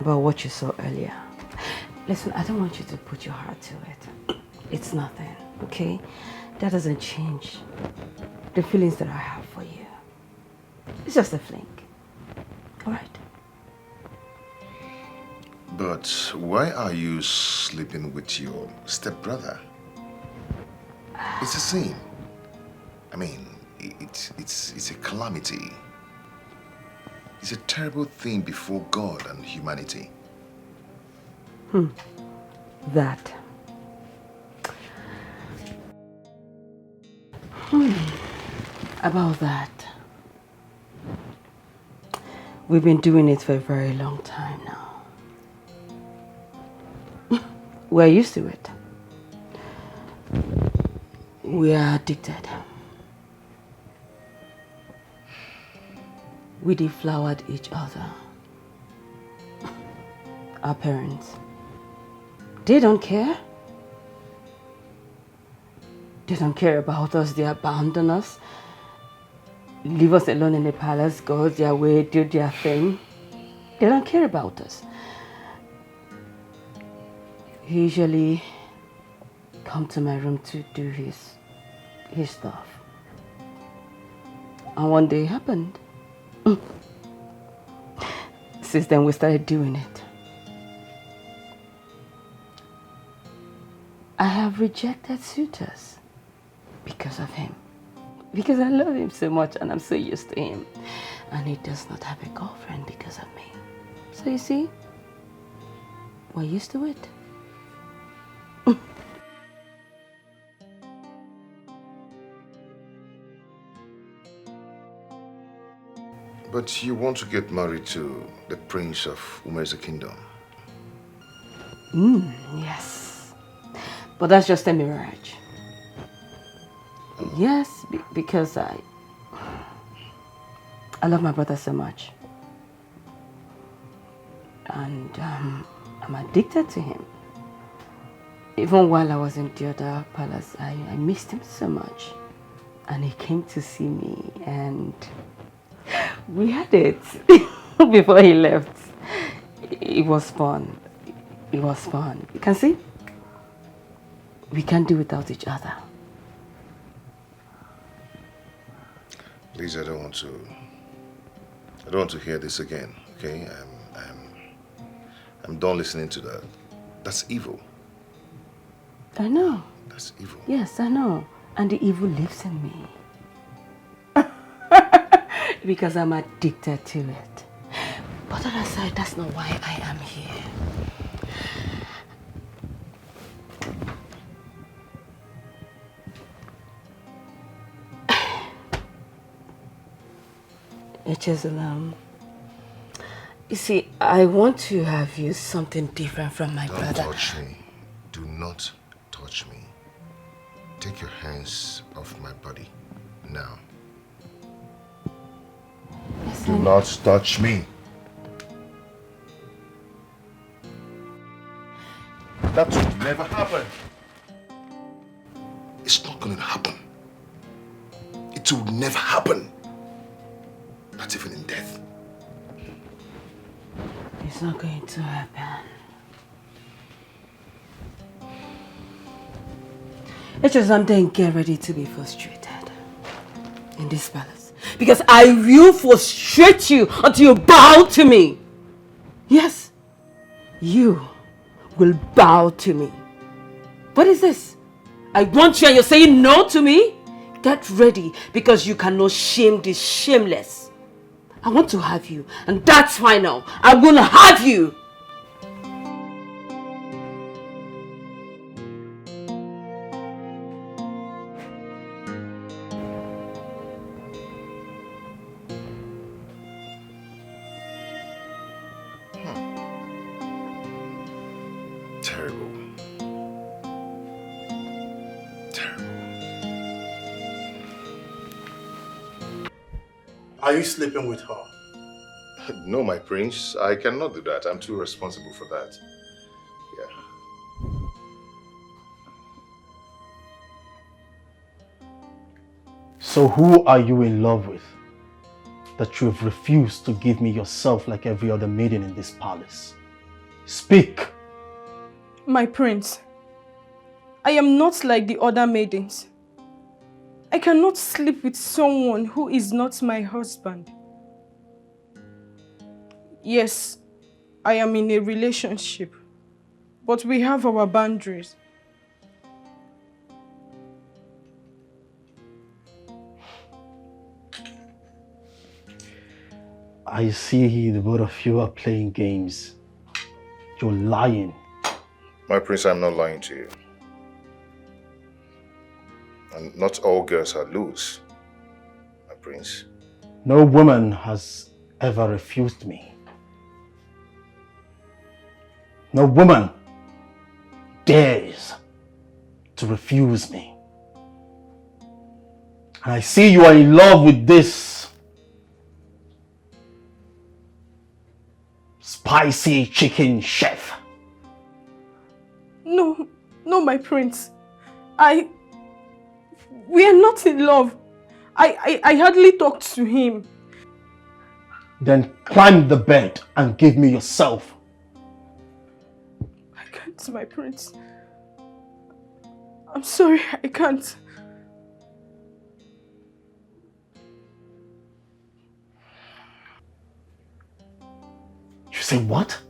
about what you saw earlier. Listen, I don't want you to put your heart to it. It's nothing, okay? That doesn't change the feelings that I have for you. It's just a fling. All right? But why are you sleeping with your stepbrother? It's a sin. I mean, it's a calamity. It's a terrible thing before God and humanity. That. About that. We've been doing it for a very long time now. We're used to it. We are addicted. We deflowered each other. Our parents. They don't care. They don't care about us. They abandon us. Leave us alone in the palace, go their way, do their thing. They don't care about us. He usually come to my room to do his stuff. And one day it happened. Since then we started doing it. I have rejected suitors because of him. Because I love him so much and I'm so used to him. And he does not have a girlfriend because of me. So you see, we're used to it. But you want to get married to the prince of Umeze Kingdom? Yes. But that's just a mirage. Yes, because I love my brother so much. And I'm addicted to him. Even while I was in the other palace, I missed him so much. And he came to see me and we had it before he left. It was fun. It was fun. You can see? We can't do without each other. Please, I don't want to hear this again, okay? I'm done listening to that. That's evil. I know. That's evil. Yes, I know. And the evil lives in me. Because I'm addicted to it. But on the other side, that's not why I am here. Jerusalem. You see, I want to have you something different from my brother. Don't touch me. Do not touch me. Take your hands off my body now. Listen. Do not touch me. That will never happen. It's not going to happen. It will never happen. Not even in death. It's not going to happen. It's just something. Get ready to be frustrated in this palace. Because I will frustrate you until you bow to me. Yes, you will bow to me. What is this? I want you and you're saying no to me? Get ready because you cannot shame the shameless. I want to have you, and that's final. I'm gonna have you. Terrible. Terrible. Are you sleeping with her? No, my prince. I cannot do that. I'm too responsible for that. Yeah. So who are you in love with? That you have refused to give me yourself like every other maiden in this palace? Speak. My prince, I am not like the other maidens. I cannot sleep with someone who is not my husband. Yes, I am in a relationship, but we have our boundaries. I see the both of you are playing games. You're lying. My prince, I'm not lying to you. And not all girls are loose, my prince. No woman has ever refused me. No woman dares to refuse me. And I see you are in love with this spicy chicken chef. No, my prince. We are not in love. I hardly talked to him. Then climb the bed and give me yourself. I can't, my prince. I'm sorry, I can't. You say what?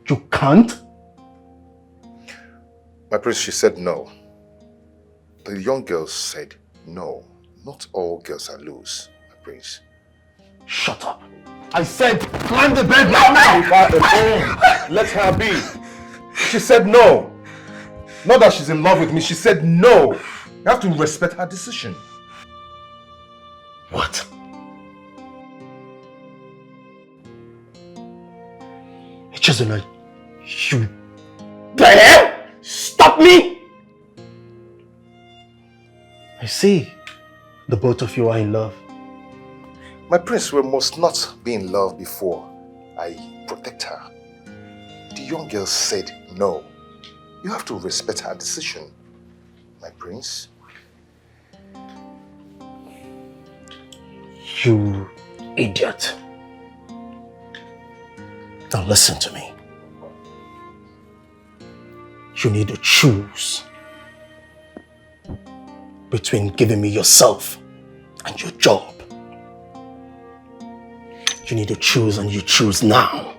You can't? My prince, she said no. The young girl said no. Not all girls are loose, my prince. Shut up. I said climb the bed right now. Let her be. She said no. Not that she's in love with me, she said no. You have to respect her decision. What? Chizuna, you dare stop me? I see the both of you are in love. My prince, we must not be in love before I protect her. The young girl said no. You have to respect her decision, my prince. You idiot. Now listen to me. You need to choose between giving me yourself and your job. You need to choose, and you choose now.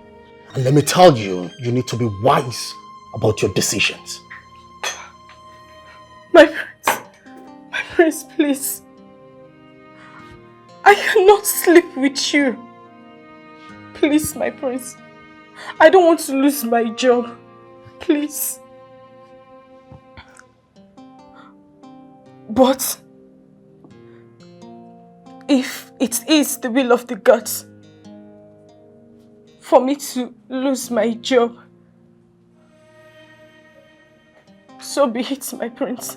And let me tell you, you need to be wise about your decisions. My prince, please. I cannot sleep with you. Please, my prince. I don't want to lose my job. Please. But if it is the will of the gods for me to lose my job, so be it, my prince.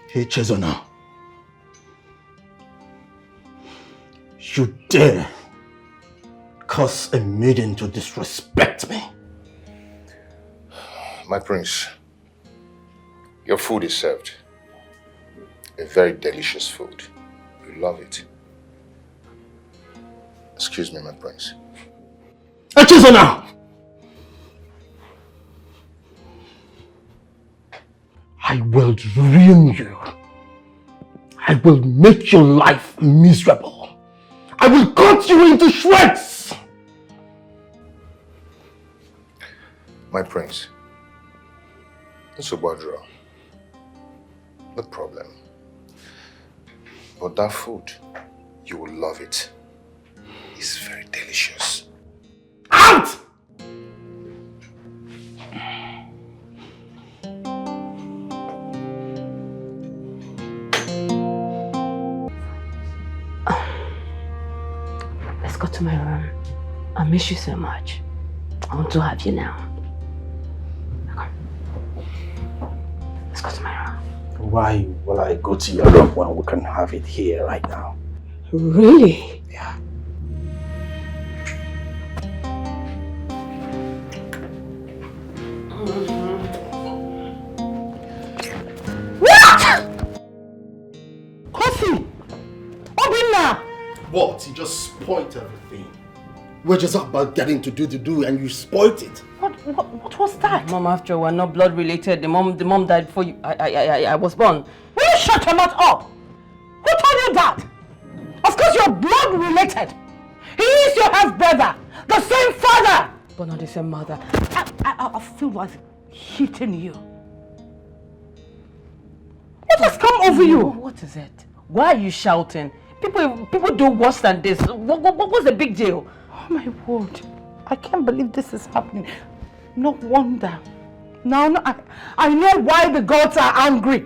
Hey, Chizona. You dare cause a maiden to disrespect me? My prince, your food is served. A very delicious food. You love it. Excuse me, my prince. Hey, Chizona! I will ruin you. I will make your life miserable. I will cut you into shreds. My prince, Nsobadra, no problem. But that food, you will love it. It's very delicious. Out! Let's go to my room. I miss you so much. I want to have you now. Come. Let's go to my room. Why will I go to your room when we can have it here right now? Really? Yeah. What? see? Obina! What? He just spoiled everything. We're just about getting to do and you spoiled it. What was that? Mom, after all, we're not blood related. The mom died before you. I was born. Will you shut your mouth up? Who told you that? Of course you're blood related. He is your half-brother. The same father. But not the same mother. I feel like hitting you. What has come over you? What is it? Why are you shouting? People do worse than this. What's the big deal? Oh my word. I can't believe this is happening. No wonder. Now I know why the gods are angry.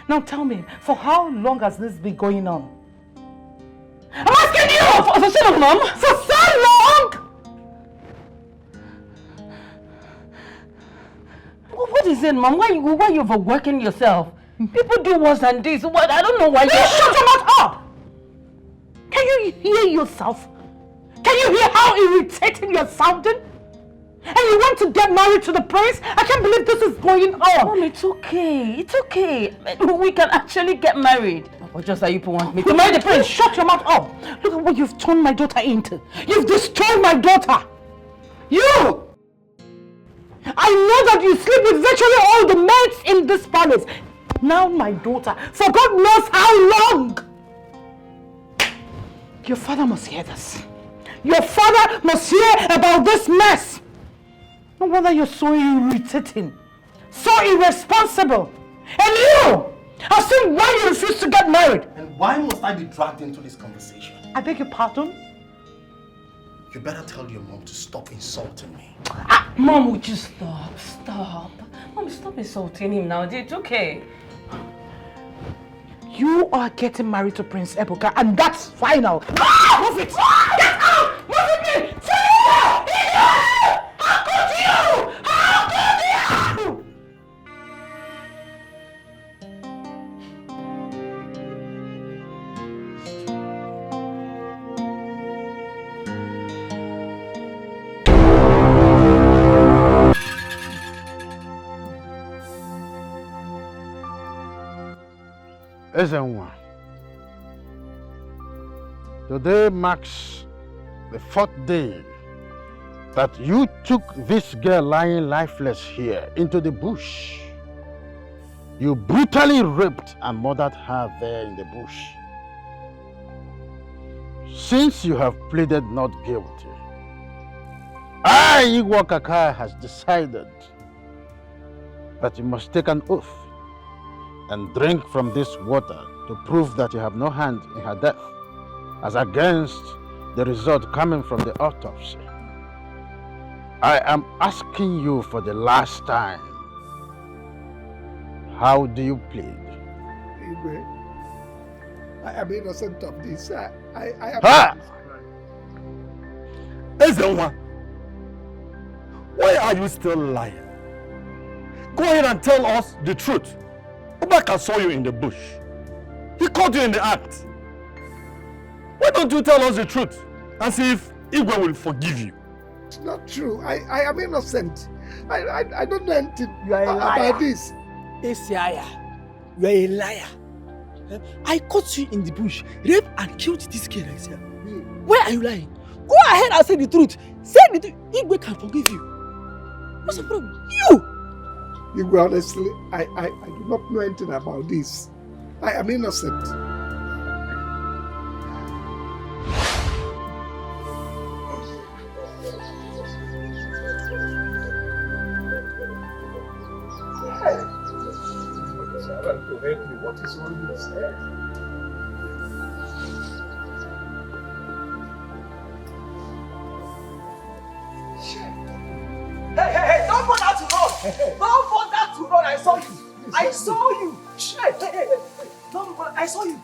Now tell me, for how long has this been going on? I'm asking you! For so long, Mom? For so long! What is it, Mom? Why are you overworking yourself? People do worse than this. What? I don't know why you... Shut your mouth up! Can you hear yourself? Can you hear how irritating you're sounding? And you want to get married to the prince? I can't believe this is going on. Mom, it's okay. It's okay. We can actually get married. Or just that you want me to marry the prince. Shut your mouth up. Look at what you've turned my daughter into. You've destroyed my daughter. You! I know that you sleep with virtually all the maids in this palace. Now my daughter, for God knows how long. Your father must hear this. Your father must hear about this mess. No wonder you're so irritating, so irresponsible. And you! I've seen why you refuse to get married. And why must I be dragged into this conversation? I beg your pardon? You better tell your mom to stop insulting me. Mom, would you stop? Stop. Mom, stop insulting him now. It's okay. You are getting married to Prince Ebuka and that's final. Move it! Get out! Move it! How could you? How could you? Ezenwa, today marks the 4th day that you took this girl lying lifeless here into the bush. You brutally raped and murdered her there in the bush. Since you have pleaded not guilty, I, Igwa Kaka, has decided that you must take an oath and drink from this water to prove that you have no hand in her death, as against the result coming from the autopsy. I am asking you for the last time. How do you plead? I am innocent of this. I am... Ha! Ezenwa, why are you still lying? Go ahead and tell us the truth. Ubaka saw you in the bush. He caught you in the act. Why don't you tell us the truth and see if Igwe will forgive you? It's not true. I am innocent. I don't know anything about this. Esiaya, you are a liar. I caught you in the bush, raped and killed this girl. Why are you lying? Go ahead and say the truth. Say the truth. Igwe can forgive you. What's the problem? You! Igwe, honestly, I do not know anything about this. I am innocent. What is wrong with his head? Hey, don't bother to run! Don't bother to run, I saw you! I saw you! Hey, don't bother, I saw you!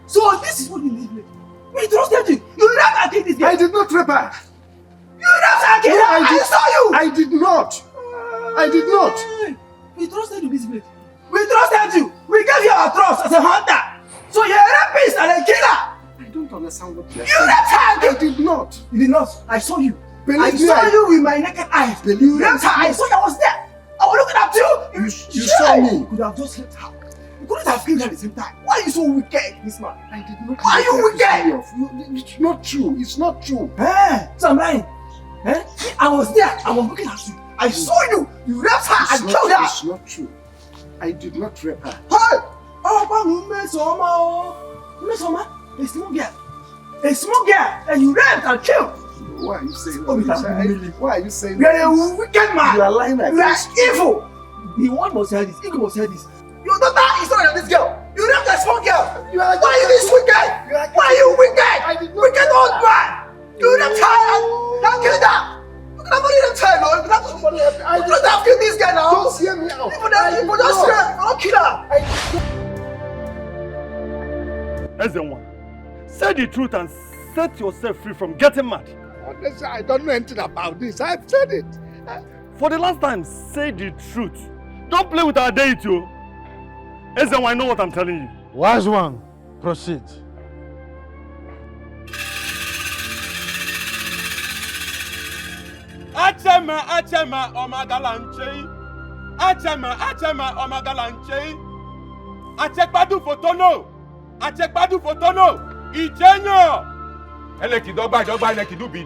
So this is what you need. We trusted you! You raped and killed this girl! I did not rape her! You raped and killed her! I saw you! I did not! I did not! We trusted you, this place. We trusted you! We gave you our trust as a hunter! So you're a rapist and a killer! I don't understand what you're saying. You raped her! I did not! You did not? I saw you! Believe I saw you with my naked eyes! You raped her! I saw you! I was there! I was looking at you! You saw me! You could have just left her. You couldn't have killed her at the same time. Why are you so wicked, this man? I did not. Why are you wicked? It's not true. It's not true. So I'm lying. I was there. I was looking at you. I saw you. You raped her and killed her. It's not true. I did not rape her. Hey! Oh, a small girl. A small girl. And you raped and killed. Why are you saying Oh, that? Why are you saying that? You are a wicked man. You are lying like You are this. evil. The one must hear this. Ego must hear this. Your daughter is not like this girl. You raped a small girl. Why are you this wicked? Why are you wicked? Wicked old man. You raped her and killed her. You could have only raped her, no? You could have killed this girl now. Don't hear me out. People just hear her. Don't kill her. Ezenwa, say the truth and set yourself free from getting mad. Honestly, I don't know anything about this. I've said it. For the last time, say the truth. Don't play with our deity, oh. Ezenwa, I know what I'm telling you. Wise one, proceed. Achema, omagalanche. Achema, omagalanche. Achekpadu fotono. Ichenyo. Eleki dogba, eleki dubi.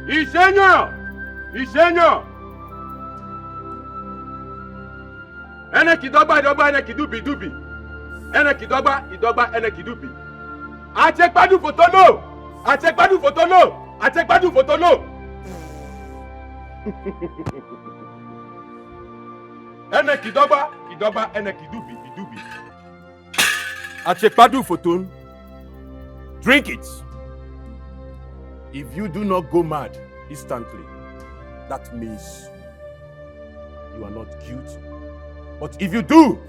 Ichenyo. Eleki dogba, eleki dubi. Eleki dogba, eleki dubi. Achekpadu fotono. Eneki dogba, eneki dubi. Achekpadu foton. Drink it. If you do not go mad instantly, that means you are not guilty. But if you do,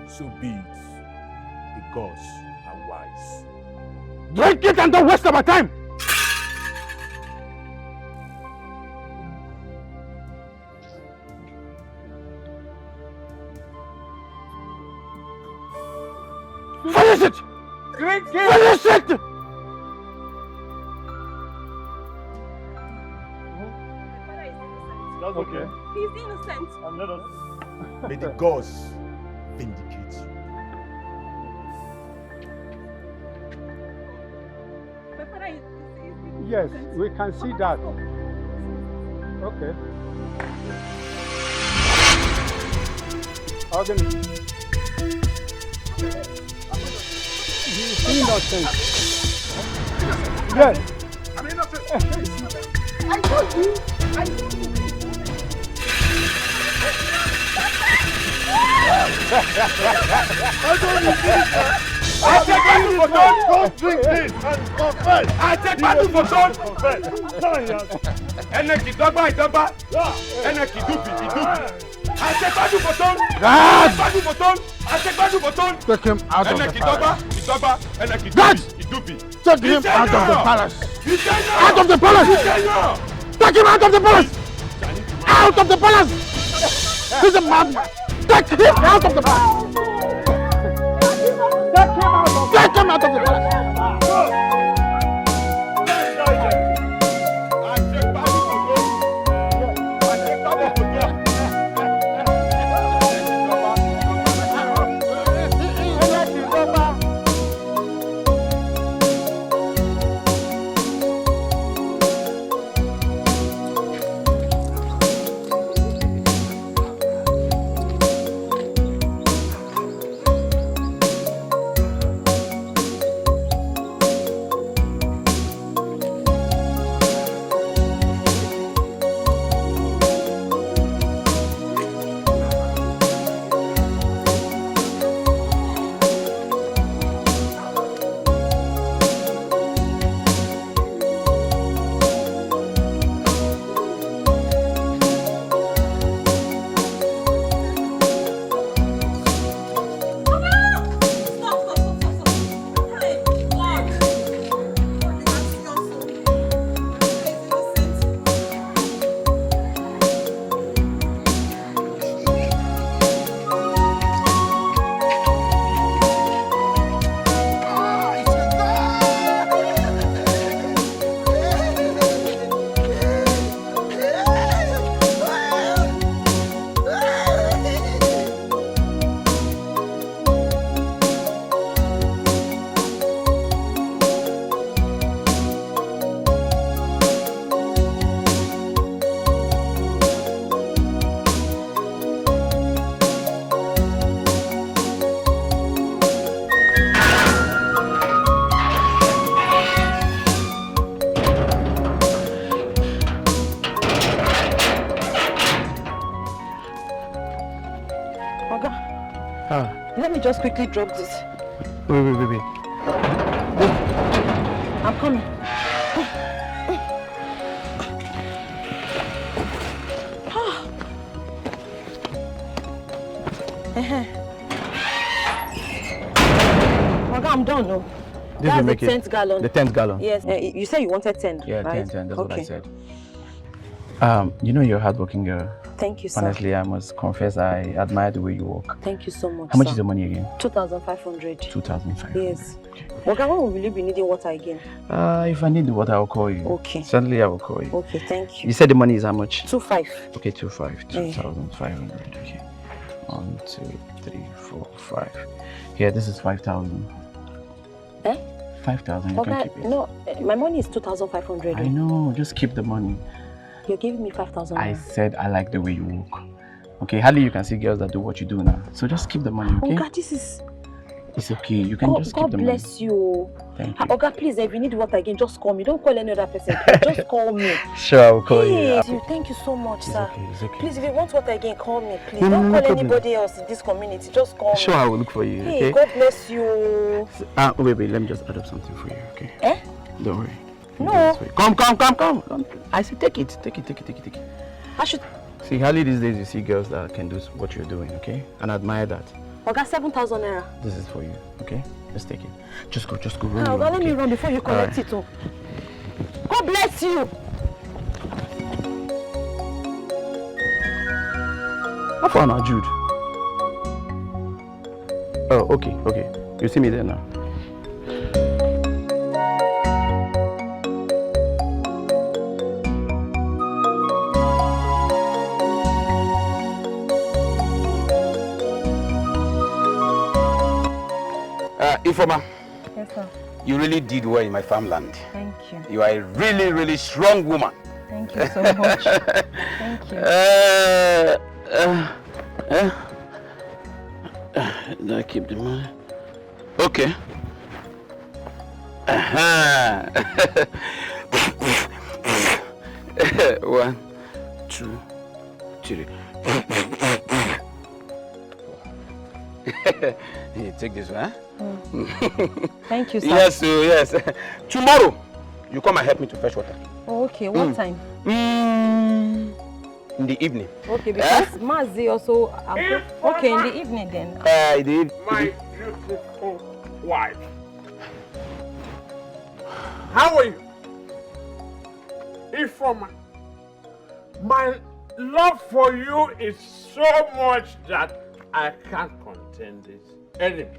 so be it. The gods are wise. Drink it and don't waste my time! Finish it! Drink it! Finish it! That's okay. He's innocent. May the gods vindicate you. Yes, we can see that. Okay. He's innocent. Yes. I'm innocent. I told you. Don't drink this and confess! Achekpadu foton. Eneki dogba, eneki dubi. Achekpadu foton. Take him out of the Eneki palace. dogba, eneki dubi. Take him out of the palace. Ichenyo. Out of the palace! Take him out of the palace! Out of the palace! He's a madman! Take him out of the palace! Take him out of the palace! Let me just quickly drop this. Wait. I'm coming. I'm done, no? This That's will make the 10th gallon. The 10th gallon? Yes. You said you wanted 10, Yeah, right? 10, that's okay. what I said. You know you're a hardworking girl. Thank you, sir. Honestly, I must confess I admire the way you work. Thank you so much, How much sir. is the money again? 2,500. 2,500. Yes. Okay, when will you be needing water again? If I need the water, I'll call you. Okay. Certainly, I will call you. Okay, thank you. You said the money is how much? 2,500. Okay, 2,500. Okay. 1, 2, 3, 4, 5. Here, this is 5,000. 5,000. You can keep it. No, my money is 2,500. I know. Just keep the money. You're giving me 5,000. I said I like the way you walk. Okay, hardly you can see girls that do what you do now. So just keep the money, okay? Oga, this is... It's okay. You can just keep the money. God bless you. Thank you. Oga, please, if you need water again, just call me. Don't call any other person. Please, just call me. Sure, I will call you. Thank you so much, sir. It's okay. Please, if you want water again, call me, please. No, Don't no call problem. anybody else in this community. Just call me. Sure, I will look for you, Hey, okay? God bless you. Wait. Let me just add up something for you, okay? Don't worry. No. Come. I said take it. I should... See, hardly these days you see girls that can do what you're doing, okay? And I admire that. Oga, 7,000 naira. This is for you, okay? Just take it. Just go. Oga, let me run before you collect it. Oh. God bless you. How far now, Jude? Oh, okay. You see me there now. Ifoma. Yes, sir. You really did well in my farmland. Thank you. You are a really, really strong woman. Thank you so much. Thank you. Did I keep the money? Okay. 1, 2, 3. Here, take this one. Thank you, sir. Yes. Tomorrow, you come and help me to fetch water. Oh, okay, what time? In the evening. Okay, because Mazi also... Okay, in the evening then. My beautiful wife. How are you? Ifoma, my love for you is so much that I can't contain this anymore.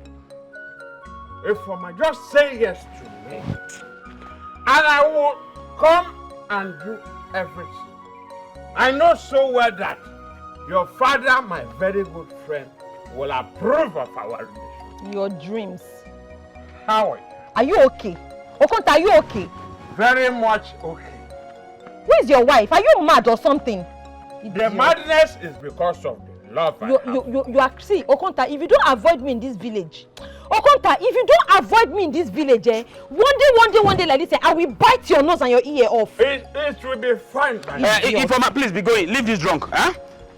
Ifoma, just say yes to me, and I will come and do everything. I know so well that your father, my very good friend, will approve of our relationship. Your dreams. How are you? Are you okay? Okonta, are you okay? Very much okay. Who is your wife? Are you mad or something? The madness is because of the love I have. You are... See, Okonta, if you don't avoid me in this village, Okonta, if you don't avoid me in this village, one day like this, I will bite your nose and your ear off. It will be fine. Ifoma, please be going. Leave this drunk. Huh?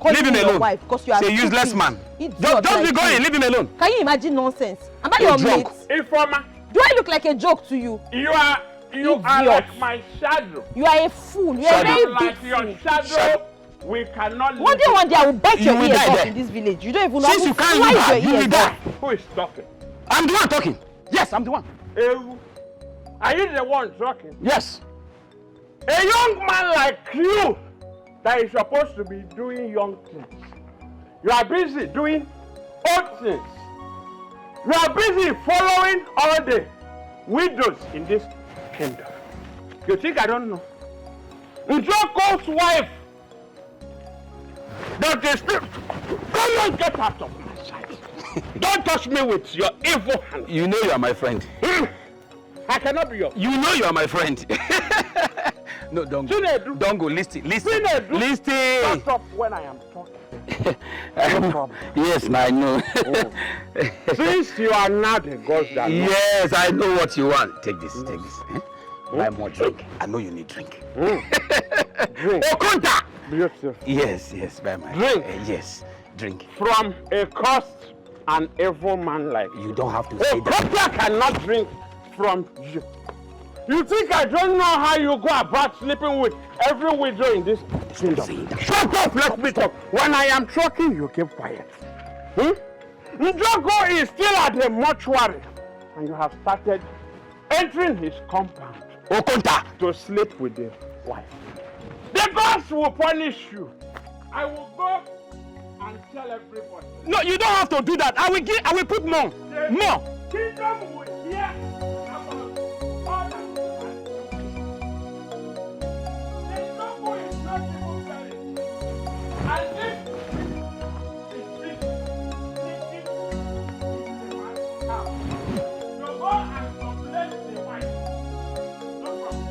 Leave him alone. Wife, you are a useless man. Just be going. Leave him alone. Can you imagine nonsense? Am I your mate? Ifoma, do I look like a joke to you? You are like my shadow. You are a fool. You are a very big fool. Your shadow. We cannot. One day I will bite your ears off in this village. You don't even know. Since you can't leave her, you will die. Who is talking? I'm the one talking. Yes, I'm the one. Are you the one talking? Yes. A young man like you that is supposed to be doing young things. You are busy doing old things. You are busy following all the widows in this kingdom. You think I don't know? Njoko's wife. Don't come on, get out of my sight. Don't touch me with your evil hand. You know you are my friend. I cannot be your... You know you are my friend. No, don't go. Don't go. Listen. Listen. Shut up when I am talking. No problem. Yes, I know. Since you are not a ghost that yes, I know what you want. Take this. Buy more drink. I know you need drink. Drink. Okonta! Beautiful. Yes, buy my drink. Yes, drink. From a cursed an evil man like You don't have to say that. Okocha cannot drink from you. You think I don't know how you go about sleeping with every widow in this kingdom? Shut up, let me talk. When I am talking, you keep quiet. Njogo is still at the mortuary, and you have started entering his compound to sleep with the wife. The gods will punish you. I will go and tell everybody. No, you don't have to do that. I will put more. More. Kingdom will hear about all that you have done. The Njogo is not even buried. And this is sleeping in the man's house. So go and complain to the wife. No problem.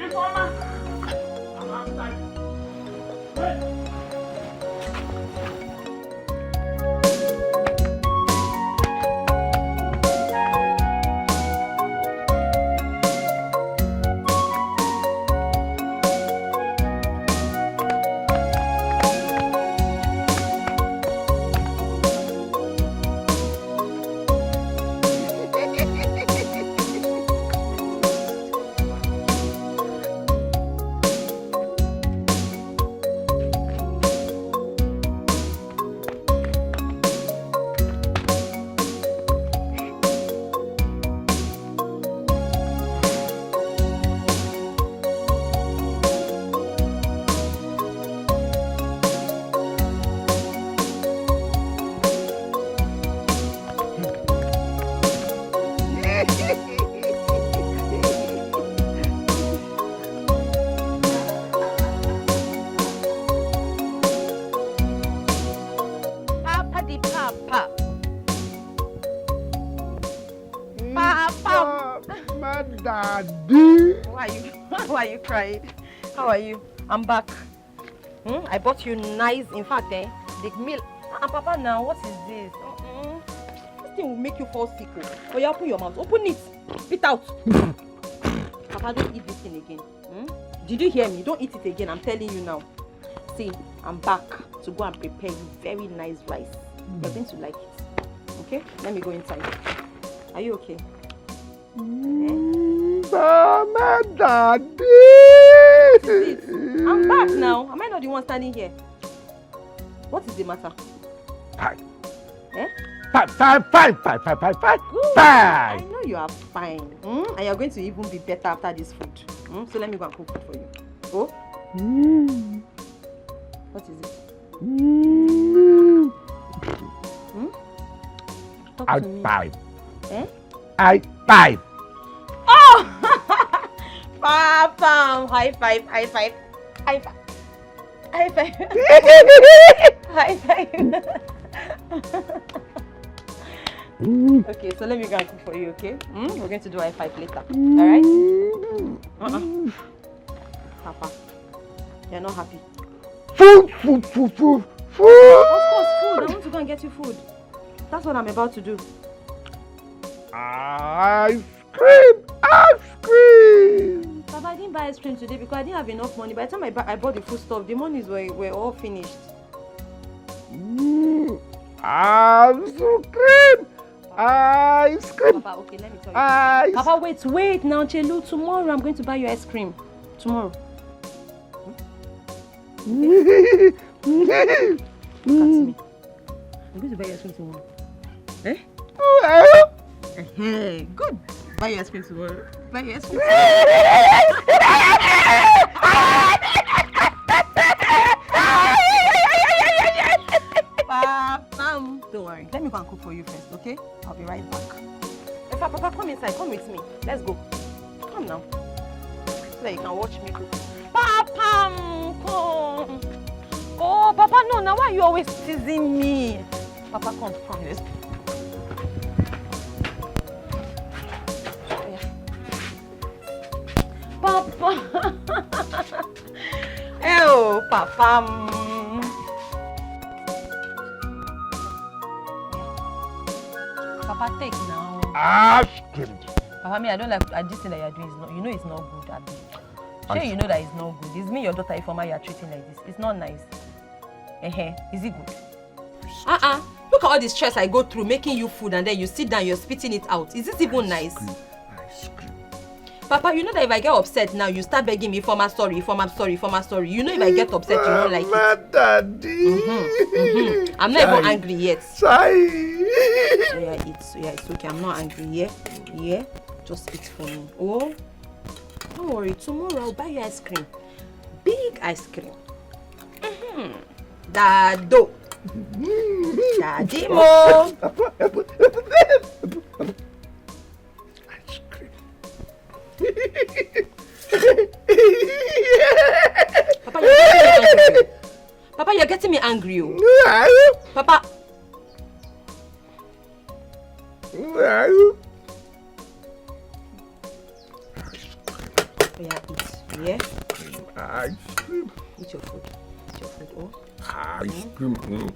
Informer, I'm outside. Wait. Why are you crying? How are you? I'm back. I bought you nice, in fact, the meal. And Papa, now, what is this? This thing will make you fall sick. Oh, you open your mouth. Open it. Spit out. Papa, don't eat this thing again. Did you hear me? Don't eat it again. I'm telling you now. See, I'm back to go and prepare you very nice rice. You're going to like it. Okay? Let me go inside. Are you okay? Mama, Daddy! I'm back now. Am I not the one standing here? What is the matter? Fine. Eh? Fine. Good. I know you are fine. And you're going to even be better after this food. So let me go and cook food for you. Oh? What is it? Talk to me. Five. Eh? Five. Oh! Papa! High five. High five. High five. High five. High five. Okay, so let me go and cook for you, okay? We're going to do high five later. Alright? Papa, you're not happy. Food. Of course, food. I want to go and get you food. That's what I'm about to do. Ice cream! Papa, I didn't buy ice cream today because I didn't have enough money. By the time I bought the food stuff, the monies were all finished. Ice cream! Papa, okay, let me tell you. Papa, wait now, Chelu. Tomorrow I'm going to buy you ice cream. Tomorrow. Look at me. I'm going to buy you ice cream tomorrow. Eh? Good. Buy your ice cream tomorrow. Buy your ice cream Papa, don't worry. Let me go and cook for you first, okay? I'll be right back. In fact, Papa, come inside. Come with me. Let's go. Come now. So that you can watch me cook. Papa, come. Oh, Papa, no. Now why are you always teasing me? Papa, come. Let's go. Papa. Oh, Papa. Papa, take now. Ice cream. Papa, me, I don't like this thing that you're doing. You know it's not good, Abby. Sure, you know that it's not good. It's me, your daughter, Ifeoma, you're treating like this. It's not nice. Is it good? Look at all the stress I go through making you food and then you sit down, you're spitting it out. Is this even nice? Ice cream. Papa, you know that if I get upset now, you start begging me for my sorry, for my sorry, for my sorry. You know if I get upset, you won't like it. Daddy. I'm not even angry yet. Yeah, it's okay. I'm not angry yet. Yeah, just eat for me. Oh, don't worry. Tomorrow I'll buy you ice cream. Big ice cream. Dado. Daddy mo. ice cream. Papa, you're getting me angry. Oh. Papa. Where are you? Yeah, eat. Yeah? Ice cream. Eat your food. Eat your food. Oh. Ice cream.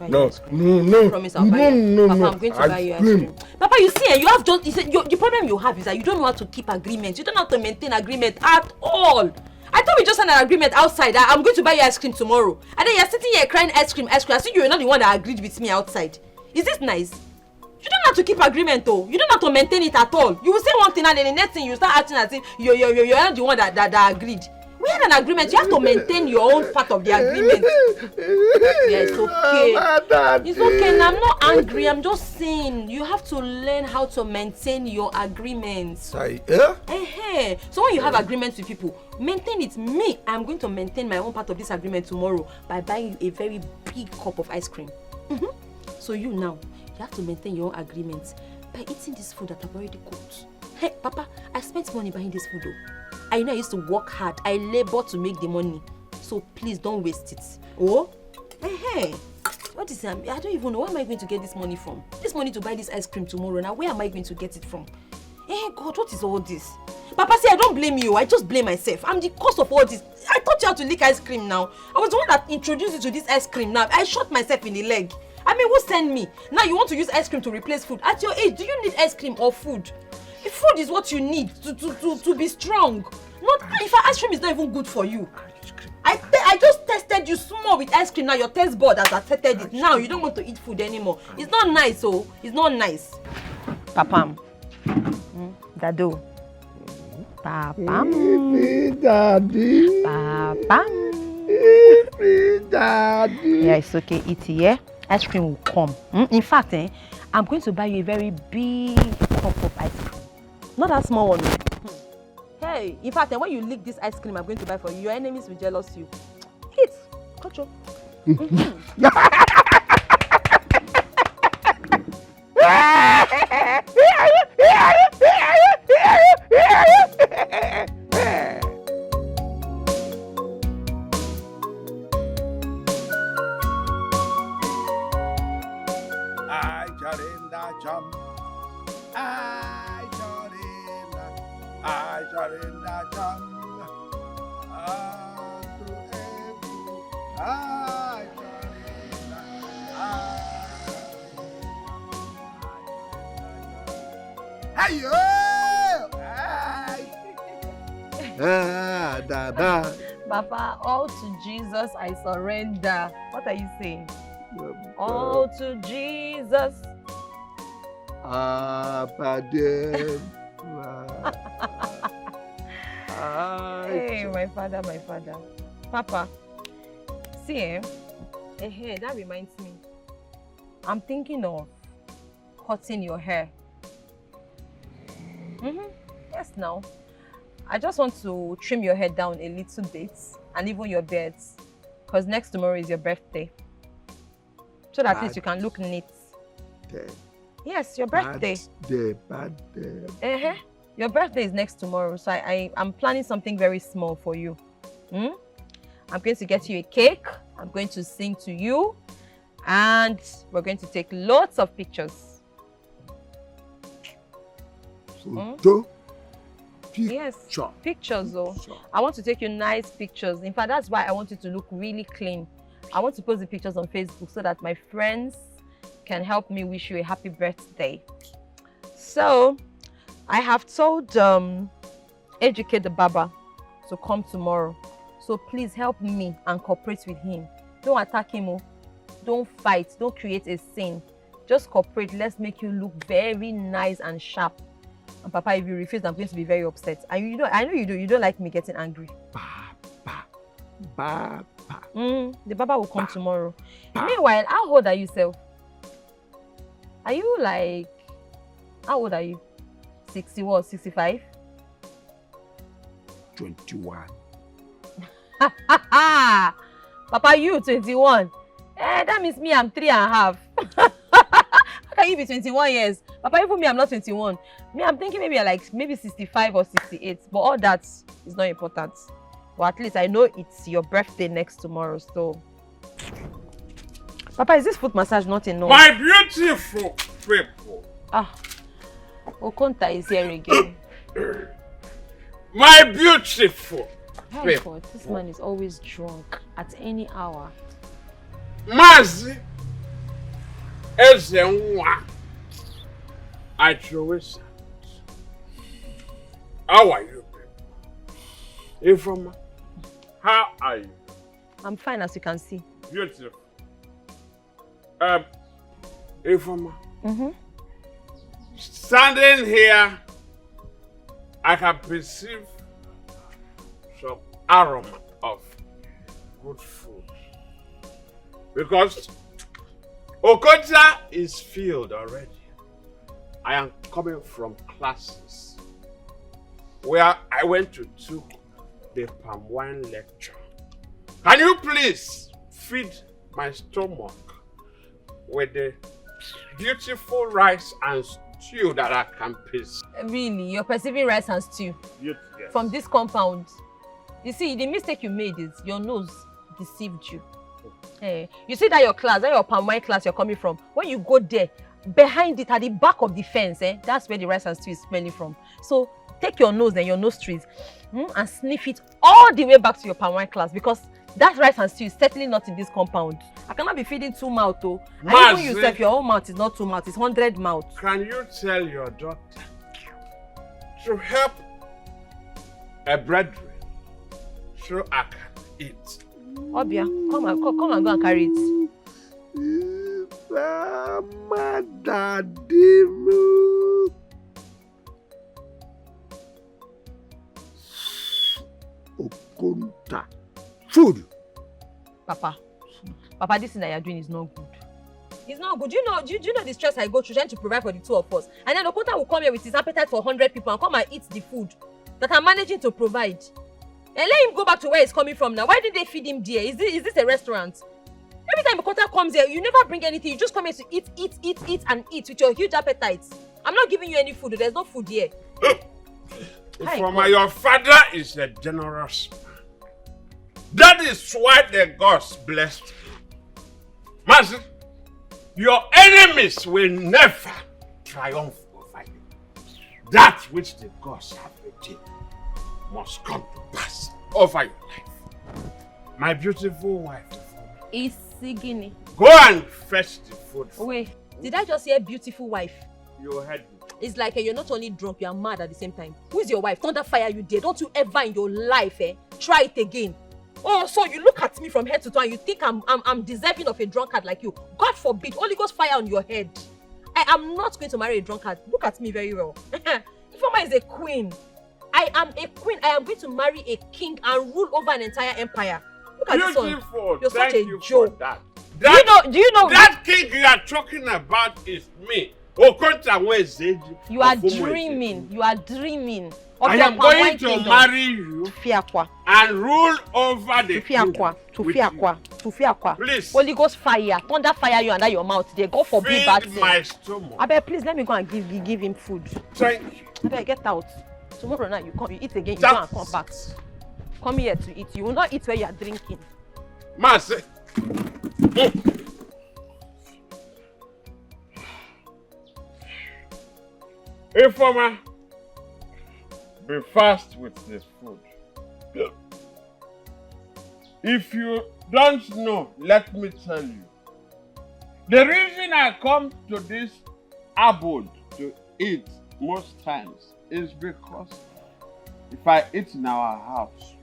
No. No. Promise I'll buy you. Papa, I'm going to buy you ice cream. Papa, you see, you have just. The problem you have is that you don't know how to keep agreements. You don't know how to maintain agreement at all. I thought we just had an agreement outside. I'm going to buy you ice cream tomorrow. And then you're sitting here crying ice cream. I think you're not the one that agreed with me outside. Is this nice? You don't have to keep agreement though. You don't have to maintain it at all. You will say one thing and then the next thing you start acting as if you're not the one that agreed. We had an agreement. You have to maintain your own part of the agreement. Yeah, it's okay. It's okay. And I'm not angry. I'm just saying you have to learn how to maintain your agreements. So when you have agreements with people, maintain it. Me, I'm going to maintain my own part of this agreement tomorrow by buying you a very big cup of ice cream. So you now, you have to maintain your own agreements by eating this food that I've already cooked. Hey, Papa, I spent money buying this food though. I know I used to work hard. I labor to make the money. So please don't waste it. Oh? Hey. What is it? I don't even know. Where am I going to get this money from? This money to buy this ice cream tomorrow. Now, where am I going to get it from? Hey, God, what is all this? Papa, see, I don't blame you. I just blame myself. I'm the cause of all this. I taught you how to lick ice cream now. I was the one that introduced you to this ice cream now. I shot myself in the leg. I mean, who sent me? Now you want to use ice cream to replace food. At your age, do you need ice cream or food? If food is what you need to be strong. Not if ice cream is not even good for you. I just tested you small with ice cream. Now your taste bud has accepted it. Now you don't want to eat food anymore. It's not nice, oh. It's not nice. Papam. Dado. Papam. Daddy. Papam. Daddy. Yeah, it's okay. Eat here. Ice cream will come. In fact, I'm going to buy you a very big cup of ice cream. Not that small one. Hey, in fact, when you lick this ice cream I'm going to buy for you, your enemies will jealous you. Eat. Control. Papa, all to Jesus I surrender. What are you saying? All to Jesus. Hey, my father. Papa, see, that reminds me. I'm thinking of cutting your hair. Yes, now. I just want to trim your hair down a little bit and even your beards. Because next tomorrow is your birthday. So that at least you can look neat. Yes, your birthday. Your birthday is next tomorrow. So I'm planning something very small for you. I'm going to get you a cake. I'm going to sing to you. And we're going to take lots of pictures. Yes, pictures though. I want to take you nice pictures. In fact, that's why I want you to look really clean. I want to post the pictures on Facebook so that my friends can help me wish you a happy birthday. So, I have told Educate the Baba to come tomorrow. So please help me and cooperate with him. Don't attack him. don't fight. Don't create a scene. Just cooperate. Let's make you look very nice and sharp. And Papa, if you refuse, I'm going to be very upset. And you know, I know you do. You don't like me getting angry. Baba. The Baba will come tomorrow. Meanwhile, how old are you, self? Are you like... How old are you? 60 what? 65? 21. Papa, you 21. That means me, I'm 3.5. How can you be 21 years? Papa, even me, I'm not 21. Me, I'm thinking maybe 65 or 68. But all that is not important. But at least I know it's your birthday next tomorrow, so... Papa, is this foot massage not enough? My beautiful people. Okonta is here again. My beautiful Oh people. God, this man is always drunk at any hour. Mazi Ezenwa. I throw it. How are you people? Ifoma, how are you? I'm fine, as you can see. Beautiful. Ifoma. Standing here, I can perceive some aroma of good food. Because Okonta is filled already. I am coming from classes where I went to do the palm wine lecture. Can you please feed my stomach with the beautiful rice and stew that I can perceive? Really? You're perceiving rice and stew? Yes. From this compound? You see, the mistake you made is your nose deceived you. You see that your class, that your palm wine class you're coming from, when you go there, behind it, at the back of the fence, that's where the rice and stew is smelling from. So take your nose and your nostrils and sniff it all the way back to your palm wine class, because that rice and stew is certainly not in this compound. I cannot be feeding 2 mouths, though. And even yourself, your own mouth is not 2 mouths, it's 100 mouths. Can you tell your daughter to help a brethren so I can eat? Obia, come and go and carry it. Okonta. Food. Papa, this thing that you're doing is not good. It's not good. Do you know the stress I go through trying to provide for the 2 of us? And then Okonta will come here with his appetite for 100 people and come and eat the food that I'm managing to provide. And let him go back to where he's coming from now. Why did they feed him there? Is this a restaurant? Every time Okonta comes here, you never bring anything. You just come here to eat with your huge appetite. I'm not giving you any food. There's no food here. Your father is a generous man. That is why the gods blessed you. Master, your enemies will never triumph over you. That which the gods have ordained must come to pass over your life. My beautiful wife. Isigini. Go and fetch the food. Wait, did I just hear beautiful wife? You heard me. It's like you're not only drunk, you're mad at the same time. Who is your wife? Thunder fire you dare. Don't you ever in your life try it again. Oh, so you look at me from head to toe and you think I'm deserving of a drunkard like you. God forbid, Holy Ghost fire on your head. I am not going to marry a drunkard. Look at me very well. Ifeoma is a queen. I am a queen. I am going to marry a king and rule over an entire empire. Look at this one. You're such a joke. Do you know that king you are talking about is me. You are dreaming. You are dreaming. I am going to marry you and rule over the kingdom. Please. Holy Ghost fire, thunder fire you under your mouth. They go for big bad thing. My stomach. I bet please let me go and give him food. Thank you. I bet get out. Tomorrow night you come, you eat again, you go and come back. Come here to eat. You will not eat where you are drinking. Master. Ifeoma, be fast with this food. If you don't know, let me tell you. The reason I come to this abode to eat most times is because if I eat in our house,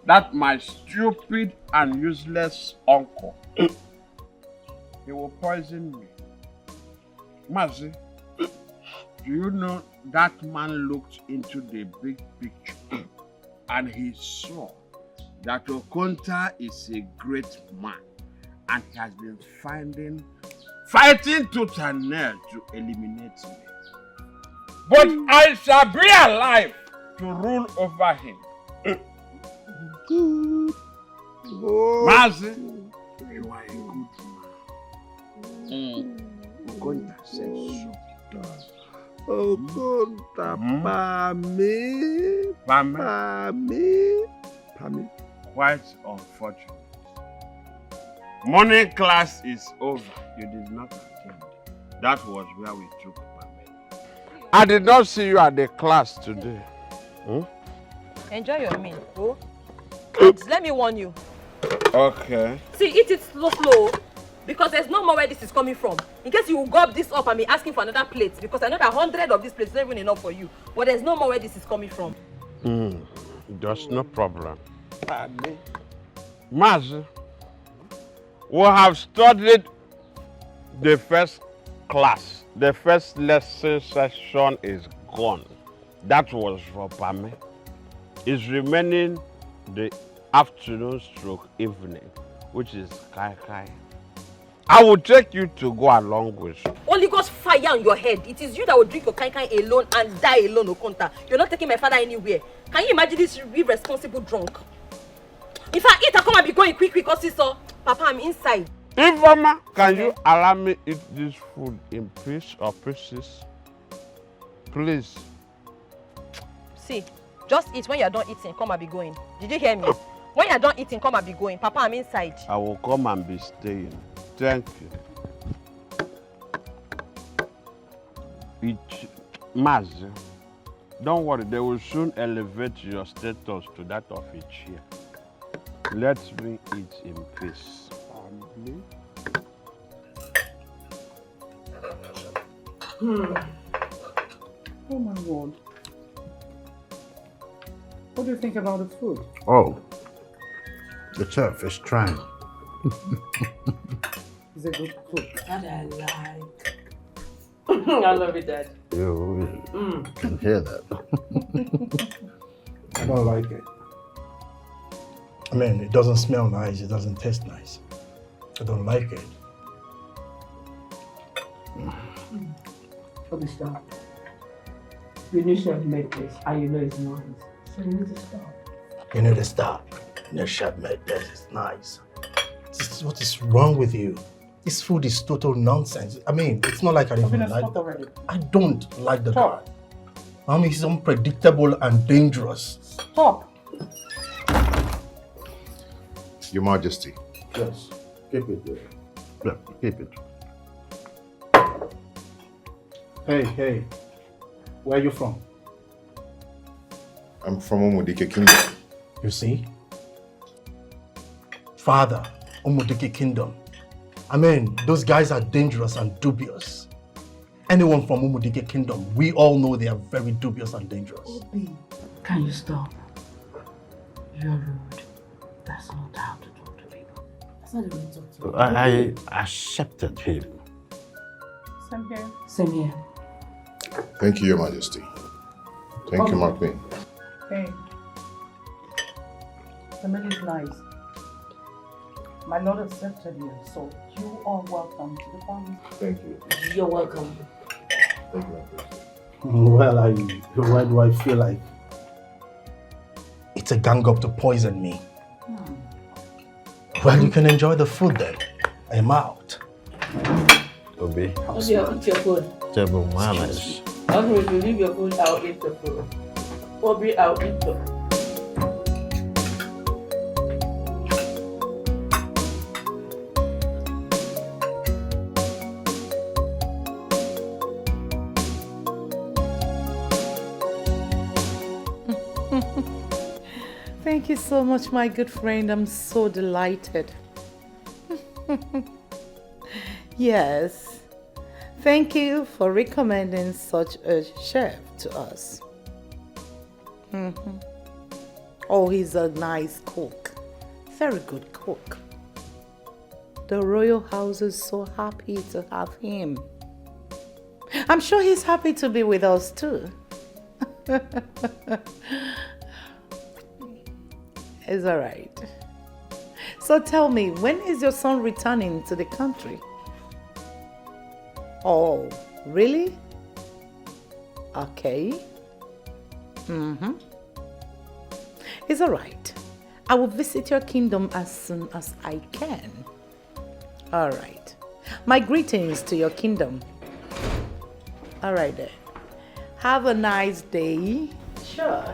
that my stupid and useless uncle he will poison me. Mazi, do you know that man looked into the big picture and he saw that Okonta is a great man and he has been fighting tooth and nail to eliminate me. But I shall be alive to rule over him. Mazi, you are a good man. Okonta said so. Okonta, Pami. Quite unfortunate. Morning class is over. You did not attend. That was where we took Pami. I did not see you at the class today. Enjoy your meal, oh. And let me warn you. Okay. See, eat it slow, because there's no more where this is coming from. In case you will gob this up and be asking for another plate, because I know that 100 of these plates is not even enough for you. But there's no more where this is coming from. There's no problem. Maz, we have studied the first class. The first lesson session is gone. That was for Pame. It's remaining the afternoon stroke evening, which is Kai Kai. I will take you to go along with you. Holy Ghost fire on your head. It is you that will drink your kai alone and die alone, Okonta. You're not taking my father anywhere. Can you imagine this irresponsible drunk? If I eat, I come and be going quick, also. Papa, I'm inside. Ifeoma, can you allow me eat this food in piece or pieces? Please. See, just eat. When you're done eating, come and be going. Did you hear me? When you're done eating, come and be going. Papa, I'm inside. I will come and be staying. Thank you. Maz, don't worry, they will soon elevate your status to that of a chair. Let me eat in peace. Oh my God. What do you think about the food? Oh, the chef is trying. He's a good cook. That I like. I love it, Dad. You can hear that. I don't like it. I mean, it doesn't smell nice, it doesn't taste nice. I don't like it. Okay, stop. You need to have made this, and you know it's nice. So you need to stop. You need to stop. The chef made this, it's nice. What is wrong with you? This food is total nonsense. I mean, it's not like I even like it. I don't like the guy. I mean, he's unpredictable and dangerous. Stop. Your Majesty. Yes, keep it there. Yeah, keep it. Hey, where are you from? I'm from Umudike Kingdom. You see? Father, Umudike Kingdom. I mean, those guys are dangerous and dubious. Anyone from Umudike Kingdom, we all know they are very dubious and dangerous. Obi, can you stop? You're rude. That's not how to talk to people. That's not the way to talk to people. I accepted him. Same here. Same here. Thank you, Your Majesty. Thank you, Mark Me. Hey. The meal is nice. My Lord accepted you, so you are welcome to the family. Thank you. You're welcome. Thank you. Well, why do I feel like it's a gang up to poison me? Well, you can enjoy the food then. I'm out. Obi. Obi, I'll eat your food. Table manners. Okay, if you leave your food, I'll eat the food. Obi, I'll eat the food. Thank you so much, my good friend. I'm so delighted. Yes. Thank you for recommending such a chef to us. Oh, he's a nice cook. Very good cook. the royal house is so happy to have him. I'm sure he's happy to be with us too. It's all right. So tell me, when is your son returning to the country? Oh, really? Okay. It's all right. I will visit your kingdom as soon as I can. All right. My greetings to your kingdom. All right then. Have a nice day. Sure.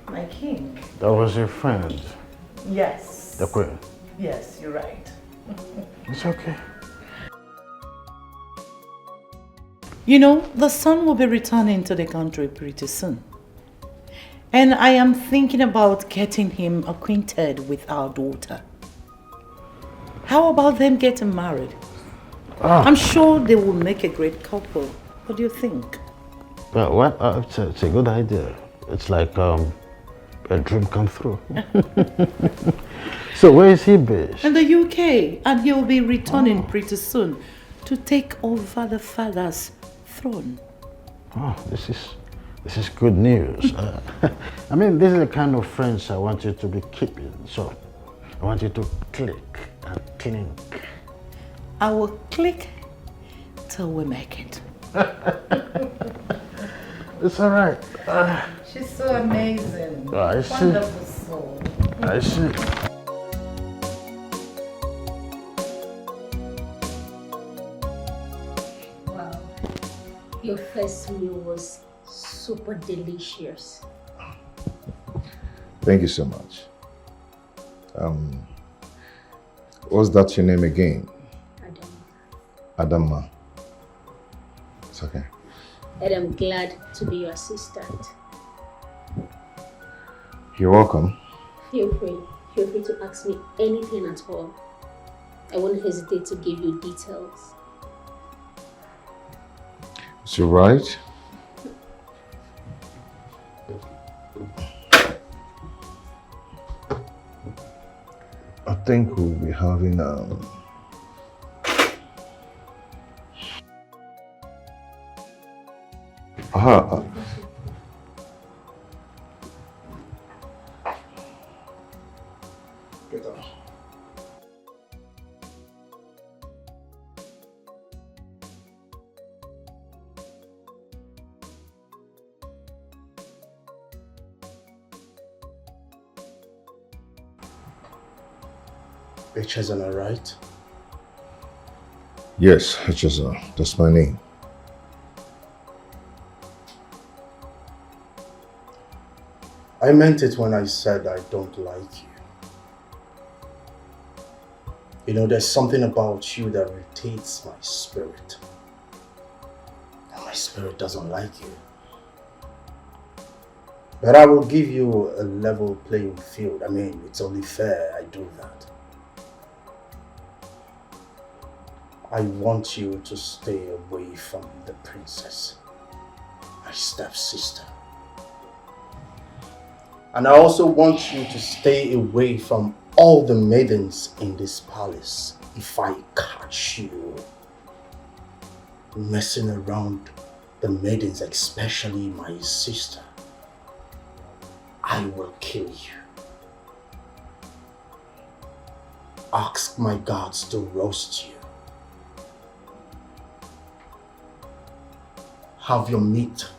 My king. That was your friend. Yes. The queen. Yes, you're right. It's okay. You know, the son will be returning to the country pretty soon. And I am thinking about getting him acquainted with our daughter. How about them getting married? I'm sure they will make a great couple. What do you think? Well, it's a good idea. It's like a dream come true. So where is he based? In the UK, and he'll be returning pretty soon to take over the father's throne. Oh, this is good news. I mean, this is the kind of friends I want you to be keeping. So I want you to click and clink. I will click till we make it. It's all right. She's so amazing. I see. Wonderful soul. I see. Wow. Your first meal was super delicious. Thank you so much. What's that your name again? Adama. It's okay. And I'm glad to be your assistant. You're welcome. Feel free to ask me anything at all. I won't hesitate to give you details. Is you right? I think we'll be having Get up. Uche, am I right? Yes, Hecheza. That's my name. I meant it when I said I don't like you. You know, there's something about you that irritates my spirit. And my spirit doesn't like you. But I will give you a level playing field. I mean, it's only fair I do that. I want you to stay away from the princess, my stepsister. And I also want you to stay away from all the maidens in this palace. If I catch you messing around the maidens, especially my sister, I will kill you. Ask my guards to roast you. Have your meat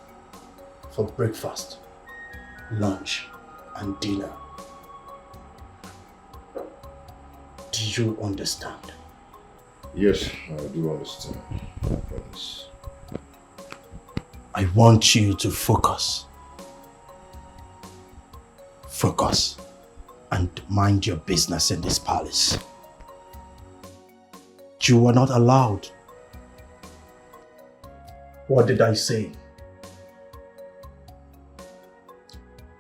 for breakfast, lunch, and dinner. Do you understand? Yes, I do understand. I promise. I want you to focus. Focus and mind your business in this palace. You are not allowed. What did I say?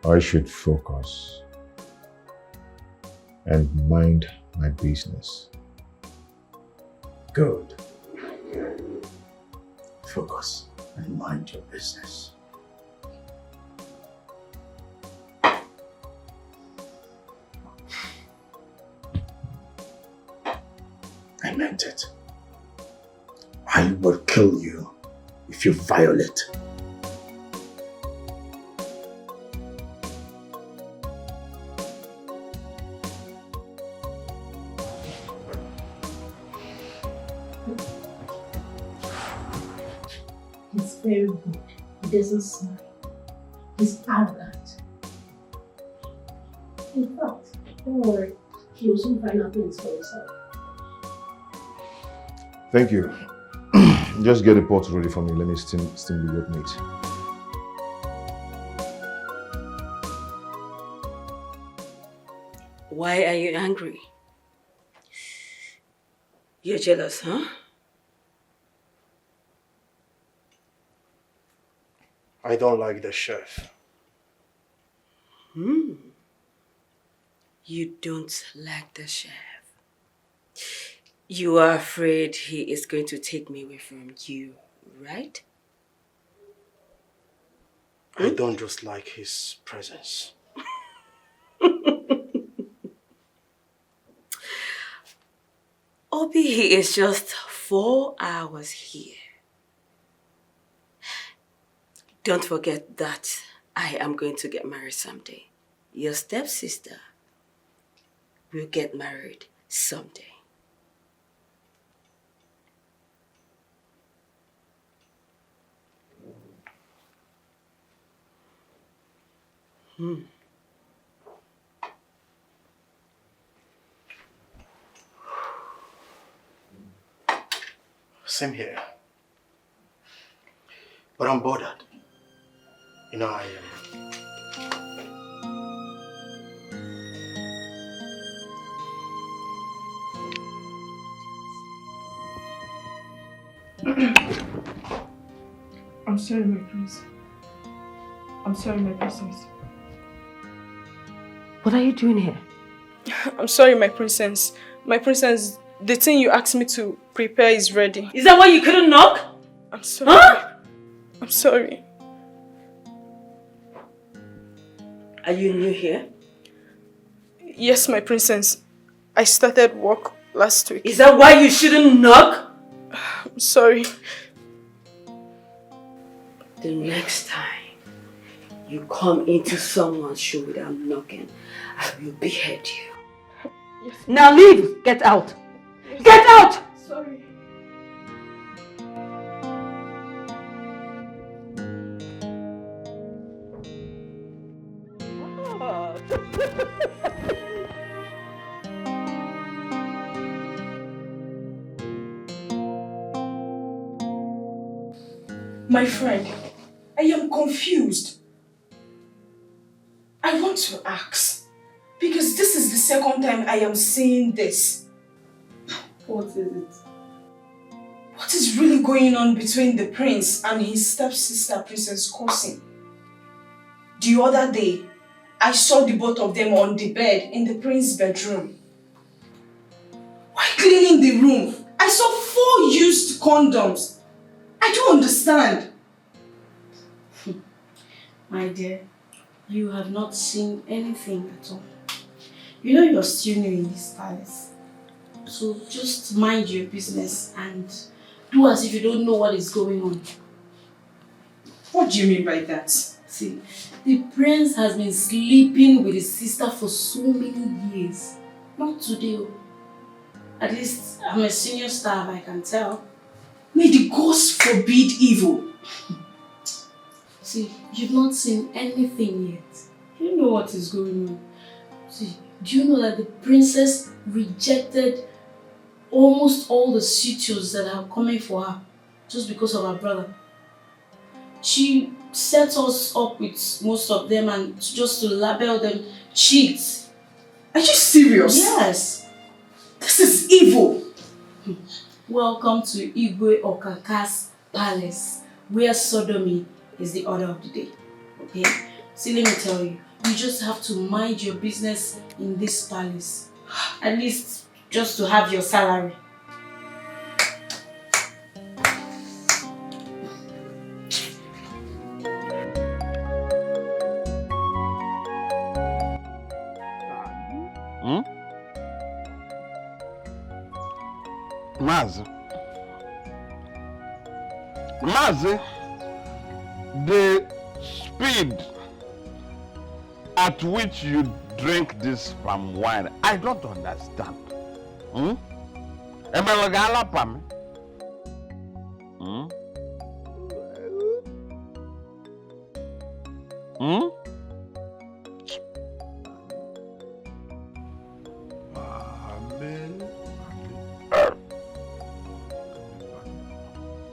I should focus and mind my business. Good. Focus and mind your business. meant it. I will kill you if you violate. He's very good. He doesn't smile. He's arrogant. In fact, don't worry. He will soon find out things for himself. Thank you. Just get the pot ready for me. Let me steam the goat meat. Why are you angry? You're jealous, huh? I don't like the chef. You don't like the chef. You are afraid he is going to take me away from you, right? I don't just like his presence. Obi, he is just 4 hours here. Don't forget that I am going to get married someday. Your stepsister will get married someday. Same here. But I'm bothered. You know, I I'm sorry, my prince. I'm sorry, my princess. What are you doing here? I'm sorry, my princess. My princess, the thing you asked me to prepare is ready. Is that why you couldn't knock? I'm sorry. Huh? I'm sorry. Are you new here? Yes, my princess. I started work last week. Is that why you shouldn't knock? I'm sorry. The next time you come into someone's show without knocking, I will behead you. Yes. Now leave! Get out! Yes. Get out! Sorry. My friend, I am confused. I want to ask, because this is the second time I am seeing this. What is it? What is really going on between the prince and his stepsister, Princess Kosin? The other day, I saw the both of them on the bed in the prince's bedroom. While cleaning the room, I saw 4 used condoms. I don't understand. My dear, you have not seen anything at all. You know you're still new in this palace. So just mind your business and do as if you don't know what is going on. What do you mean by that? See, the prince has been sleeping with his sister for so many years. Not today. At least I'm a senior staff, I can tell. May the gods forbid evil. See, you've not seen anything yet. You know what is going on. See, do you know that the princess rejected almost all the suitors that are coming for her just because of her brother? She set us up with most of them and just to label them cheats. Are you serious? Yes. This is evil. Welcome to Igwe Okaka's palace, where sodomy is the order of the day. Okay? See, let me tell you, you just have to mind your business in this palace. At least just to have your salary. Mazi, the speed at which you drink this palm wine, I don't understand. Hmm? Emelogala pam. Hmm? Hmm?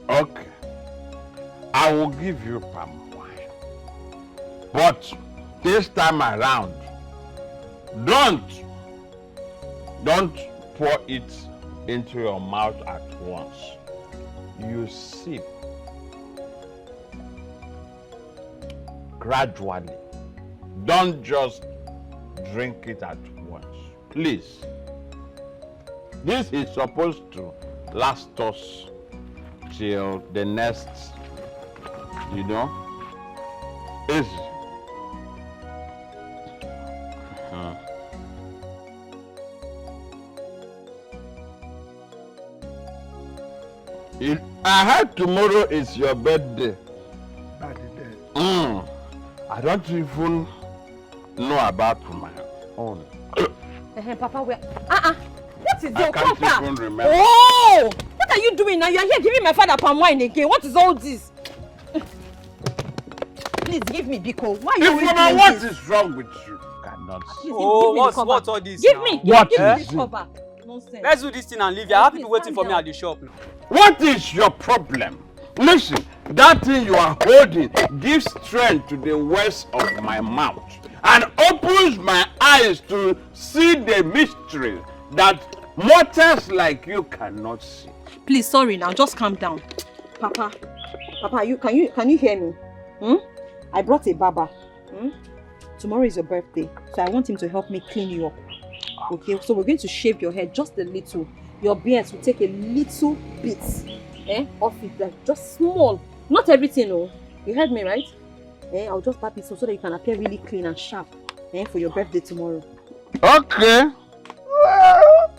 Okay. I will give you palm wine. But this time around, don't pour it into your mouth at once. You sip gradually. Don't just drink it at once. Please. This is supposed to last us till the next, is I heard tomorrow is your birthday. I don't even know about my own. Papa, where? What is your Papa? I can't even remember. Oh! What are you doing now? You are here giving my father palm wine again. What is all this? Please give me Biko. Why are you doing this? What is wrong with you? Cannot see. What's all this? Give me. What give me is this it? cover. Nonsense. Let's do this thing and leave. You have people waiting for me at the shop. What is your problem? Listen, that thing you are holding gives strength to the words of my mouth and opens my eyes to see the mystery that mortals like you cannot see. Please, sorry now, just calm down. Papa, can you hear me? I brought a barber. Tomorrow is your birthday, so I want him to help me clean you up. Okay, so we're going to shave your hair just a little. Your beard will take a little bit off it, like just small. Not everything, no. You heard me, right? I'll just barb it so that you can appear really clean and sharp for your birthday tomorrow. Okay.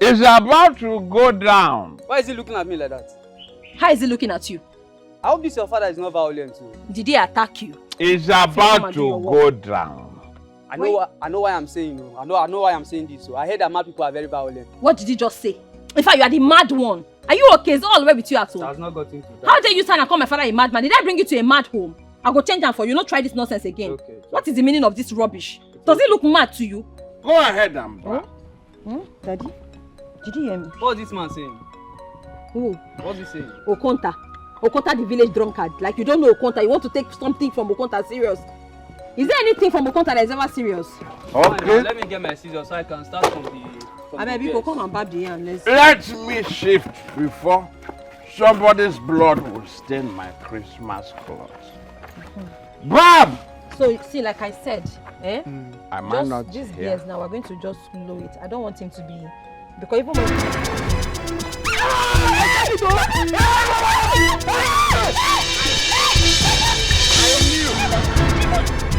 It's about to go down. Why is he looking at me like that? How is he looking at you? I hope this your father is not violent too. Did he attack you? It's about to go down. I know why I'm saying no. I know why I'm saying this. So I heard that mad people are very violent. What did you just say? In fact, you are the mad one. Are you okay? Is it all the way with you at home? I has not got into that. How dare you stand and call my father a madman? Did I bring you to a mad home? I'll go change them for you. Not try this nonsense again. Okay. What is the meaning of this rubbish? Does it look mad to you? Go ahead and barb. Daddy? Did you hear me? What's this man saying? Who? What's he saying? Okonta. Okonta the village drunkard. Like you don't know Okonta. You want to take something from Okonta serious. Is there anything from Okonta that is ever serious? Okay. Let me get my scissors so I can start from the... Baby, come and barb the yam. Let me shift before somebody's blood will stain my Christmas clothes. Barb! So, see, like I said, I might not these hear. beers now, we're going to just lower it. I don't want him to be... Because even when...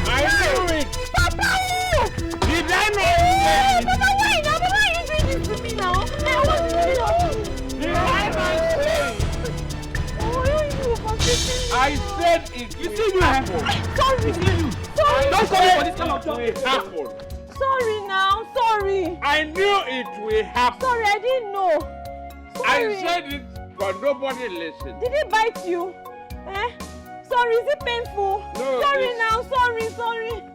I knew it! Papa! Did I know it? Papa, why now? Why are you doing this to me now? I want to Did I not say? I said it will happen. Sorry. Sorry. Don't call me for this kind of talk. It happened. Sorry now. Sorry. I knew it will happen. Sorry, I didn't know. Sorry. I said it, but nobody listened. Did it bite you? Sorry, is it painful? No. Sorry now. Sorry.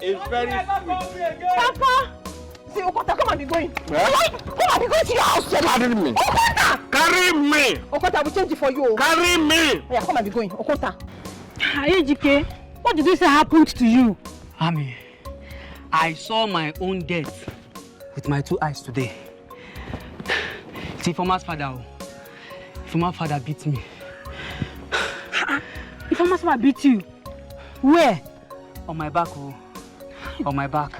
It's very sweet. Papa. See, Okota, come and be going. What? Come and be going to your house. Carry me. Okota! Carry me. Okota, I will change it for you. Carry me. Yeah, come and be going. Okota. Ejike, what did you say happened to you? Ami, I saw my own death with my 2 eyes today. See, Former's father beat me. Former's father beat you? Where? On my back, on my back.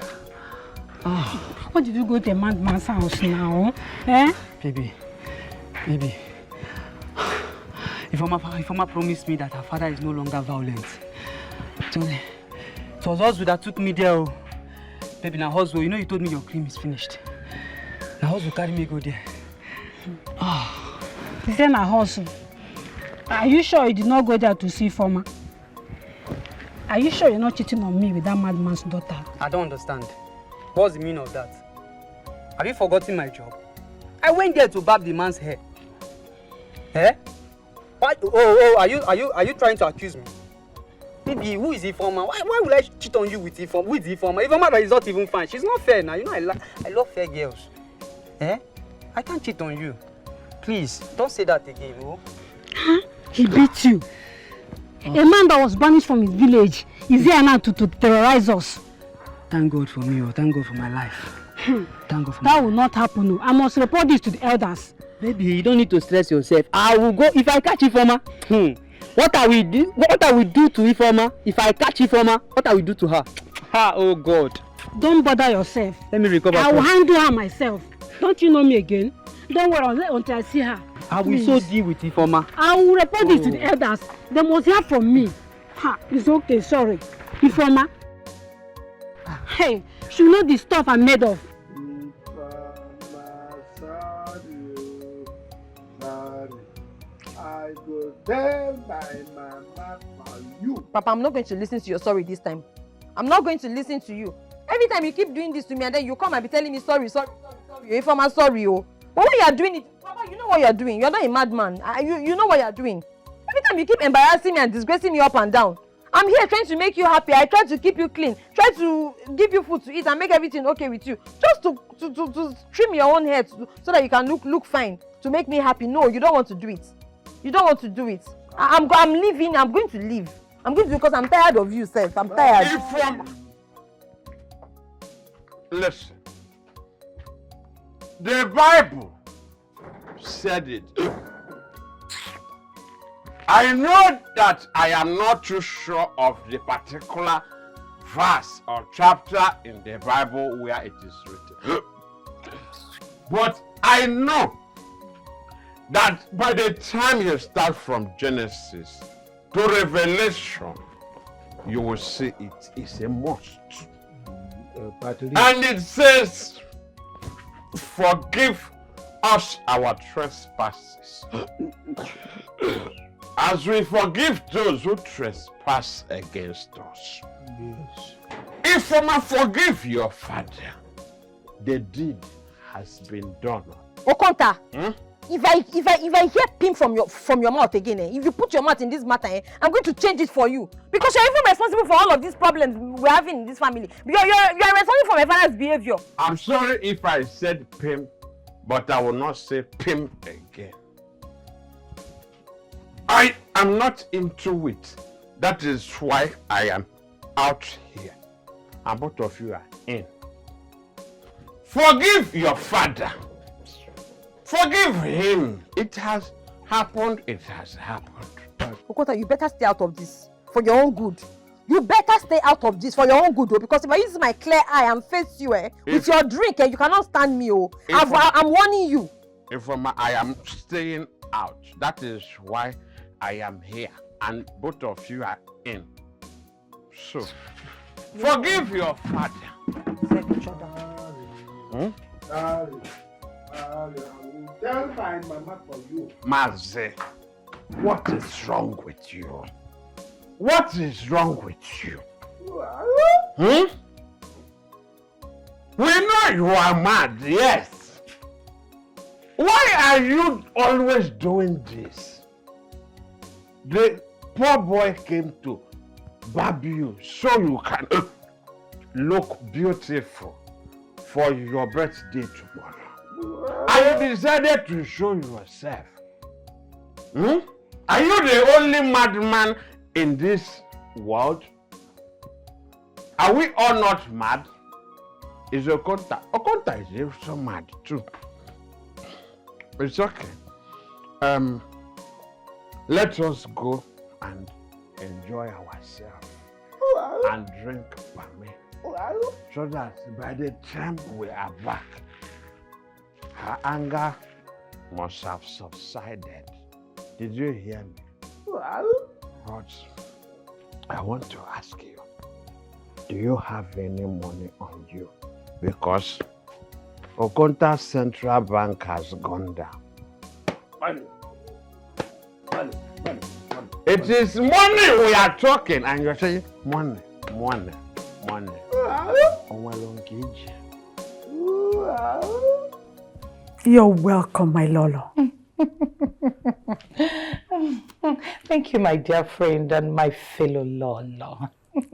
What did you go to a madman's house now? Baby. If Former promised me that her father is no longer violent. It was Husband that took me there. Baby, now Husband, you know you told me your cream is finished. Now Husband carry me go there. He said na hustle. Are you sure you did not go there to see Former? Are you sure you're not cheating on me with that madman's daughter? I don't understand. What's the meaning of that? Have you forgotten my job? I went there to barb the man's hair. Eh? Why? Are you trying to accuse me? Baby, who is Ifeoma? Why would I cheat on you with Ifeoma? With Ifeoma? Ifeoma is not even fine. She's not fair now. You know I love fair girls. Eh? I can't cheat on you. Please, don't say that again, oh. Huh? He beat you. A man that was banished from his village is here now to terrorize us. Thank God for me, oh. Thank God for my life. Thank God for that will not happen. No. I must report this to the elders. Baby, you don't need to stress yourself. I will go if I catch Ifeoma. What I will do to Ifeoma? If I catch Ifeoma, what I will do to her? Oh God. Don't bother yourself. Let me recover. I will handle her myself. Don't you know me again? Don't worry until I see her. I will so deal with Ifeoma. I will report this to the elders. They must hear from me. It's okay, sorry. Ifeoma. Hey, she know the stuff I'm made of. I go tell my mama for you. Papa, I'm not going to listen to your sorry this time. I'm not going to listen to you. Every time you keep doing this to me and then you come and be telling me sorry. If I'm sorry, oh. But when you are doing it, Papa, you know what you are doing. You're not a madman. You know what you are doing. Every time you keep embarrassing me and disgracing me up and down. I'm here trying to make you happy. I try to keep you clean. Try to give you food to eat and make everything okay with you. Just to trim your own hair so that you can look fine. To make me happy. No, you don't want to do it. You don't want to do it. I'm leaving. I'm going to leave. I'm going to because I'm tired of you, Seth. I'm tired. Listen. The Bible said it. I know that I am not too sure of the particular verse or chapter in the Bible where it is written. But I know that by the time you start from Genesis to Revelation, you will see it is a must. And it says, forgive us our trespasses, as we forgive those who trespass against us. Yes. If you forgive your father, the deed has been done. Okonta, if I hear pim from your mouth again, if you put your mouth in this matter, I'm going to change it for you. Because you're even responsible for all of these problems we're having in this family. You're responsible for my father's behavior. I'm sorry if I said pim, but I will not say pim again. I am not into it. That is why I am out here. And both of you are in. Forgive your father. Forgive him. It has happened. It has happened. Okota, you better stay out of this for your own good. You better stay out of this for your own good, oh, because if I use my clear eye and face you with your drink, you cannot stand me. Oh. I'm warning you. I am staying out. That is why I am here. And both of you are in. So, forgive your father. Save each other. I will tell my mama for you. Maze, what is wrong with you? What is wrong with you? We know you are mad, yes. Why are you always doing this? The poor boy came to barb you so you can look beautiful for your birthday tomorrow. And you decided to show yourself. Are you the only madman in this world? Are we all not mad? Is Okonta? Okonta is also mad too. It's okay. Let us go and enjoy ourselves and drink pame, so that by the time we are back, her anger must have subsided. Did you hear me? But I want to ask you, do you have any money on you? Because Okonta's central bank has gone down. It is money we are talking, and you're saying money. You're welcome, my Lolo. Thank you, my dear friend and my fellow Lolo.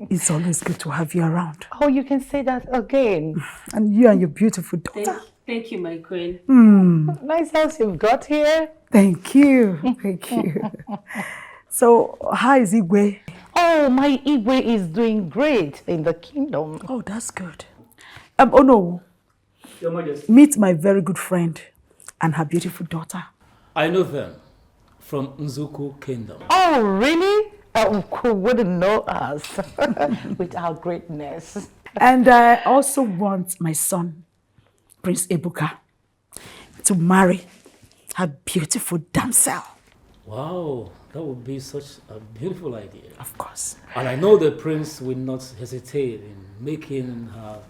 It's always good to have you around. Oh, you can say that again. And you and your beautiful daughter. Thank you, my queen. Nice house you've got here. Thank you. Thank you. So, how is Igwe? Oh, my Igwe is doing great in the kingdom. Oh, that's good. Oh no. Your Majesty. Meet my very good friend and her beautiful daughter. I know them from Nzuku Kingdom. Oh, really? Who wouldn't know us with our greatness? And I also want my son, Prince Ebuka, to marry her beautiful damsel. Wow, that would be such a beautiful idea. Of course. And I know the prince will not hesitate in making her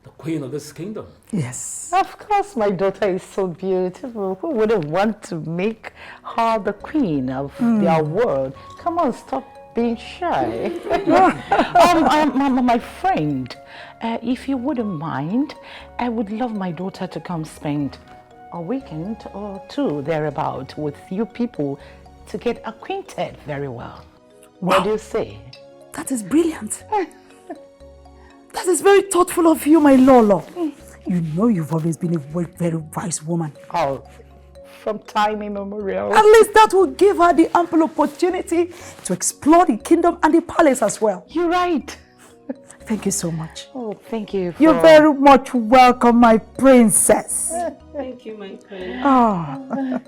the queen of this kingdom. Yes. Of course, my daughter is so beautiful. Who wouldn't want to make her the queen of their world? Come on, stop being shy. My friend, if you wouldn't mind, I would love my daughter to come spend a weekend or two thereabout with you people to get acquainted very well. Wow. What do you say? That is brilliant. That is very thoughtful of you, my Lolo. You know you've always been a very wise woman. Oh, from time immemorial. At least that will give her the ample opportunity to explore the kingdom and the palace as well. You're right. Thank you so much. Oh, thank you. You're very much welcome, my princess. Thank you, my queen. Oh.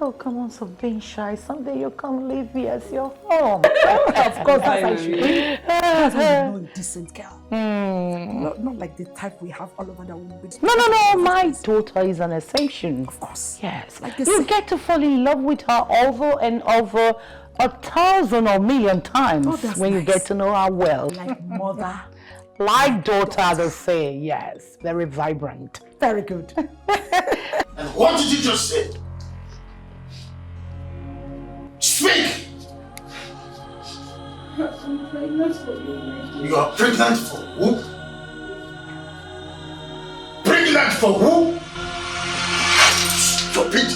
Oh, come on, stop being shy. Someday you'll come live here as your home. Of course, that's how you should. That's how you know a decent girl. Not like the type we have all over the world. No, my daughter is an exception. Of course. Yes. Like this. You get to fall in love with her over and over 1,000 or 1,000,000 times when you get to know her well. Like mother. Like daughter, they say. Yes. Very vibrant. Very good. And what did you just say? Speak! I'm pregnant for you, my dear. You are pregnant for who? Pregnant for who? Stupid!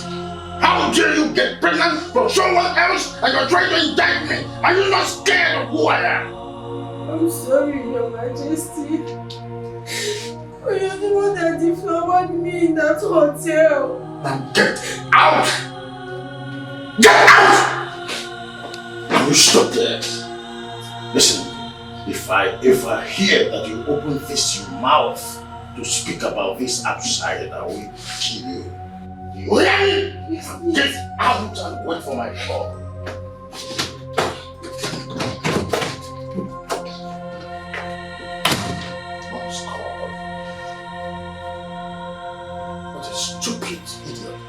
How dare you get pregnant for someone else and you're trying to indict me? Are you not scared of who I am? I'm sorry, Your Majesty. But you're the one that deflowered me in that hotel. Now get out! Get out! Can you stop there? Listen, if I ever hear that you open this your mouth to speak about this outside, I will kill you. You hear me? Get out and wait for my call. What's called? What a stupid idiot.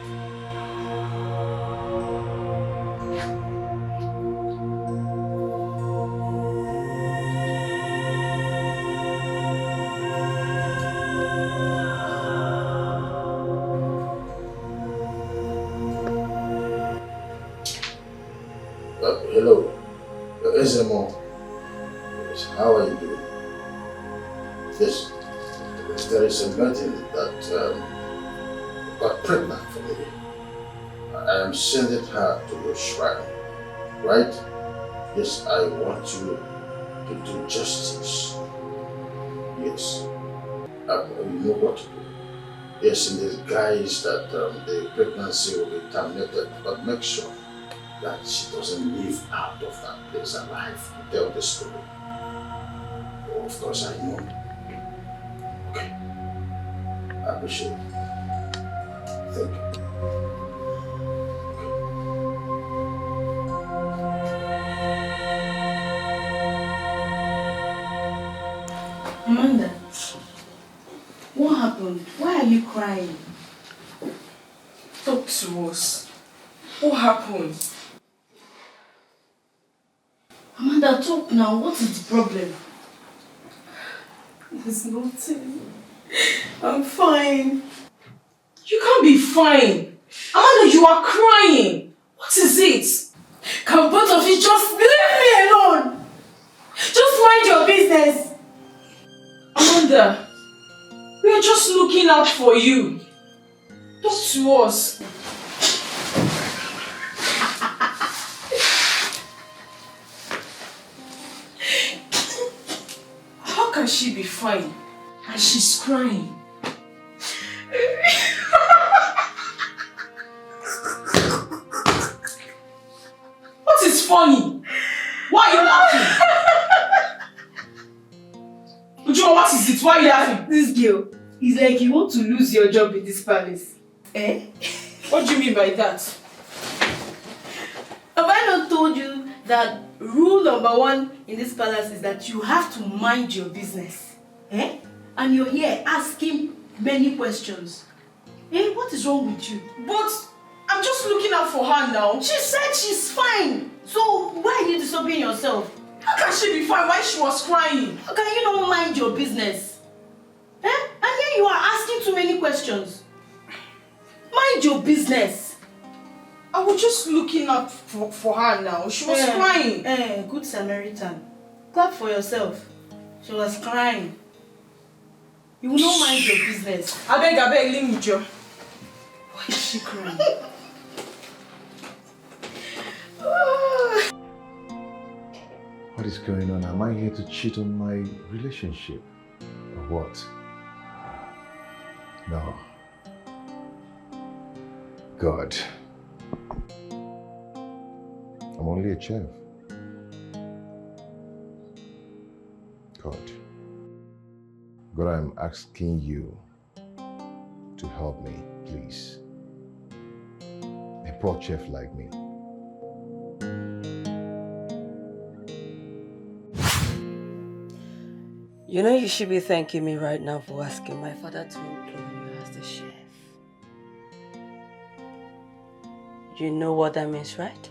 Hello, Ezemo. Yes, how are you doing? Yes, there is a maiden that got pregnant for me. I am sending her to your shrine, right? Yes, I want you to do justice. Yes, you know what to do. Yes, in the guise that the pregnancy will be terminated, but make sure that she doesn't live out of that place alive to tell the story. Oh, of course I know. Okay. I appreciate it. Thank you. Amanda, what happened? Why are you crying? Talk to us. What happened? Amanda, talk now. What is the problem? There's nothing. I'm fine. You can't be fine. Amanda, you are crying. What is it? Can both of you just leave me alone? Just mind your business. Amanda, we are just looking out for you. Talk to us. How can she be fine and she's crying? What is funny? Why are you laughing? Uche, what is it? Why are you laughing? This girl is like you want to lose your job in this palace. Eh? What do you mean by that? Have I not told you that rule number 1 in this palace is that you have to mind your business? Eh? And you're here asking many questions. Eh? What is wrong with you? But I'm just looking out for her now. She said she's fine. So why are you disturbing yourself? How can she be fine while she was crying? How can you not mind your business? Eh? And here you are asking too many questions. Mind your business. I was just looking out for her now. She was crying. Good Samaritan. Clap for yourself. She was crying. You will not mind your business. I beg, leave me, Joe. Why is she crying? What is going on? Am I here to cheat on my relationship? Or what? No. God. I'm only a chef. God. God, I'm asking you to help me, please. A poor chef like me. You know you should be thanking me right now for asking my father to employ you as the chef. You know what that means, right?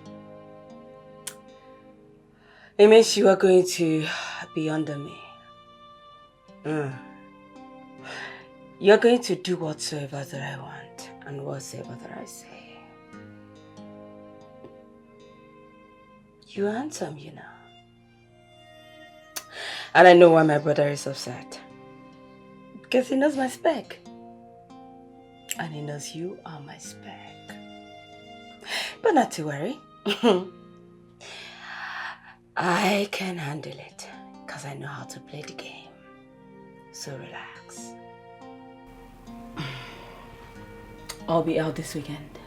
It means you are going to be under me. You're going to do whatsoever that I want and whatsoever that I say. You're handsome, you know. And I know why my brother is upset. Because he knows my spec. And he knows you are my spec. But not to worry. I can handle it. Because I know how to play the game. So relax. I'll be out this weekend.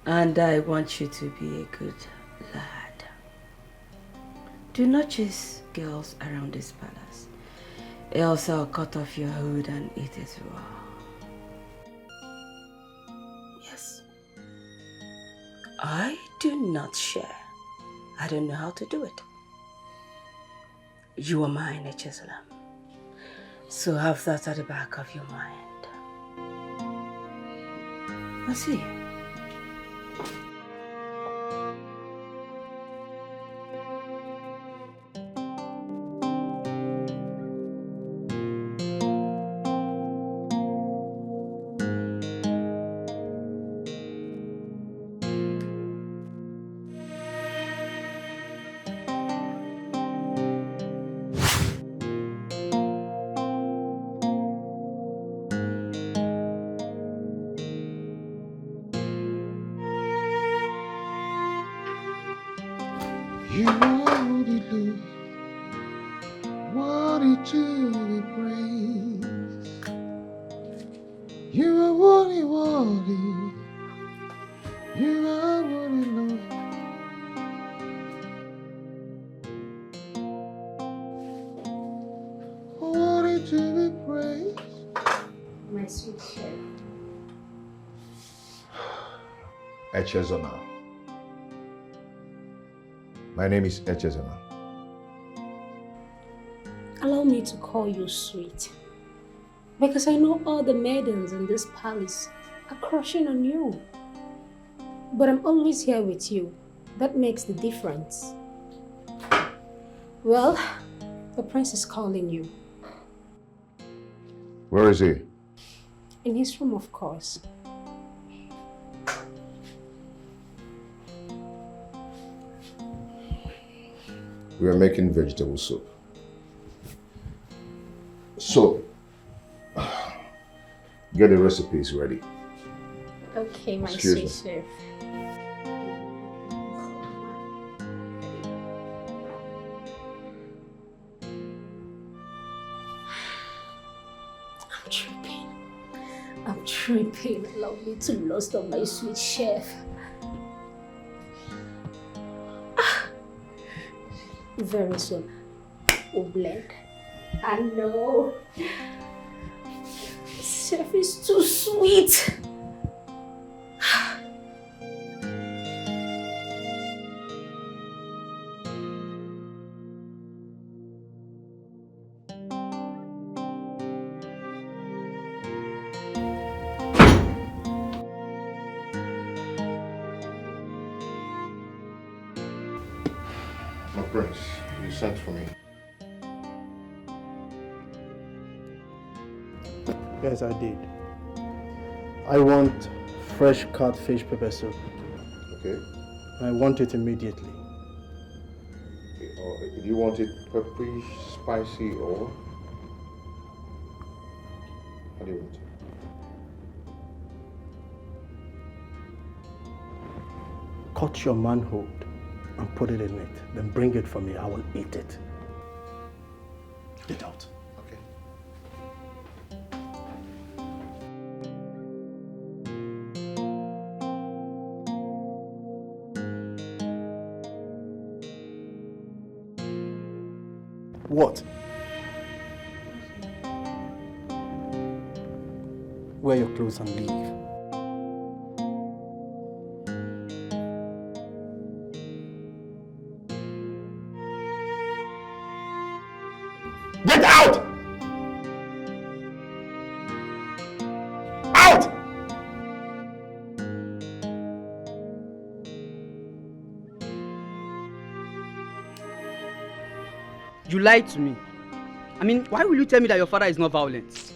And I want you to be a good lad. Do not chase girls around this palace. Else I'll cut off your hood and eat it raw. Yes. I do not share. I don't know how to do it. You are mine, Echesalam. So have that at the back of your mind. I'll see you. You only look what it truly brings. You are worthy, worthy. You are worthy, Lord. Worthy to be praised. My sweet chef. Echezona. My name is Echezona. Allow me to call you sweet. Because I know all the maidens in this palace are crushing on you. But I'm always here with you. That makes the difference. Well, the prince is calling you. Where is he? In his room, of course. We are making vegetable soup. So, get the recipes ready. Okay, my Excuse sweet chef. I'm tripping. Allow me to lust on my sweet chef. Very soon, we'll blend. I know. Chef is too sweet. My prince, you sent for me. Yes, I did. I want fresh cut fish pepper soup. Okay. I want it immediately. Do you want it peppery, spicy, or how do you want it? Cut your manhood and put it in it. Then bring it for me. I will eat it. Get out. Okay. What? Wear your clothes and leave. Get out! Out! You lied to me. I mean, why will you tell me that your father is not violent?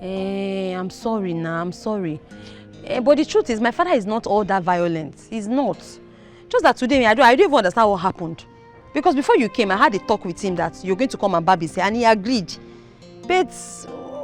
I'm sorry now, I'm sorry. But the truth is, my father is not all that violent. He's not. Just that today, I don't even understand what happened. Because before you came, I had a talk with him that you're going to come and babysit, and he agreed. But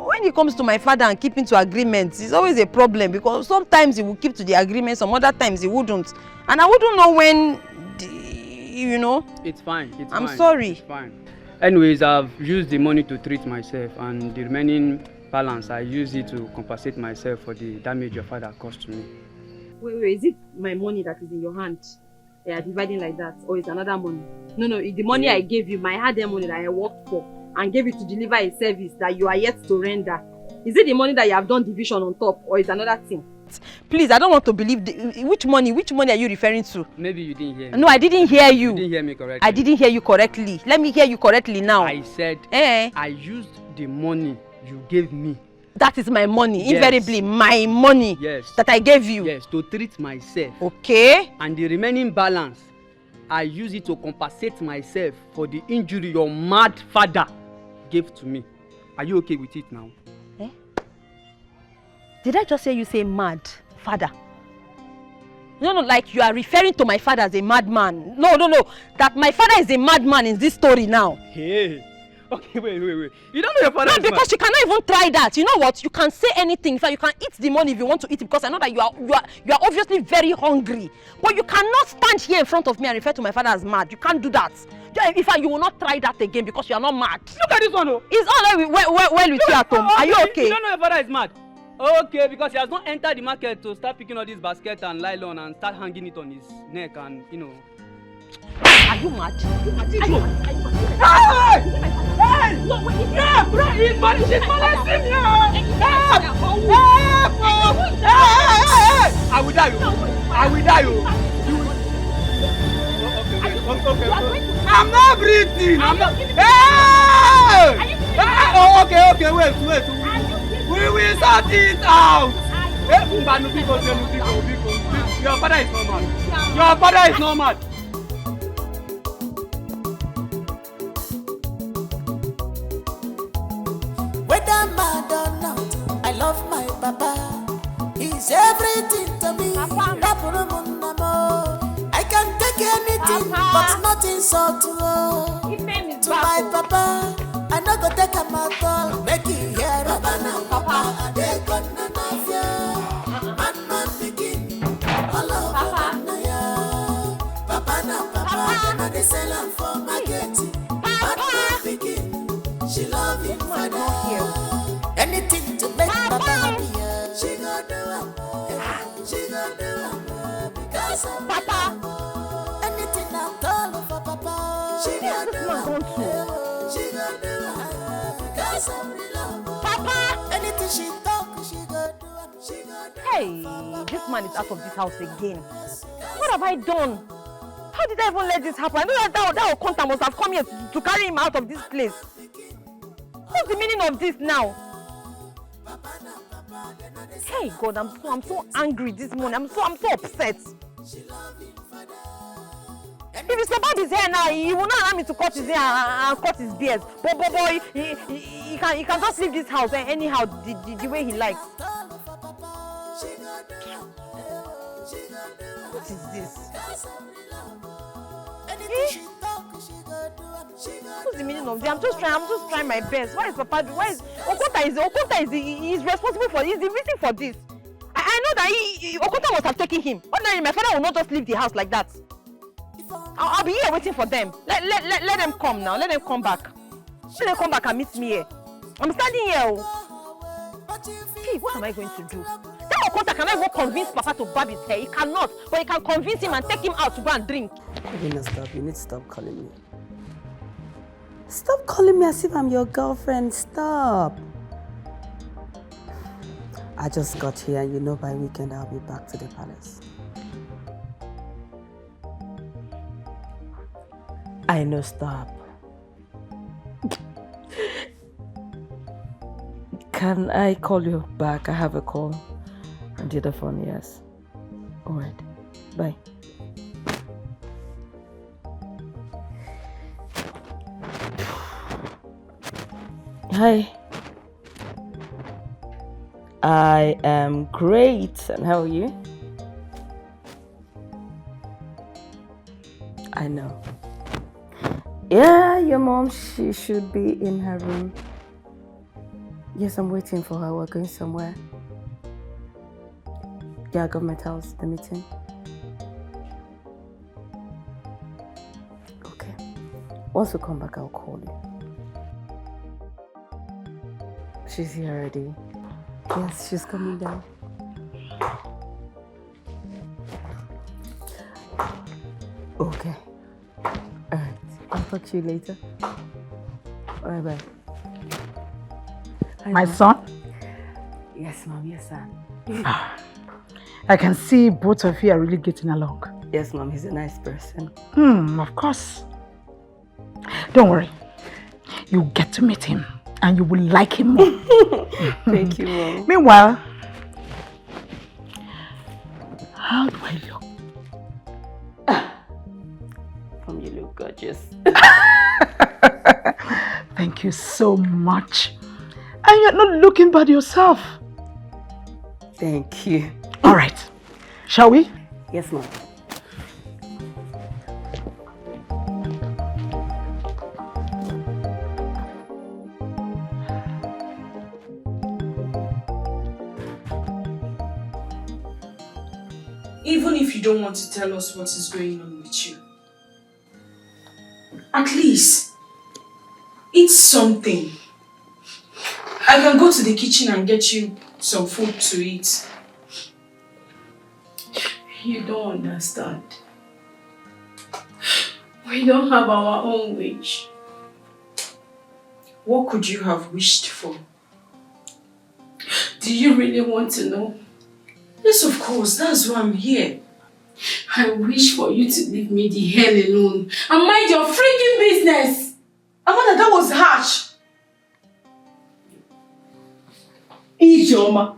when it comes to my father and keeping to agreements, it's always a problem because sometimes he will keep to the agreement, some other times he wouldn't. And I wouldn't know when, you know. It's fine, it's I'm fine. sorry. It's fine. Anyways, I've used the money to treat myself, and the remaining balance, I use it to compensate myself for the damage your father caused to me. Wait, is it my money that is in your hand? They are dividing like that, or it's another money? No, it's the money I gave you, my hard-earned money that I worked for and gave you to deliver a service that you are yet to render. Is it the money that you have done division on top, or is another thing? Please, I don't want to believe which money are you referring to? Maybe you didn't hear me. No, I didn't hear you. You didn't hear me correctly. I didn't hear you correctly. Let me hear you correctly now. I said I used the money you gave me. That is my money, yes. Invariably my money. Yes. That I gave you. Yes, to treat myself. Okay. And the remaining balance, I use it to compensate myself for the injury your mad father gave to me. Are you okay with it now? Did I just hear you say mad father? No, like you are referring to my father as a madman. No. That my father is a madman in this story now. Hey. Okay, wait. You don't know your father is mad. No, because you cannot even try that. You know what? You can say anything. In fact, you can eat the money if you want to eat it, because I know that you are obviously very hungry. But you cannot stand here in front of me and refer to my father as mad. You can't do that. In fact, you will not try that again because you are not mad. Look at this one, though. It's all well with you at home. Are you okay? You don't know your father is mad. Okay, because he has not entered the market to start picking all this basket and nylon and start hanging it on his neck and, you know. Are you mad? Hey! No, wait. Yeah! She's molesting me! I will die, Okay. I'm not breathing! Hey! Okay, wait. We will sort it out! Your father is not mad. Whether mad or not, I love my papa. He's everything to me. I can take anything. something, but nothing so true. To my papa, I no go take a matter. Make it here, Papa now, Papa. I dey got none of you. Man begin, all of Papa ya. Papa now, Papa, they no dey sell am for market. Man begin, she love him father. Anything to make Papa happy, she go do am. She go do am because of Papa. Anything I'm done for Papa. She go do am. She go do am because of love. Papa. Anything she talk, she go do am. She go do am. Hey, this man is out of this house again. What have I done? How did I even let this happen? I know that Okonta must have come here to carry him out of this place. What's the meaning of this now? Hey God, I'm so angry this morning. I'm so upset. If it's about his hair now, he will not allow me to cut his hair and cut his beard. But boy, he can just leave this house anyhow the way he likes. What is this? What's the meaning of this? I'm just trying my best. Why is Papa? Okonta is responsible for this. He's the reason for this. I know that Okonta must have taken him. Ordinarily, my father will not just leave the house like that. I'll be here waiting for them. Let them come now. Let them come back. Let them come back and meet me here. I'm standing here. Hey, what am I going to do? That Okonta cannot even convince Papa to barb his hair. He cannot. But he can convince him and take him out to go and drink. Stop. You need to stop calling me. Stop calling me as if I'm your girlfriend. Stop. I just got here and you know by weekend I'll be back to the palace. I know, stop. Can I call you back? I have a call on the other phone, yes. Alright, bye. Hi. I am great, and how are you? I know. Yeah, your mom, she should be in her room. Yes, I'm waiting for her. We're going somewhere. Yeah, government house, the meeting. Okay. Once we come back, I'll call you. She's here already. Yes, she's coming down. Okay. Alright. I'll talk to you later. Alright, bye. My son? Yes, Mom. Yes, son. I can see both of you are really getting along. Yes, Mom. He's a nice person. Of course. Don't worry. You'll get to meet him and you will like him more. Thank you, Mom. Meanwhile, how do I look? Mom, you look gorgeous. Thank you so much. And you're not looking bad yourself. Thank you. All right. Shall we? Yes, Mom. Even if you don't want to tell us what is going on with you, at least eat something. I can go to the kitchen and get you some food to eat. You don't understand. We don't have our own wish. What could you have wished for? Do you really want to know? Yes, of course. That's why I'm here. I wish for you to leave me the hell alone and mind your freaking business. Amanda, that was harsh. Ijeoma,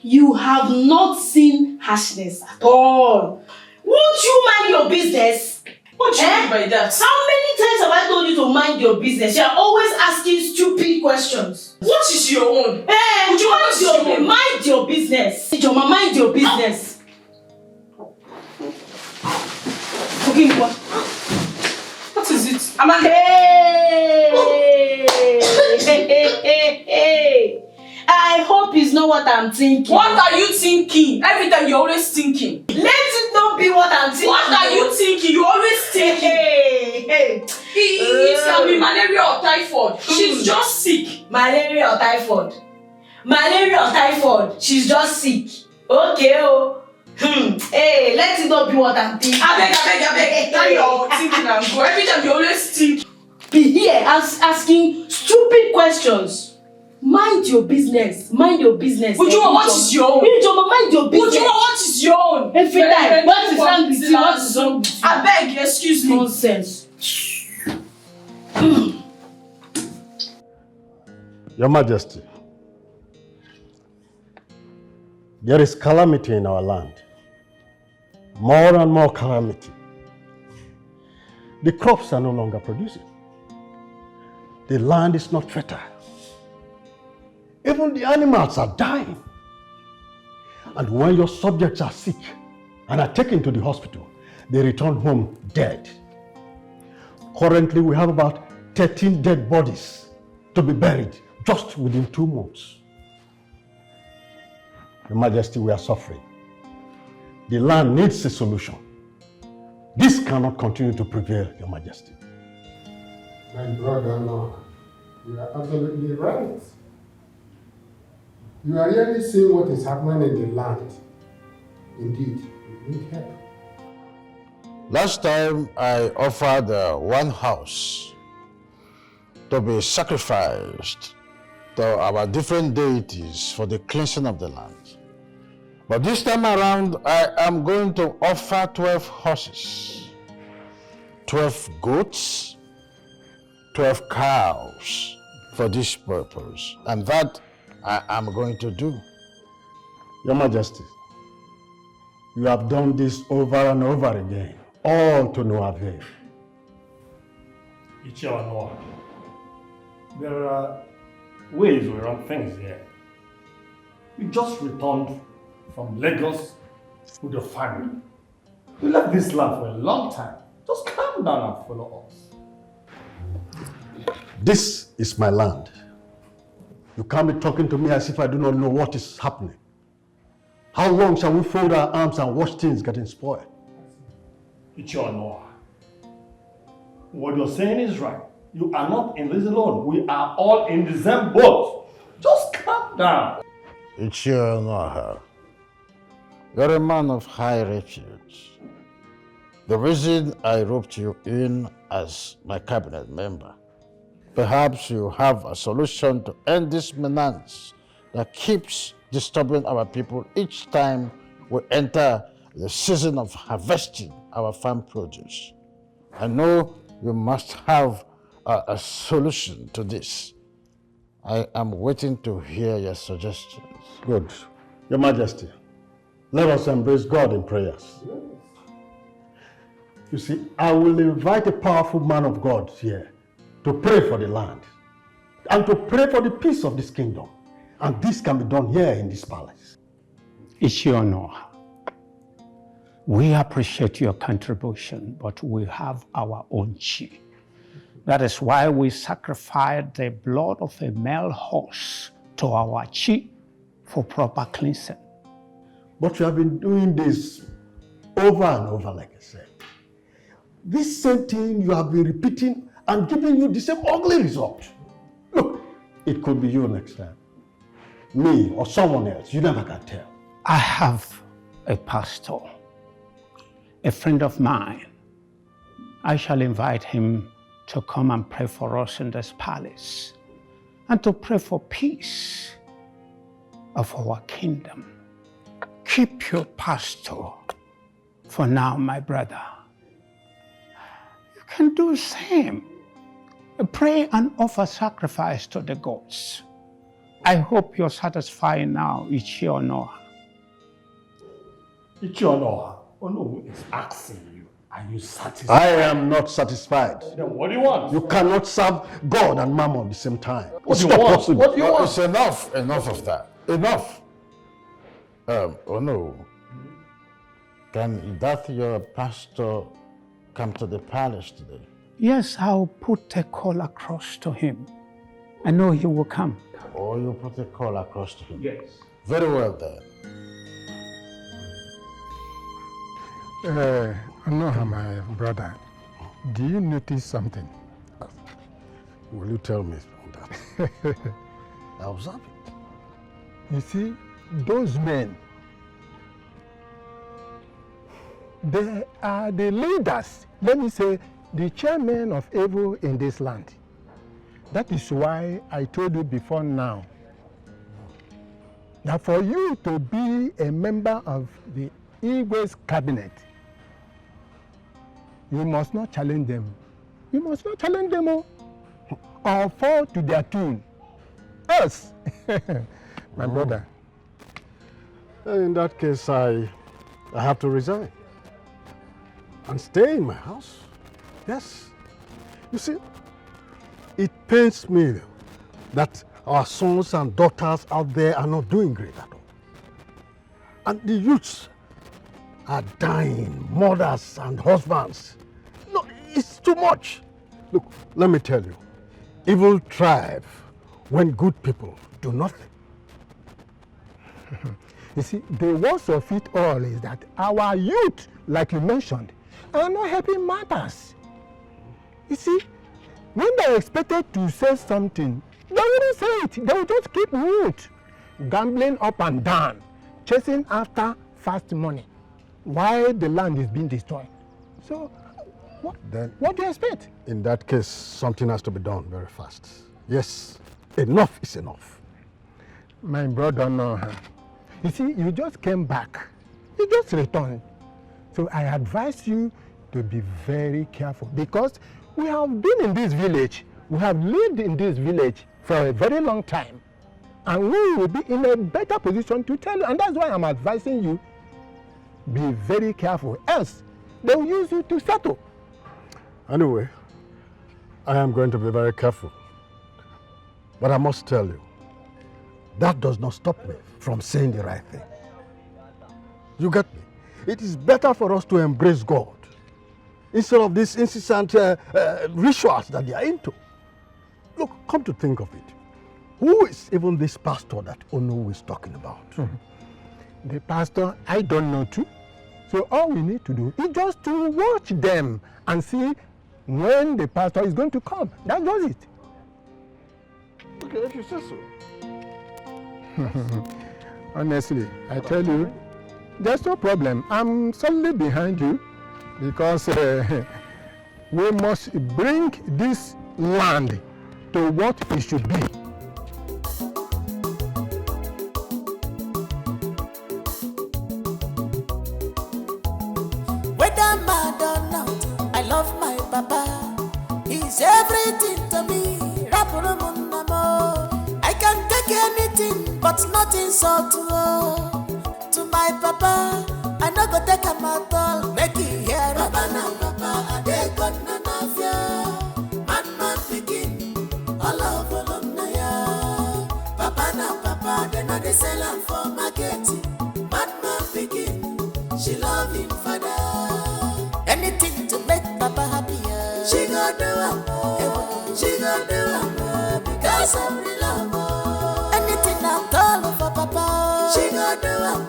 you have not seen harshness at all. Won't you mind your business? What do you mean by that? How many times have I told you to mind your business? You are always asking stupid questions. What is your own? Mind your business. Ijeoma, mind your business. Forgive what? What is it? Hey! I hope it's not what I'm thinking. What are you thinking? Every time you're always thinking. Let it not be what I'm thinking. What are you thinking? You always thinking. It can be malaria or typhoid. She's just sick. Malaria or typhoid? Malaria or typhoid? She's just sick. Okay, oh. Hey, let it not be what I'm thinking. I beg. Now you're thinking and go. Every time you always think. Be here asking stupid questions. Mind your business. Mind your business. Ujuma, what is your own? Ujuma, mind your business. Ujuma, what is your own? Every time. What is wrong with you? What is wrong with you? I beg, excuse me. Nonsense. Your Majesty, there is calamity in our land. More and more calamity. The crops are no longer producing. The land is not fertile. Even the animals are dying. And when your subjects are sick and are taken to the hospital, they return home dead. Currently, we have about 13 dead bodies to be buried just within 2 months. Your Majesty, we are suffering. The land needs a solution. This cannot continue to prevail, Your Majesty. My brother-in-law, you are absolutely right. You are really seeing what is happening in the land. Indeed, you need help. Last time I offered one house to be sacrificed to our different deities for the cleansing of the land. But this time around, I am going to offer 12 horses, 12 goats, 12 cows for this purpose. And that I am going to do. Your Majesty, you have done this over and over again, all to no avail. Uche, there are ways we run things here. You just returned from Lagos with your family. You left this land for a long time. Just calm down and follow us. This is my land. You can't be talking to me as if I do not know what is happening. How long shall we fold our arms and watch things getting spoiled? It's your Noah. What you're saying is right. You are not in this alone. We are all in the same boat. Just calm down. It's your Noah. You're a man of high refuge. The reason I roped you in as my cabinet member, perhaps you have a solution to end this menace that keeps disturbing our people each time we enter the season of harvesting our farm produce. I know you must have a solution to this. I am waiting to hear your suggestions. Good. Your Majesty, let us embrace God in prayers. You see, I will invite a powerful man of God here to pray for the land and to pray for the peace of this kingdom. And this can be done here in this palace. It's your honor. We appreciate your contribution, but we have our own chi. That is why we sacrificed the blood of a male horse to our chi for proper cleansing. But you have been doing this over and over, like I said. This same thing you have been repeating and giving you the same ugly result. Look, it could be you next time. Me or someone else, you never can tell. I have a pastor, a friend of mine. I shall invite him to come and pray for us in this palace and to pray for peace of our kingdom. Keep your pastor for now, my brother. You can do the same. Pray and offer sacrifice to the gods. I hope you're satisfied now, Ichio Noah. Ichio Noah, Ono is asking you, are you satisfied? I am not satisfied. Then what do you want? You cannot serve God and Mammon at the same time. What do you want? What do you want? It's enough of that. Enough. Oh no. Can that your pastor come to the palace today? Yes, I'll put a call across to him. I know he will come. Oh, you put a call across to him? Yes. Very well then. Anoha, my brother, do you notice something? Will you tell me that? I observe it. You see, those men, they are the leaders, let me say, the chairman of evil in this land. That is why I told you before now that for you to be a member of the Igwe's cabinet, you must not challenge them. You must not challenge them or fall to their tune. Else, my brother. In that case, I have to resign and stay in my house. Yes. You see, it pains me that our sons and daughters out there are not doing great at all. And the youths are dying, mothers and husbands. No, it's too much. Look, let me tell you, evil thrive when good people do nothing. You see, the worst of it all is that our youth, like you mentioned, are not helping matters. You see, when they're expected to say something, they wouldn't say it. They will just keep mute, gambling up and down, chasing after fast money, while the land is being destroyed. So, what do you expect? In that case, something has to be done very fast. Yes, enough is enough. My brother, no. You see, you just came back. You just returned. So I advise you to be very careful because we have been in this village. We have lived in this village for a very long time. And we will be in a better position to tell you. And that's why I'm advising you, be very careful. Else, they will use you to settle. Anyway, I am going to be very careful. But I must tell you, that does not stop me from saying the right thing. You get me? It is better for us to embrace God instead of these incessant rituals that they are into. Look, come to think of it, who is even this pastor that Onny is talking about? The pastor, I don't know too. So all we need to do is just to watch them and see when the pastor is going to come. That does it. Okay, if you say so. Honestly, I tell you, there's no problem. I'm solidly behind you because we must bring this land to what it should be. Whether mad or not, I love my papa. He's everything to me. I can take anything, but not insult to my papa. I no go take him at all. Make it hear Papa now, Papa. I dey got none of ya. Man begin all over Naya. Papa now, Papa. They know they sell him for market. Man begin. She love him father. Anything to make Papa happier. She go do it. She go do it because of the love. Anything at all for Papa. She go do it.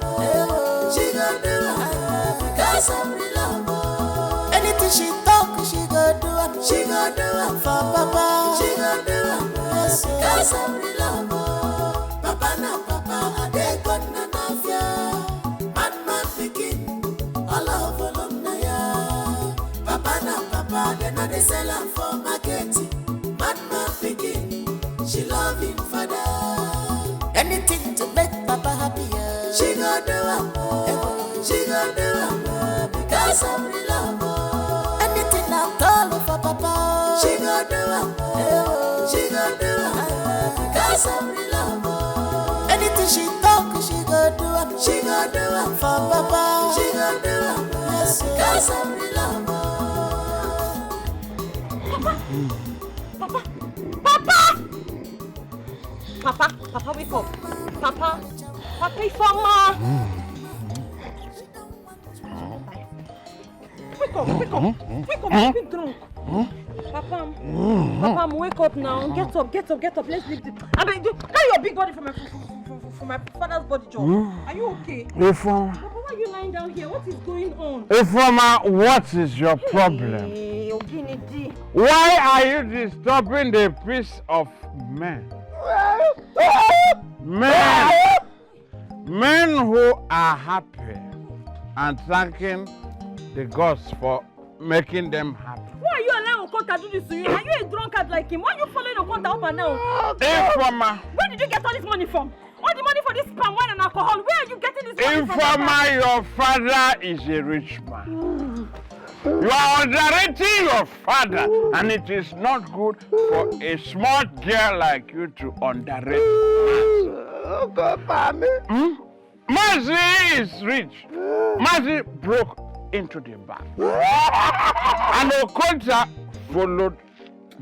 She go do it because of the love. Anything she talk, she go do it. She go do it for Papa. She go do it because of the love. Papa now, Papa, I dey got none of ya. Man begin all over Naya. Papa now, Papa, they know they sell him for market. Man begin, she love him father. Anything to make Papa happier. She go do it. She go do it because of the love. Anything at all for Papa. She go do it. She go do it because of the love. Anything she talk, she go do it. She go do it for Papa. She go do it because of the love. Papa, wake up. Papa, Ifeoma. wake up, wake up. Wake up, you're big drunk. Papa, wake up now. Get up. Let's leave the... I mean, carry your big body from my father's body, John. Are you okay? Ifeoma. Papa, why are you lying down here? What is going on? Ifeoma, what is your problem? Hey, Oginidi. Why are you disturbing the peace of men? Men who are happy and thanking the gods for making them happy. Why are you allowing Okonta to do this to you? Are you a drunkard like him? Why are you following Okonta up and down? Ifeoma. Where did you get all this money from? All the money for this palm wine and alcohol. Where are you getting this money from? Ifeoma, your father is a rich man. You are underrating your father, and it is not good for a smart girl like you to underrate Mazi is rich. Mazi broke into the bank. And Okonta followed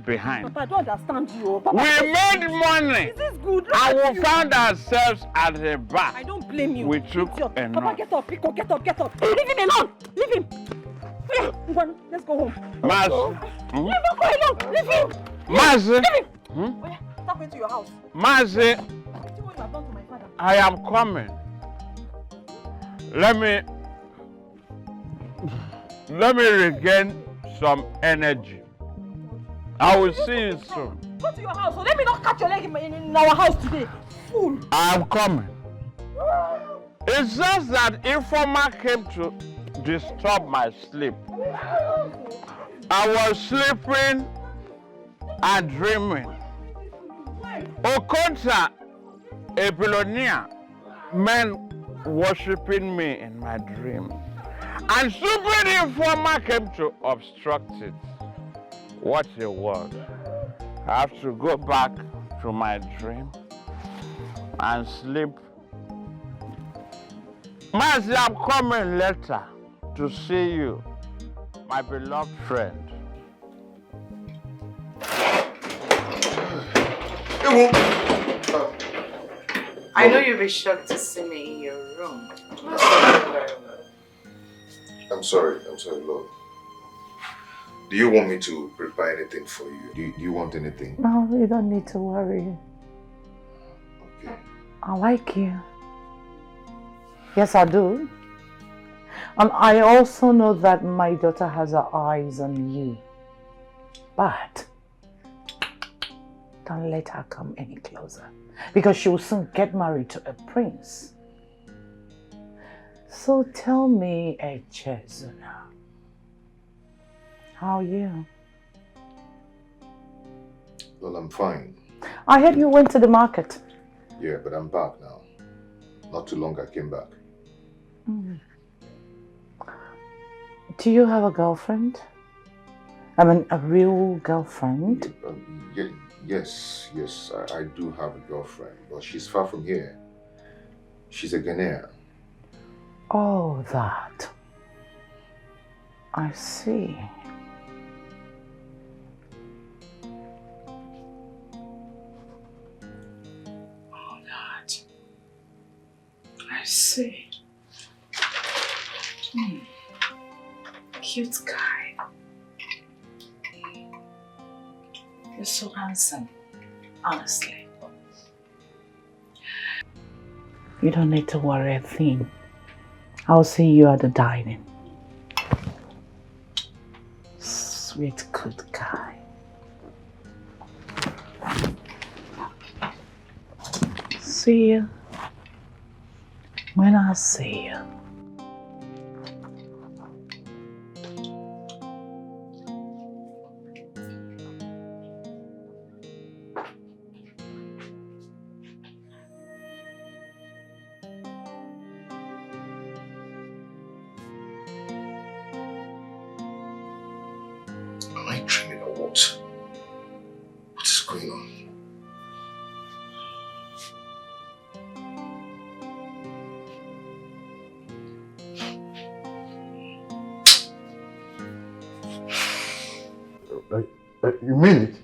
behind. Papa, I don't understand you. Papa, we made money. Is this good? And we found ourselves at the back. I don't blame you. We took enough. Papa, get up, Pico, get up. Leave him alone. Leave him. Let's go home. Mazi. Leave him alone. Leave him. Mazi. Leave him. Stop going to your house. Mazi. See what you have done to my father. I am coming. Let me regain some energy. I will see you soon. Go to your house. So let me not catch your leg in our house today. Fool. I am coming. It's just that Ifeoma came to disturb my sleep. I was sleeping and dreaming. Okonta, a billionaire, men worshipping me in my dream. And stupid Ifeoma came to obstruct it. What a word. I have to go back to my dream and sleep. Mazi, I'm coming later to see you, my beloved friend. I know you'll be shocked to see me in your room. I'm sorry, Lord. Do you want me to prepare anything for you? Do you want anything? No, you don't need to worry. Okay. I like you. Yes, I do. And I also know that my daughter has her eyes on you. But don't let her come any closer, because she will soon get married to a prince. So tell me, Echezuna, how are you? Well, I'm fine. I heard you went to the market. Yeah, but I'm back now. Not too long I came back. Do you have a girlfriend? I mean, a real girlfriend? Yes, I do have a girlfriend, but she's far from here. She's a Ghanaian. Oh, that. I see. Oh, that. I see. Cute guy. You're so handsome, honestly. You don't need to worry a thing. I'll see you at the dining. Sweet, good guy. See you when I see you. Am I dreaming or what? What is going on? You mean it?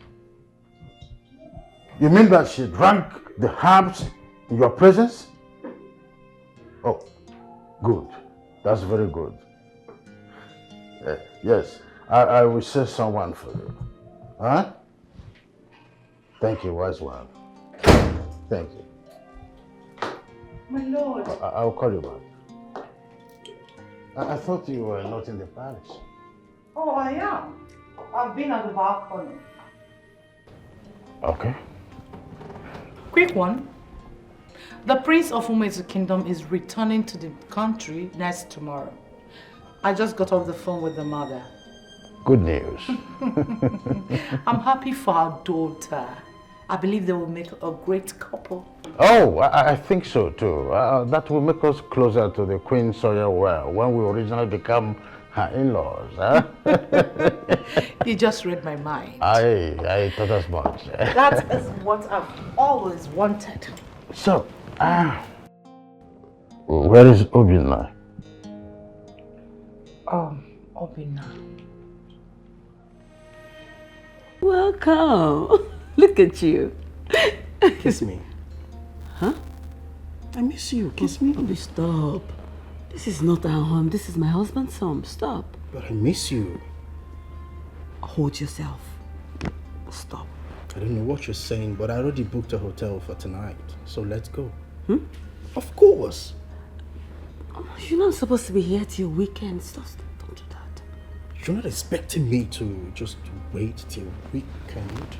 You mean that she drank the herbs in your presence? Oh, good. That's very good. Yes, I will send someone for you. Huh? Thank you, wise one. Thank you. My lord. I'll call you back. I thought you were not in the palace. Oh, I am. I've been at the balcony. Okay. Quick one. The Prince of Ume's kingdom is returning to the country next tomorrow. I just got off the phone with the mother. Good news. I'm happy for our daughter. I believe they will make a great couple. Oh, I think so too. That will make us closer to the Queen Sawyer well when we originally become her in-laws. Huh? You just read my mind. I thought as much. That is what I've always wanted. So, where is Obinna? Obinna. Welcome. Look at you. Kiss me. Huh? I miss you. Kiss me. Oh, stop. This is not our home. This is my husband's home. Stop. But I miss you. Hold yourself. Stop. I don't know what you're saying, but I already booked a hotel for tonight. So let's go. Hmm? Of course. You're not supposed to be here till weekend. Stop. Don't do that. You're not expecting me to just wait till weekend.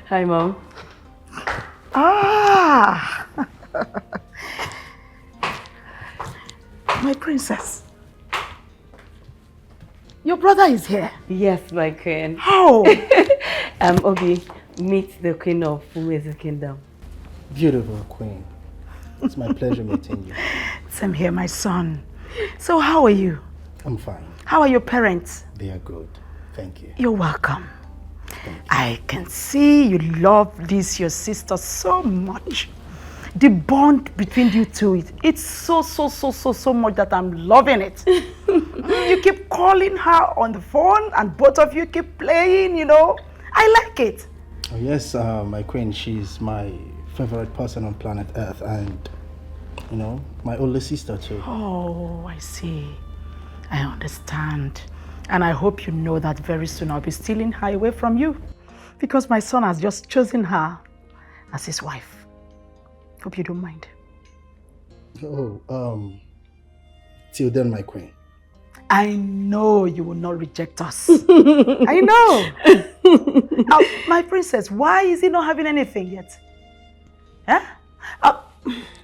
Hi, Mom. Ah! My princess. Your brother is here. Yes, my queen. How? Obi, meet the queen of Ume's kingdom. Beautiful queen. It's my pleasure meeting you. Same here, my son. So how are you? I'm fine. How are your parents? They are good. Thank you. You're welcome. I can see you love this, your sister, so much. The bond between you two, it's so much that I'm loving it. You keep calling her on the phone and both of you keep playing, you know. I like it. Oh, yes, my queen, she's my favorite person on planet Earth and, you know, my older sister too. Oh, I see. I understand. And I hope you know that very soon I'll be stealing her away from you because my son has just chosen her as his wife. Hope you don't mind. Oh, till then, my queen. I know you will not reject us. I know. My princess, why is he not having anything yet? Huh?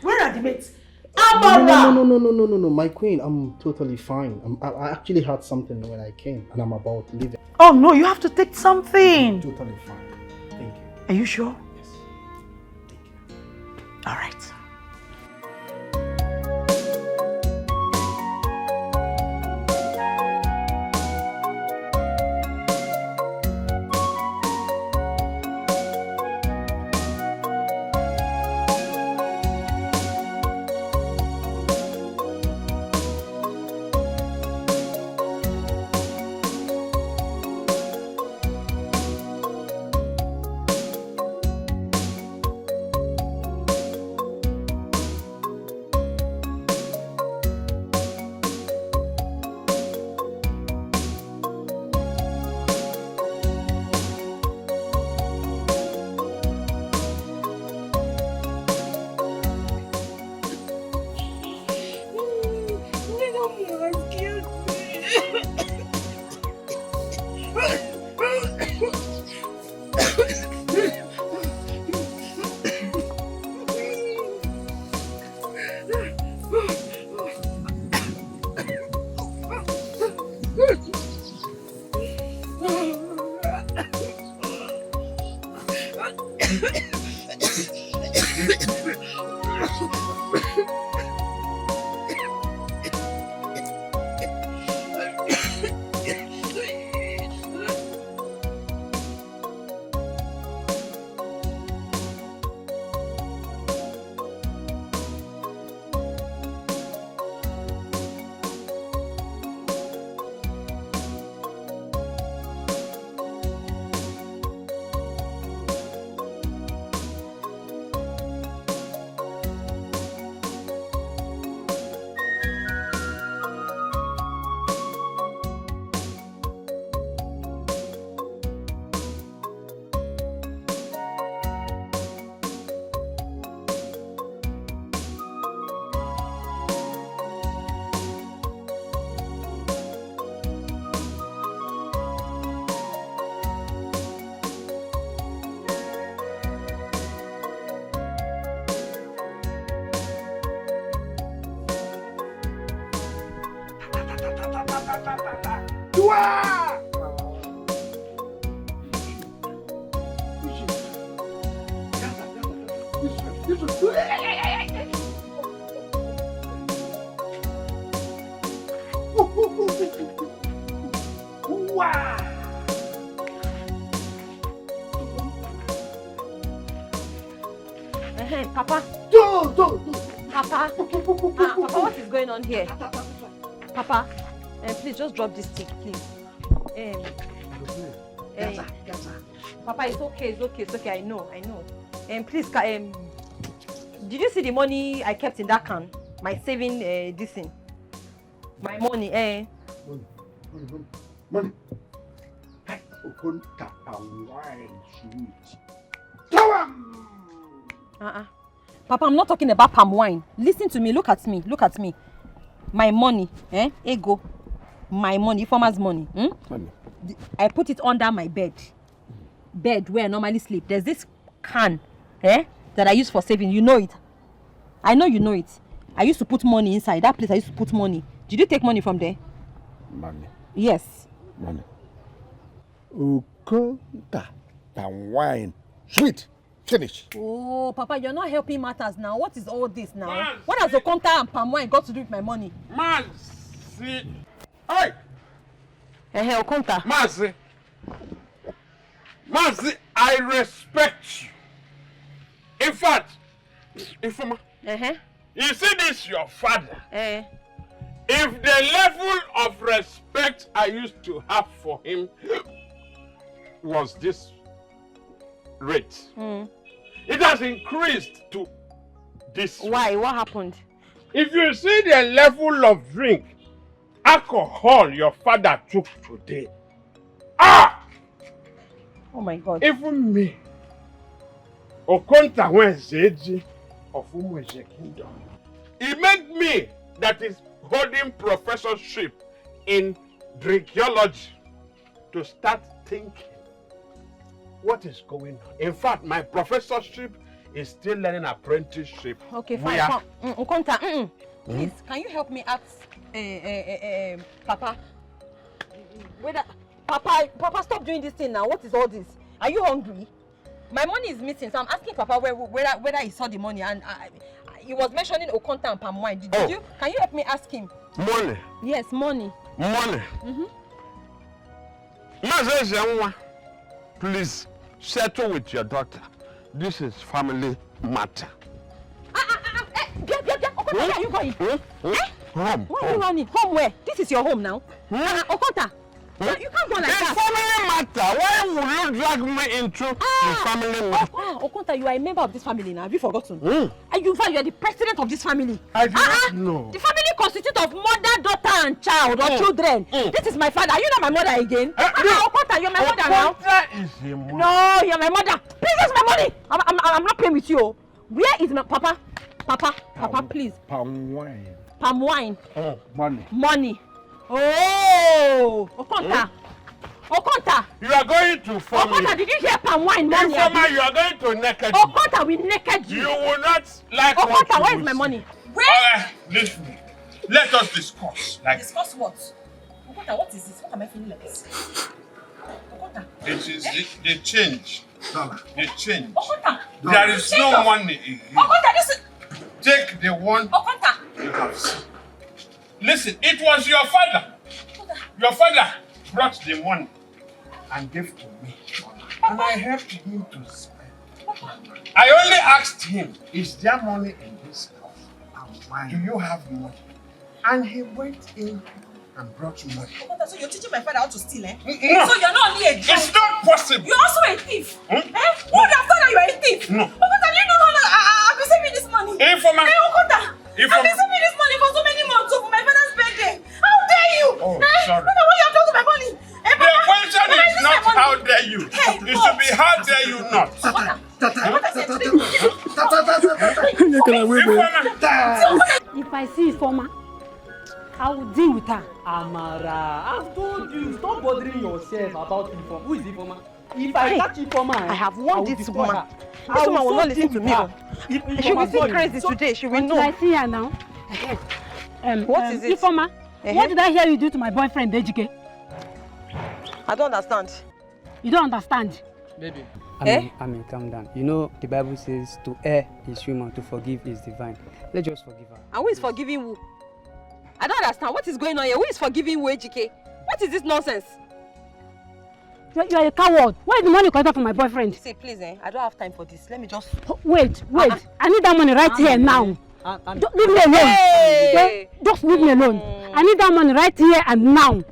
Where are the mates? No, my queen, I'm totally fine. I actually had something when I came and I'm about leaving. Oh no, you have to take something. I'm totally fine. Thank you. Are you sure? Yes. Thank you. All right. Papa. Papa. Papa, what is going on here? Papa, please just drop this stick, please. Papa, it's okay, I know. Please, did you see the money I kept in that can? My saving, this thing. My money, Money. Hey, Okonta and wine sweet. Come on! Papa, I'm not talking about palm wine. Listen to me, look at me. My money, ego. My money, farmer's money. Money. I put it under my bed. Bed where I normally sleep. There's this can, that I use for saving. You know it. I know you know it. I used to put money inside. That place I used to put money. Did you take money from there? Money. Yes. Money. Okonta and wine sweet. Finish. Oh, Papa, you're not helping matters now. What is all this now? Man, what has Okonta and palm wine got to do with my money? Man, see. Hey! Okonta. Mazi, I respect you. In fact, Ifoma, you see this your father? If the level of respect I used to have for him was this rate, it has increased to this. Why? What happened? If you see the level of drink, alcohol your father took today, oh my God. Even me, Okonta Wenzeji of Umueje Kingdom, he made me, that is holding professorship in drinkiology, to start thinking what is going on. In fact, my professorship is still learning apprenticeship. Okay, fine. Okonta, please, can you help me ask Papa? Whether Papa, stop doing this thing now. What is all this? Are you hungry? My money is missing, so I'm asking Papa whether he saw the money, and he was mentioning Okonta and palm wine. Did you? Can you help me ask him? Money. Yes, money. Money. Please settle with your daughter. This is family matter. Okonta, where are you going? Home. Where are you running? Home where? This is your home now. Okonta, you can't go like that. It's family matter. Why would you drag me into the family matter? Okonta, you are a member of this family now. Have you forgotten? And you are the president of this family. I do not know. The family constitutes of mother, daughter, and child or children. This is my father. Are you not my mother again? Okonta, you're my mother now. Okonta is your mother. No, you're my mother. Please, that's my money. I'm not paying with you. Where is my Papa? Papa, please. Palm wine. Palm wine. Money. Money. Oh, Okonta. Okonta. You are going to farm. Okonta, did you hear palm wine money? Informer, you are going to naked. Okonta, we naked you. You will not like Okonta, where is my money? Where? Listen. Let us discuss. Discuss what? Okonta, what is this? What am I feeling like this? Okonta. It is the change. The change. Okonta. There is no money in here. Okonta, this is... Take the one Okonta. You have seen. Listen, it was your father. Your father brought the money and gave to me. And I helped him to spend. I only asked him, is there money in this house? Do you have money? And he went in and brought money. So you're teaching my father how to steal, eh? No. So you're not only a thief. It's not possible. You're also a thief. Who would have thought that you are a thief? No. Okonta, you know how I've been saving this money. Informer. Hey, Okonta, I've been saving this money for so many months for my father's birthday. How dare you? Oh, sorry. Look at what you have done to my money. Hey, the question is not how dare you. Hey, it should be how dare you not. If I see Ifoma, I will deal with her. Amara, I've told you, stop bothering yourself about Ifoma. Who is Ifoma? If I catch Ifoma, I have warned this woman. This woman will not listen to me. She will see crazy today. She will know. I see her now. What is it? Ifoma, what did I hear you do to my boyfriend, Dejike? I don't understand. You don't understand? Baby. I mean, calm down. You know, the Bible says to err is human, to forgive is divine. Let's just forgive her. And who is forgiving who? I don't understand. What is going on here? Who is forgiving who, Ejike? What is this nonsense? You are a coward. Where is the money you collected from my boyfriend? See, please, I don't have time for this. Let me just... Wait. I need that money right here now. Leave me alone. Hey. Just leave me alone. I need that money right here and now.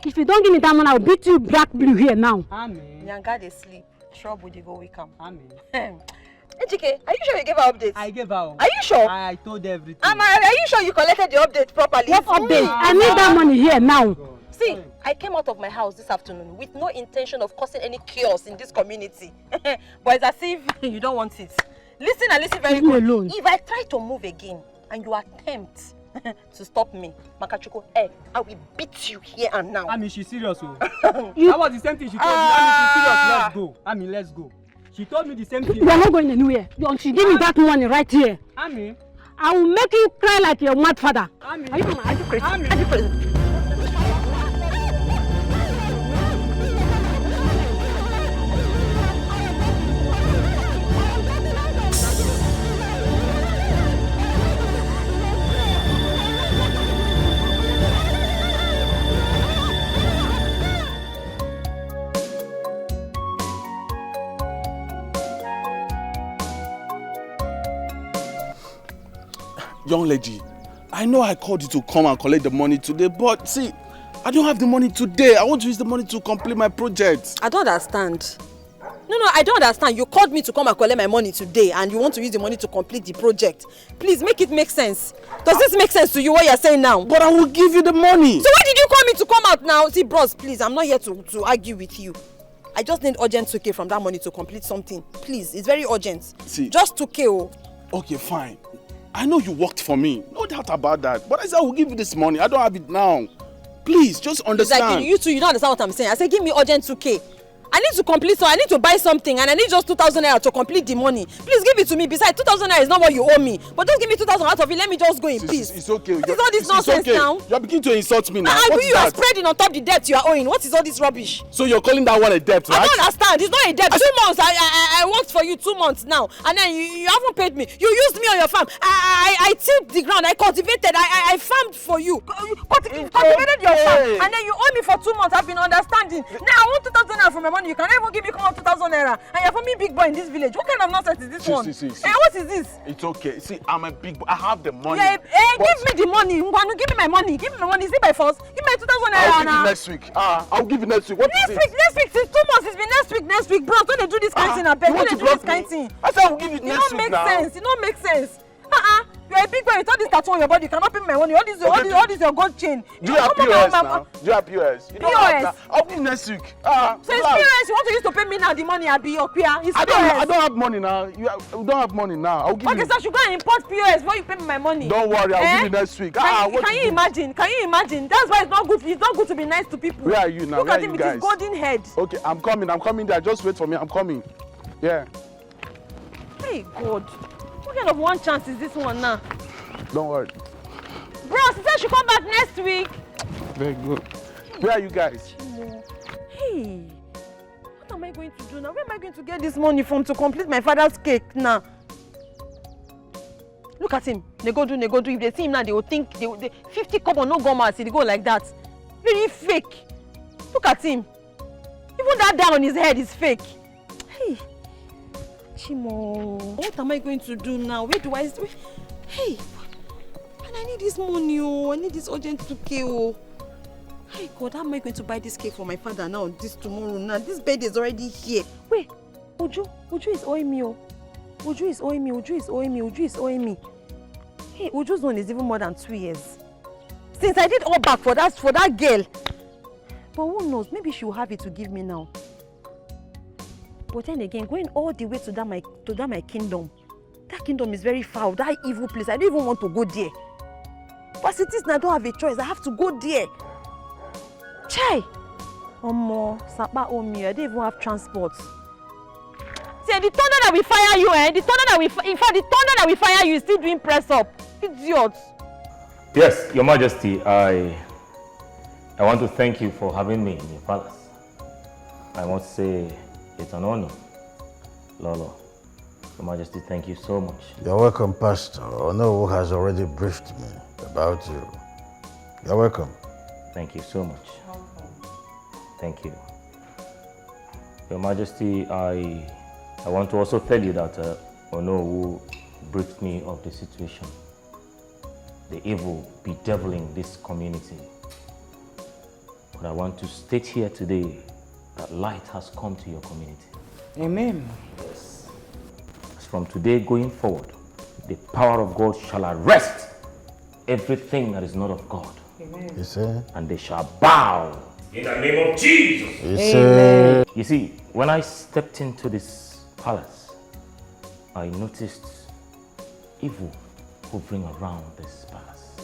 If you don't give me that money, I'll beat you black blue here now. Amen. Nyanga, they sleep. Trouble, they go wake up. Amen. Ejike, are you sure you gave her updates? I gave her. Are you sure? I told everything. Are you sure you collected the update properly? What update? I need that money here now. See, I came out of my house this afternoon with no intention of causing any chaos in this community. But it's as if you don't want it. Listen and listen very good. If I try to move again and you attempt to stop me, Makachuko, I will beat you here and now. I mean, she's serious. That was the same thing she told me. I mean, she's serious. Let's go. I mean, let's go. She told me the same thing. You are not going anywhere. She give me that money right here. I mean, I will make you cry like your mad father. I mean, are you crazy? I mean, are you crazy? Young lady, I know I called you to come and collect the money today, but see, I don't have the money today. I want to use the money to complete my project. I don't understand. No, I don't understand. You called me to come and collect my money today and you want to use the money to complete the project. Please make it make sense. Does this make sense to you, what you're saying now? But I will give you the money. So why did you call me to come out now? See, bros, please, I'm not here to argue with you. I just need urgent 2K from that money to complete something. Please, it's very urgent. See, just 2K. Oh. Okay, fine. I know you worked for me. No doubt about that. But I said I will give you this money. I don't have it now. Please, just understand. It's like you two, you don't understand what I'm saying. I said give me urgent 2K. I need to complete, so I need to buy something and I need just 2,000 naira to complete the money. Please give it to me. Besides, 2,000 naira is not what you owe me. But just give me 2,000 out of it. Let me just go in peace. It's okay. What is all this nonsense now? You're beginning to insult me now. You are spreading on top the debt you are owing. What is all this rubbish? So you're calling that one a debt, right? I don't understand. It's not a debt. 2 months. I worked for you 2 months now. And then you haven't paid me. You used me on your farm. I tilled the ground. I cultivated. I farmed for you. Cultivated your farm. And then you owe me for 2 months. I've been understanding. Now I want 2,000 naira from my money. You can even give me 2,000 naira. And you're for me big boy in this village. What kind of nonsense is this one? What is this? It's okay. See, I'm a big boy. I have the money. Yeah, give me the money. Ngwanu, give me my money. Give me my money. Is it by force? Give me 2,000 naira. I'll give you next week. I'll give you next week. What is it? Next week. Since 2 months. It's been next week. Bro, don't they do this kind of thing? I beg. Don't they do this kind of thing? I said I'll give you next week now. It don't make sense. You're a big boy. It's all this tattoo on your body. You cannot pay my money. All this your gold chain. Do you have POS now? Do you have POS? You don't have that. I'll give you next week. So it's POS. You want to use to pay me now the money I be up here? I don't have money now. You don't have money now. I'll give you. Okay, so I should go and import POS before you pay me my money. Don't worry. I'll give you next week. Can you imagine? Can you imagine? That's why it's not good. It's not good to be nice to people. Where are you now? Look at him with his golden head. Okay, I'm coming there. Just wait for me. I'm coming. Yeah. Hey God. What kind of one chance is this one now? Don't worry. Bro, she said she'll come back next week. Very good. Where are you guys? Hey, what am I going to do now? Where am I going to get this money from to complete my father's cake now? Look at him. They go do. If they see him now, they will think, they 50 kobo no go mad. They go like that. Very fake. Look at him. Even that down on his head is fake. Hey. Chimo, what am I going to do now? Where do I... Hey, and I need this money, I need this urgent 2K, Hey God, how am I going to buy this cake for my father now, this tomorrow now? This bed is already here. Wait, Uju is owing me, Uju is owing me. Hey, Uju's one is even more than 2 years. Since I did all back for that girl. But who knows, maybe she will have it to give me now. But then again, going all the way to that my kingdom, that kingdom is very foul, that evil place. I don't even want to go there. But it is now, I don't have a choice. I have to go there. Chai! Omo, Sapa Omi, I don't even have transport. See, the thunder that we fire you, the thunder that we fire you is still doing press up. Idiot. Yes, Your Majesty, I want to thank you for having me in your palace. I must say it's an honor, Lolo. Your Majesty, thank you so much. You're welcome, Pastor. Ono has already briefed me about you. You're welcome. Thank you so much. Thank you. Your Majesty, I want to also tell you that Ono briefed me of the situation, the evil bedeviling this community. But I want to state here today that light has come to your community. Amen. Yes. From today going forward, the power of God shall arrest everything that is not of God. Amen. You say? And they shall bow in the name of Jesus. You say? You see, when I stepped into this palace, I noticed evil hovering around this palace.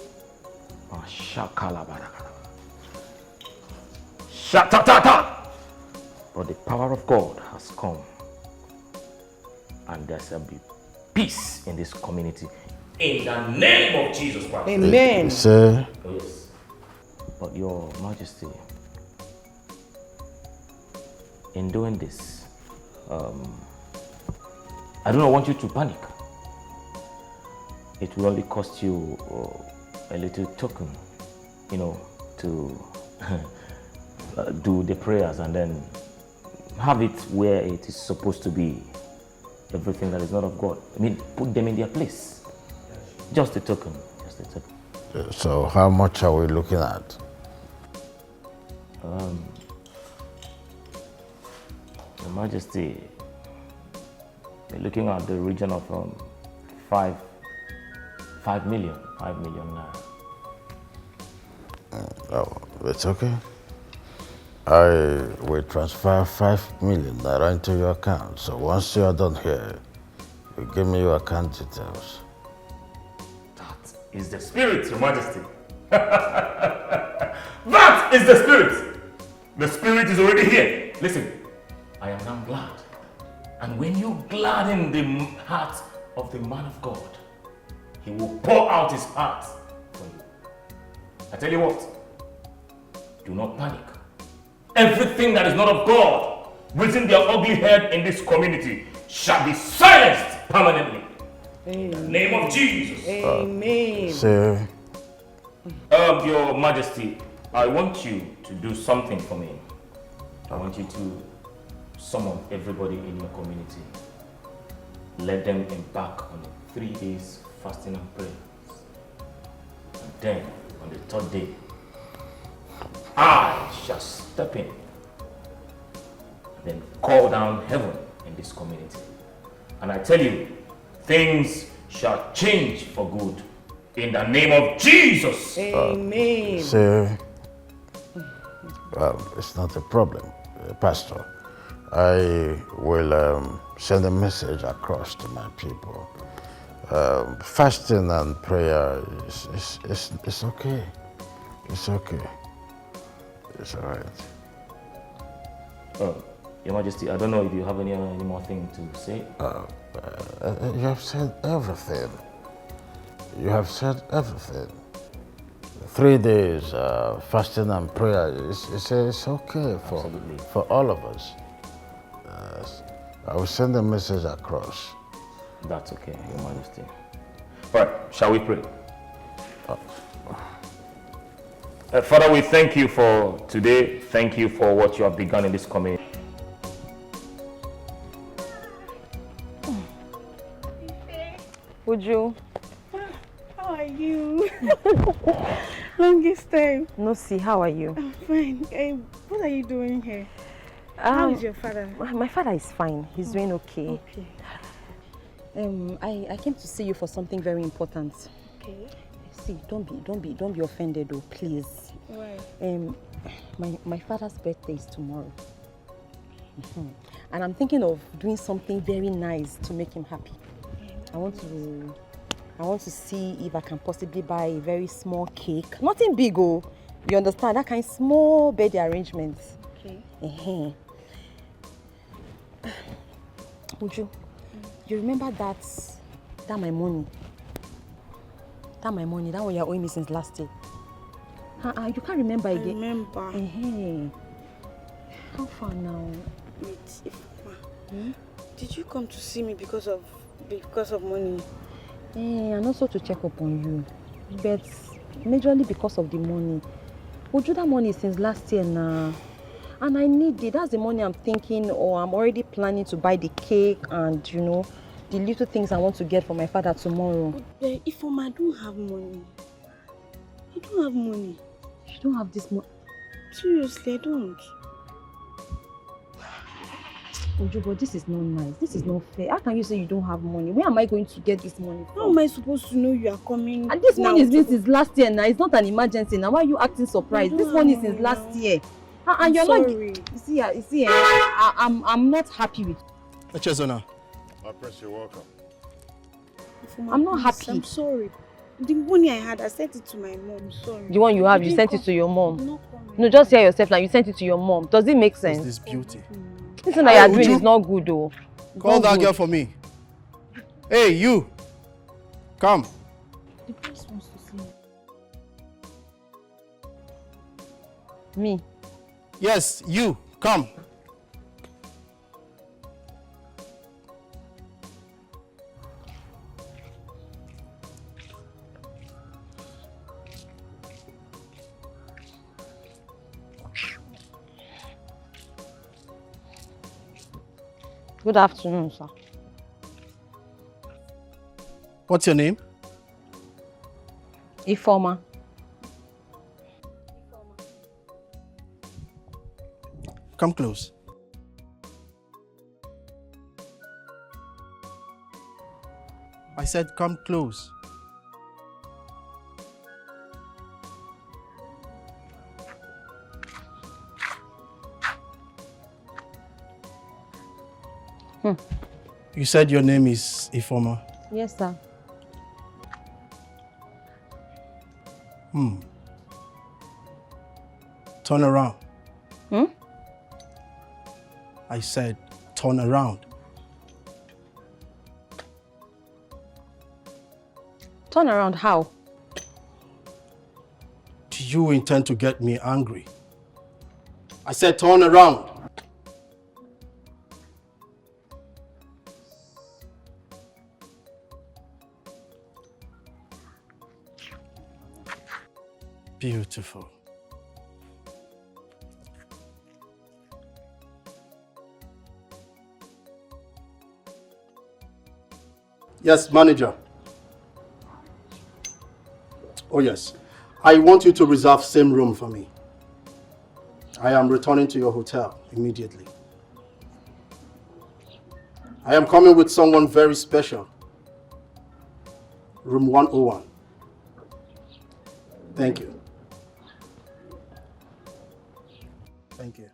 But the power of God has come, and there shall be peace in this community. In the name of Jesus Christ. Amen. Sir. Yes. But Your Majesty, in doing this, I do not want you to panic. It will only cost you a little token, you know, to do the prayers and then have it where it is supposed to be. Everything that is not of God, I mean, put them in their place. Just a token, just a token. So how much are we looking at? Your Majesty, we're looking at the region of 5 million naira. Oh, it's okay. I will transfer 5 million naira into your account. So once you are done here, you give me your account details. That is the spirit, Your Majesty. That is the spirit. The spirit is already here. Listen, I am now glad. And when you gladden the heart of the man of God, he will pour out his heart for you. I tell you what, do not panic. Everything that is not of God within their ugly head in this community shall be silenced permanently. In the name of Jesus. Amen. Sir. Your Majesty, I want you to do something for me. I want you to summon everybody in your community. Let them embark on 3 days fasting and prayer. And then, on the 3rd day, I shall step in and then call down heaven in this community. And I tell you, things shall change for good. In the name of Jesus. Amen. Sir, well, it's not a problem, Pastor. I will send a message across to my people. Fasting and prayer is okay. It's okay. It's all right. Your Majesty, I don't know if you have any more thing to say. You have said everything. You have said everything. 3 days fasting and prayer is okay for all of us. I will send a message across. That's okay, Your Majesty. Right, shall we pray? Father, we thank you for today. Thank you for what you have begun in this community. Uju. How are you? Longest time. No, see, how are you? I'm fine. What are you doing here? How is your father? My father is fine. He's doing okay. Okay. I came to see you for something very important. Okay. See, don't be offended though, please. Why? My father's birthday is tomorrow. And I'm thinking of doing something very nice to make him happy. I want to see if I can possibly buy a very small cake. Nothing big, oh. You understand? That kind of small birthday arrangement. Okay. Uju, you remember that my money? That one you're owing me since last year. You can't remember again. I remember. How far now? Wait, did you come to see me because of money? And also to check up on you. But majorly because of the money. We do that money since last year now. And I need it. That's the money I'm thinking, or I'm already planning to buy the cake and, the little things I want to get for my father tomorrow. But if I don't have money. I don't have money. You don't have this money? Seriously, I don't. Uche, but this is not nice. This is not fair. How can you say you don't have money? Where am I going to get this money from? How am I supposed to know you are coming? And this money is been since last year now. It's not an emergency now. Why are you acting surprised? This money is since last year. And you're sorry. Not. You see, I'm not happy with you. Chezona. My prince, you're welcome. I'm not happy. I'm sorry. The money I had, I sent it to my mom. Sorry. The one you have, you sent it to your mom. No, just hear yourself now. You sent it to your mom. Does it make sense? What's this beauty? This thing that you're doing is not good though. Call that girl for me. Hey, you. Come. The prince wants to see you. Me? Yes, you. Come. Good afternoon, sir. What's your name? Ifoma. Come close. I said come close. You said your name is Ifoma? Yes, sir. Turn around. Hmm? I said turn around. Turn around how? Do you intend to get me angry? I said turn around. Beautiful. Yes, manager. Oh yes. I want you to reserve same room for me. I am returning to your hotel immediately. I am coming with someone very special. Room 101. Thank you. Thank you.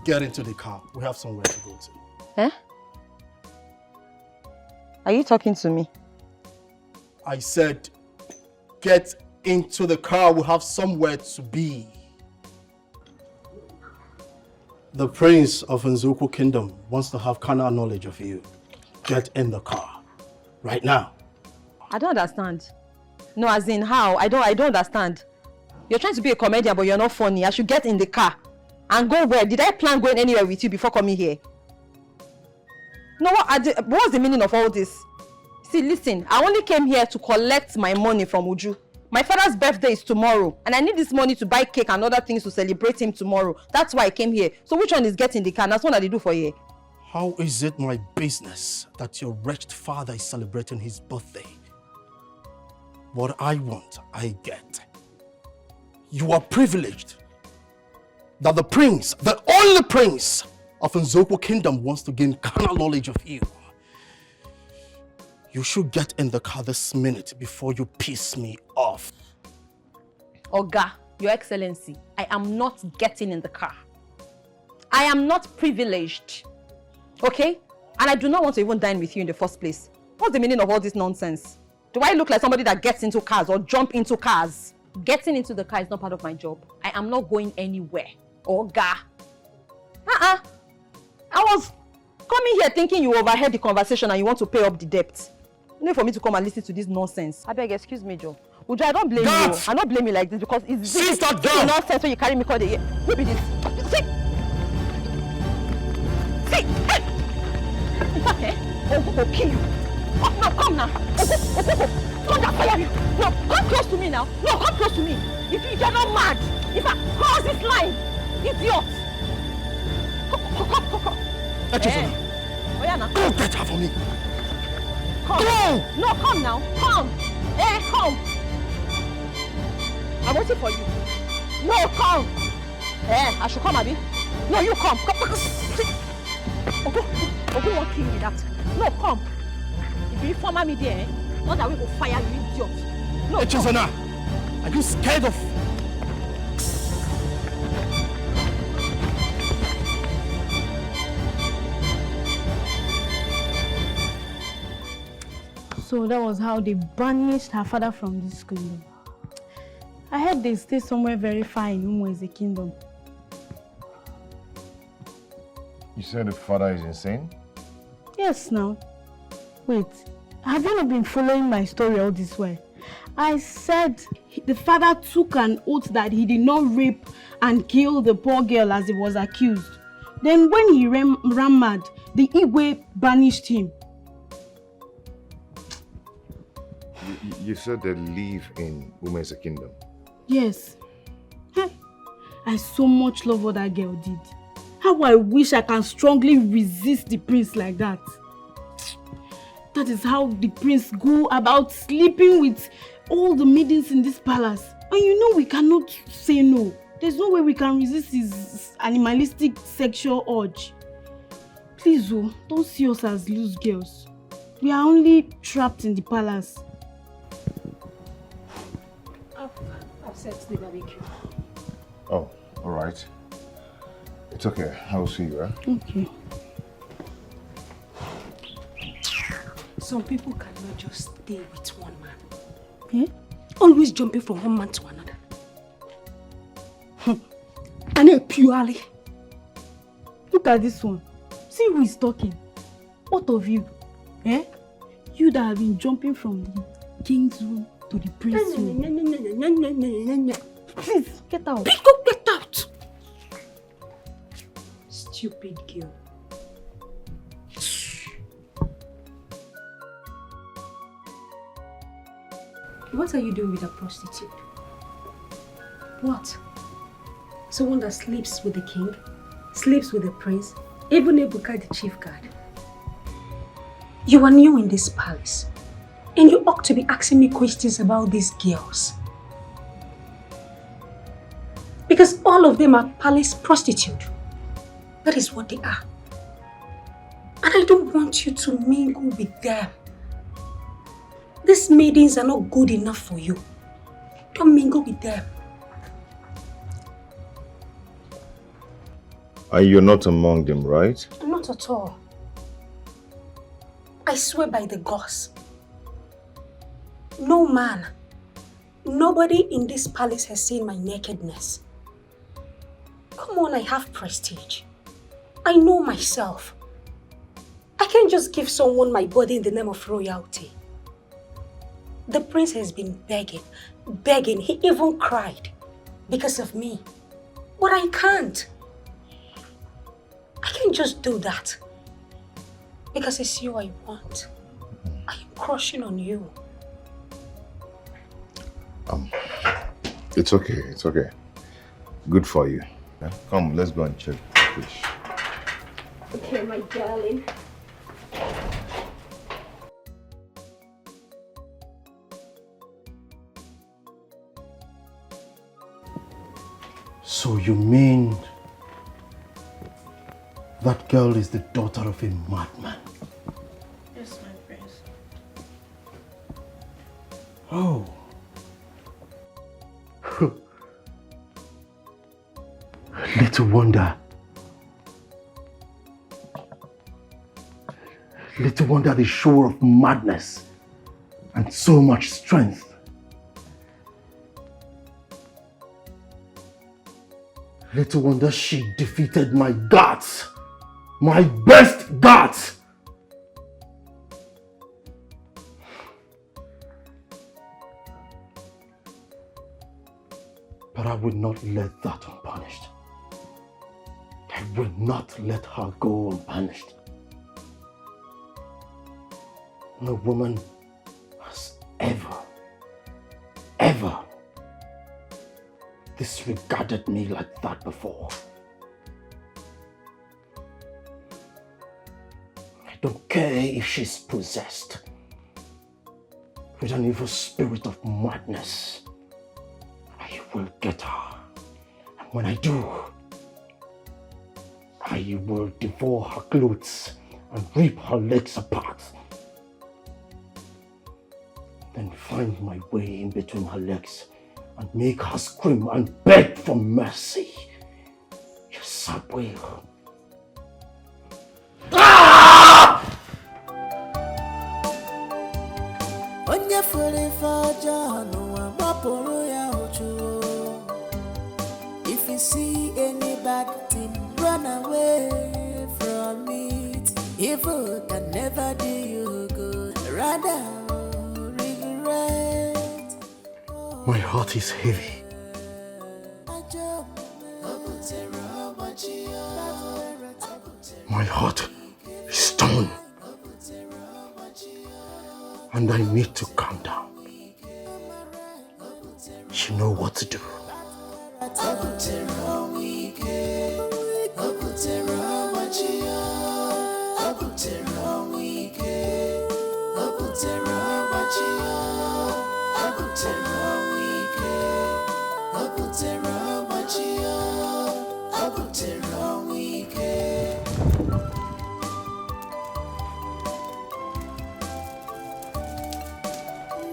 Get into the car. We have somewhere to go to. Eh? Are you talking to me? I said, get into the car. We have somewhere to be. The prince of Nzuku Kingdom wants to have carnal knowledge of you. Get in the car. Right now. I don't understand. No, as in how? I don't understand. You're trying to be a comedian, but you're not funny. I should get in the car. And go where? Did I plan going anywhere with you before coming here? No, what's the meaning of all this? See, listen, I only came here to collect my money from Uju. My father's birthday is tomorrow, and I need this money to buy cake and other things to celebrate him tomorrow. That's why I came here. So which one is getting the car? That's what I do for you. How is it my business that your wretched father is celebrating his birthday? What I want, I get. You are privileged that the prince, the only prince of Nzoku Kingdom wants to gain carnal knowledge of you. You should get in the car this minute before you piss me off. Oga, Your Excellency, I am not getting in the car. I am not privileged. Okay? And I do not want to even dine with you in the first place. What's the meaning of all this nonsense? Do I look like somebody that gets into cars or jump into cars? Getting into the car is not part of my job. I am not going anywhere. Oga. I was coming here thinking you overheard the conversation and you want to pay up the debt. You need for me to come and listen to this nonsense. I beg, excuse me, Joe. Uju, I don't blame you. I don't blame you like this because it's nonsense when you carry me call the... Who be this? See! See! Hey! In fact, Ogo will kill you. Oh, no, come now. Ogo, thunder fire you. No, come close to me now. No, come close to me. If you're not mad. In fact, cross this line. Idiot. Come. Echezona. Oh, yeah, now. Go get her for me. Come. Go! No, come now. Come. Come. I'm waiting for you. No, come. I should come, Abi. No, you come. Come. Ogo won't kill me that. No, come. If you inform me there, not that we will fire you, idiot. No, Echezona, are you scared of... So that was how they banished her father from this kingdom. I heard they stay somewhere very far in Umueze kingdom. You said the father is insane? Yes, now. Wait, have you not been following my story all this way? I said the father took an oath that he did not rape and kill the poor girl as he was accused. Then when he ran mad, the Igwe banished him. You said they live in Umeze kingdom? Yes. Hey, I so much love what that girl did. How I wish I can strongly resist the prince like that. That is how the prince go about sleeping with all the maidens in this palace. And you know we cannot say no. There's no way we can resist his animalistic sexual urge. Please, oh, don't see us as loose girls. We are only trapped in the palace. I've set the barbecue. Oh, all right. It's okay. I'll see you, eh? Okay. Some people cannot just stay with one man. Yeah? Always jumping from one man to another. And purely. Look at this one. See who is talking. What of you? Eh? You that have been jumping from the king's room to the prince's room. Please, get out. Please go get out. Stupid girl. What are you doing with a prostitute? What? Someone that sleeps with the king, sleeps with the prince, even Ebuka the chief guard. You are new in this palace, and you ought to be asking me questions about these girls. Because all of them are palace prostitutes. That is what they are. And I don't want you to mingle with them. These maidens are not good enough for you. Don't mingle with them. And you're not among them, right? Not at all. I swear by the gods. No man, nobody in this palace has seen my nakedness. Come on, I have prestige. I know myself. I can't just give someone my body in the name of royalty. The prince has been begging. He even cried because of me. But I can't. I can't just do that. Because it's you I want. I am crushing on you. It's okay, it's okay. Good for you. Yeah? Come, let's go and check the fish. Okay, my darling. So you mean that girl is the daughter of a madman? Yes, my prince. Oh. Little wonder. Little wonder the show of madness and so much strength. Little wonder she defeated my guards. My best guards. But I will not let that unpunished. I will not let her go unpunished. No woman has ever disregarded me like that before. I don't care if she's possessed with an evil spirit of madness. I will get her. And when I do, I will devour her clothes and rip her legs apart. Then find my way in between her legs and make her scream and beg for mercy. Yes, I will. If you see any bad thing, run away from it. Evil can never do you good. Rather regret. My heart is heavy. My heart is torn. And I need to calm down. You know what to do.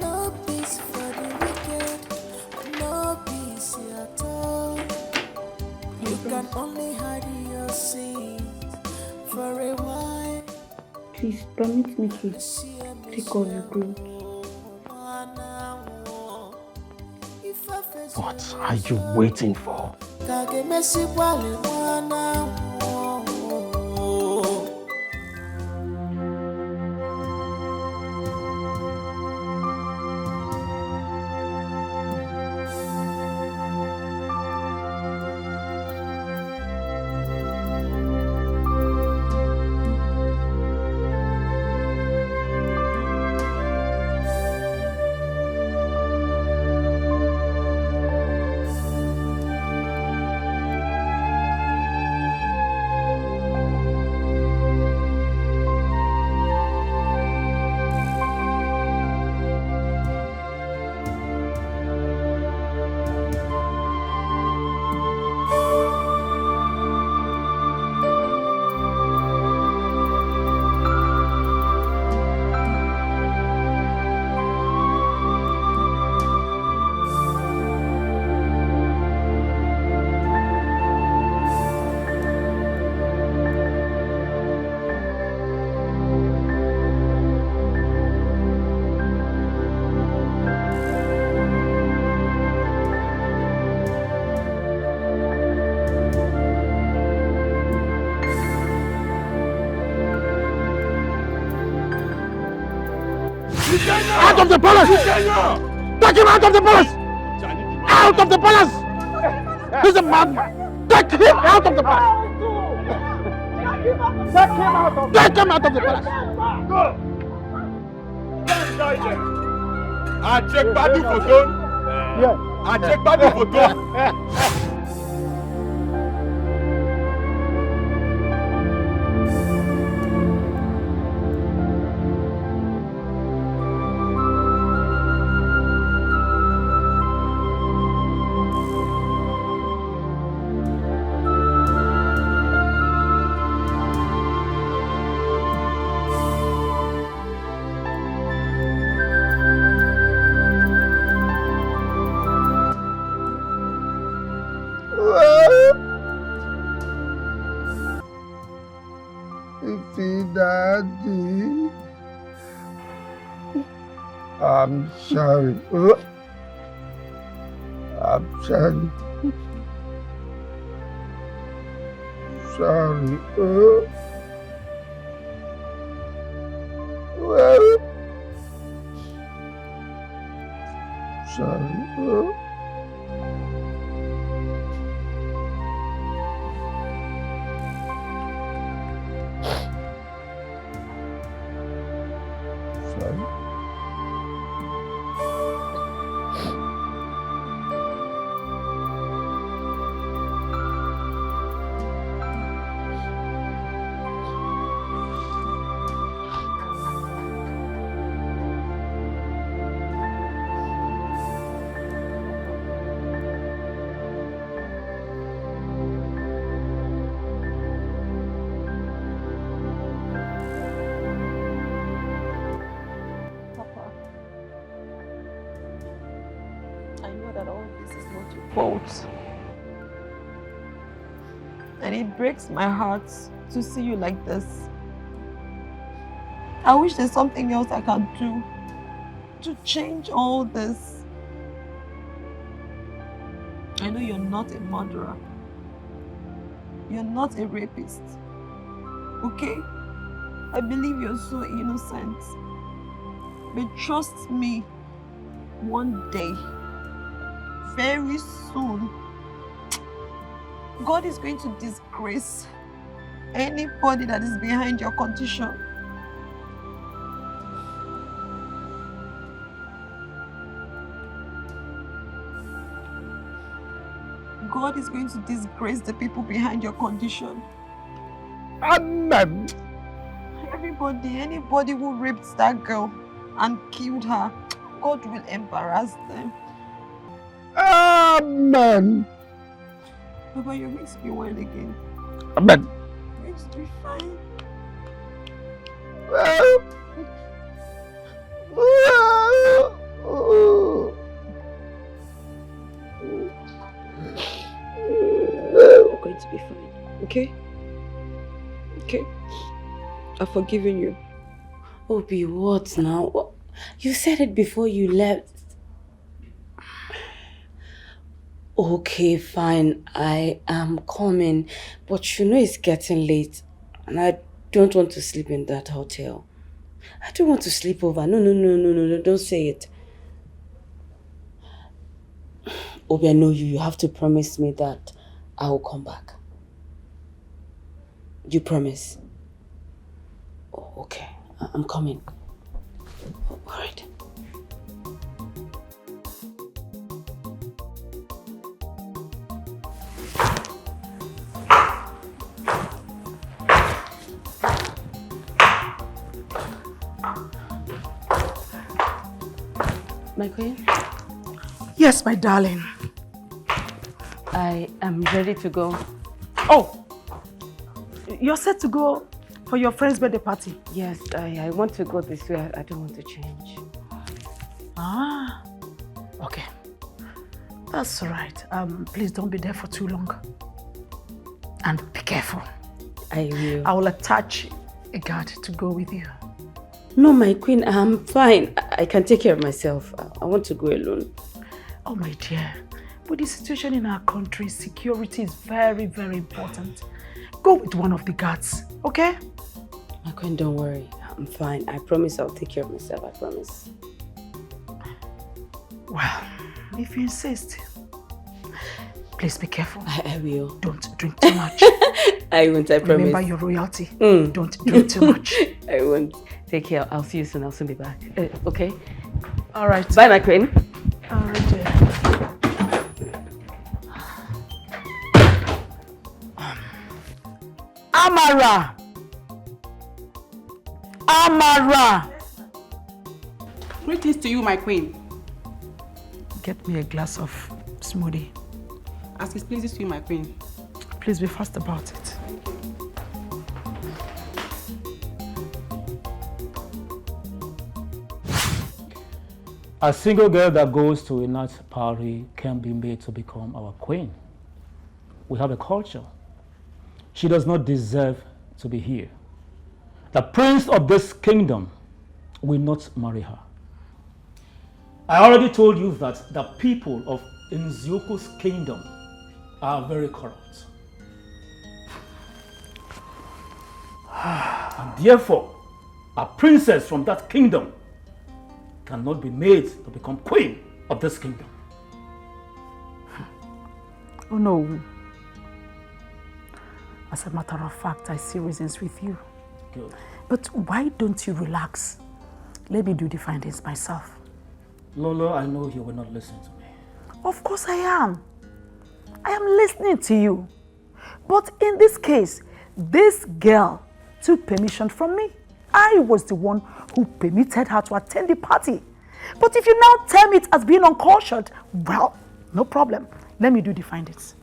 No peace for the wicked, no peace at all. You can only hide your sins for a while. Please permit me to take off your clothes. What are you waiting for? Out of the palace! Take him out of the palace! Out of the palace! He's a madman! Take him out of the palace! Take him out of the palace! Go! I check body photo. Yeah. I check body photo. Daddy, I'm sorry. I'm sorry. Sorry. Sorry. I know that all this is not your fault. And it breaks my heart to see you like this. I wish there's something else I can do to change all this. I know you're not a murderer. You're not a rapist. Okay? I believe you're so innocent. But trust me, one day, very soon, God is going to disgrace anybody that is behind your condition. God is going to disgrace the people behind your condition. Amen. Anybody who raped that girl and killed her, God will embarrass them. Amen. Papa, you're going to be well again. Amen. You're going to be fine. You're going to be fine, okay? Okay? I've forgiven you. Obi, what now? What? You said it before you left. Okay, fine. I am coming. But you know it's getting late. And I don't want to sleep in that hotel. I don't want to sleep over. No. Don't say it. Obi, I know you. You have to promise me that I will come back. You promise? Oh, okay. I'm coming. All right. My queen? Yes, my darling. I am ready to go. Oh! You're set to go for your friend's birthday party? Yes, I want to go this way. I don't want to change. Ah, okay. That's all right. Please don't be there for too long. And be careful. I will. I will attach a guard to go with you. No, my queen, I'm fine. I can take care of myself. I want to go alone. Oh, my dear. With the situation in our country, security is very, very important. Go with one of the guards, okay? My queen, don't worry. I'm fine. I promise I'll take care of myself. I promise. Well, if you insist, please be careful. I will. Don't drink too much. I won't, I promise. Remember your royalty. Don't drink too much. I won't. Take care. I'll see you soon. I'll soon be back. Okay? All right. Bye, my queen. All right, dear. Amara! Amara! Greetings to you, my queen. Get me a glass of smoothie. As it pleases you, my queen. Please be fast about it. A single girl that goes to a night party can be made to become our queen. We have a culture. She does not deserve to be here. The prince of this kingdom will not marry her. I already told you that the people of Nzioko's kingdom are very corrupt. And therefore, a princess from that kingdom cannot be made to become queen of this kingdom. Oh no. As a matter of fact, I see reasons with you. Good. But why don't you relax Let me do the findings myself. Lolo, I know you will not listen to me. Of course I am. I am listening to you. But in this case, this girl took permission from me. I was the one who permitted her to attend the party. But if you now term it as being uncultured, well, no problem. Let me do the findings.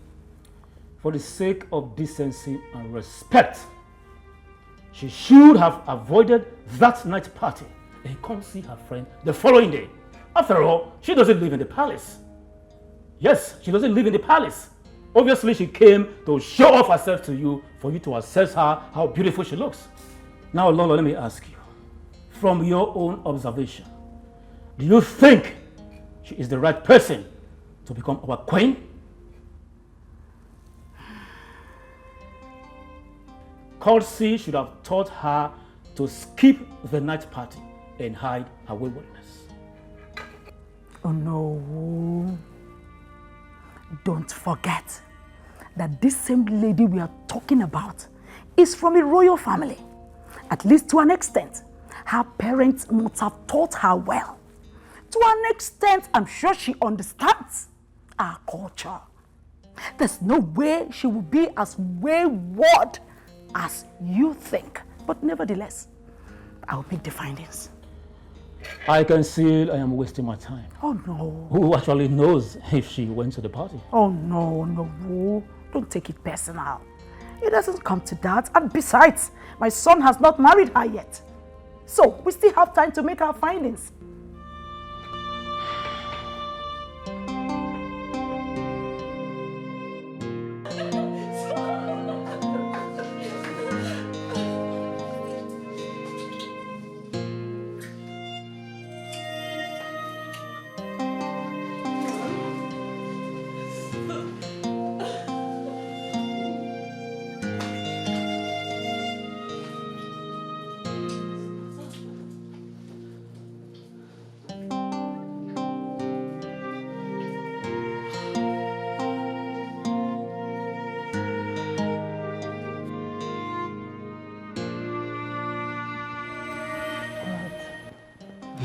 For the sake of decency and respect, she should have avoided that night party and come see her friend the following day. After all, she doesn't live in the palace. Yes, she doesn't live in the palace. Obviously, she came to show off herself to you for you to assess her, how beautiful she looks. Now, Lolo, let me ask you, from your own observation, do you think she is the right person to become our queen? Courtesy should have taught her to skip the night party and hide her waywardness. Oh no. Don't forget that this same lady we are talking about is from a royal family. At least to an extent. Her parents must have taught her well. To an extent, I'm sure she understands our culture. There's no way she will be as wayward as you think. But nevertheless, I'll make the findings. I can see I am wasting my time. Oh no. Who actually knows if she went to the party? Oh no. Don't take it personal. It doesn't come to that. And besides, my son has not married her yet. So we still have time to make our findings.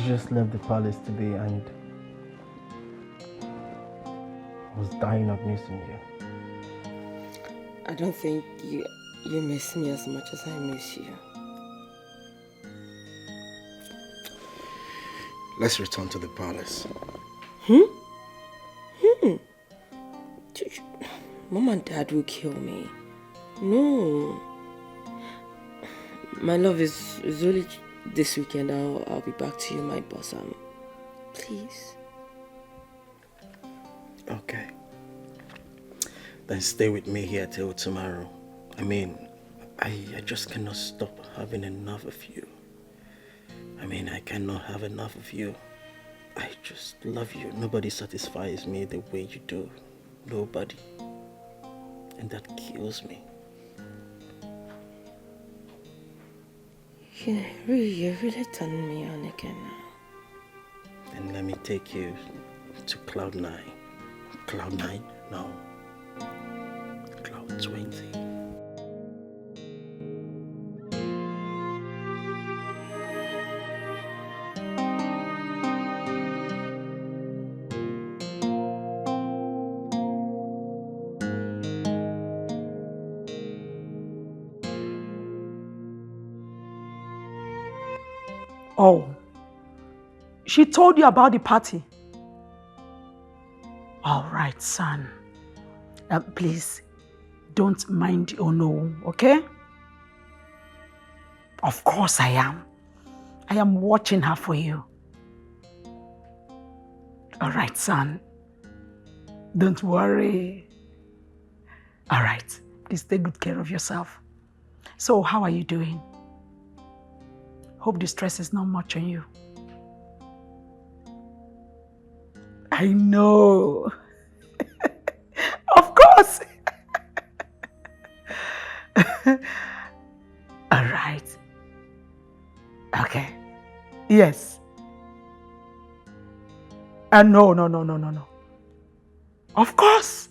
Just left the palace today and I was dying of missing you. I don't think you miss me as much as I miss you. Let's return to the palace. Mom and Dad will kill me. No. My love is only this weekend. I'll be back to you, my bosom. Please. Okay. Then stay with me here till tomorrow. I mean, I just cannot stop having enough of you. I mean, I cannot have enough of you. I just love you. Nobody satisfies me the way you do. Nobody. And that kills me. You're really turning me on again now. And let me take you to Cloud 9. Cloud 9? No. Cloud 20. Oh, she told you about the party? All right, son. Please, don't mind Ono, okay? Of course I am. I am watching her for you. All right, son. Don't worry. All right, please take good care of yourself. So, how are you doing? Hope the stress is not much on you. I know. Of course. All right. Okay. Yes. No. Of course.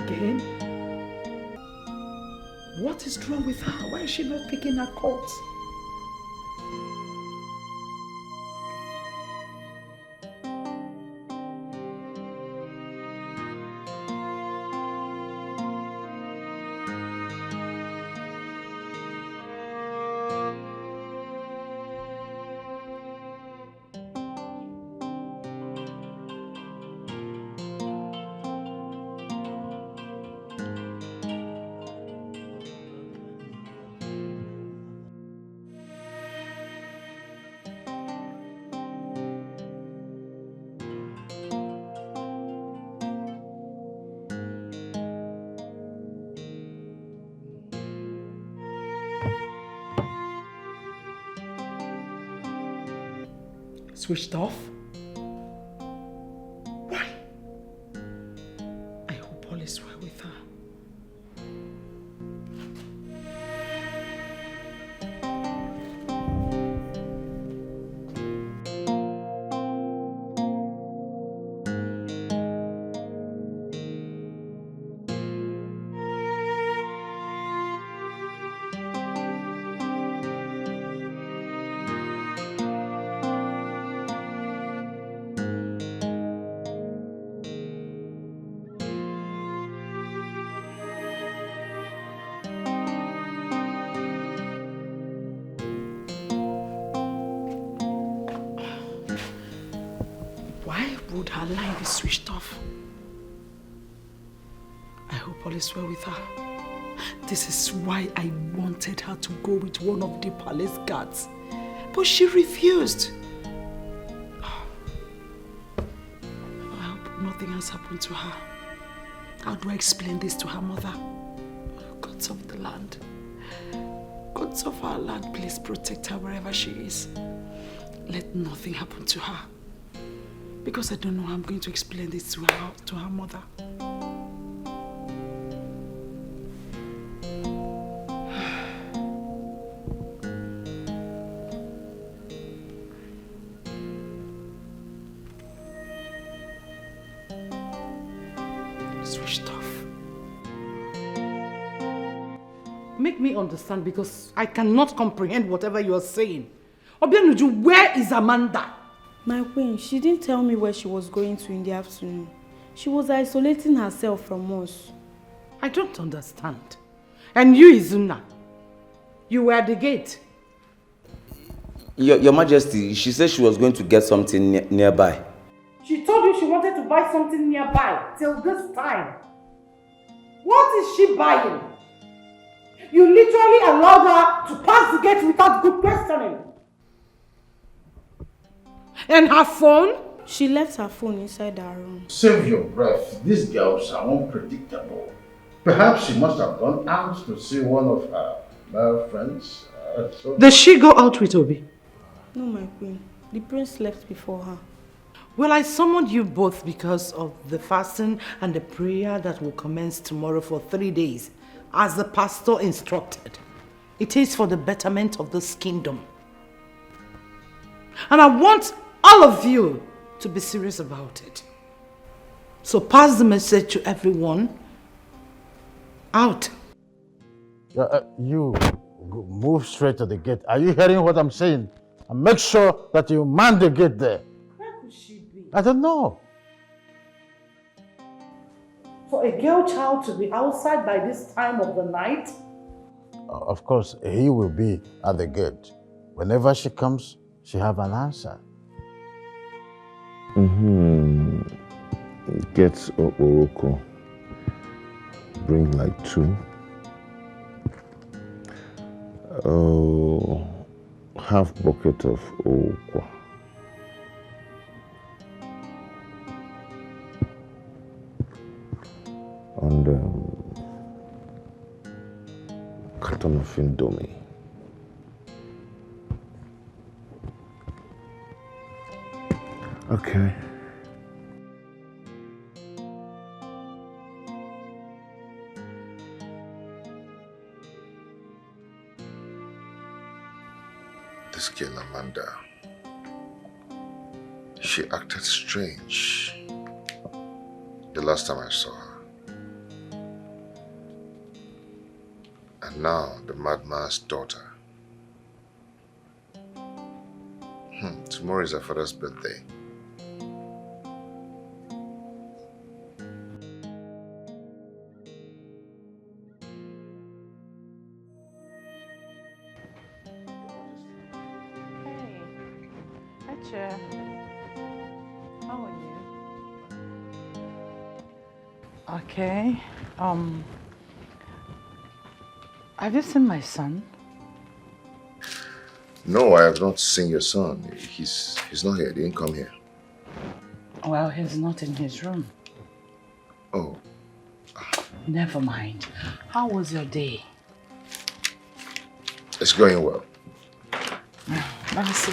Again? What is wrong with her? Why is she not picking her calls? Switched off? Why? I hope all is well with her. Would her line be switched off? I hope all is well with her. This is why I wanted her to go with one of the palace guards. But she refused. I hope nothing has happened to her. How do I explain this to her mother? Gods of the land. Gods of our land, please protect her wherever she is. Let nothing happen to her. Because I don't know how I'm going to explain this to her mother. Switched off. Make me understand, because I cannot comprehend whatever you are saying. Obianuju, where is Amanda? My queen, she didn't tell me where she was going to in the afternoon. She was isolating herself from us. I don't understand. And you, Izuna, you were at the gate. Your Majesty, she said she was going to get something nearby. She told you she wanted to buy something nearby till this time. What is she buying? You literally allowed her to pass the gate without good questioning. And her phone? She left her phone inside her room. Save your breath. These girls are unpredictable. Perhaps she must have gone out to see one of her male friends. Did she go out with Obi? No, my queen. The prince left before her. Well, I summoned you both because of the fasting and the prayer that will commence tomorrow for 3 days, as the pastor instructed. It is for the betterment of this kingdom. And I want all of you to be serious about it. So pass the message to everyone. Out. You move straight to the gate. Are you hearing what I'm saying? And make sure that you man the gate there. Where could she be? I don't know. For a girl child to be outside by this time of the night? Of course, he will be at the gate. Whenever she comes, she have an answer. Get Oroko. Bring like 2. Half bucket of okwa. And carton of Indomie. Okay. This girl Amanda, she acted strange the last time I saw her. And now the madman's daughter. Tomorrow is her father's birthday. Uche, how are you? Okay. Have you seen my son? No, I have not seen your son. He's not here. He didn't come here. Well, he's not in his room. Oh. Never mind. How was your day? It's going well. Let me see.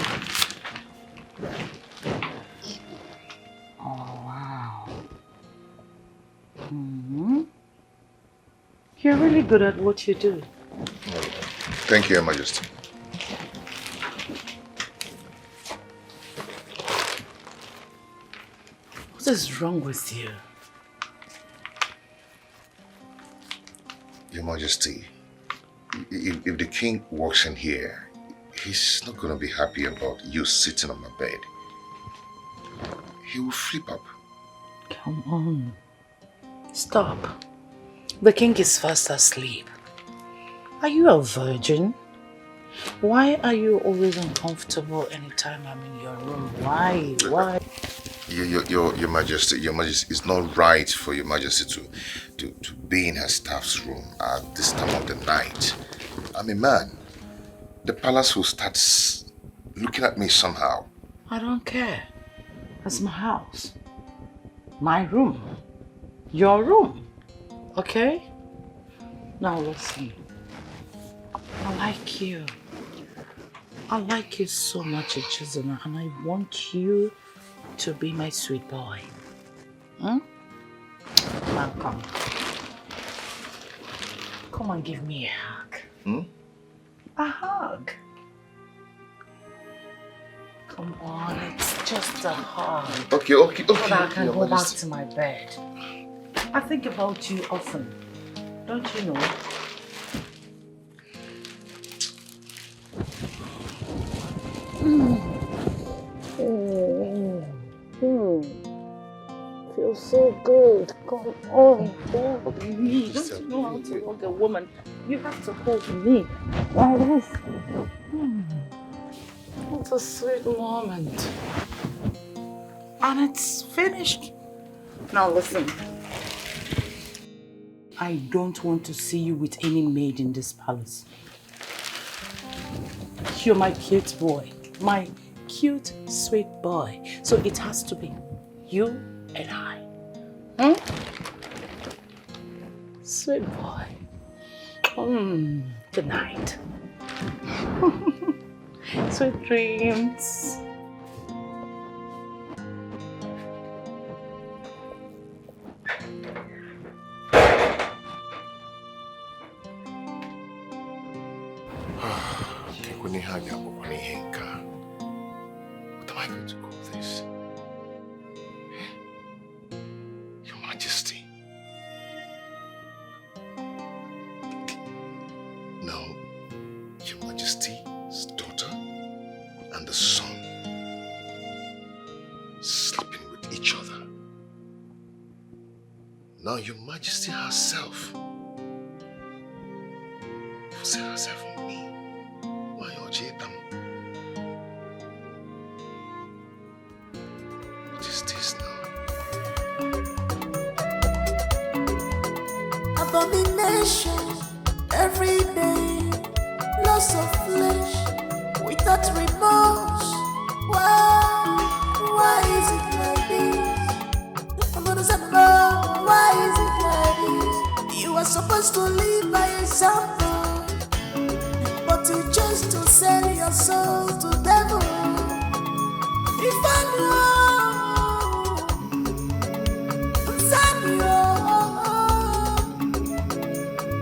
Oh, wow. You're really good at what you do. Thank you, Your Majesty. What is wrong with you? Your Majesty, if the king walks in here, he's not going to be happy about you sitting on my bed. He will flip up. Come on. Stop. The king is fast asleep. Are you a virgin? Why are you always uncomfortable anytime I'm in your room? Why? Why? Your Majesty, it's not right for Your Majesty to be in her staff's room at this time of the night. I'm a man. The palace will start looking at me somehow. I don't care. That's my house. My room. Your room. Okay? Now listen. I like you. I like you so much, Chizuna, and I want you to be my sweet boy. Now come. Come and give me a hug. A hug. Come on, it's just a hug. Okay. So that I can go back to my bed. I think about you often. Don't you know? Feels so good. Come on, hold me. Don't you know how to hug a woman? You have to hold me like this. It's a sweet moment. And it's finished. Now listen. I don't want to see you with any maid in this palace. You're my cute boy. My cute, sweet boy. So it has to be you and I. Sweet boy. Good night. Sweet dreams. What am I going to call this? Your Majesty. No, Your Majesty's daughter and the son sleeping with each other. Now Your Majesty herself say herself on me. Why your Jetam? What is this now? Abomination every day, loss of flesh without remorse. Why is it like this? I'm gonna say no. Why is it like this? You are supposed to live by example, but you chose to sell your soul to devil. If I know,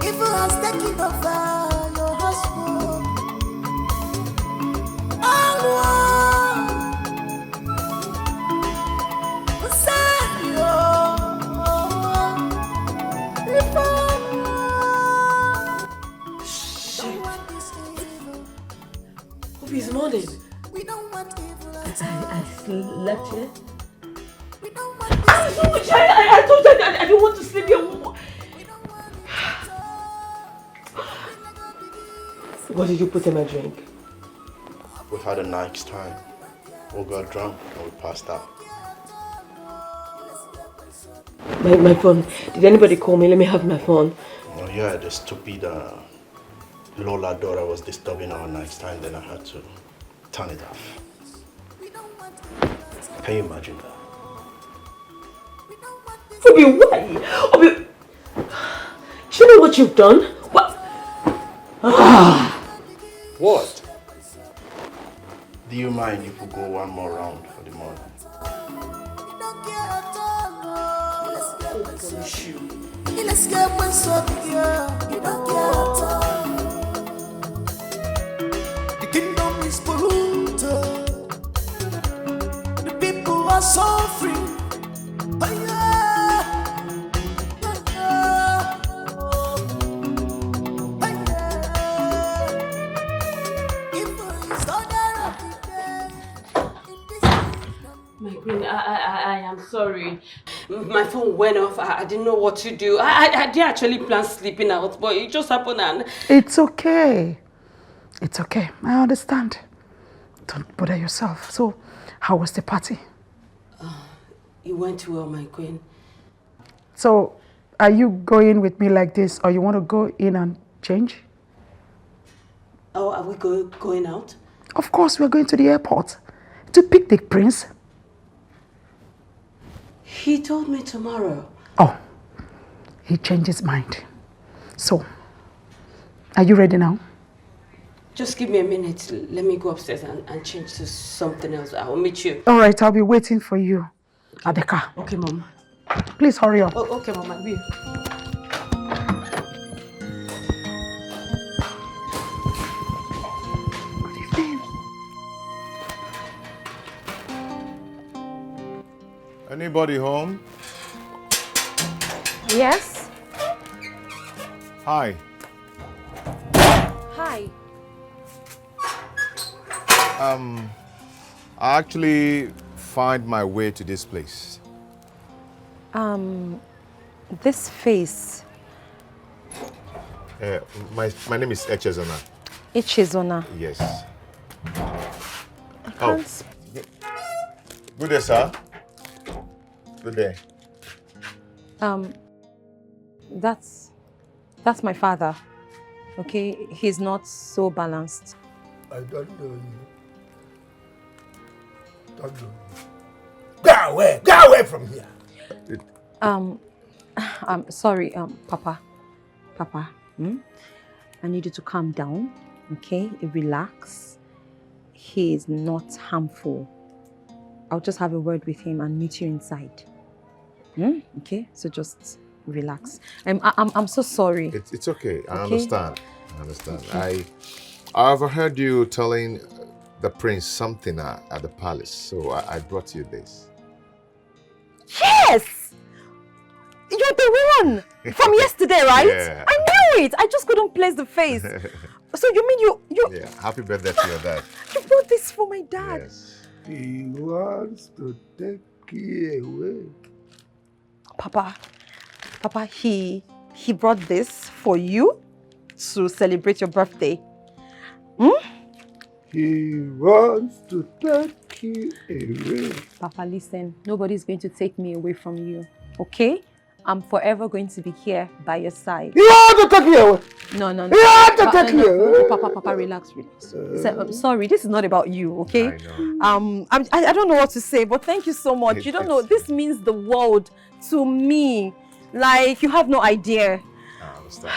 evil has taken over your husband. left here? I told you I don't want to sleep here. What did you put in my drink? We had a nice time. We got drunk and we passed out. My phone. Did anybody call me? Let me have my phone. Oh yeah, the stupid Lola daughter was disturbing our nice time, then I had to turn it off. Can you imagine that? Obi, why? Obi, do you know what you've done? What? What? Do you mind if we go one more round for the morning? Let's get one so big, you don't care at all. The kingdom is polluted. The people are suffering. Oh yeah. My queen, I am sorry. My phone went off. I didn't know what to do. I did actually plan sleeping out, but it just happened and... It's okay. It's okay. I understand. Don't bother yourself. So, how was the party? It went well, my queen. So, are you going with me like this, or you want to go in and change? Oh, are we going out? Of course, we're going to the airport to pick the prince. He told me tomorrow. Oh, he changed his mind. So, are you ready now? Just give me a minute. Let me go upstairs and change to something else. I will meet you. All right, I'll be waiting for you at the car. Okay, Mom. Please hurry up. Oh, okay, Mom. I will. Anybody home? Yes? Hi. Hi. I actually find my way to this place. This face. My name is Echezona. Echezona. Yes. I can't. Good day, sir. Good day. That's my father. Okay, he's not so balanced. I don't know you. Don't know you. Go away from here. I'm sorry, Papa. Papa, I need you to calm down, okay? Relax. He is not harmful. I'll just have a word with him and meet you inside. Okay, so just relax. I'm so sorry. It's okay. I understand. Okay. I've heard you telling the prince something at the palace, so I brought you this. Yes! You're the one from yesterday, right? Yeah. I knew it. I just couldn't place the face. So you mean you? Yeah. Happy birthday to your dad. You brought this for my dad. Yes. He wants to take you away. Papa, he brought this for you to celebrate your birthday. He wants to take you away. Papa, listen. Nobody's going to take me away from you. Okay? I'm forever going to be here by your side. You want to take me away? No. You want to take me away? Papa, relax. I'm sorry, this is not about you, okay? I know. I don't know what to say, but thank you so much. You don't know, this means the world to me. Like, you have no idea. I understand.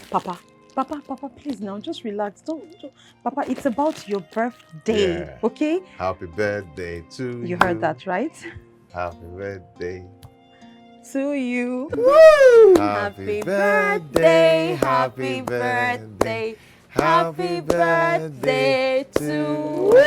Papa, please now, just relax. Don't. Papa, it's about your birthday, Yeah. okay? Happy birthday to you. You heard that, right? Happy birthday to you. Woo! Happy birthday, happy birthday, happy birthday to you.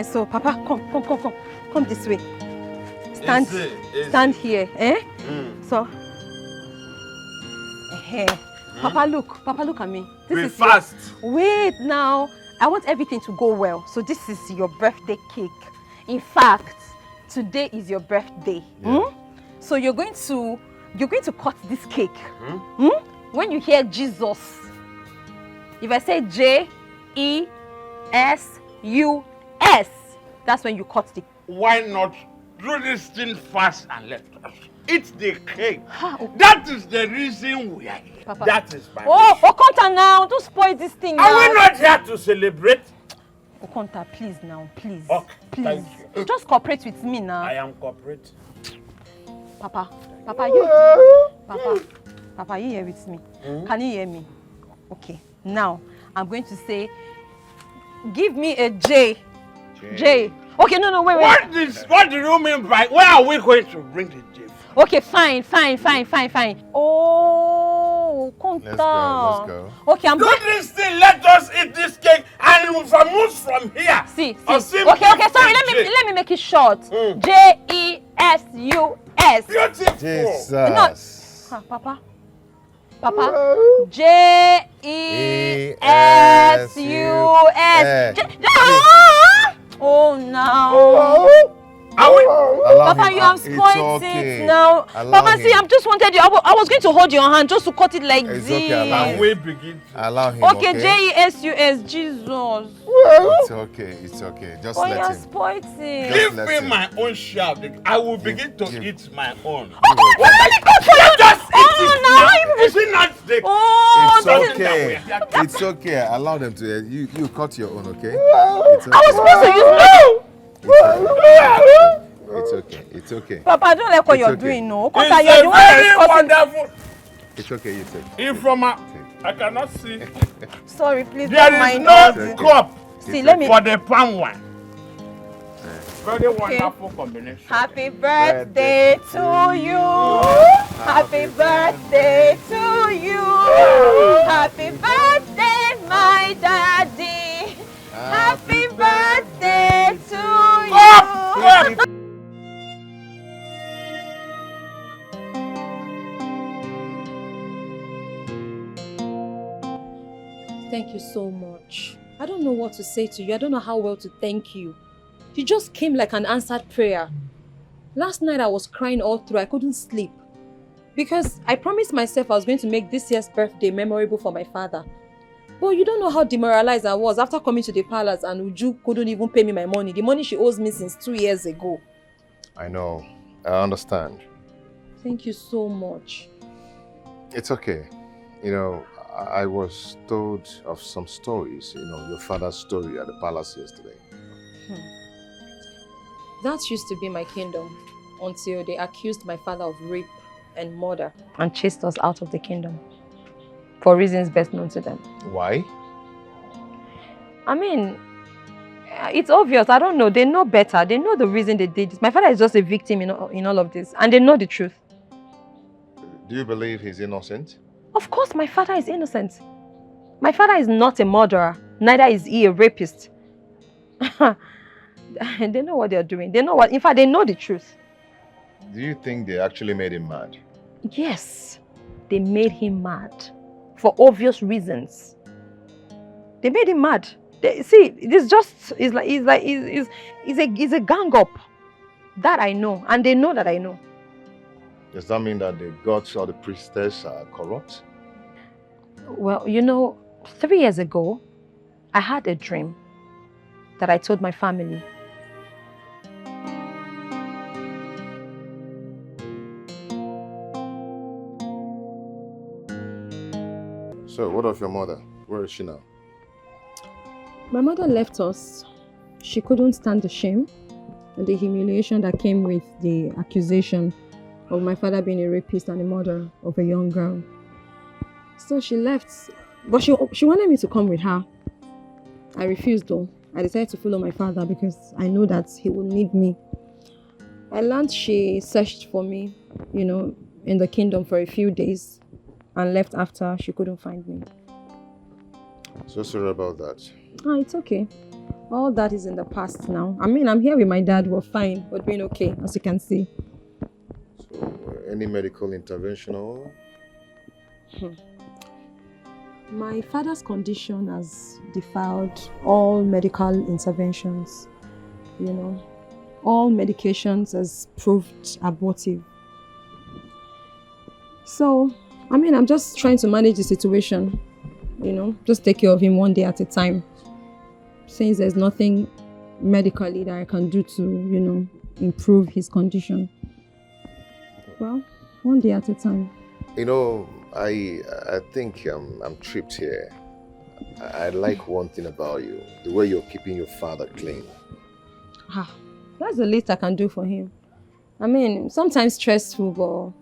So, Papa, come this way. Stand here, eh? So, Papa, look at me. Be fast. Wait now. I want everything to go well. So this is your birthday cake. In fact, today is your birthday. So you're going to cut this cake. When you hear Jesus, if I say J-E-S-U-S, that's when you cut the. Why not do this thing fast and let us eat the cake? That is the reason we are here. Papa. That is my Okonta now, don't spoil this thing now. Are we not here to celebrate? Okonta, please now, please. Okay, please. thank you. Just cooperate with me now. I am cooperating. Papa, you here with me? Can you hear me? Okay, now I'm going to say, give me a J. J. Okay, no, wait. What do you mean by, where are we going to bring the J? Okay, fine. Oh, Let's go. Okay, I'm going. Do this thing, let us eat this cake and move from here. See. Okay, sorry, let me make it short. J-E-S-U-S. Beautiful. Jesus. No. Papa. J-E-S-U-S. Oh, no. Papa, you have spoiled it now. Papa, see, I just wanted you. I was going to hold your hand just to cut it like this. Okay, allow him. Okay, J-E-S-U-S, Jesus. It's okay. Just let him. You have spoiled it. Give me my own share. I will begin to eat my own. Is it not the... It's okay. Allow them to. You cut your own, okay? I was supposed to use It's okay. Papa, I don't like what you're doing, no. It's very wonderful. It's okay, you take. I cannot see. Sorry, please there don't mind. There is no cup for the palm wine. Very wonderful combination. Happy birthday to you. Happy birthday to you. Happy birthday, my daddy. Happy birthday to you. Thank you so much. I don't know what to say to you. I don't know how well to thank you. You just came like an answered prayer. Last night I was crying all through. I couldn't sleep. Because I promised myself I was going to make this year's birthday memorable for my father. But you don't know how demoralized I was after coming to the palace and Uju couldn't even pay me my money. The money she owes me since 2 years ago. I know. I understand. Thank you so much. It's okay. You know, I was told of some stories, your father's story at the palace yesterday. That used to be my kingdom until they accused my father of rape and murder and chased us out of the kingdom for reasons best known to them. Why? I mean, it's obvious. I don't know. They know better. They know the reason they did this. My father is just a victim in all of this, and they know the truth. Do you believe he's innocent? Of course, my father is innocent. My father is not a murderer. Neither is he a rapist. They know what they're doing. They know what. In fact, they know the truth. Do you think they actually made him mad? Yes, they made him mad for obvious reasons. They made him mad. See, it's a gang up. That I know, and they know that I know. Does that mean that the gods or the priestess are corrupt? Well, 3 years ago, I had a dream that I told my family. So, what of your mother? Where is she now? My mother left us. She couldn't stand the shame and the humiliation that came with the accusation of my father being a rapist and a murderer of a young girl. So she left, but she wanted me to come with her. I refused though. I decided to follow my father because I know that he would need me. I learned she searched for me, in the kingdom for a few days and left after she couldn't find me. So sorry about that. Oh, it's okay. All that is in the past now. I mean, I'm here with my dad. We're fine. We're doing okay, as you can see. So, any medical intervention or? My father's condition has defied all medical interventions. You know, all medications has proved abortive. So, I mean, I'm just trying to manage the situation. You know, just take care of him one day at a time. Since there's nothing medically that I can do to, you know, improve his condition. Well, one day at a time. You know, I think I'm tripped here. I like one thing about you, the way you're keeping your father clean. That's the least I can do for him. I mean, sometimes stressful, but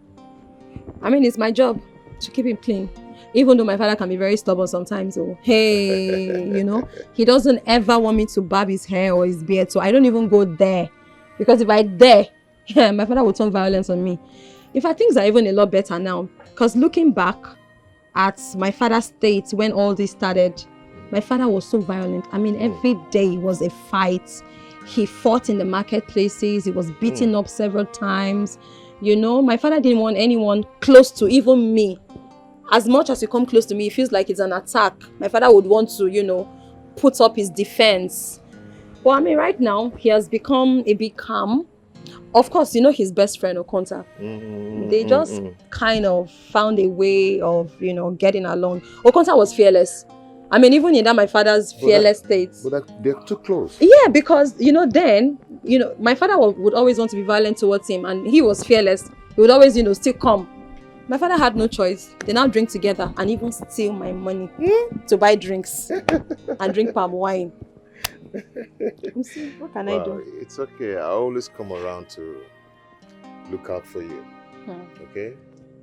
I mean, it's my job to keep him clean. Even though my father can be very stubborn sometimes, you know, he doesn't ever want me to barb his hair or his beard, so I don't even go there. Because if I dare, my father would turn violence on me. In fact, things are even a lot better now. Because looking back at my father's state when all this started, my father was so violent. I mean, every day was a fight. He fought in the marketplaces. He was beaten up several times. You know, my father didn't want anyone close to even me. As much as you come close to me, it feels like it's an attack. My father would want to, you know, put up his defense. Well, I mean, right now, he has become a bit calm. Of course, you know his best friend, Okonta. They just kind of found a way of, you know, getting along. Okonta was fearless. I mean, even in that my father's fearless state. But they're too close. Yeah, because, you know, then, you know, my father would always want to be violent towards him, and he was fearless. He would always, you know, still come. My father had no choice. They now drink together and even steal my money to buy drinks and drink palm wine. See, what can I do? It's okay. I always come around to look out for you. Okay?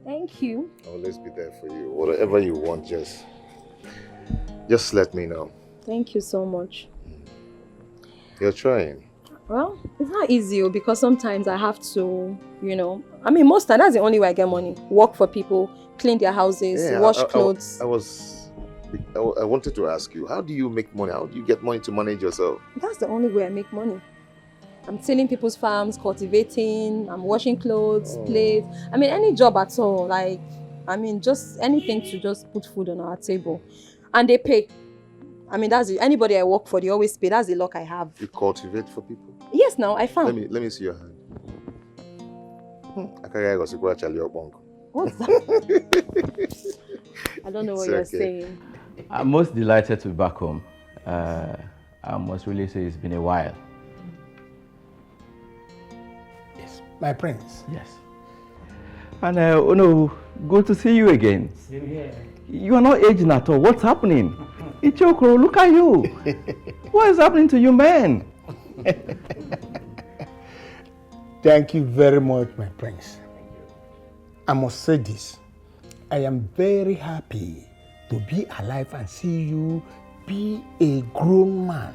Thank you. I'll always be there for you. Whatever you want, just let me know. Thank you so much. You're trying. Well, it's not easy because sometimes I have to, you know, I mean, most times that's the only way I get money. Work for people, clean their houses, wash clothes. I wanted to ask you, how do you make money? How do you get money to manage yourself? That's the only way I make money. I'm tilling people's farms, cultivating, I'm washing clothes, plates. I mean, any job at all. Like, I mean, just anything to just put food on our table. And they pay. I mean, that's anybody I work for, they always pay. That's the luck I have. You cultivate for people? Yes, now I found. Let me see your hand. What's that? I don't know what you're saying. I'm most delighted to be back home. I must really say it's been a while. Yes, my prince. Yes. And oh no, good to see you again. Same here. You are not aging at all. What's happening? Ichokoro, look at you. What is happening to you, man? Thank you very much, my prince. I must say this. I am very happy to be alive and see you be a grown man.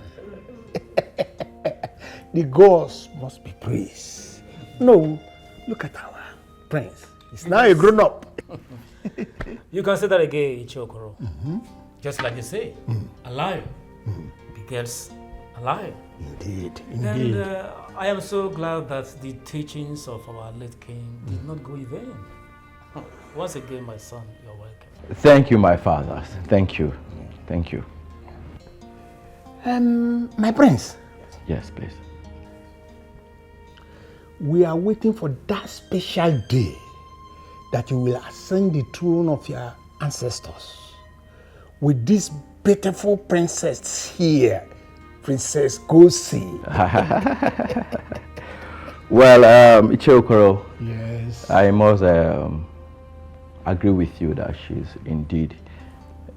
The gods must be praised. No, look at our prince. He's now a grown up. You can say that again, Ichokoro. Just like you say, alive begets alive. Indeed, And I am so glad that the teachings of our late king did not go in vain. Once again, my son, you're welcome. Thank you, my father. Thank you. Thank you. My prince. Yes, please. We are waiting for that special day that you will ascend the throne of your ancestors with this beautiful princess here, Princess Gosi. Well, Ichokoro, yes, I must agree with you that she's indeed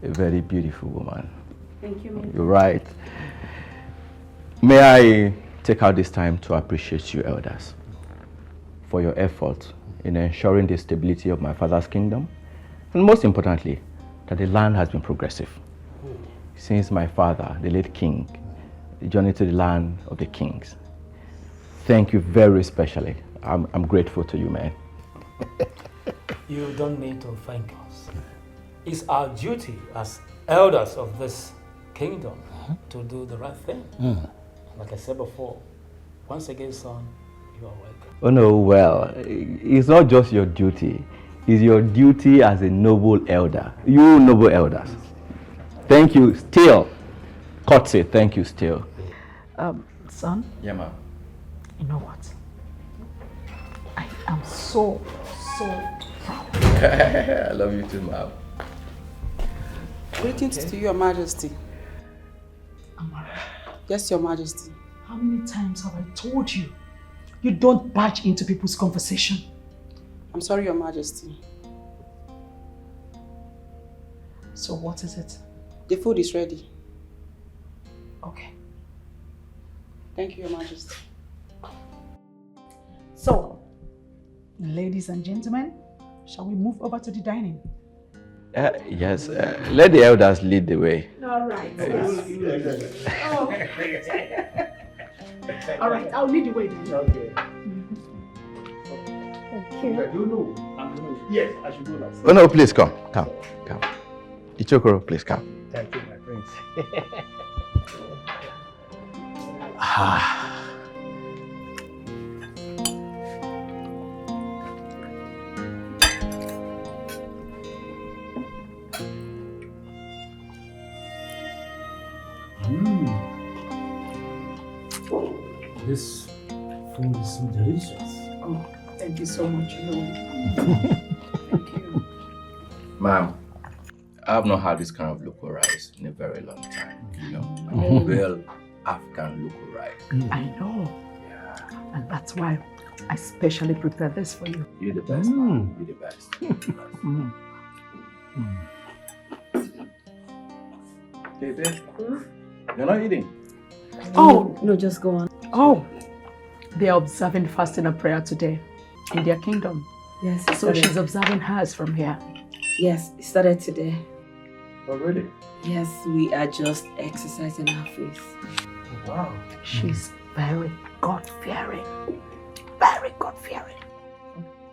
a very beautiful woman. Thank you, man. You're right. May I take out this time to appreciate you, elders, for your effort in ensuring the stability of my father's kingdom, and most importantly, that the land has been progressive. Since my father, the late king, journeyed to the land of the kings. Thank you very specially. I'm grateful to you, man. You don't need to thank us. It's our duty as elders of this kingdom to do the right thing. Like I said before, once again, son, you are welcome. Oh no, well, it's not just your duty. It's your duty as a noble elder. You noble elders. Thank you, still. Courtesy, thank you, still. Son? Yeah, ma'am. You know what? I am so proud. I love you too, ma'am. Greetings to Your Majesty. Yes, Your Majesty. How many times have I told you? You don't barge into people's conversation. I'm sorry, Your Majesty. So what is it? The food is ready. Okay. Thank you, Your Majesty. So, ladies and gentlemen, shall we move over to the dining? Yes, let the elders lead the way. All right. All right, I'll lead the way then. Okay. Thank you. You know. Yes, I should go last. Oh no, please come. Ichokoro, please come. Thank you, my prince. This food is so delicious. Oh, thank you so much, Lord. Thank you. Ma'am, I have not had this kind of local rice in a very long time. You know, real African local rice. I know. Yeah. And that's why I specially prepared this for you. You're the best, ma'am. You're the best. Hey, babe. You're not eating? Oh, no, just go on. Oh, they are observing fasting and prayer today in their kingdom. Yes. So she's observing hers from here. Yes, it started today. Oh, really? Yes, we are just exercising our faith. Wow. She's very God-fearing. Very God-fearing.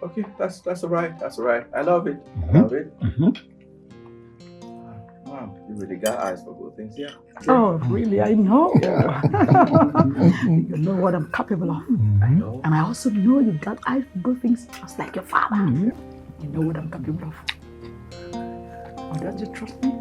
Okay, that's all right. That's all right. I love it. I love it. Mom, you really got eyes for good things, yeah? Oh, really? I know. You know what I'm capable of. I know. And I also know you got eyes for good things just like your father. You know what I'm capable of. Oh, don't you trust me?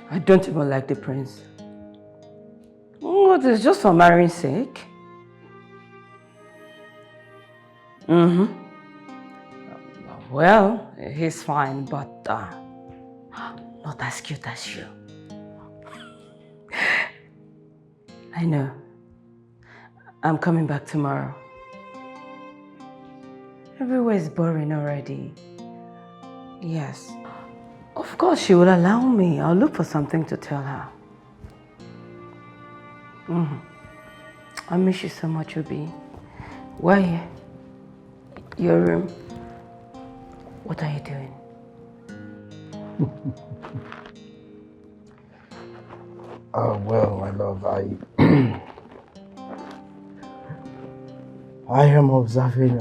I don't even like the prince. What is just for marrying sake? Well, he's fine, but not as cute as you. I know. I'm coming back tomorrow. Everywhere is boring already. Yes. Of course she will allow me. I'll look for something to tell her. I miss you so much, Obi. Why? Your room. What are you doing? Oh, well, my love, I am observing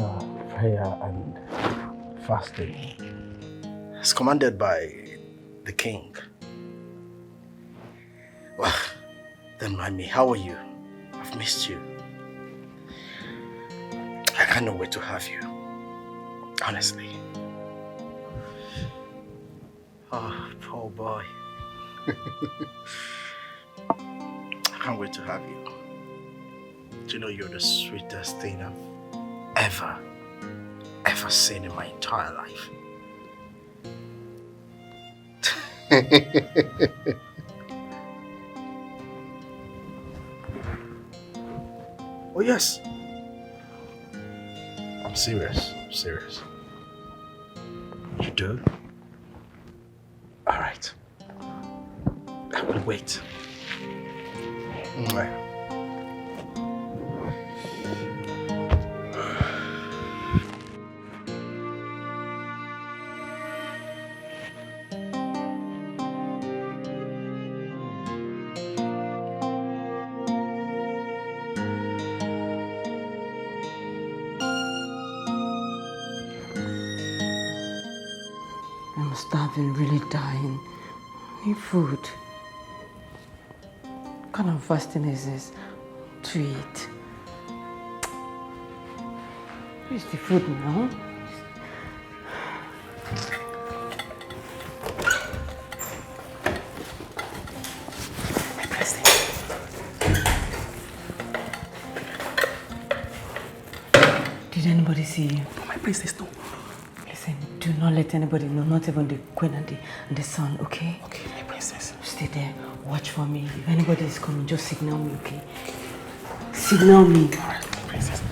prayer and fasting. It's commanded by the king. Well, then, Mami, how are you? I've missed you. I cannot wait to have you. Honestly. Oh, poor boy. I can't wait to have you. Do you know you're the sweetest thing I've ever seen in my entire life? Oh yes. I'm serious. You do? All right. I will wait. Mwah. starving, really dying. I need food. What kind of fasting is this? To eat. Where's the food now? Did anybody see you? Oh, my princess, no. Listen, do not let anybody know, not even the queen and the son, okay? Okay, my princess. Stay there, watch for me. If anybody is coming, just signal me, okay? Signal me. Alright, my princess.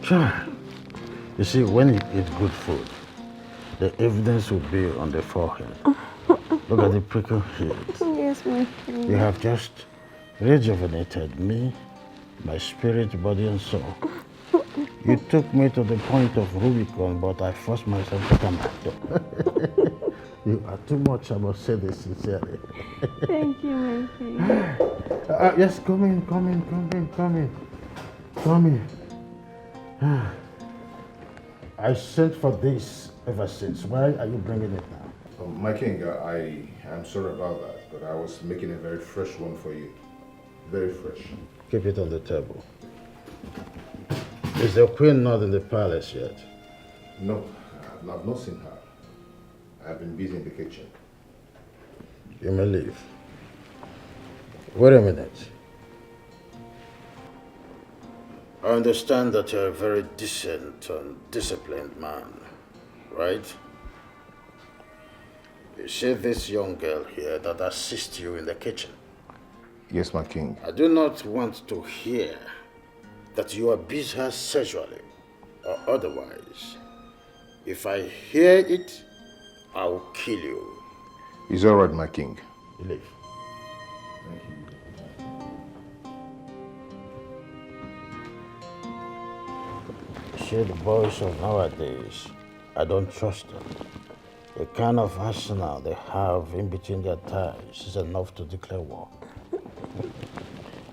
Sure. You see, when you eat good food, the evidence will be on the forehead. Look at the prickle here. Yes, my friend. You have just rejuvenated me, my spirit, body, and soul. You took me to the point of Rubicon, but I forced myself to come back. You are too much, I must say this sincerely. Thank you, my friend. Yes, come in. I sent for this ever since. Why are you bringing it now? My king, I am sorry about that, but I was making a very fresh one for you. Very fresh. Keep it on the table. Is the queen not in the palace yet? No, I've not seen her. I've been busy in the kitchen. You may leave. Wait a minute. I understand that you're a very decent and disciplined man, right? You see this young girl here that assists you in the kitchen? Yes, my king. I do not want to hear that you abuse her sexually or otherwise. If I hear it, I will kill you. It's all right, my king. You leave. Thank you. See, the boys of nowadays, I don't trust them. The kind of arsenal they have in between their thighs is enough to declare war.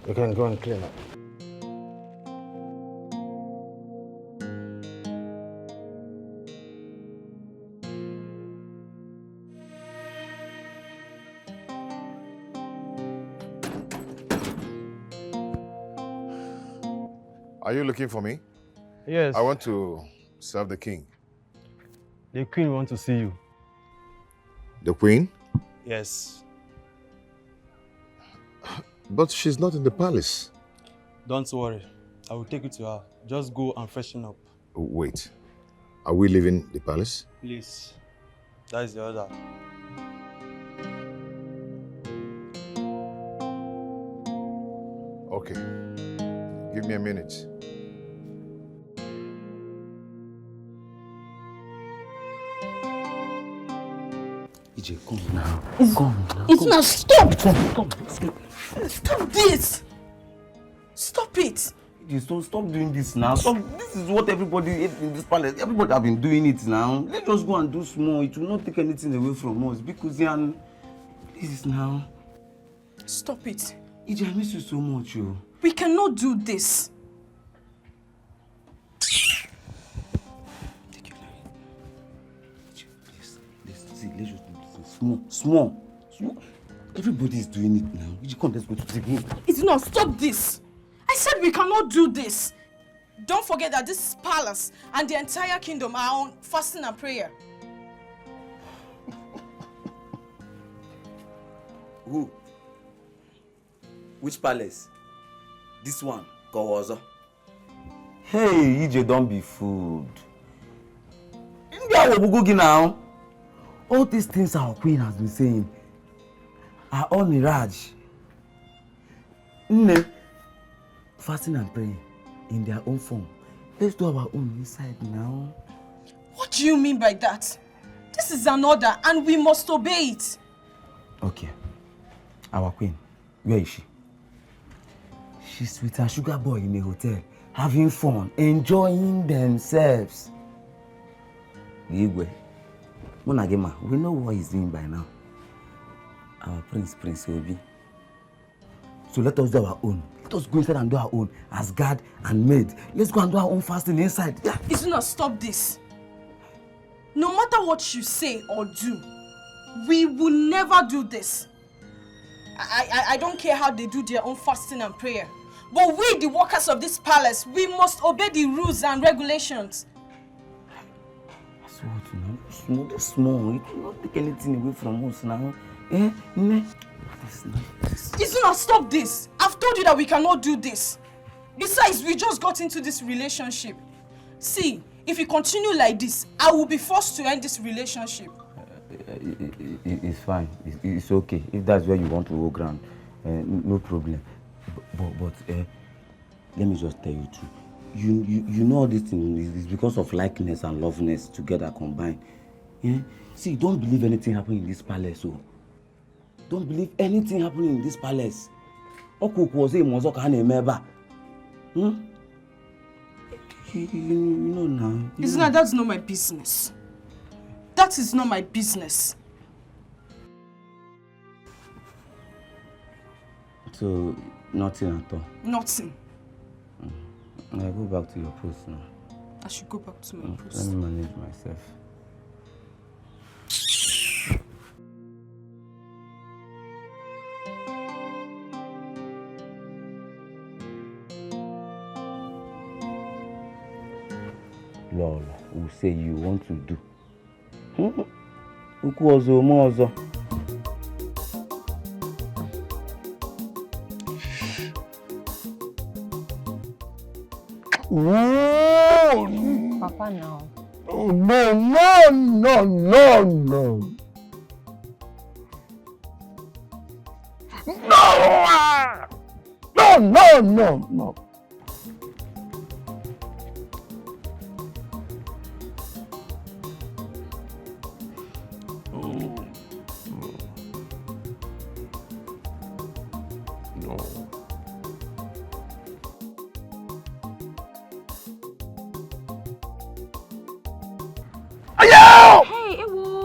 You can go and clean up. Are you looking for me? Yes. I want to serve the king. The queen wants to see you. The queen? Yes. But she's not in the palace. Don't worry. I will take you to her. Just go and freshen up. Wait. Are we leaving the palace? Please. That is the order. Okay. Give me a minute. Uche, come now. It's now. Stop! Stop this! Stop it! Don't stop doing this now. Stop. This is what everybody in this palace, everybody have been doing it now. Let's just go and do small. It will not take anything away from us. Because please now. Stop it. Uche, I miss you so much, yo. We cannot do this. Let's just do this. Small. Everybody is doing it now. You come, let's go to the room. It's not. Stop this. I said we cannot do this. Don't forget that this palace and the entire kingdom are on fasting and prayer. Who? Which palace? This one, Kawaza. Hey, EJ, don't be fooled. Now. All these things our queen has been saying are all mirage. Fasting and praying in their own form. Let's do our own inside now. What do you mean by that? This is an order and we must obey it. Okay. Our queen, where is she? She's with her sugar boy in a hotel, having fun, enjoying themselves. Igwe, Munagema, we know what he's doing by now. Our Prince Obi. So let us do our own. Let us go inside and do our own as guard and maid. Let's go and do our own fasting inside. Yeah. Izuna, stop this. No matter what you say or do, we will never do this. I don't care how they do their own fasting and prayer. But we, the workers of this palace, we must obey the rules and regulations. So what now? It's small. It will not take anything away from us now. Izuna, stop this. I've told you that we cannot do this. Besides, we just got into this relationship. See, if you continue like this, I will be forced to end this relationship. It's fine. It's okay. If that's where you want to go ground, no problem. But let me just tell you too. You know all this thing is because of likeness and loveness together combined. Yeah? See, don't believe anything happening in this palace. Oh. Don't believe anything happening in this palace. You know now. That's not my business. That is not my business. So, nothing at all? Nothing. I go back to your post now. I should go back to my post. Let me manage myself. Lol, who say you want to do? Uku mozo. No! Papa, now. Oh, no. No.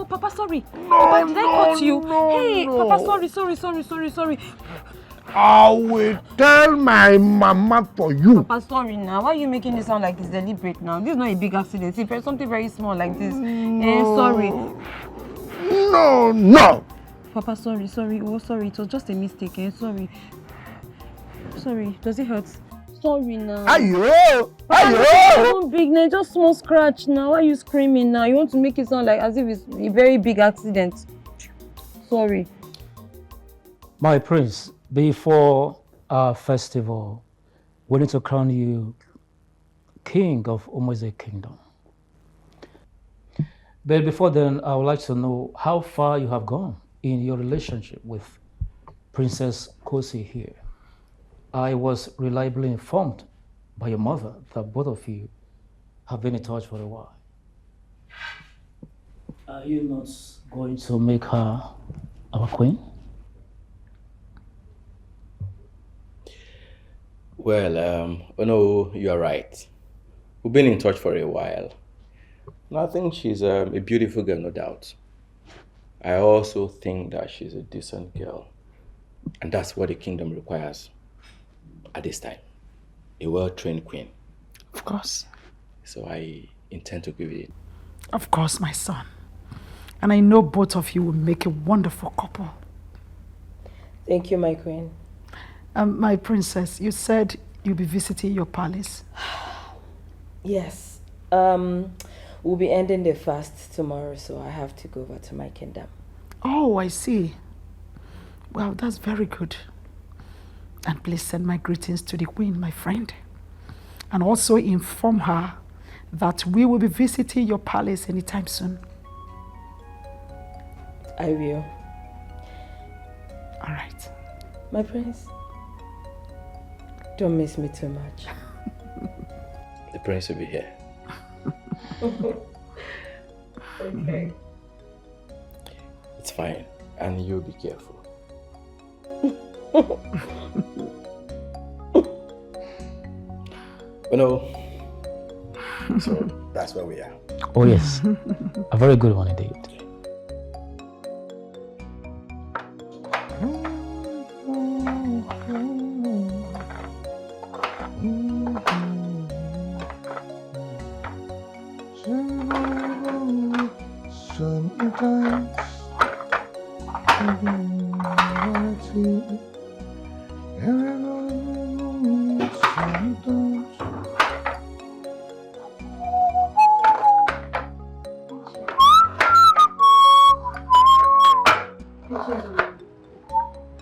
Papa, sorry. Papa, did I cut you? Hey, Papa, sorry. I will tell my mama for you. Papa, sorry now. Why are you making it sound like it's deliberate now? This is not a big accident. It's something very small like this. Sorry. No. Papa, sorry. Oh, sorry. It was just a mistake. Sorry. Does it hurt? Sorry now. Ayo! Not big now, just small scratch now. Why are you screaming now? You want to make it sound like as if it's a very big accident. Sorry. My prince, before our festival, we need to crown you king of Umueze Kingdom. But before then, I would like to know how far you have gone in your relationship with Princess Kosi here. I was reliably informed by your mother that both of you have been in touch for a while. Are you not going to make her our queen? Well, no, you are right. We've been in touch for a while. And I think she's a beautiful girl, no doubt. I also think that she's a decent girl. And that's what the kingdom requires at this time. A well-trained queen. Of course. So I intend to give it. Of course, my son. And I know both of you will make a wonderful couple. Thank you, my queen. My princess, you said you'll be visiting your palace. Yes. We'll be ending the fast tomorrow, so I have to go over to my kingdom. Oh, I see. Well, that's very good. And please send my greetings to the queen, my friend. And also inform her that we will be visiting your palace anytime soon. I will. All right. My prince, don't miss me too much. The prince will be here. Okay. It's fine. And you be careful. So that's where we are. Oh yes, a very good one indeed.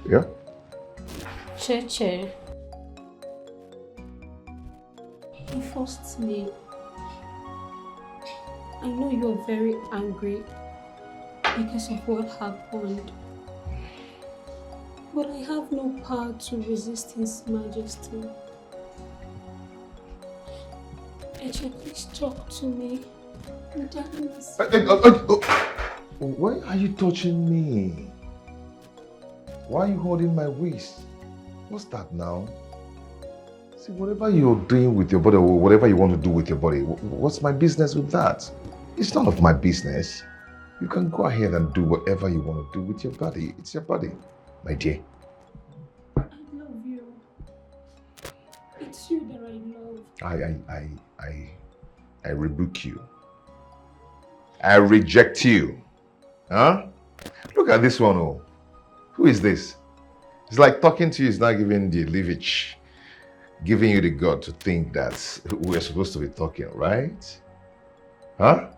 Yeah? Cheche. Firstly, I know you're very angry because of what happened. But I have no power to resist His Majesty. Eche, please talk to me. Why are you touching me? Why are you holding my waist? What's that now? See, whatever you're doing with your body or whatever you want to do with your body, what's my business with that? It's none of my business. You can go ahead and do whatever you want to do with your body. It's your body, my dear. I love you. It's you that I love. I rebuke you. I reject you. Huh? Look at this one, oh. Who is this? It's like talking to you is not giving the leverage, giving you the gut to think that we're supposed to be talking, right? Huh?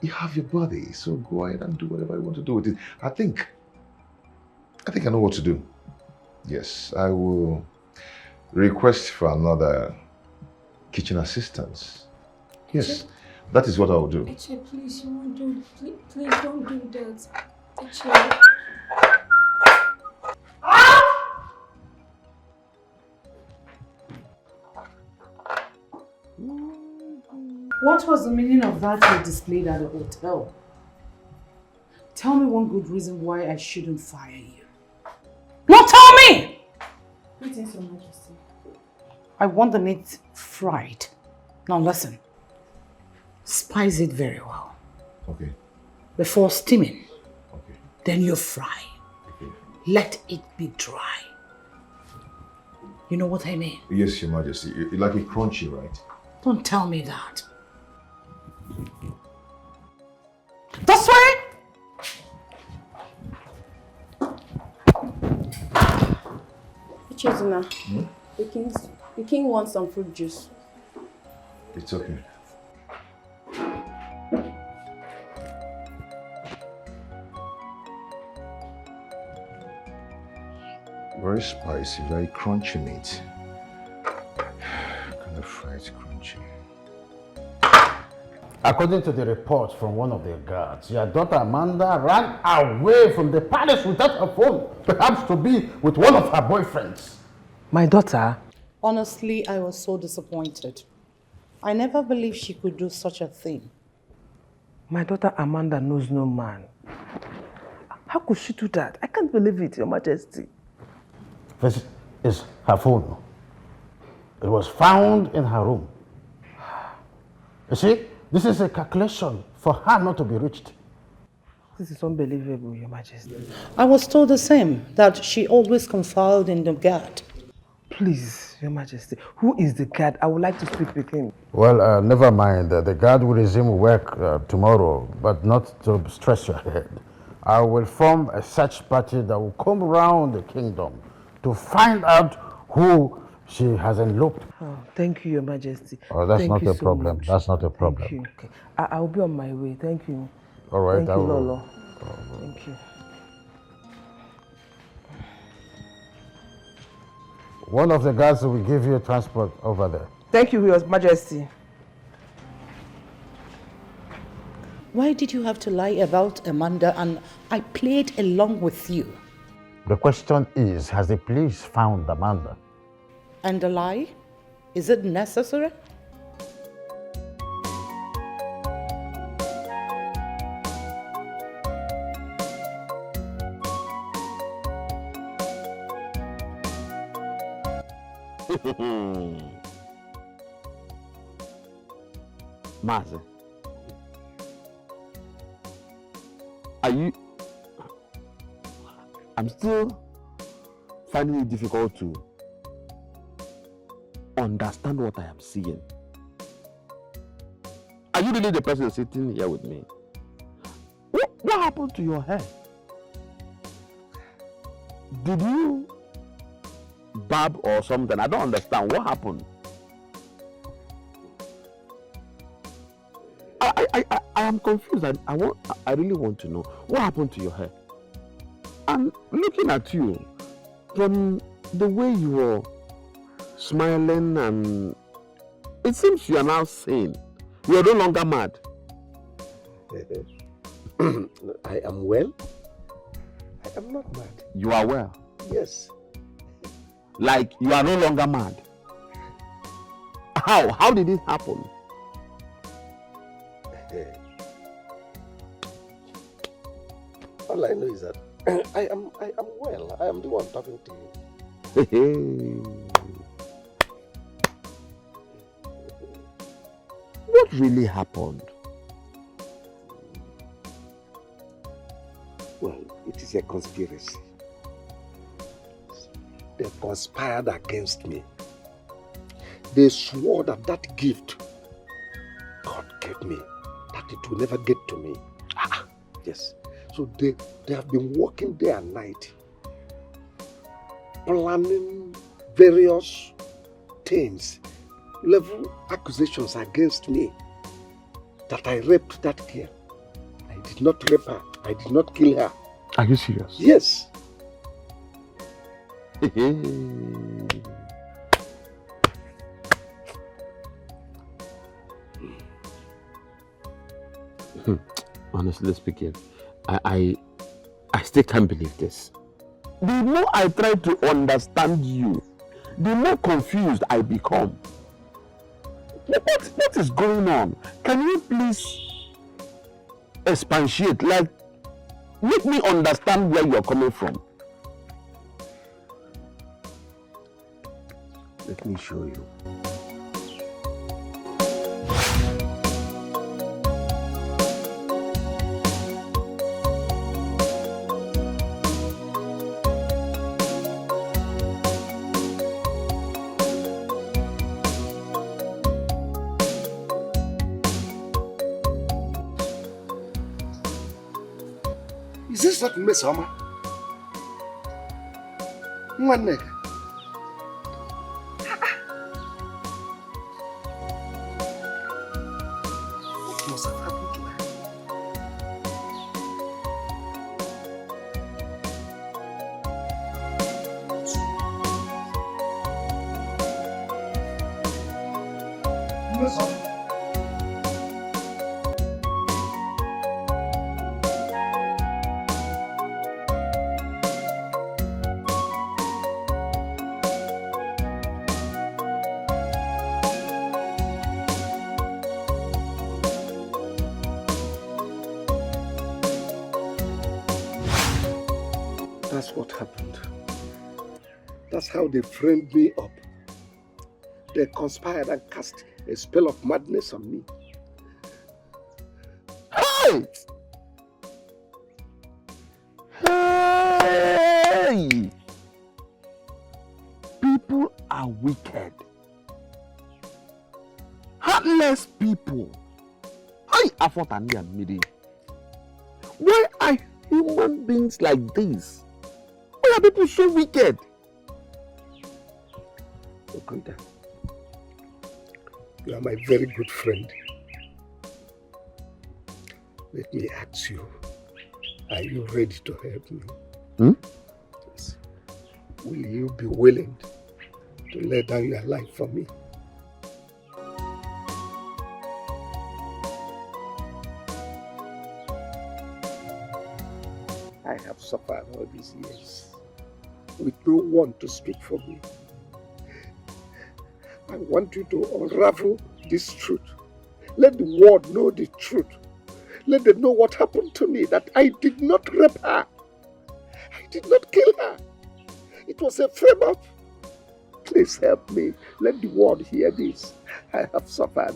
You have your body, so go ahead and do whatever you want to do with it. I think I know what to do. Yes, I will request for another kitchen assistant. Yes, that is what I will do. Eche, please, you won't do it. Please don't do that. Eche. What was the meaning of that you displayed at the hotel? Tell me one good reason why I shouldn't fire you. No, tell me! Greetings, Your Majesty. I want the meat fried. Now listen. Spice it very well. Okay. Before steaming. Okay. Then you fry. Okay. Let it be dry. You know what I mean? Yes, Your Majesty. You like it crunchy, right? Don't tell me that. This way! Chizuna, Hmm? the king wants some fruit juice. It's okay. Very spicy, very crunchy meat. Kind of fried crunchy. According to the report from one of their guards, your daughter Amanda ran away from the palace without her phone, perhaps to be with one of her boyfriends. My daughter? Honestly, I was so disappointed. I never believed she could do such a thing. My daughter Amanda knows no man. How could she do that? I can't believe it, Your Majesty. This is her phone. It was found in her room. You see, this is a calculation for her not to be reached. This is unbelievable, Your Majesty. I was told the same, that she always confided in the guard. Please, Your Majesty, who is the guard? I would like to speak with him. Well, never mind. The guard will resume work tomorrow, but not to stress your head. I will form a search party that will come around the kingdom to find out who She has eloped. Oh, thank you, Your Majesty. Oh, that's thank not you a so problem. much. That's not a problem. Thank you. Okay. I'll be on my way. Thank you. All right. Thank you, Lolo. Thank you. One of the guards will give you a transport over there. Thank you, Your Majesty. Why did you have to lie about Amanda and I played along with you? The question is, has the police found Amanda? And the lie? Is it necessary? Mazi, are you... I'm still finding it difficult to understand what I am seeing. Are you really the person sitting here with me? What happened to your hair? Did you barb or something? I don't understand. What happened? I am confused. I really want to know what happened to your hair. And looking at you, from the way you were smiling, and it seems you are now sane. You are no longer mad. I am well. I am not mad. You are well. Yes. Like you are no longer mad. How? How did it happen? All I know is that I am well. I am the one talking to you. What really happened? Well, it is a conspiracy. They conspired against me. They swore that that gift God gave me, that it will never get to me. Yes. So they have been working day and night, planning various things, level accusations against me, that I raped that girl. I did not rape her. I did not kill her. Are you serious? Yes. Honestly speaking, I still can't believe this. The more I try to understand you, the more confused I become. What is going on? Can you please expatiate? Like, make me understand where you're coming from. Let me show you. Is this not Miss Homer? One neck. What must have happened to her? Miss Homer. That's what happened. That's how they framed me up. They conspired and cast a spell of madness on me. Hey! Hey! People are wicked. Heartless people. I afford and admitting. Why are human beings like this? Why are people so wicked? Okunta, you are my very good friend. Let me ask you, are you ready to help me? Yes. Will you be willing to lay down your life for me? I have suffered all these years with no one to speak for me. I want you to unravel this truth. Let the world know the truth. Let them know what happened to me, that I did not rape her. I did not kill her. It was a frame-up. Please help me. Let the world hear this. I have suffered.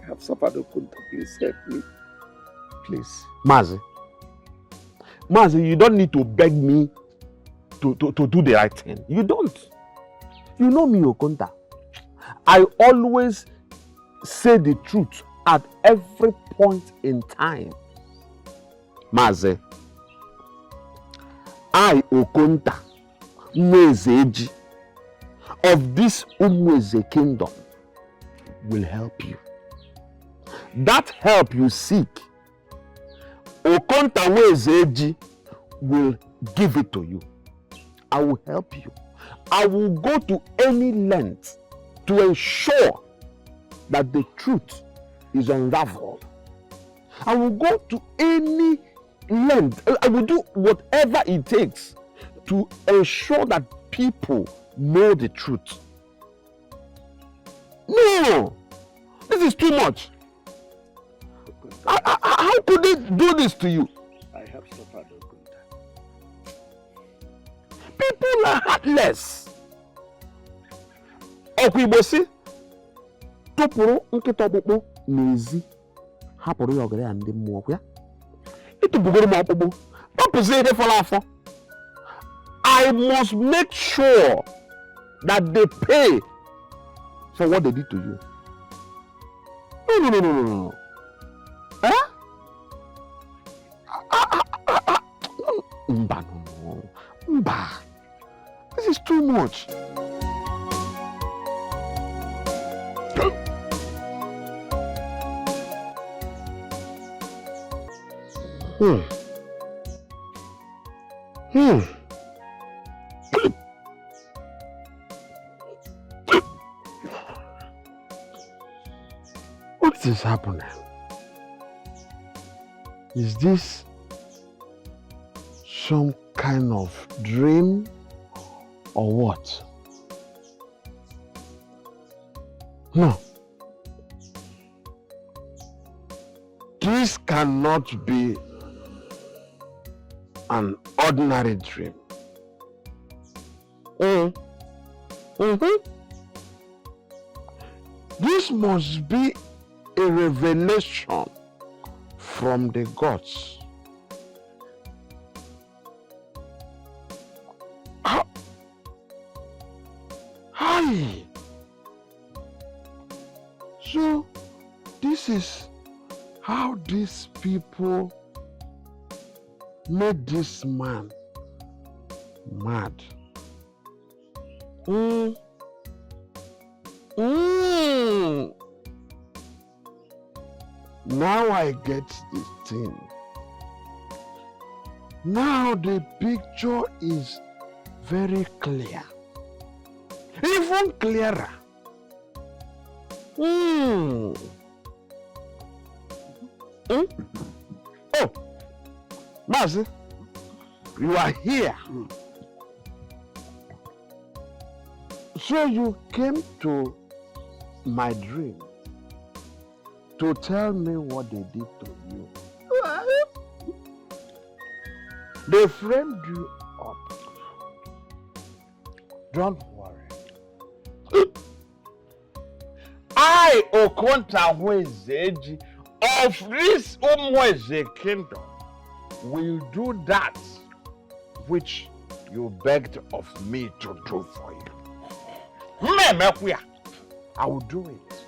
I have suffered, Okunta. Please help me. Please. Mazi, you don't need to beg me to do the right thing. You don't. You know me, Okunta. I always say the truth at every point in time. Mazi, I, Okunta, Mwezeji, of this Umweze kingdom, will help you. That help you seek, Okonta Mwezeji will give it to you. I will help you. I will go to any length to ensure that the truth is unraveled. I will go to any length. I will do whatever it takes to ensure that people know the truth. No! This is too much. How could they do this to you? I have suffered, Okunta. People are heartless. Okwibosi, tupuru nkịta ọkpụkpụ n'ezi hapụrụ ya ọgara ya ndị mmụọ kwa. Ịtụbugoro m ọkpụkpụ, papụzi ihe fọrọ afọ. I must make sure that they pay for what they did to you. No. Huh? Mba, no. Mba. This is too much. What is happening? Is this some kind of dream or what? No. This cannot be an ordinary dream. This must be a revelation from the gods. Hi. So this is how these people made this man mad. Now I get the thing. Now the picture is very clear. Even clearer. Oh, Mazi, you are here. So you came to my dream to tell me what they did to you. They framed you up. Don't worry. I, Okonta Mwezeji, of this Umweze kingdom, will do that which you begged of me to do for you. I will do it.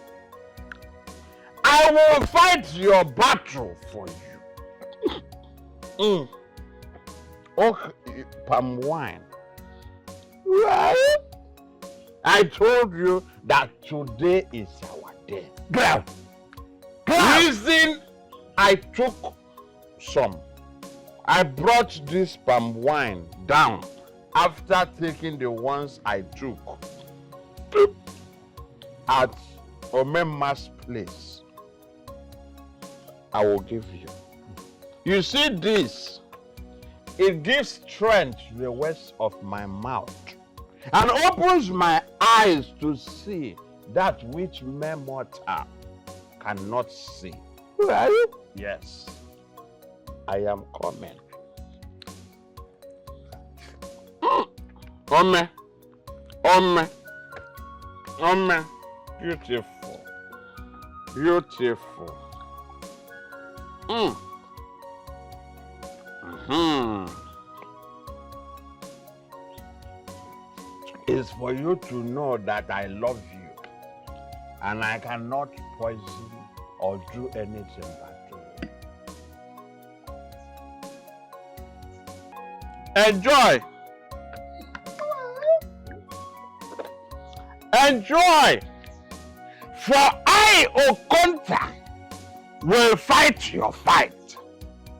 I will fight your battle for you. Oh, palm wine. Right? I told you that today is our day. Girl! Reason I took some. I brought this palm wine down after taking the ones I took at Omema's place. I will give you. You see this? It gives strength to the words of my mouth and opens my eyes to see that which mere mortal cannot see. Who are you? Yes, I am coming. Ome, Ome, Ome, beautiful, beautiful. It's for you to know that I love you and I cannot poison or do anything bad to you. Enjoy! Enjoy! For I, Okonta, will fight your fight.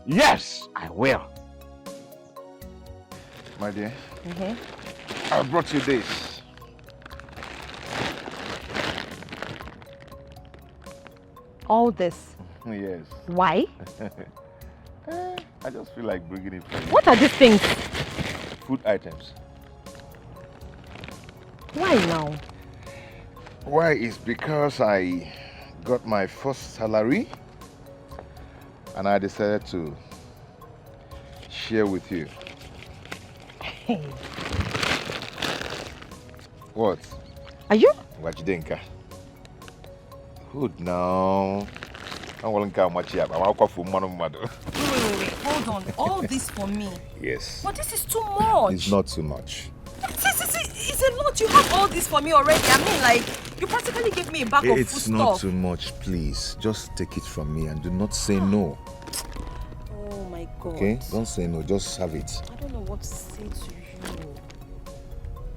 Yes, I will. My dear, I brought you this. All this. Yes. Why? I just feel like bringing it for you. What are these things? Food items. Why now? Why is because I got my first salary and I decided to share with you. What? Are you? Wajidenka. Good now. I'm going to much up. I'm going for one mother. Wait. Hold on. All this for me. Yes. But this is too much. It's not too much. It's a lot. You have all this for me already. I mean, like, you practically gave me a bag of food It's not too much, please. Just take it from me and do not say no. Oh my God. Okay? Don't say no, just have it. I don't know what to say to you.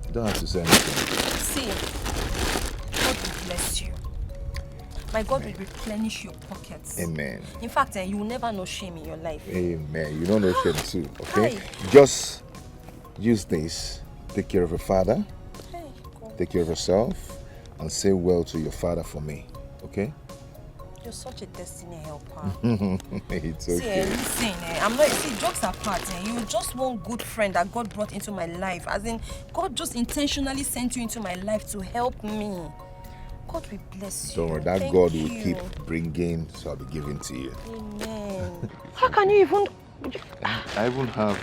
You don't have to say anything. See, God will bless you. My God will replenish your pockets. Amen. In fact, you will never know shame in your life. Amen. You don't know shame too, okay? Hi. Just use this. Take care of your father. Take care of yourself. And say well to your father for me, okay? You're such a destiny helper. It's See, okay. listen, I'm not, see, jokes apart, you're just one good friend that God brought into my life. As in, God just intentionally sent you into my life to help me. God will bless you. Don't worry, that Thank God you. will keep bringing, so I'll be giving to you. Amen. How can you even... I even have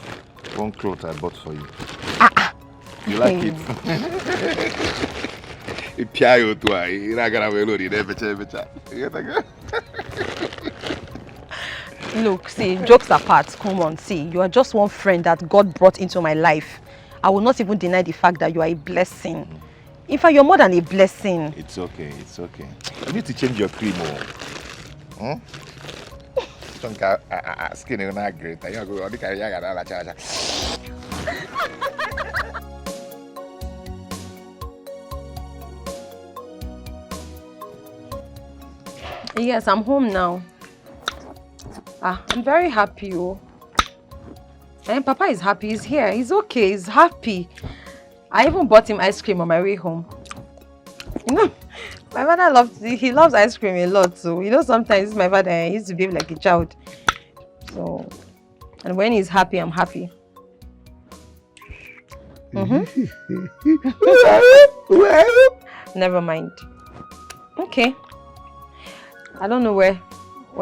one cloth I bought for you. You like it? Look, see, jokes apart, come on, see, you are just one friend that God brought into my life. I will not even deny the fact that you are a blessing. In fact, you're more than a blessing. It's okay, it's okay. You need to change your cream, oh. Skin is not great. Yes, I'm home now. I'm very happy. And Papa is happy. He's here. He's okay. He's happy. I even bought him ice cream on my way home. You know, my father he loves ice cream a lot. So, you know, sometimes my father used to behave like a child. So, and when he's happy, I'm happy. Never mind. Okay. I don't know where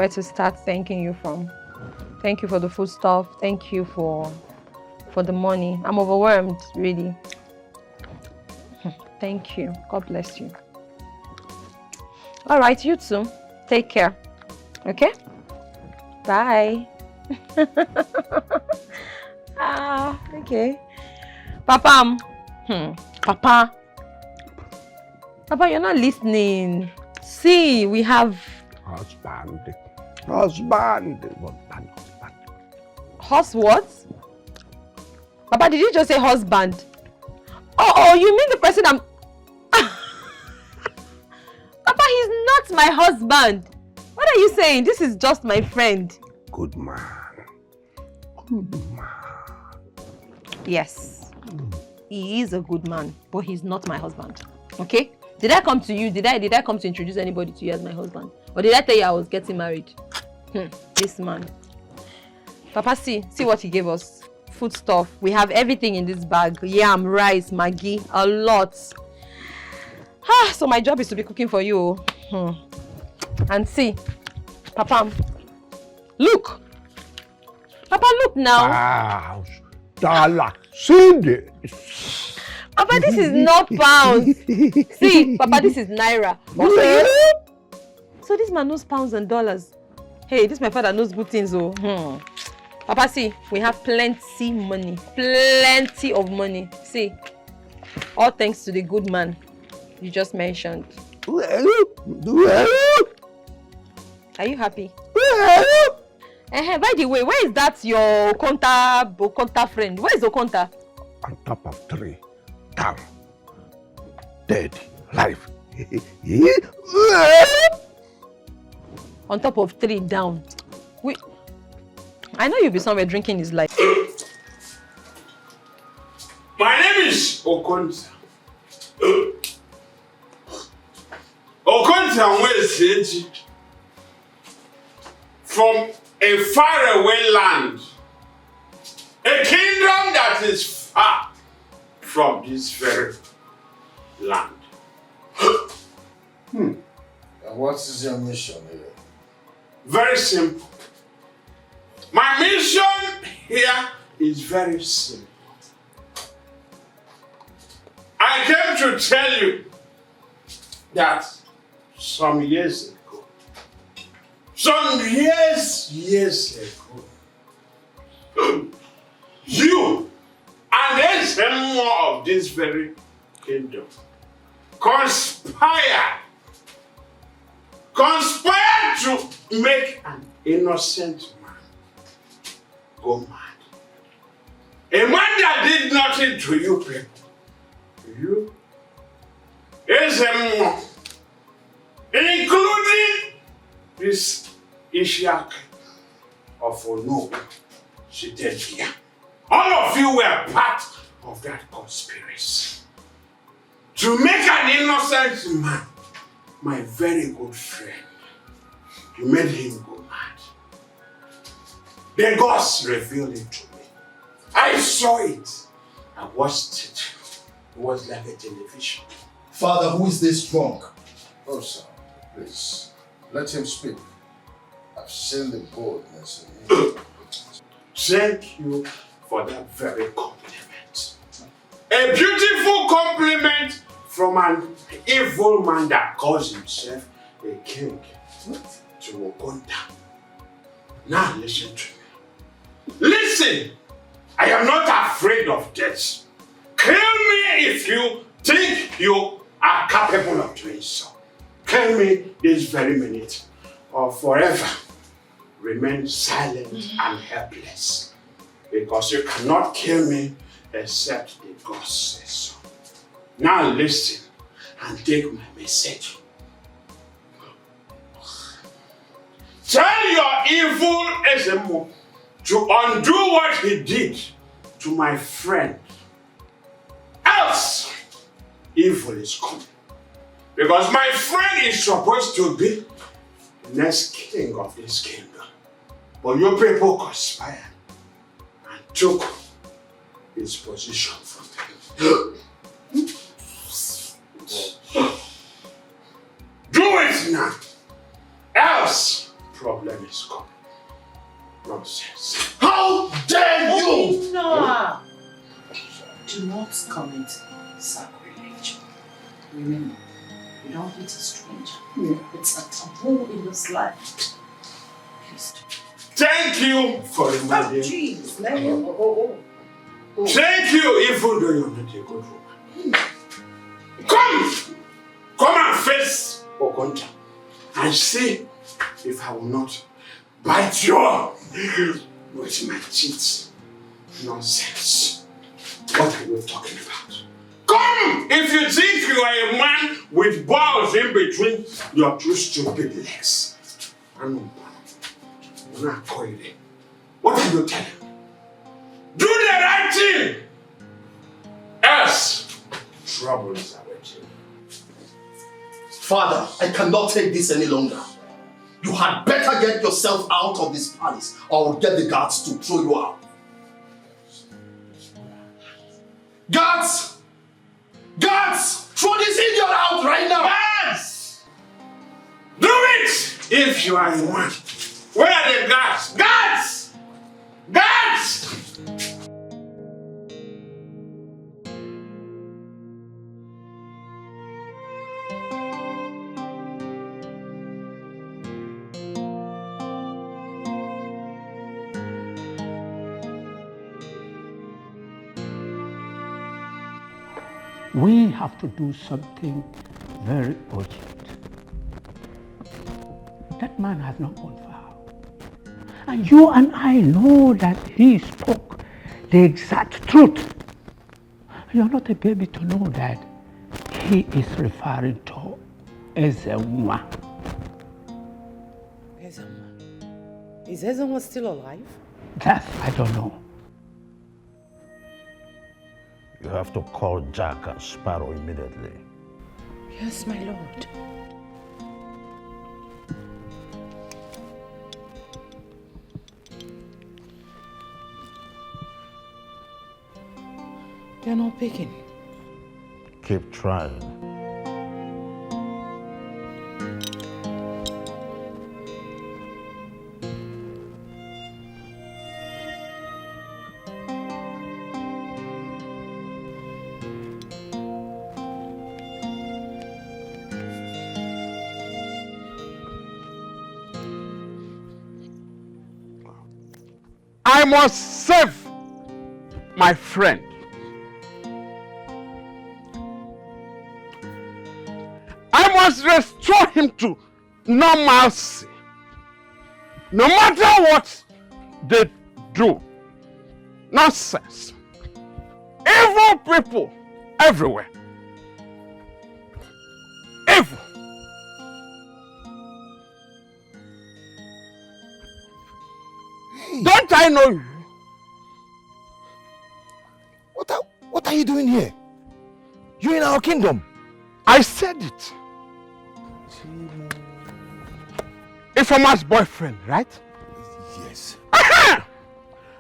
to start thanking you from. Thank you for the food stuff. Thank you for the money. I'm overwhelmed, really. Thank you. God bless you. All right, you too. Take care. Okay? Bye. Okay. Papa. Papa, you're not listening. See, we have... Husband. Hus what? Papa, did you just say husband? Oh, you mean the person not my husband. What are you saying? This is just my friend. Good man. Good man. Yes. He is a good man, but he's not my husband. Okay? Did I come to you? Did I come to introduce anybody to you as my husband? Or did I tell you I was getting married? This man. Papa, see what he gave us. Food stuff. We have everything in this bag. Yam, rice, Maggi, a lot. So my job is to be cooking for you. And see, Papa, look. Papa, look now. Wow. Dollar. See this. Papa, this is not pounds. See, Papa, this is naira. So this man knows pounds and dollars. Hey, this my father knows good things, oh. Papa, see, we have plenty money. Plenty of money. See, all thanks to the good man you just mentioned. Are you happy? By the way, where is that your Okonta friend? Where is Okonta? On top of 3. Down. Dead. Life. On top of 3 down. I know you'll be somewhere drinking his life. My name is Okonta. Okonta Weseji. From a faraway land. A kingdom that is far from this very land. And what is your mission here? Very simple. My mission here is very simple. I came to tell you that some years ago, you and there's more of this very kingdom conspire to make an innocent man go mad. A man that did nothing to you people. You is more, including this Ishak of Ono. Shitekia. All of you were part of that conspiracy. To make an innocent man, my very good friend, you made him go mad. The gods revealed it to me. I saw it. I watched it. It was like a television. Father, who is this drunk? Oh, sir, please, let him speak. I've seen the boldness in him. Thank you for that very compliment. A beautiful compliment from an evil man that calls himself a king to Okonta. Now listen to me. Listen! I am not afraid of death. Kill me if you think you are capable of doing so. Kill me this very minute or forever. Remain silent and helpless. Because you cannot kill me except the gods say so. Now listen and take my message. Tell your evil Ezemo to undo what he did to my friend. Else, evil is coming. Because my friend is supposed to be the next king of this kingdom. But your people conspired and took his position from him. Do it now. Else, problem is coming. Nonsense. How dare you! No! Do not commit sacrilege. Remember, you don't hit a stranger. It's a taboo in this life. Please do. Thank you for reminding me. Jeez, let me. Thank you, even though you're not a good woman. Come and face Okonta and see if I will not bite you with my teeth. Nonsense. What are you talking about? Come! If you think you are a man with balls in between your two stupid legs. I'm not calling it. What did you tell him? Do the right thing! Else, trouble is awaiting. Father, I cannot take this any longer. You had better get yourself out of this palace, or I will get the guards to throw you out. Guards! Guards! Throw this idiot out right now! Guards! Do it! If you are in one. Where are the guards? Guards! Guards! We have to do something very urgent. That man has not gone far. And you and I know that he spoke the exact truth. You're not a baby to know that he is referring to Ezenwa. Ezenwa? Is Ezenwa still alive? That I don't know. You have to call Jack and Sparrow immediately. Yes, my lord. They're not picking. Keep trying. I must save my friend. I must restore him to normalcy. No matter what they do. Nonsense. Evil people everywhere. Evil. Don't I know you? What are you doing here? You're in our kingdom. I said it. Ifeoma's boyfriend, right? Yes. Aha!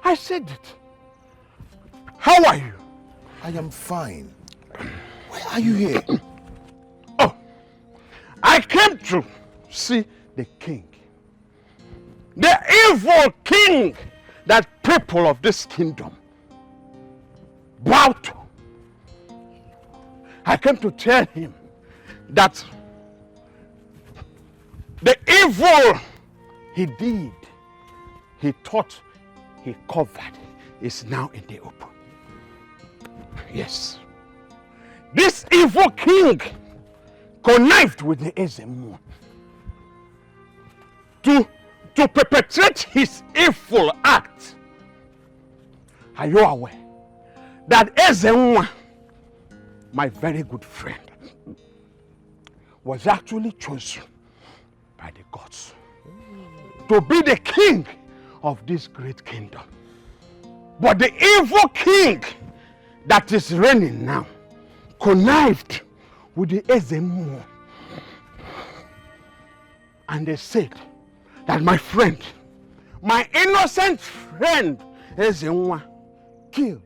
I said it. How are you? I am fine. Why are you here? Oh, I came to see the king. The evil king that people of this kingdom bow to. I came to tell him that the evil he did, he thought he covered, is now in the open. Yes. This evil king connived with the Ezemo to perpetrate his evil act. Are you aware that Ezemo, my very good friend, was actually chosen by the gods to be the king of this great kingdom? But the evil king that is reigning now connived with the Ezemo, and they said that my friend, my innocent friend Ezemo, killed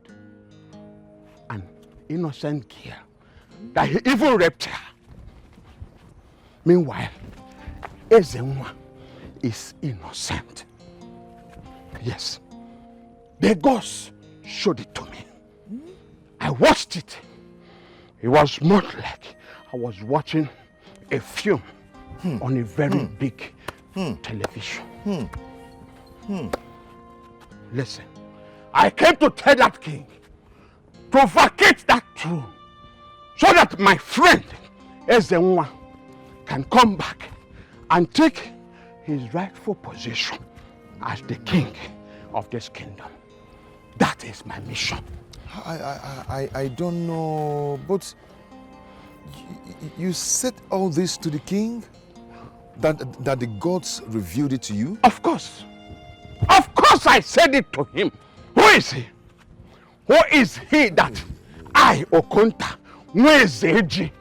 an innocent girl, that he even raped her. Meanwhile, Ezemo is innocent. Yes, the gods showed it to me. I watched it. It was more like I was watching a film on a very big television. Listen, I came to tell that king to vacate that throne so that my friend Ezemo can come back and take his rightful position as the king of this kingdom. That is my mission. I don't know, but You said all this to the king? That the gods revealed it to you? Of course. Of course I said it to him. Who is he? Who is he that I, Okonta, Nwezeji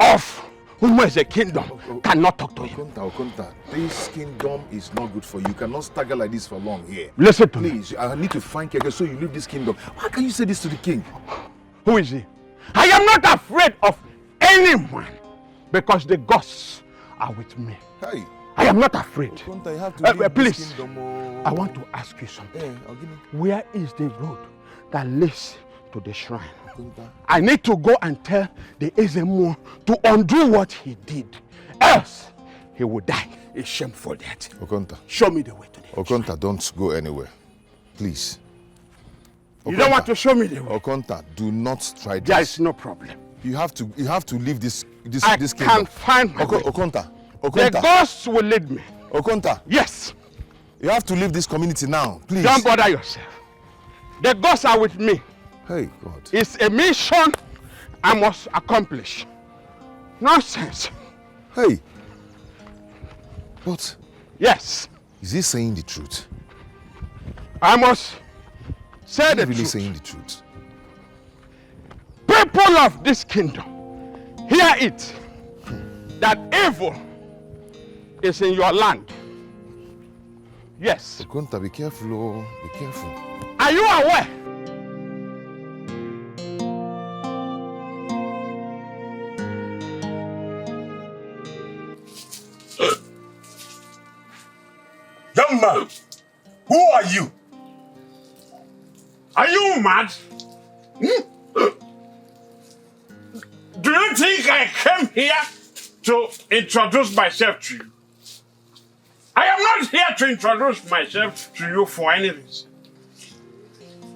of Umweze kingdom, cannot talk to him? Okonta, this kingdom is not good for you. You cannot stagger like this for long here. Listen to me. Please, I need to find Keke so you leave this kingdom. How can you say this to the king? Who is he? I am not afraid of anyone because the gods are with me. Hey. I am not afraid. Okonta, you have to leave please, this kingdom. I want to ask you something. I'll give you. Where is the road that leads to the shrine? Okonta. I need to go and tell the Ezemo to undo what he did. Else, he will die a shameful death. Okonta. Show me the way to the Okonta, don't go anywhere. Please. Okonta. You don't want to show me the way? Okonta, do not try this. There is no problem. You have to leave this kingdom. I can find my way. Okonta. The ghosts will lead me. Okonta. Yes. You have to leave this community now, please. Don't bother yourself. The ghosts are with me. Hey, God. It's a mission I must accomplish. Nonsense. Hey. But. Yes. Is he saying the truth? I must say the really truth. Saying the truth? People of this kingdom, hear it. That evil is in your land. Yes. Okonta, be careful, oh. Be careful. Are you aware? Young man, who are you? Are you mad? Do you think I came here to introduce myself to you? I am not here to introduce myself to you for any reason.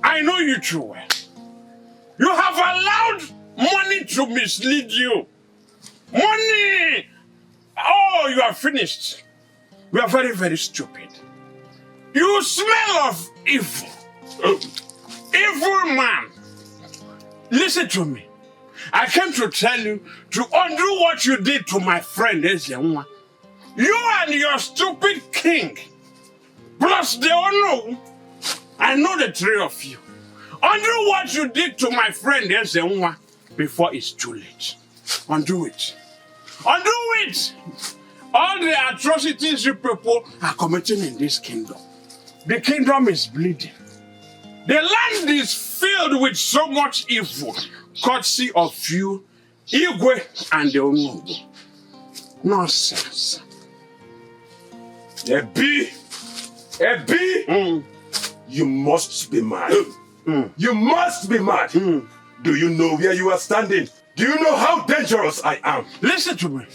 I know you too well. You have allowed money to mislead you. Money! Oh, you are finished. You are very, very stupid. You smell of evil. Evil man. Listen to me. I came to tell you to undo what you did to my friend Ezenwa. You and your stupid king, plus the Onno, I know the three of you. Undo what you did to my friend Ezenwa before it's too late. Undo it. Undo it! All the atrocities you people are committing in this kingdom. The kingdom is bleeding. The land is filled with so much evil, courtesy of you, Igwe and the Onugbu. Nonsense. Ebi! You must be mad. You must be mad. Do you know where you are standing? Do you know how dangerous I am? Listen to me.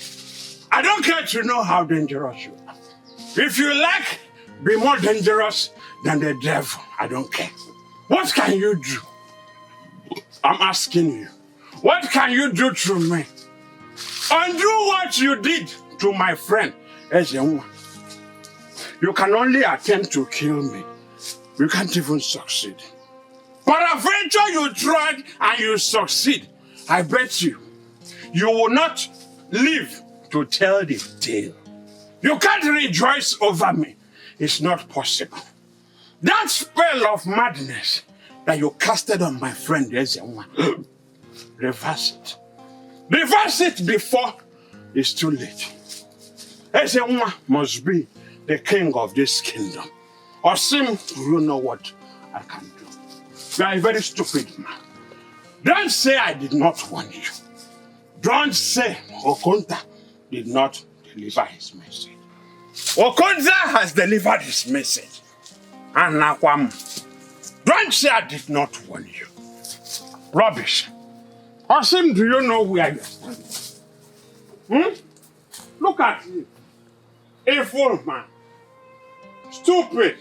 I don't care to know how dangerous you are. If you like, be more dangerous than the devil. I don't care. What can you do? I'm asking you. What can you do to me? Undo what you did to my friend Ezenwa. You can only attempt to kill me. You can't even succeed. But eventually you tried and you succeed. I bet you will not live to tell the tale. You can't rejoice over me. It's not possible. That spell of madness that you casted on my friend Ezenwa, reverse it. Reverse it before it's too late. Ezenwa must be the king of this kingdom. Or seem you know what I can do. You are a very stupid man. Don't say I did not warn you. Don't say Okonta did not deliver his message. Okonta has delivered his message. And Nakwam, don't say I did not warn you. Rubbish. Osim, do you know where you are standing? Look at you. A fool man. Stupid.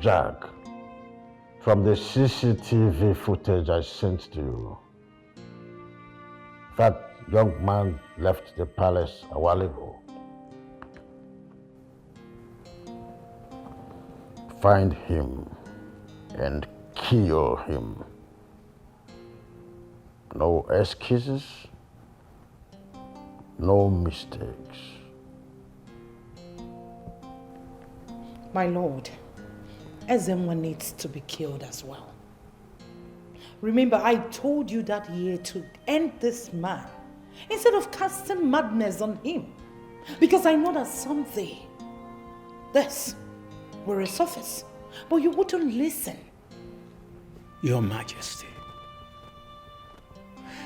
Jack, from the CCTV footage I sent to you, that young man left the palace a while ago. Find him and kill him. No excuses, no mistakes. My lord, Ezemwa needs to be killed as well. Remember, I told you that year to end this man instead of casting madness on him. Because I know that someday this will resurface, but you wouldn't listen. Your Majesty,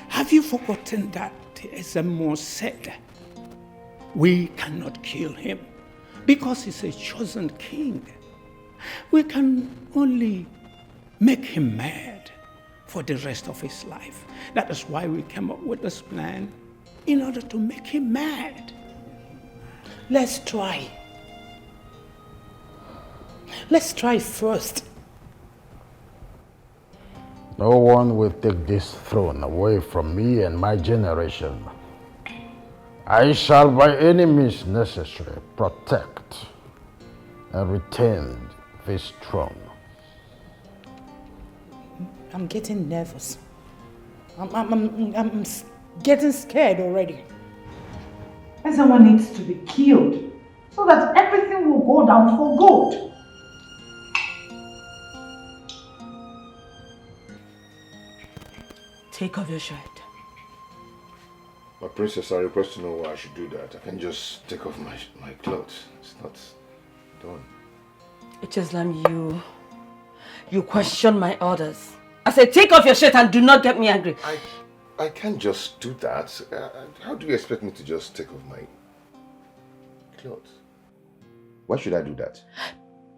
have you forgotten that Ezemwa said we cannot kill him because he's a chosen king? We can only make him mad for the rest of his life. That is why we came up with this plan, in order to make him mad. Let's try. Let's try first. No one will take this throne away from me and my generation. I shall by any means necessary protect and retain this throne. I'm getting nervous. I'm getting scared already. Someone needs to be killed so that everything will go down for good. Take off your shirt. My princess, I request to know why I should do that. I can just take off my clothes. It's not done. Ucheslam, you question my orders. I said take off your shirt and do not get me angry. I can't just do that. How do you expect me to just take off my clothes? Why should I do that?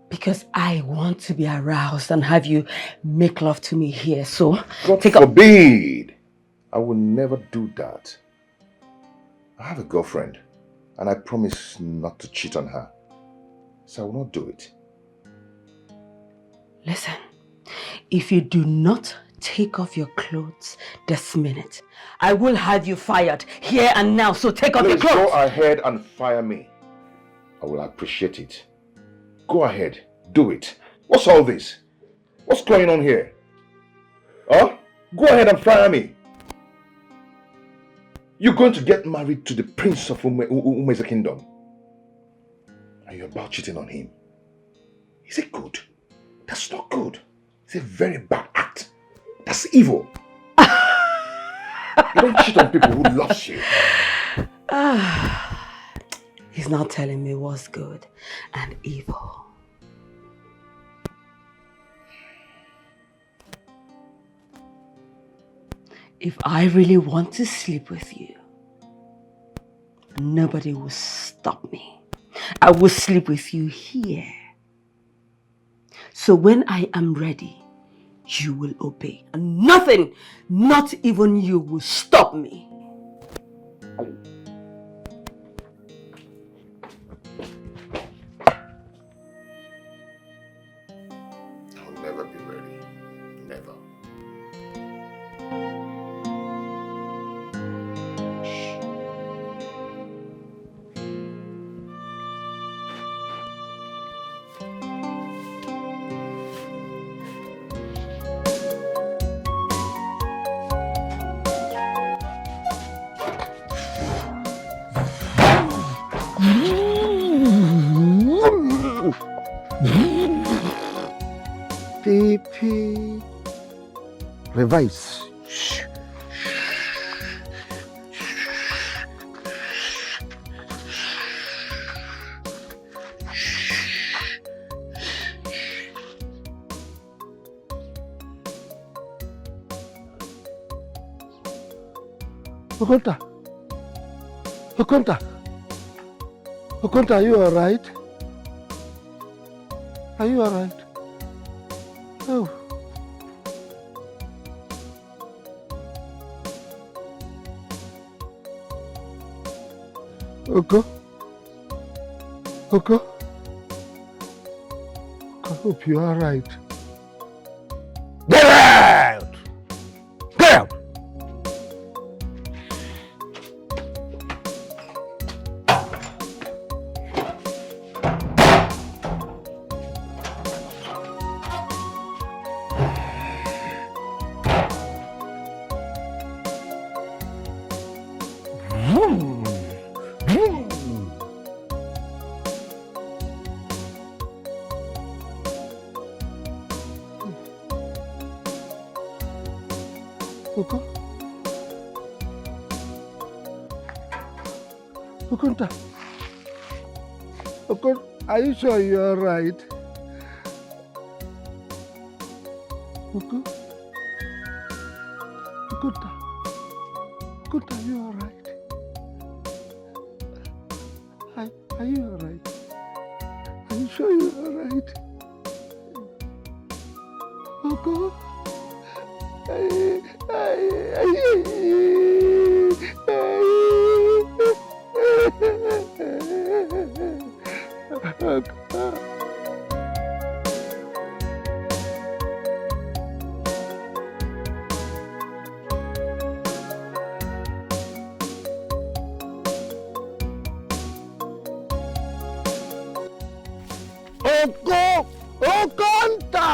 Because I want to be aroused and have you make love to me here. So God forbid! I will never do that. I have a girlfriend and I promise not to cheat on her. So I will not do it. Listen, if you do not take off your clothes this minute, I will have you fired here and now. So take off your clothes. Go ahead and fire me. I will appreciate it. Go ahead, do it. What's all this? What's going on here? Huh? Go ahead and fire me. You're going to get married to the prince of Ume's kingdom. And you're about cheating on him. Is it good? That's not good. It's a very bad act. That's evil. You don't cheat on people who loves you. He's not telling me what's good and evil. If I really want to sleep with you, nobody will stop me. I will sleep with you here. So when I am ready, you will obey. And nothing, not even you, will stop me. I'll never be ready. Never. PP. Revise. Okonta. Okonta. Okonta, are you alright? Are you alright? Oh. Oko? Oko? I hope you're alright. Get out! Get out! Vroom. Vroom. Oko? Okonta. Okon, are you sure you're right? Oko? Okonta. Okonta, are you alright? Are you alright? Are you sure you're alright? Oko? Okonta!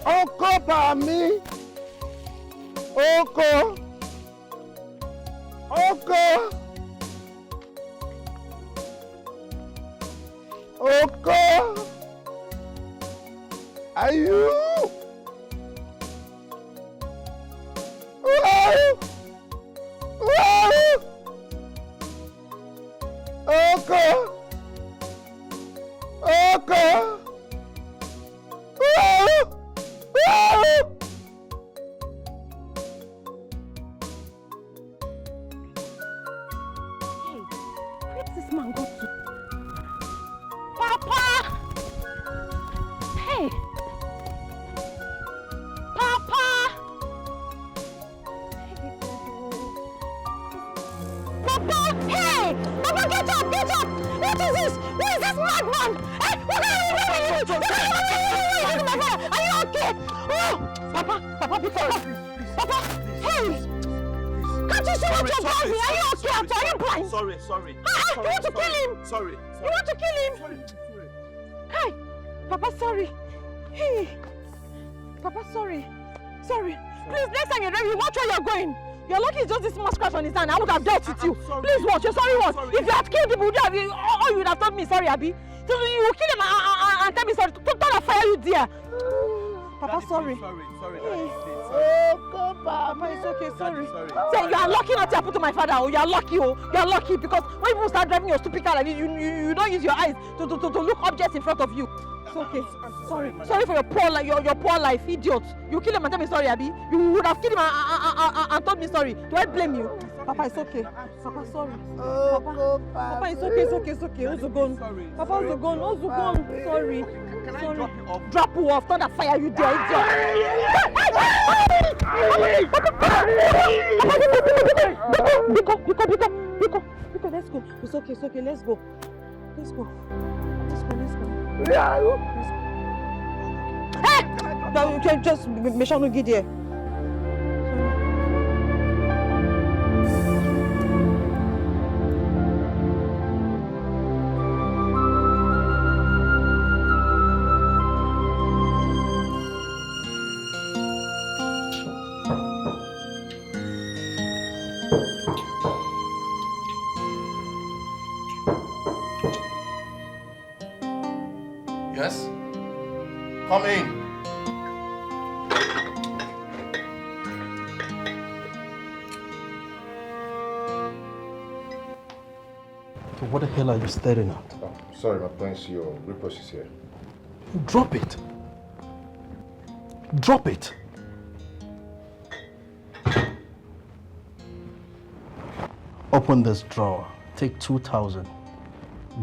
Oko Pami! Oko! Oko! Oko! Are you? Wow! Wow! Oko! Oko! Wow! Wow! Where's this man go to? Papa! Hey! Papa! Papa! Hey! Papa, get up! Get up! What is this? Who is this madman? Hey! What are you doing? Are you okay? Oh! Papa! Papa, be careful! Papa! Hey! Can't you see what you're doing? Are you okay? Are you blind? Sorry. You want to kill him? Sorry. You want to kill him? Hey! Papa, sorry. Hey! Papa, sorry. Sorry. Please, next time you're ready, watch where you're going. You're lucky it's just this small scratch on his hand. I would have dealt with you. Please watch. You're sorry what? If you had killed him, you would have told me sorry, Abby. So you will kill him and tell me sorry. Don't fire you, dear. Papa, sorry. Sorry. Papa, it's okay, sorry. Say, you are lucky not to happen to my father. Oh, you are lucky, because when people start driving your stupid car like this, you don't use your eyes to look objects in front of you. It's okay. Sorry for your poor life, idiot. You kill him and tell me sorry, Abby. You would have killed him and told me sorry. Do I blame you? Papa, it's okay. Papa, sorry. Papa, it's okay. Ozugon. Papa, Ozugon. Sorry. Can I drop you off? Drop you off. Thunder fire you there, idiot. Biko, let's go. It's okay, let's go. Hey! No, you can just make sure no get there. Yes? Come in. So what the hell are you staring at? Oh, sorry, my prince, your report is here. Drop it. Drop it. Open this drawer. Take 2,000.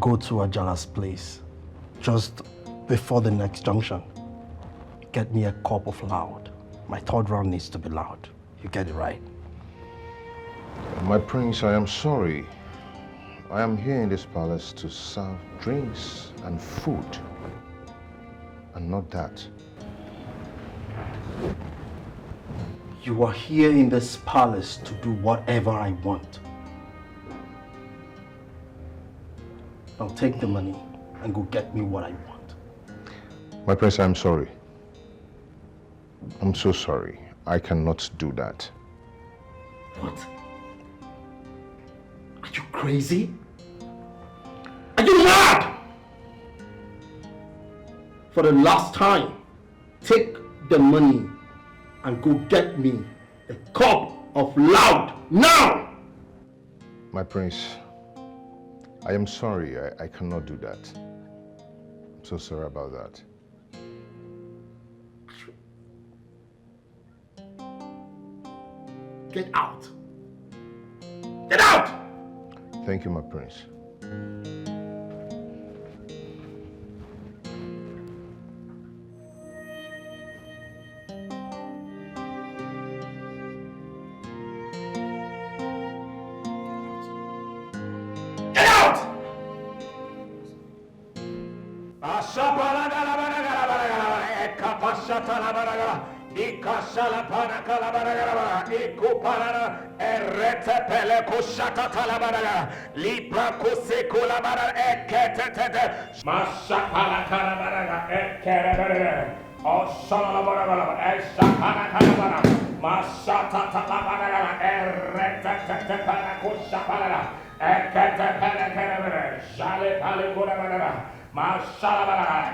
Go to Ajala's place. Just before the next junction. Get me a cup of loud. My third round needs to be loud. You get it right? My prince, I am sorry. I am here in this palace to serve drinks and food. And not that. You are here in this palace to do whatever I want. Now take the money and go get me what I want. My prince, I'm sorry. I'm so sorry. I cannot do that. What? crazy? Are you mad? For the last time, take the money and go get me a cup of loud now! My prince, I am sorry. I cannot do that. I'm so sorry about that. Get out! Get out! Thank you, my prince. Get out!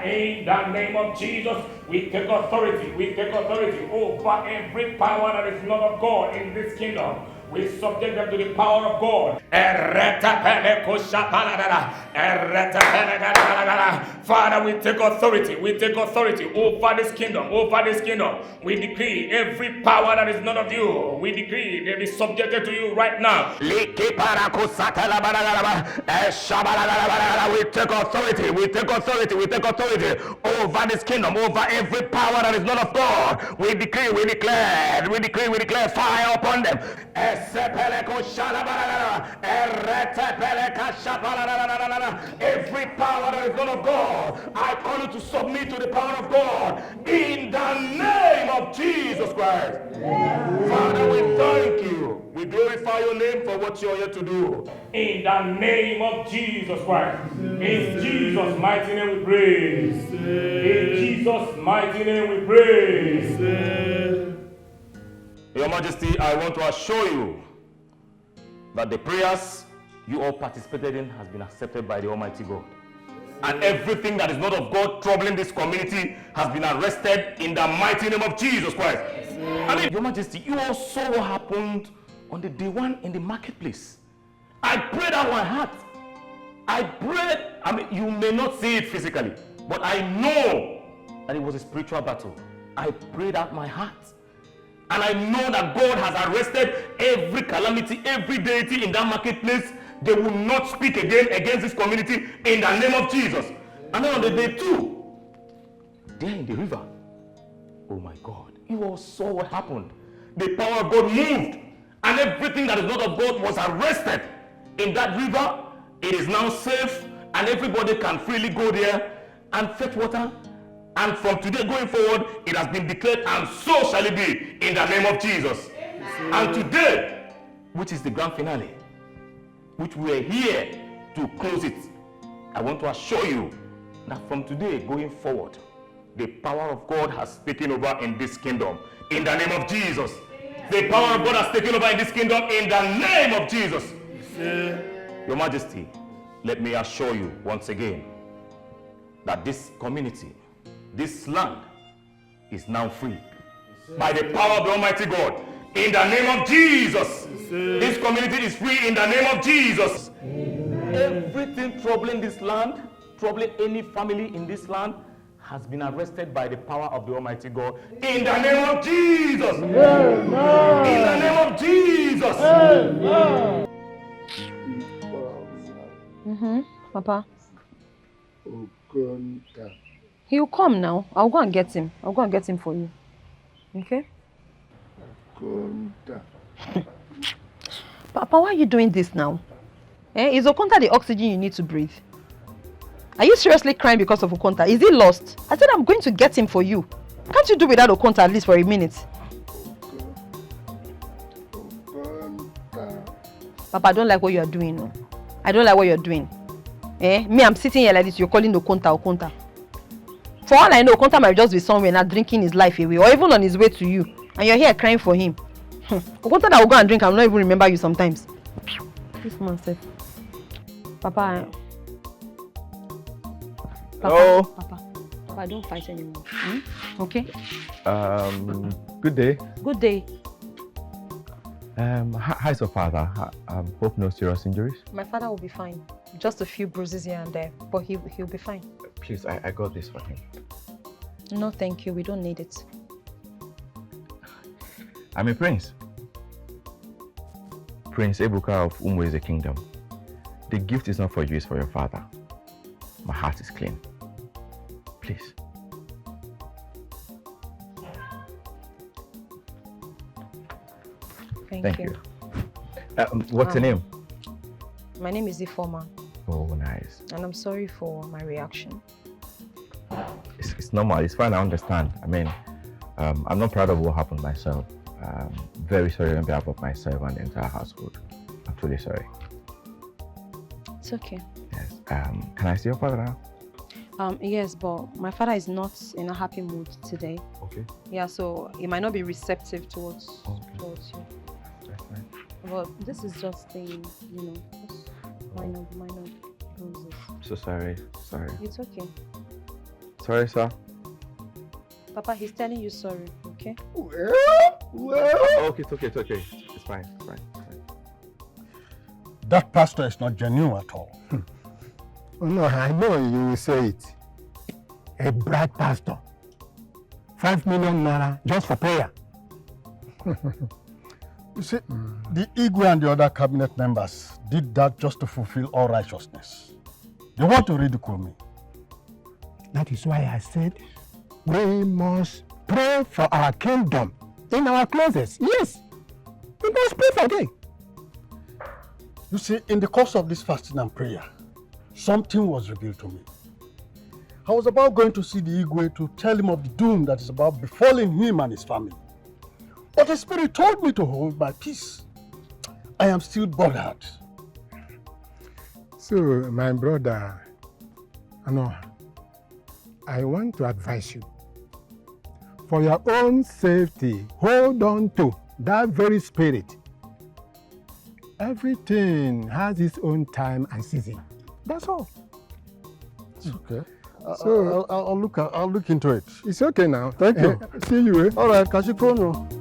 In the name of Jesus, we take authority. We take authority over every power that is not of God in this kingdom. We subject them to the power of God. Father, we take authority. We take authority over this kingdom. Over this kingdom. We decree every power that is not of you. We decree they be subjected to you right now. We take authority. We take authority. We take authority over this kingdom. Over every power that is not of God. We decree. We declare. We decree. We declare fire upon them. Every power that is not of God, I call you to submit to the power of God in the name of Jesus Christ. Father, we thank you. We glorify your name for what you're here to do. In the name of Jesus Christ. In Jesus' mighty name we praise. In Jesus' mighty name we praise. Your Majesty, I want to assure you that the prayers you all participated in has been accepted by the Almighty God. And everything that is not of God troubling this community has been arrested in the mighty name of Jesus Christ. I mean, Your Majesty, you all saw what happened on the day one in the marketplace. I prayed out my heart. I prayed, I mean, you may not see it physically, but I know that it was a spiritual battle. I prayed out my heart. And I know that God has arrested every calamity, every deity in that marketplace. They will not speak again against this community in the name of Jesus. And then on the day two, there in the river, oh my God, you all saw what happened. The power of God moved, and everything that is not of God was arrested in that river. It is now safe, and everybody can freely go there and fetch water. And from today going forward, it has been declared, and so shall it be in the name of Jesus. Amen. And today, which is the grand finale, which we are here to close it, I want to assure you that from today going forward, the power of God has taken over in this kingdom in the name of Jesus. The power of God has taken over in this kingdom in the name of Jesus. Your Majesty, let me assure you once again that this community, this land is now free by the power of the Almighty God. In the name of Jesus, this community is free in the name of Jesus. Everything troubling this land, troubling any family in this land, has been arrested by the power of the Almighty God. In the name of Jesus. Amen. In the name of Jesus. Amen. Papa. He'll come now. I'll go and get him. I'll go and get him for you. Okay? Papa, why are you doing this now? Is Okonta the oxygen you need to breathe? Are you seriously crying because of Okonta? Is he lost? I said I'm going to get him for you. Can't you do without Okonta at least for a minute? Papa, I don't like what you are doing. No? I don't like what you're doing. Me, I'm sitting here like this. You're calling Okonta. For all I know, Okonta might just be somewhere now drinking his life away, or even on his way to you. And you're here crying for him. Okonta that will go and drink, I will not even remember you sometimes. This man said. Papa. Hello. Papa, don't fight anymore. Okay? Good day. Good day. How's your father? Hope no serious injuries. My father will be fine. Just a few bruises here and there, but he'll be fine. Please, I got this for him. No, thank you. We don't need it. I'm a prince. Prince Ebuka of Umu is the kingdom. The gift is not for you, it's for your father. My heart is clean. Please. Thank you. What's your name? My name is Ifoma. Oh, nice. And I'm sorry for my reaction. It's normal. It's fine. I understand. I mean, I'm not proud of what happened myself. Very sorry on behalf of myself and the entire household. I'm truly sorry. It's okay. Yes. Can I see your father now? Yes, but my father is not in a happy mood today. Okay. Yeah, so he might not be receptive towards you. That's fine. But this is just the, just minor bruises. So sorry. Sorry. It's okay. Sorry, sir. Papa, he's telling you sorry, okay? Okay, it's okay. It's fine. That pastor is not genuine at all. Oh no, I know you will say it. A bright pastor. 5 million naira just for prayer. You see, the Igwe and the other cabinet members did that just to fulfill all righteousness. They want to ridicule me. That is why I said we must pray for our kingdom in our closets. Yes, we must pray for them. You see, in the course of this fasting and prayer, something was revealed to me. I was about going to see the Igwe to tell him of the doom that is about befalling him and his family. But the Spirit told me to hold my peace. I am still bothered. So, my brother, I want to advise you. For your own safety, hold on to that very spirit. Everything has its own time and season. That's all. It's okay. So I'll look into it. It's okay now. Thank you. See you. All right, Kashikono.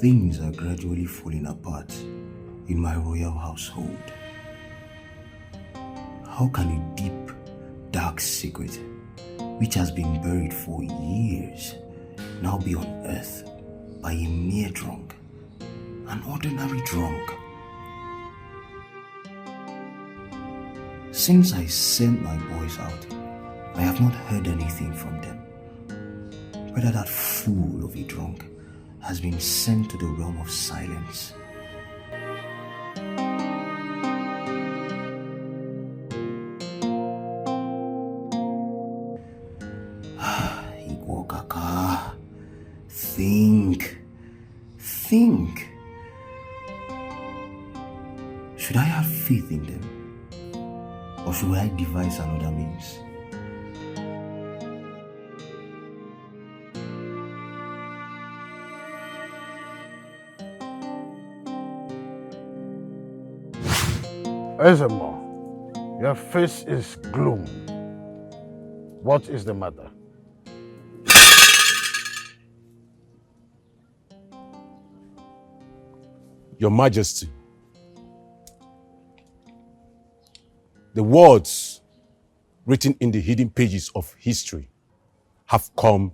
Things are gradually falling apart in my royal household. How can a deep, dark secret, which has been buried for years, now be unearthed by a mere drunk, an ordinary drunk? Since I sent my boys out, I have not heard anything from them. Whether that fool of a drunk has been sent to the realm of silence. Igwokaka, think. Should I have faith in them? Or should I devise another means? Ezemo, your face is gloom. What is the matter? Your Majesty, the words written in the hidden pages of history have come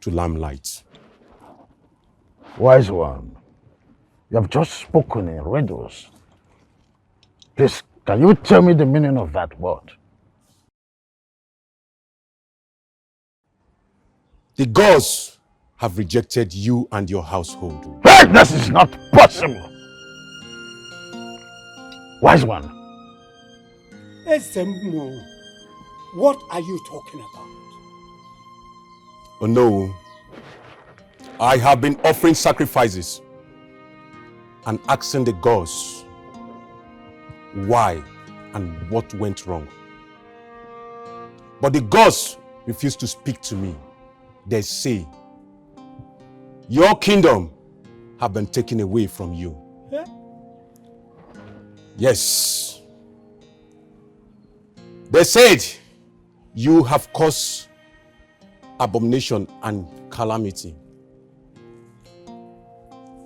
to limelight. Wise one, you have just spoken in riddles. Please, can you tell me the meaning of that word? The gods have rejected you and your household. This is not possible. Wise one. Ezemo, what are you talking about? Oh no, I have been offering sacrifices and asking the gods why and what went wrong. But the gods refuse to speak to me. They say, your kingdom have been taken away from you. Yeah? Yes. They said, you have caused abomination and calamity.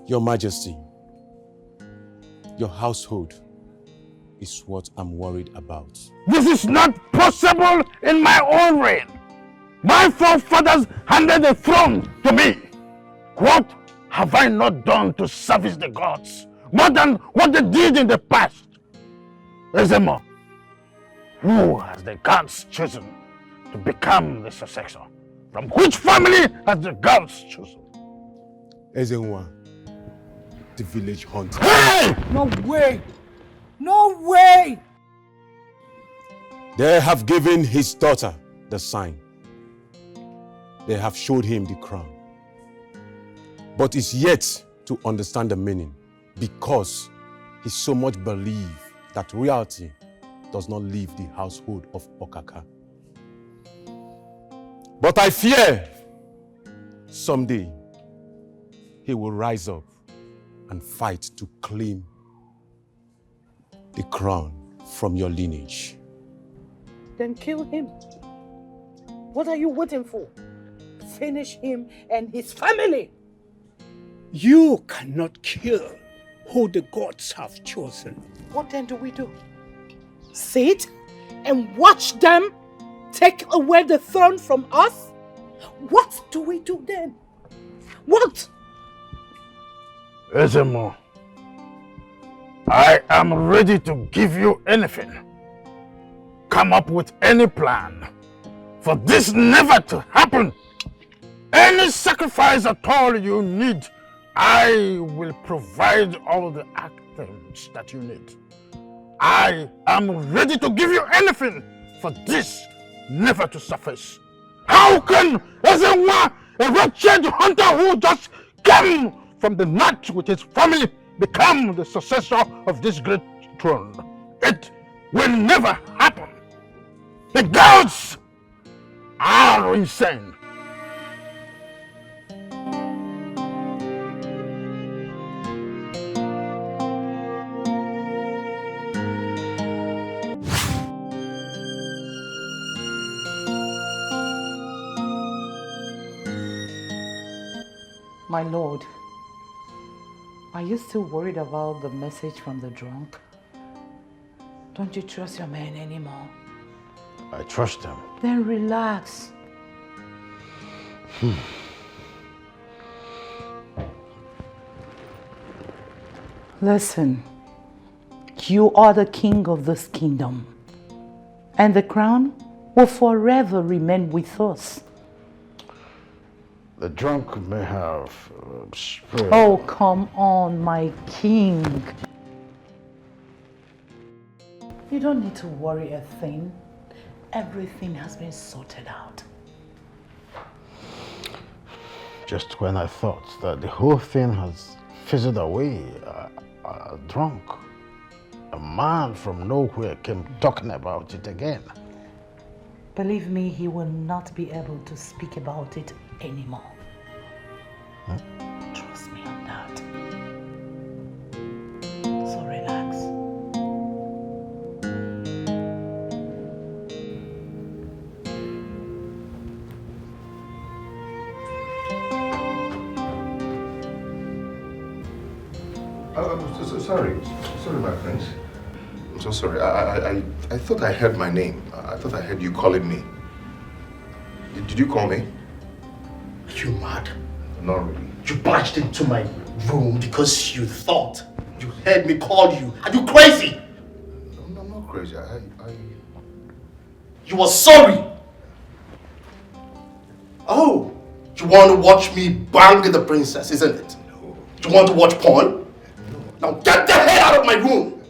Your Majesty, your household is what I'm worried about. This is not possible in my own reign. My forefathers handed the throne to me. What have I not done to service the gods more than what they did in the past? Ezemo, who has the gods chosen to become the successor? From which family has the gods chosen? Ezenwa, the village hunter. Hey! No way! No way! They have given his daughter the sign. They have showed him the crown. But is yet to understand the meaning because he so much believes that reality does not leave the household of Okaka. But I fear someday he will rise up and fight to claim the crown from your lineage. Then kill him. What are you waiting for? Finish him and his family. You cannot kill who the gods have chosen. What then do we do? Sit and watch them take away the throne from us? What do we do then? What? Ezemo, I am ready to give you anything. Come up with any plan for this never to happen. Any sacrifice at all you need, I will provide all the items that you need. I am ready to give you anything for this never to surface. How can Ezemo, a wretched hunter who just came from the north with his family, become the successor of this great throne? It will never happen. The gods are insane. My lord, are you still worried about the message from the drunk? Don't you trust your men anymore? I trust them. Then relax. Listen, you are the king of this kingdom, and the crown will forever remain with us. The drunk may have spread. Oh, come on, my king. You don't need to worry a thing. Everything has been sorted out. Just when I thought that the whole thing has fizzled away, a drunk, a man from nowhere came talking about it again. Believe me, he will not be able to speak about it anymore. Huh? Trust me on that. So relax. Sorry, my friends. I'm so sorry. I thought I heard my name. I thought I heard you calling me. Did you call me? Are you mad? Not really. You barged into my room because you thought you heard me call you. Are you crazy? No, I'm not crazy. You were sorry. Oh, you want to watch me bang the princess, isn't it? No. Do you want to watch porn? No. Now get the hell out of my room!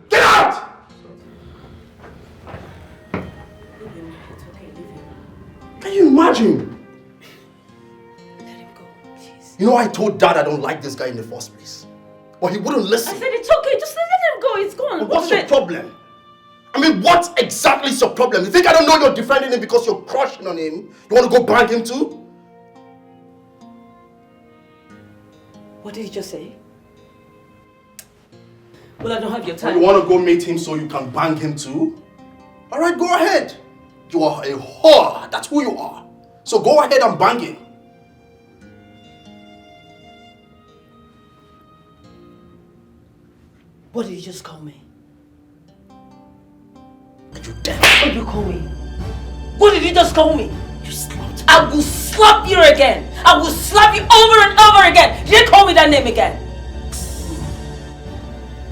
Get out! Can you imagine? Let him go, please. You know, I told Dad I don't like this guy in the first place. But he wouldn't listen. I said it's okay, just let him go, it's gone. But what's your problem? I mean, what exactly is your problem? You think I don't know you're defending him because you're crushing on him? You want to go bang him too? What did he just say? Well, I don't have your time. You want to go meet him so you can bang him too? Alright, go ahead. You are a whore. That's who you are. So go ahead and bang him. What did you just call me? Are you deaf? What did you call me? What did you just call me? You slapped. I will slap you again. I will slap you over and over again. You didn't call me that name again.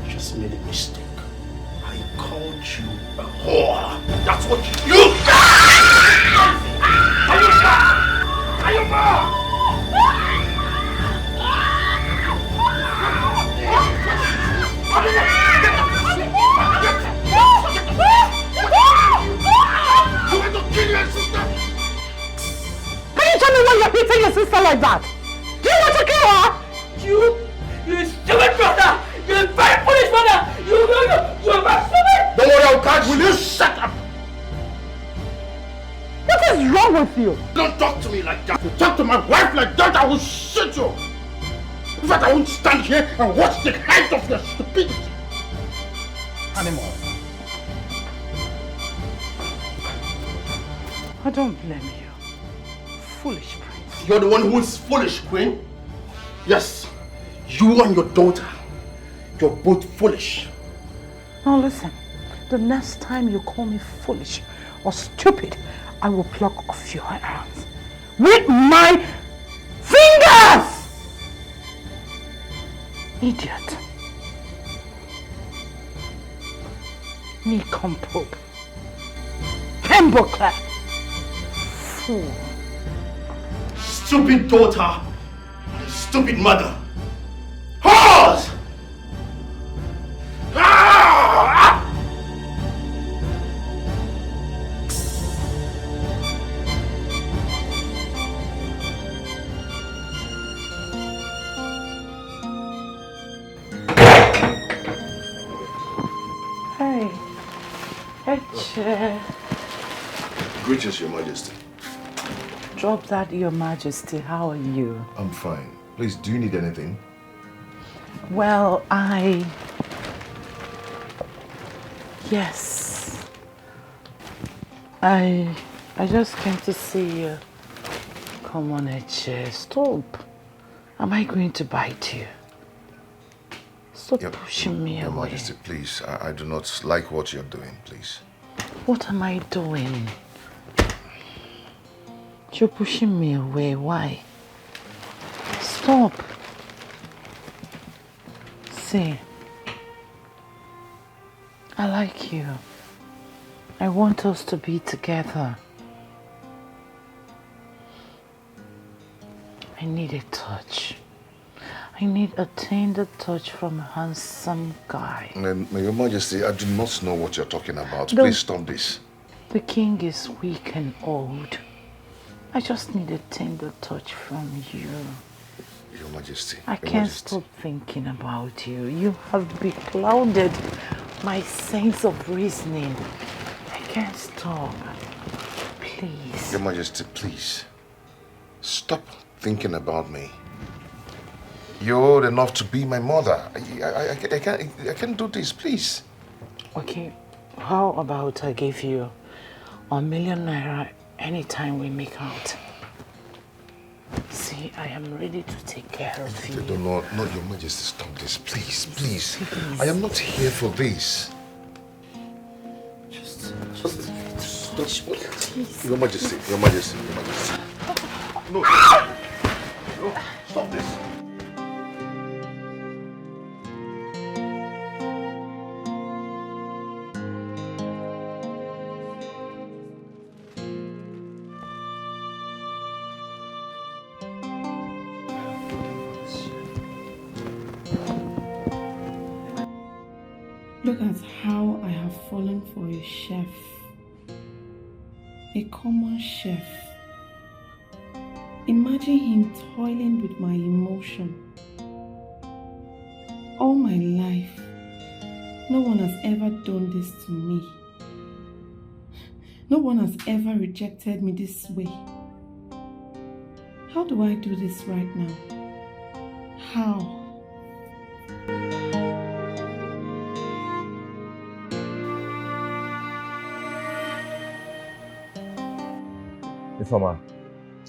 You just made a mistake. I called you a whore. That's what you Are you mad? Are you mad? You want to kill your sister? Can you tell me why you're hitting your sister like that? Do you want to kill her? You stupid brother! You're a very foolish brother! You're very stupid! Don't worry, I'll catch you. Will you shut up? What is wrong with you? Don't talk to me like that. If you talk to my wife like that, I will shoot you. In fact, I won't stand here and watch the height of your stupidity anymore. I don't blame you. Foolish prince. You're the one who is foolish, Queen. Yes, you and your daughter. You're both foolish. Now listen, the next time you call me foolish or stupid, I will pluck off your hands with my fingers! Idiot. Nincompoop. Pembroke. Fool. Stupid daughter. Stupid mother. Horse! Ah! Hey. Uche. Greetings, Your Majesty. Drop that, Your Majesty. How are you? I'm fine. Please, do you need anything? Well, Yes. I just came to see you. Come on, Uche. Stop. Am I going to bite you? Stop pushing me Your away. Majesty, please. I do not like what you're doing, please. What am I doing? You're pushing me away. Why? Stop. See, I like you. I want us to be together. I need a touch. I need a tender touch from a handsome guy. Your Majesty, I do not know what you're talking about. Please stop this. The king is weak and old. I just need a tender touch from you. Your Majesty. I can't stop thinking about you. You have beclouded my sense of reasoning. I can't stop. Please. Your Majesty, please. Stop thinking about me. You're old enough to be my mother. I can't do this, please. Okay, how about I give you ₦1 million anytime we make out? See, I am ready to take care of you. No, Your Majesty, stop this, please, please. I am not here for this. Just stop. Your Majesty, Your Majesty, Your Majesty. No, stop this. Look at how I have fallen for a chef. A common chef. Imagine him toiling with my emotion. All my life, no one has ever done this to me. No one has ever rejected me this way. How do I do this right now? How? Informer,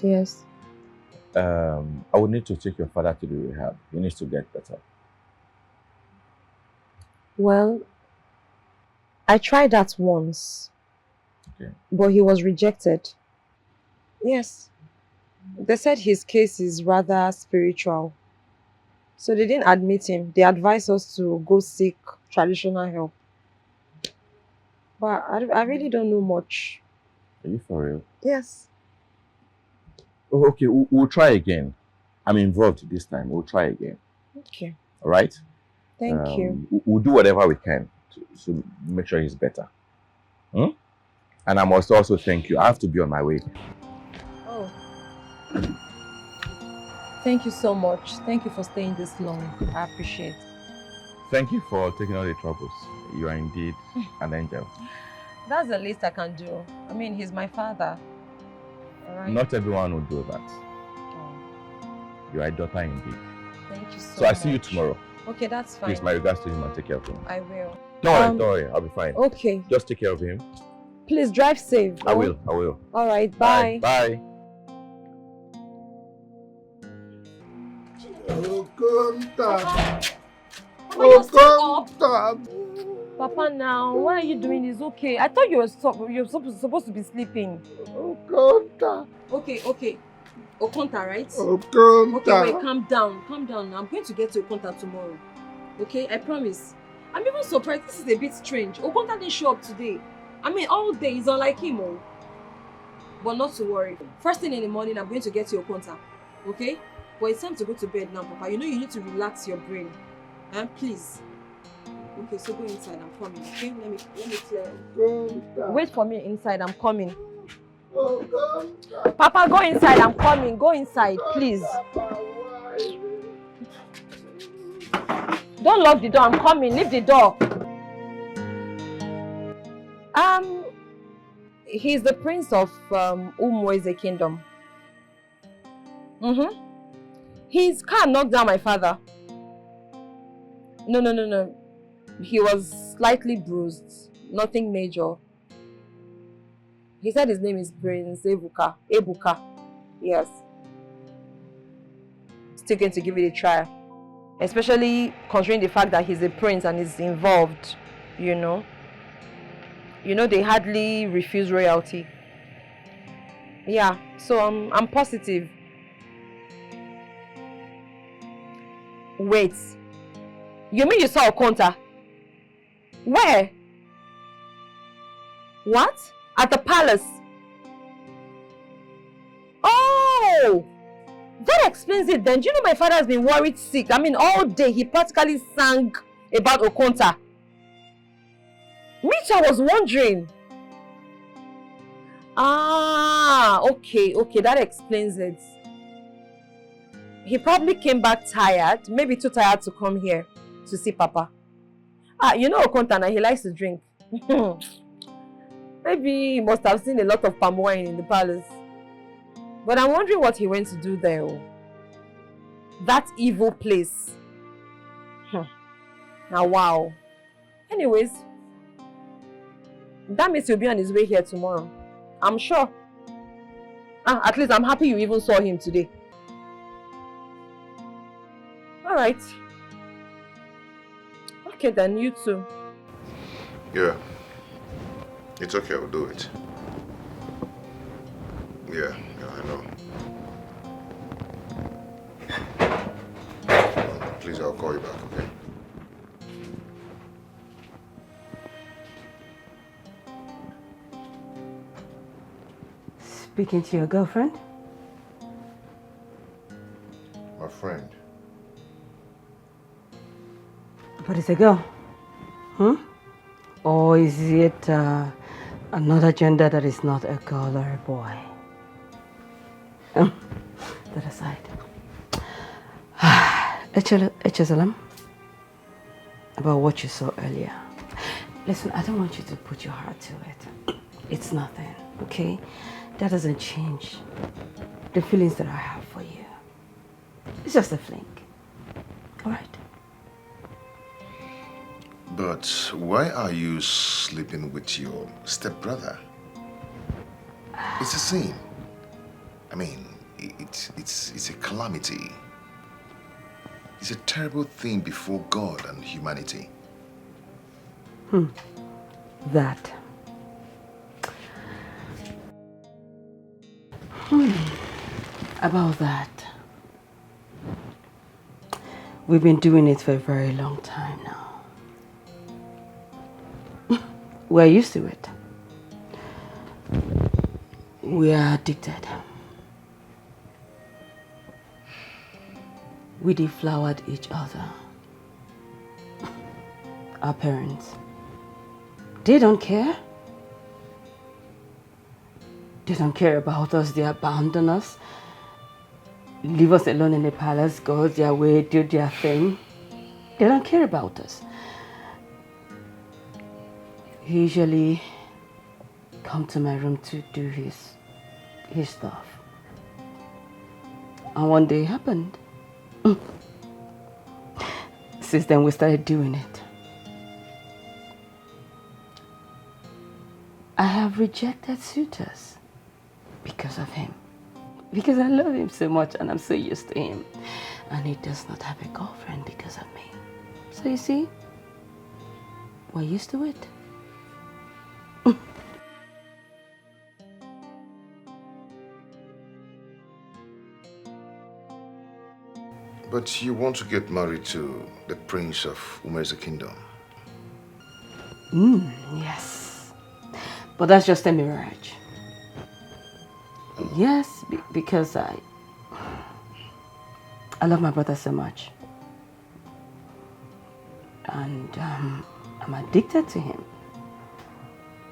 Yes. I would need to take your father to the rehab. He needs to get better. Well, I tried that once. Okay. But he was rejected. Yes. They said his case is rather spiritual. So they didn't admit him. They advised us to go seek traditional help. But I really don't know much. Are you for real? Yes. Oh, okay, we'll try again. I'm involved this time. We'll try again. Okay. All right? Thank you. We'll do whatever we can to make sure he's better. Hmm? And I must also thank you. I have to be on my way. Oh. Thank you so much. Thank you for staying this long. I appreciate it. Thank you for taking all the troubles. You are indeed an angel. That's the least I can do. I mean, he's my father. All right? Not everyone will do that. You are a daughter indeed. Thank you so much. So I see you tomorrow. Okay, that's fine. Please, my regards to him and take care of him. I will. Don't worry, I'll be fine. Okay. Just take care of him. Please drive safe. I will. All right, bye. Bye. Papa, now, why are you doing this? Okay, I thought you were supposed to be sleeping. Okay. Okonta, right? Okay, wait, calm down. I'm going to get to Okonta tomorrow. Okay, I promise. I'm even surprised. This is a bit strange. Okonta didn't show up today. I mean, all day he's unlike him. Oh. But not to worry. First thing in the morning, I'm going to get to Okonta. Okay? But it's time to go to bed now, Papa. You know you need to relax your brain. Please. Okay, so go inside. I'm coming. Okay? Let me clear. Wait for me inside. I'm coming. Papa, go inside. I'm coming. Go inside, please. Don't lock the door. I'm coming. Leave the door. He's the prince of Umweze kingdom. His car knocked down my father. No. He was slightly bruised. Nothing major. He said his name is Prince Ebuka. Yes. Still going to give it a try. Especially considering the fact that he's a prince and is involved, you know. You know, they hardly refuse royalty. Yeah, so I'm positive. Wait. You mean you saw Okonta? Where? What? At the palace? Oh! That explains it then. Do you know my father has been worried sick? I mean, all day he practically sang about Okonta. Me too, I was wondering. Okay, that explains it. He probably came back tired, maybe too tired to come here to see Papa. You know Okonta, he likes to drink. Maybe he must have seen a lot of palm wine in the palace. But I'm wondering what he went to do there. That evil place. Now, wow. Anyways, that means he'll be on his way here tomorrow. I'm sure. At least I'm happy you even saw him today. Alright. Okay then, you too. Yeah. It's okay, I'll do it. Yeah, I know. Please, I'll call you back, okay? Speaking to your girlfriend? My friend. But it's a girl. Huh? Or is it another gender that is not a girl or a boy? That aside. HSLM, about what you saw earlier. Listen, I don't want you to put your heart to it. It's nothing, okay? That doesn't change the feelings that I have for you. It's just a fling, all right? But why are you sleeping with your stepbrother? It's a sin. I mean, it's a calamity. It's a terrible thing before God and humanity. That. About that. We've been doing it for a very long time now. We're used to it. We are addicted. We deflowered each other. Our parents. They don't care. They don't care about us. They abandon us. Leave us alone in the palace, go their way, do their thing. They don't care about us. He usually come to my room to do his stuff. And one day it happened. Since then we started doing it. I have rejected suitors because of him. Because I love him so much and I'm so used to him. And he does not have a girlfriend because of me. So you see, we're used to it. But you want to get married to the prince of Ume's kingdom? Yes. But that's just a mirage. Yes, because I love my brother so much. And I'm addicted to him.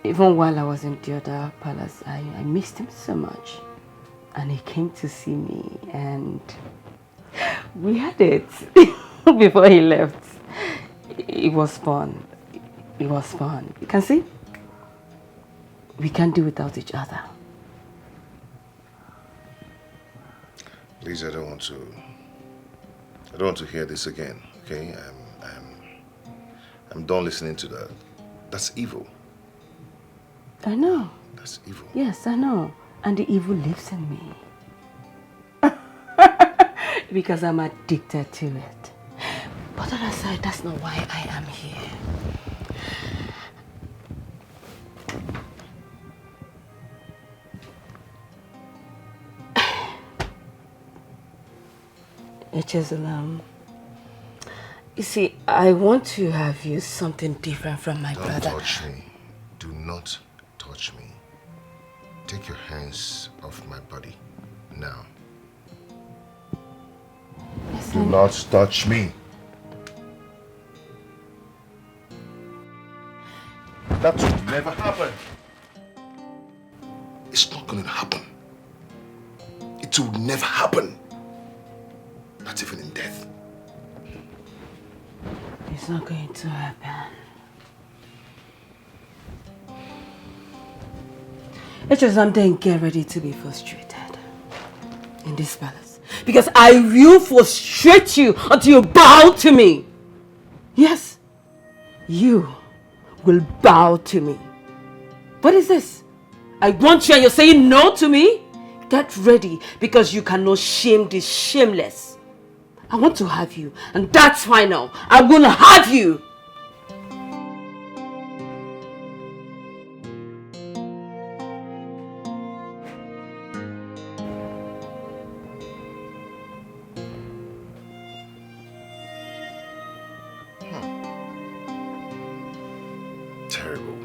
Even while I was in the other palace, I missed him so much. And he came to see me and we had it before he left. It was fun. It was fun. You can see? We can't do without each other. Please, I don't want to hear this again, okay? I'm done listening to that. That's evil. I know. That's evil. Yes, I know. And the evil lives in me. Because I'm addicted to it. But that aside, that's not why I am here. HSLM. You see, I want to have you something different from my brother. Don't touch me. Do not touch me. Take your hands off my body now. Listen. Do not touch me. That will never happen. It's not going to happen. It will never happen. Not even in death. It's not going to happen. It's just something. Get ready to be frustrated in this palace. Because I will frustrate you until you bow to me. Yes, you will bow to me. What is this? I want you and you're saying no to me? Get ready because you cannot shame the shameless. I want to have you and that's final. I will have you. Terrible.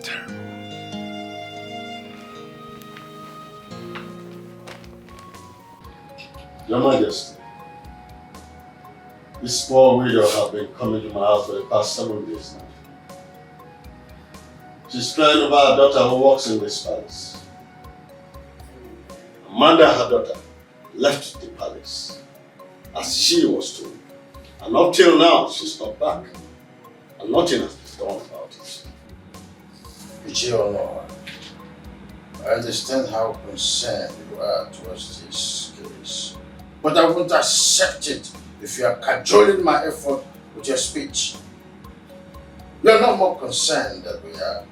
Terrible. Your Majesty, This poor widow has been coming to my house for the past 7 days now. She's crying over her daughter who works in this palace. Amanda, her daughter, left the palace as she was told. And up till now, she's not back. And nothing has been done about it. Uche, I understand how concerned you are towards this case, but I won't accept it if you are cajoling my effort with your speech. You are not more concerned than we are.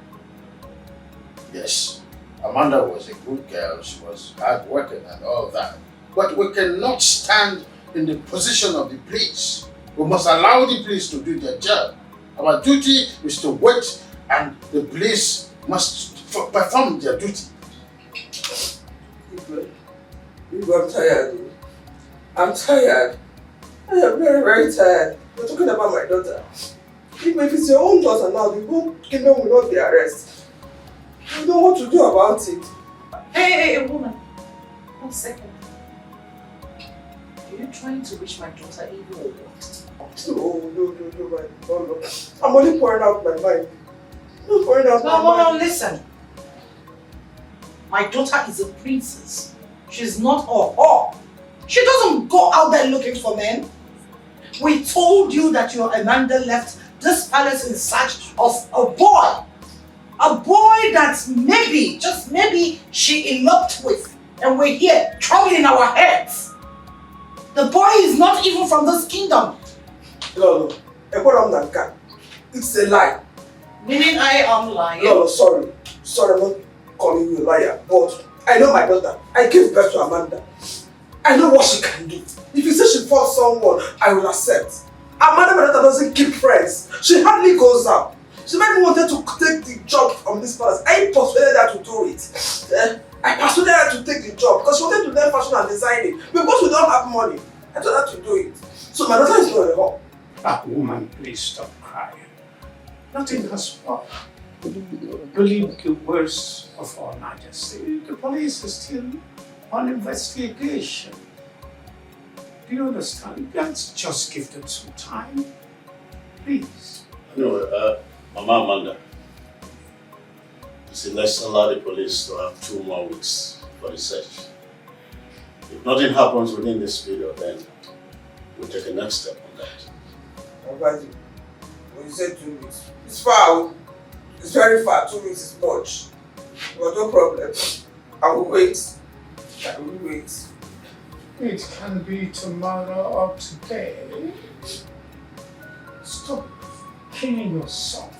Yes, Amanda was a good girl, she was hardworking and all that, but we cannot stand in the position of the police. We must allow the police to do their job. Our duty is to wait and the police must perform their duty. I'm tired. I'm tired. I am very, very tired. You're talking about my daughter. If it's your own daughter now, the whole kingdom will not be arrested. You know what to do about it. Hey, woman. 1 second. Are you trying to wish my daughter evil or what? No. I'm only pouring out my mind. I'm pouring out my mind. No, listen. My daughter is a princess. She's not a whore. She doesn't go out there looking for men. We told you that your Amanda left this palace in search of a boy. A boy that maybe, just maybe, she eloped with. And we're here, troubling our heads. The boy is not even from this kingdom. No. It's a lie. Meaning I am lying? No, sorry. Sorry, I'm not calling you a liar. But I know my daughter. I gave birth to Amanda. I know what she can do. If you say she fought someone, I will accept. Amanda, my daughter, doesn't keep friends. She hardly goes out. She might even wanted to take the job from this palace. I persuaded her to do it. I persuaded her to take the job because she wanted to learn fashion and designing. Because we don't have money, I told her to do it. So my daughter is not a whore. Ah, woman, please stop crying. Nothing has happened. Believe the words of our Majesty. The police is still on investigation. Do you understand? Let's just give them some time. Please. Anyway, Mama Amanda, you see, let's allow the police to have 2 more weeks for the search. If nothing happens within this period, then we'll take the next step on that. When you said 2 weeks, it's far. It's very far. 2 weeks is much. But no problem. I will wait. It can be tomorrow or today. Stop killing yourself.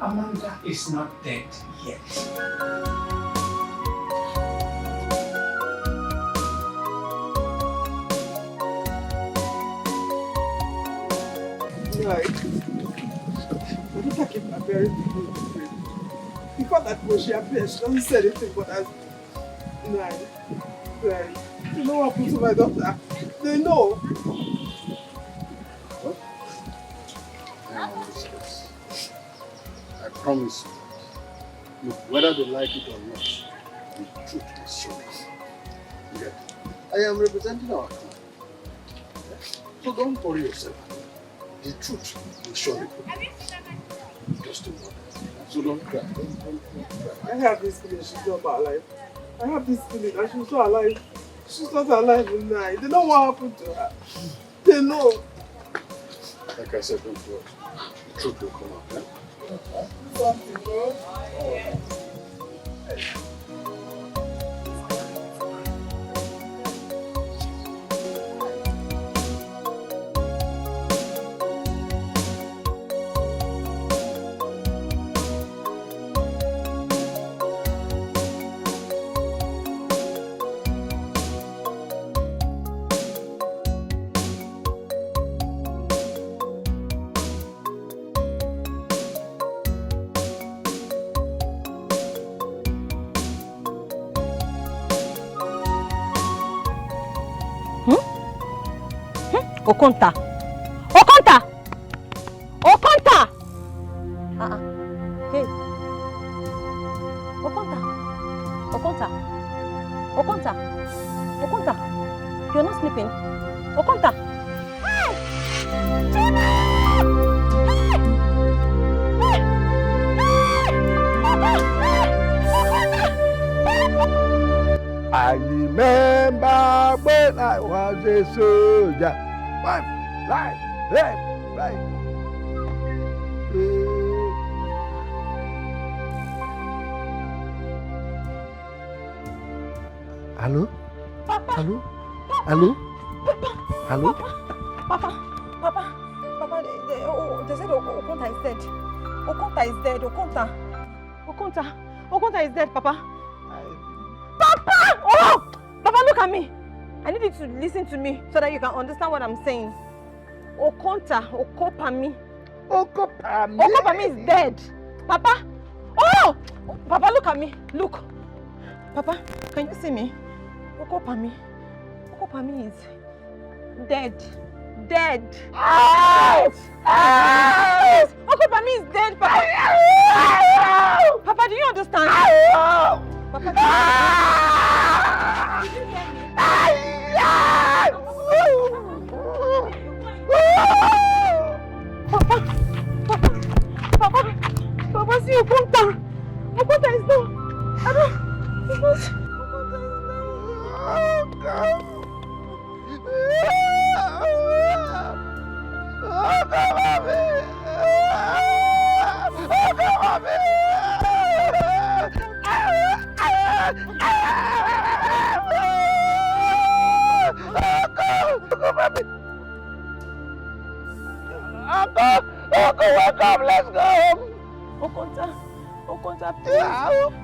Amanda is not dead yet. Right. I don't think I'm very good. Before that when she appeared, she doesn't say anything but as right. You know what happened to my daughter? They know. What? I am on this case. I promise you. Look, whether they like it or not, the truth will show. Yeah. I am representing our clan. Yeah? So don't worry yourself. The truth will show you. Just don't worry. So don't cry. Don't cry. I have this feeling she's not alive. I have this feeling that she's not alive. She's not alive tonight. They know what happened to her. They know. Like I said, don't worry. The truth will come out. Yeah? Something, bro. Okonta. Hey. Okonta. You're not sleeping. Okonta. Hey! I remember when I was a soldier. Right, left, right. Hello? Hello? Hello? Hello? Papa, they said Okonta is dead. Okonta is dead. Okonta is dead, Papa. Papa! Oh! Papa, look at me. I need you to listen to me so that you can understand what I'm saying. Okopami is dead. Papa! Oh! Papa, look at me. Look. Papa, can you see me? Okopami is dead. Out! Yes! Okopami is dead, Papa. Papa, do you understand? Papa, did you hear me? Papa, see Okonta is not. Welcome, let's go home. Okonta, please.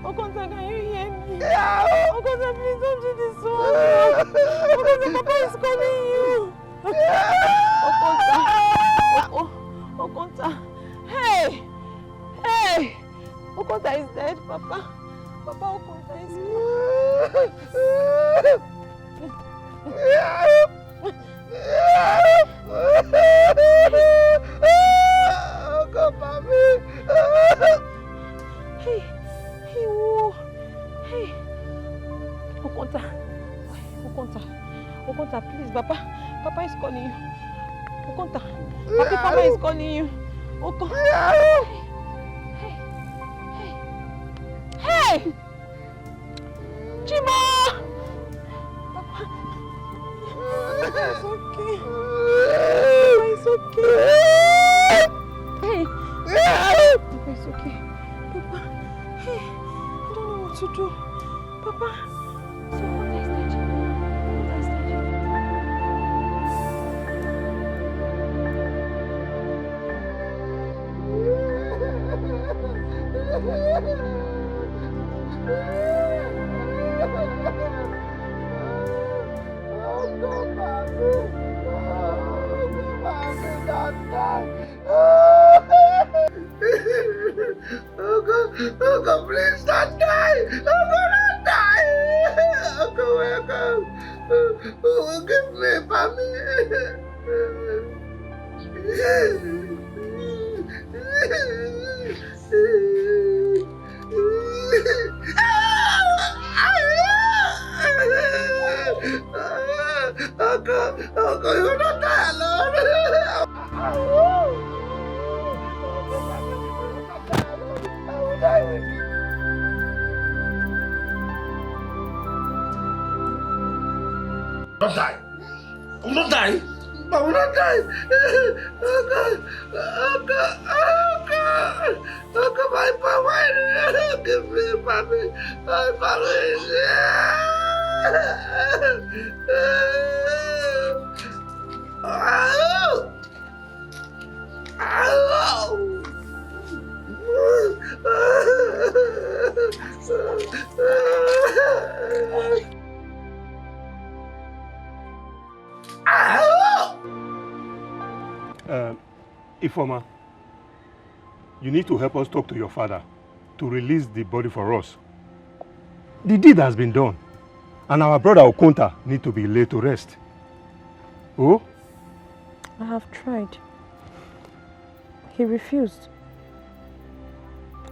Okonta, can you hear me? Okonta, please don't do this one. Okonta, Papa is calling you. Okonta. Hey. Okonta is dead, Papa. Okonta is Hey. Okonta, please, Papa is calling you. Okonta, Papa is calling you. Hey! Chima! Papa, it's okay. Papa, it's okay. Hey! Papa, it's okay. Papa, hey, I don't know what to do. Papa, so Okonta is dead. Uncle, please don't die. Uncle, don't die. Uncle, welcome. Give me, mommy. Uncle, you don't die alone. I will die with you. Don't die. I will not die. I will not die. Uncle, my power. Give me, mommy. My power. Ifoma, you need to help us talk to your father to release the body for us. The deed has been done, and our brother Okonta need to be laid to rest. Oh? I have tried. He refused.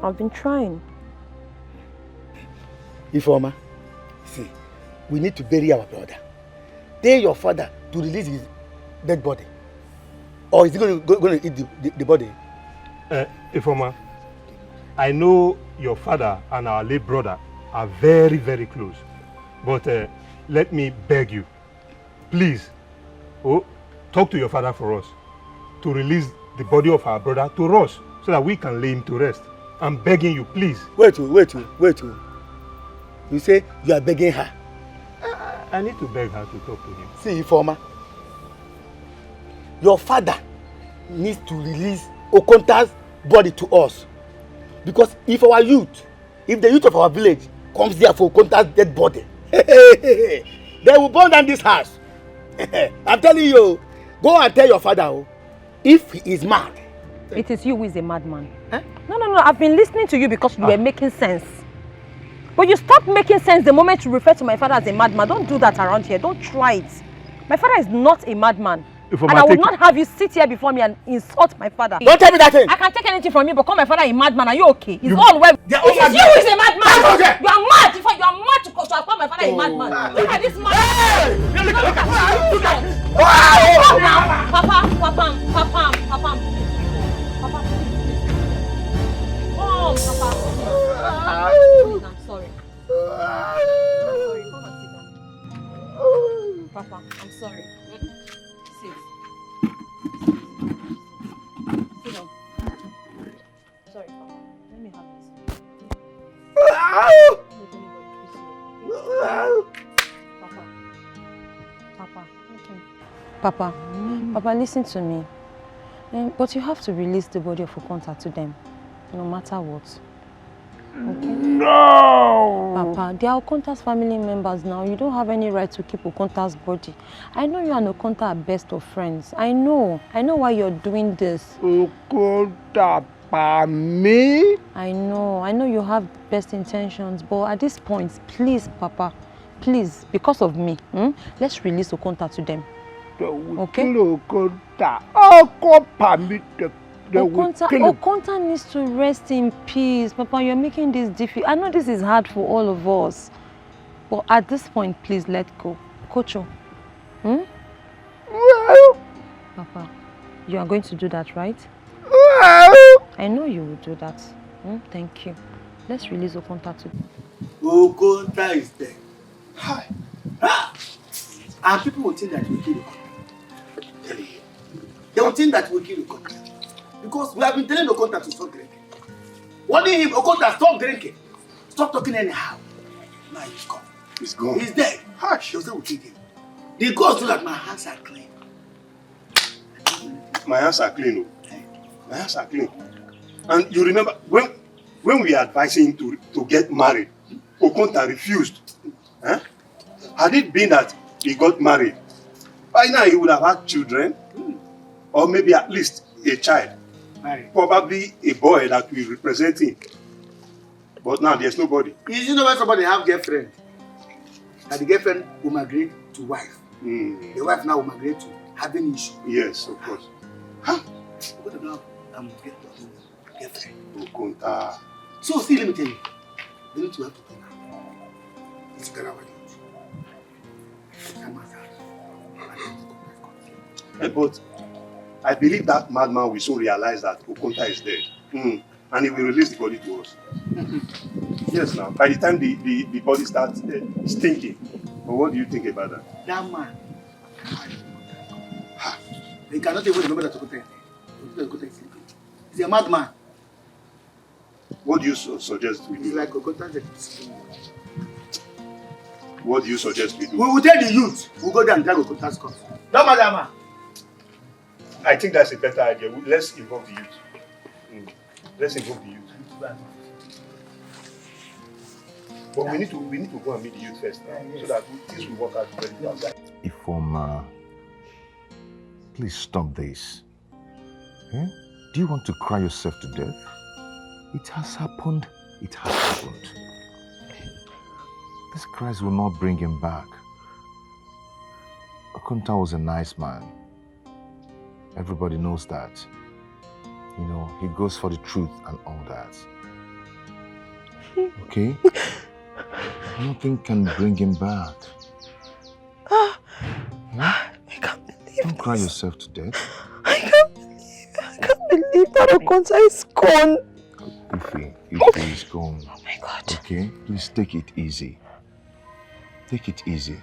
I've been trying. Ifoma, see, we need to bury our brother. Tell your father to release his dead body. Or is he going to eat the body? Ifoma, I know your father and our late brother are very, very close. But let me beg you, please, talk to your father for us to release the body of our brother to us so that we can lay him to rest. I'm begging you, please. Wait. You say you are begging her? I need to beg her to talk to him. See, Ifoma, your father needs to release Okonta's body to us. Because if the youth of our village comes there for Okonta's dead body, they will burn down this house. I'm telling you, go and tell your father if he is mad. It is you who is a madman. Huh? No, I've been listening to you because you were making sense. But you stopped making sense the moment you refer to my father as a madman. Don't do that around here. Don't try it. My father is not a madman. And I would not have you sit here before me and insult my father. Don't tell me that thing. I can't take anything from you, but call my father a madman. Are you okay? It's all well. It is you who is a madman. Okay. You are mad. You are mad to call my father a madman. Look at this man. Look at Papa. Oh, Papa. Please, I'm sorry. Come and sit down. Papa, I'm sorry. Sit. Sit down. Sorry, Papa. Let me have this. Papa, listen to me. But you have to release the body of Okonta to them, no matter what. Okay? No! Papa, they are Okonta's family members now. You don't have any right to keep Okonta's body. I know you and Okonta are best of friends. I know why you're doing this. Okonta, me? I know you have best intentions, but at this point, please, Papa, please, because of me, let's release Okonta to them. Okay? Okonta needs to rest in peace. Papa, you're making this difficult. I know this is hard for all of us. But at this point, please let go. Kocho. Papa, you are going to do that, right? I know you will do that. Thank you. Let's release Okonta to them. Okonta is dead. Hi. And people will think that we kill Okonta. They will think that we kill Okonta. Because we have been telling Okonta to stop drinking. Warning him, Okonta, stop drinking. Stop talking anyhow. Now he's gone. He's gone. He's dead. Hush. They will kill him. The gods know that my hands are clean. My hands are clean. My hands are clean. And you remember, when we were advising him to get married, Okonta refused. Huh? Had it been that he got married, by now he would have had children, or maybe at least a child. Probably a boy that will represent him. But now there's nobody. You know when somebody have girlfriend, and the girlfriend will migrate to wife. The wife now will migrate to having issue. Yes, of course. Huh? What about girlfriend? Okonta. So see, let me tell you, we need to have to come out. It's Ghana. But I believe that madman will soon realize that Okonta is dead. And he will release the body to us. Yes, now. By the time the body starts stinking. But what do you think about that? That man. They cannot even remember that Okonta is sleeping. He's a madman. What do you suggest we do? It's like Okonta is What do you suggest we do? We will tell the youth. We'll go there and drag Okonta's corpse. No, madam. I think that's a better idea. Let's involve the youth. Let's involve the youth. But we need to go and meet the youth first now, so that things will work out very fast. Ifoma, please stop this. Do you want to cry yourself to death? It has happened. It has happened. This Christ will not bring him back. Okonta was a nice man. Everybody knows that. You know, he goes for the truth and all that. Okay? Nothing can bring him back. I can't believe Don't cry yourself to death. I can't believe that Okonta is gone. Ife is gone. Oh my God. Okay? Please take it easy. Take it easy.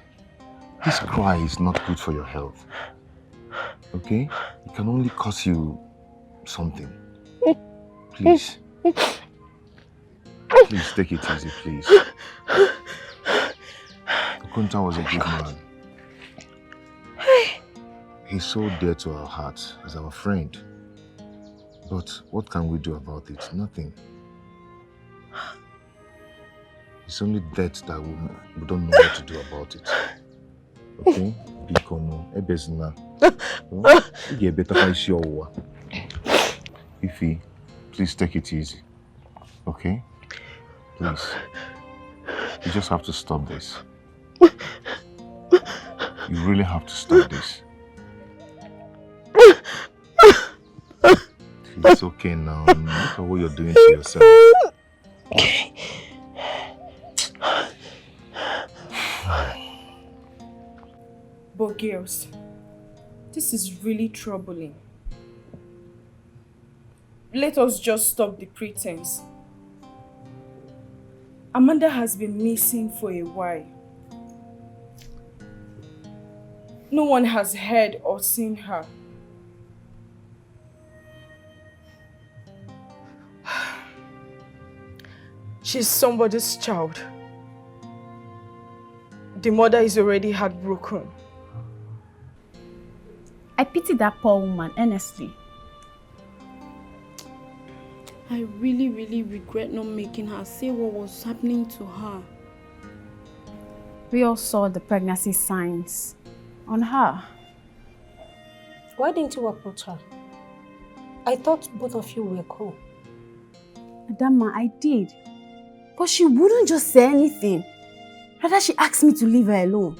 This cry is not good for your health. Okay? It can only cause you something. Please. Please take it easy, please. Okonta was a good man. He's so dear to our hearts as our friend. But what can we do about it? Nothing. It's only death that we don't know what to do about it. Okay? Bikono, ebezna. You get better by sure. Ify, please take it easy. Okay? Please. You just have to stop this. You really have to stop this. It's okay now. Look at what you're doing to yourself. Okay. But girls, this is really troubling. Let us just stop the pretense. Amanda has been missing for a while. No one has heard or seen her. She's somebody's child. The mother is already heartbroken. I pity that poor woman, honestly. I really, really regret not making her say what was happening to her. We all saw the pregnancy signs on her. Why didn't you approach her? I thought both of you were cool. Adama, I did. But she wouldn't just say anything. Rather, she asked me to leave her alone.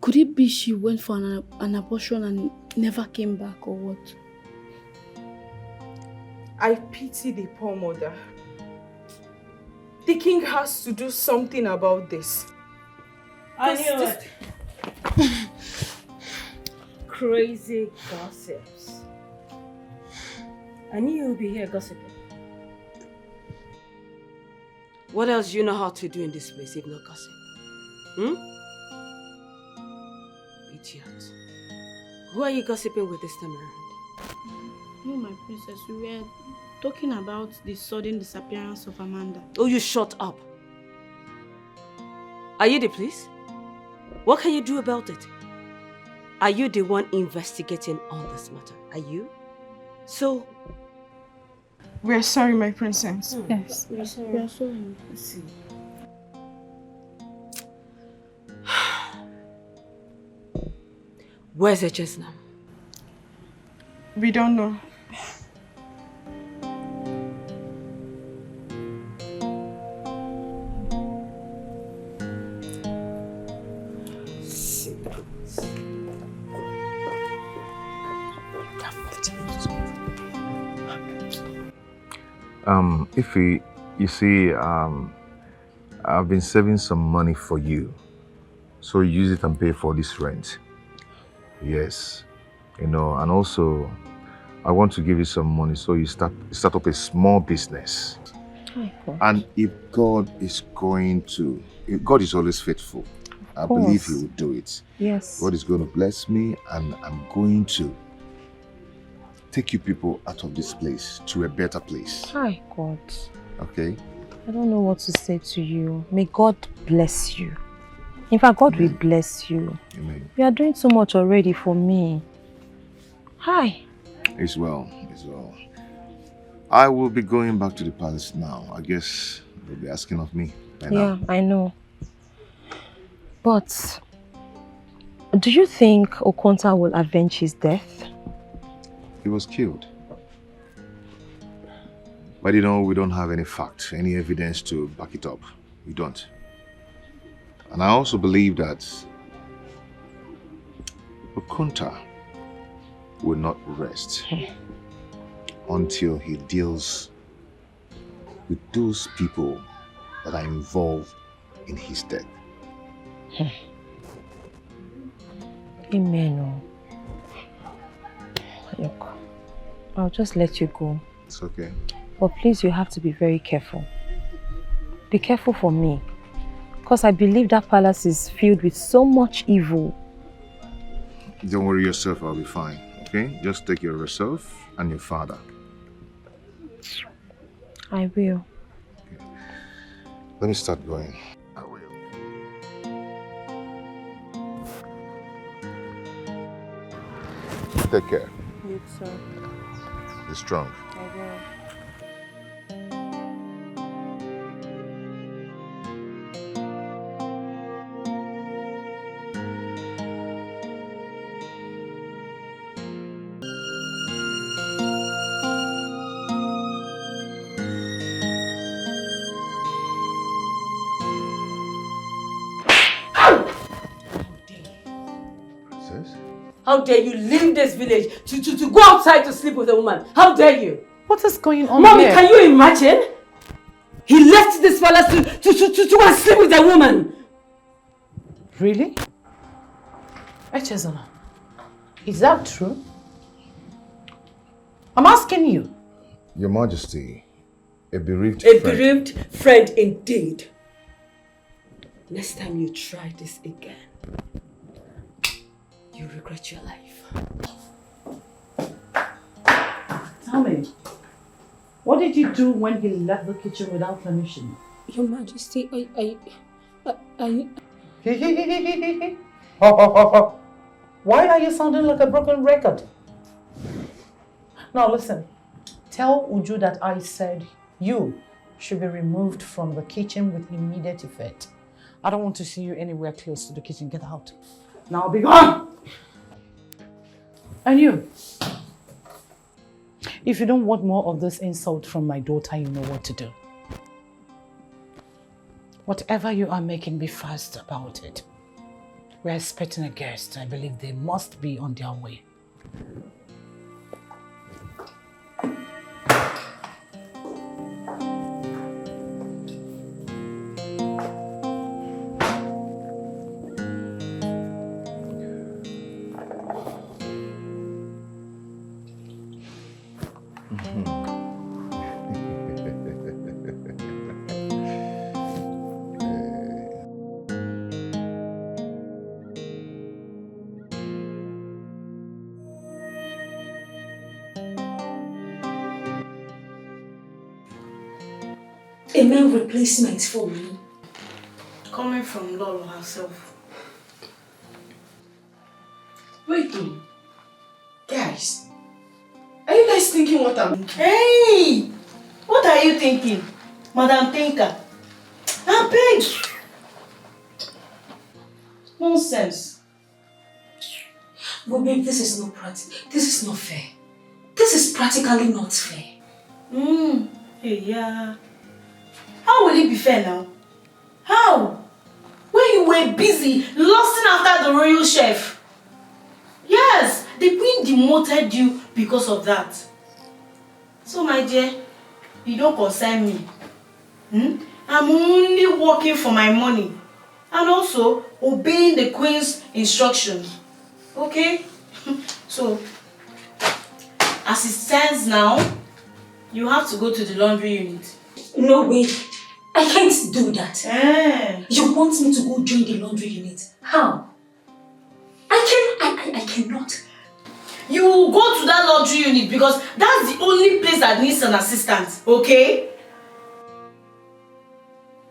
Could it be she went for an abortion and never came back, or what? I pity the poor mother. The king has to do something about this. I knew it. Crazy gossips. I knew you would be here gossiping. What else do you know how to do in this place if not gossip? Idiot. Who are you gossiping with this time around? No, my princess, we were talking about the sudden disappearance of Amanda. Oh, you shut up. Are you the police? What can you do about it? Are you the one investigating on this matter? Are you? So... We're sorry, my princess. Yes. We're sorry. We're sorry. Let's see. Where's the chest now? We don't know. Ify, you see, I've been saving some money for you. So you use it and pay for this rent. Yes. You know, and also, I want to give you some money so you start up a small business. Oh, and if God is God is always faithful. I believe He will do it. Yes. God is going to bless me, and I'm going to take you people out of this place to a better place. Hi, God. Okay? I don't know what to say to you. May God bless you. In fact, God will bless you. Amen. You are doing so much already for me. Hi. It's well. It's well. I will be going back to the palace now. I guess they'll be asking of me by now. Yeah, I know. But do you think Okonta will avenge his death? He was killed. But you know, we don't have any fact, any evidence to back it up. We don't. And I also believe that Okonta will not rest until he deals with those people that are involved in his death. Amen. Look, I'll just let you go. It's okay. But please, you have to be very careful. Be careful for me. Because I believe that palace is filled with so much evil. Don't worry yourself, I'll be fine. Okay? Just take care of yourself and your father. I will. Okay. Let me start going. I will. Take care. You too. Be strong. I will. How dare you leave this village to go outside to sleep with a woman? How dare you? What is going on Mommy, here? can you imagine? He left this palace to go and sleep with a woman. Really? Echezona, is that true? I'm asking you. Your Majesty, a bereaved A friend. bereaved friend indeed. Next time you try this again, you regret your life. Tell me, what did you do when he left the kitchen without permission? Your Majesty, I... Why are you sounding like a broken record? Now listen, tell Uju that I said you should be removed from the kitchen with immediate effect. I don't want to see you anywhere close to the kitchen. Get out. Now be gone! And you, if you don't want more of this insult from my daughter, you know what to do. Whatever you are making, be fast about it. We're expecting a guest. I believe they must be on their way. A male replacement for me. Coming from Lolo herself. Wait, guys. Are you guys thinking what I'm thinking? Hey! What are you thinking, Madam Tinker? I beg. Nonsense. But babe, this is not practical. This is not fair. This is practically not fair. Hey, yeah. How will it be fair now? How? When you were busy lusting after the royal chef. Yes, the queen demoted you because of that. So my dear, you don't concern me. I'm only working for my money and also obeying the queen's instructions. Okay? So, as it stands now, you have to go to the laundry unit. No way. I can't do that. You want me to go join the laundry unit? How? I cannot. You go to that laundry unit because that's the only place that needs an assistant, okay?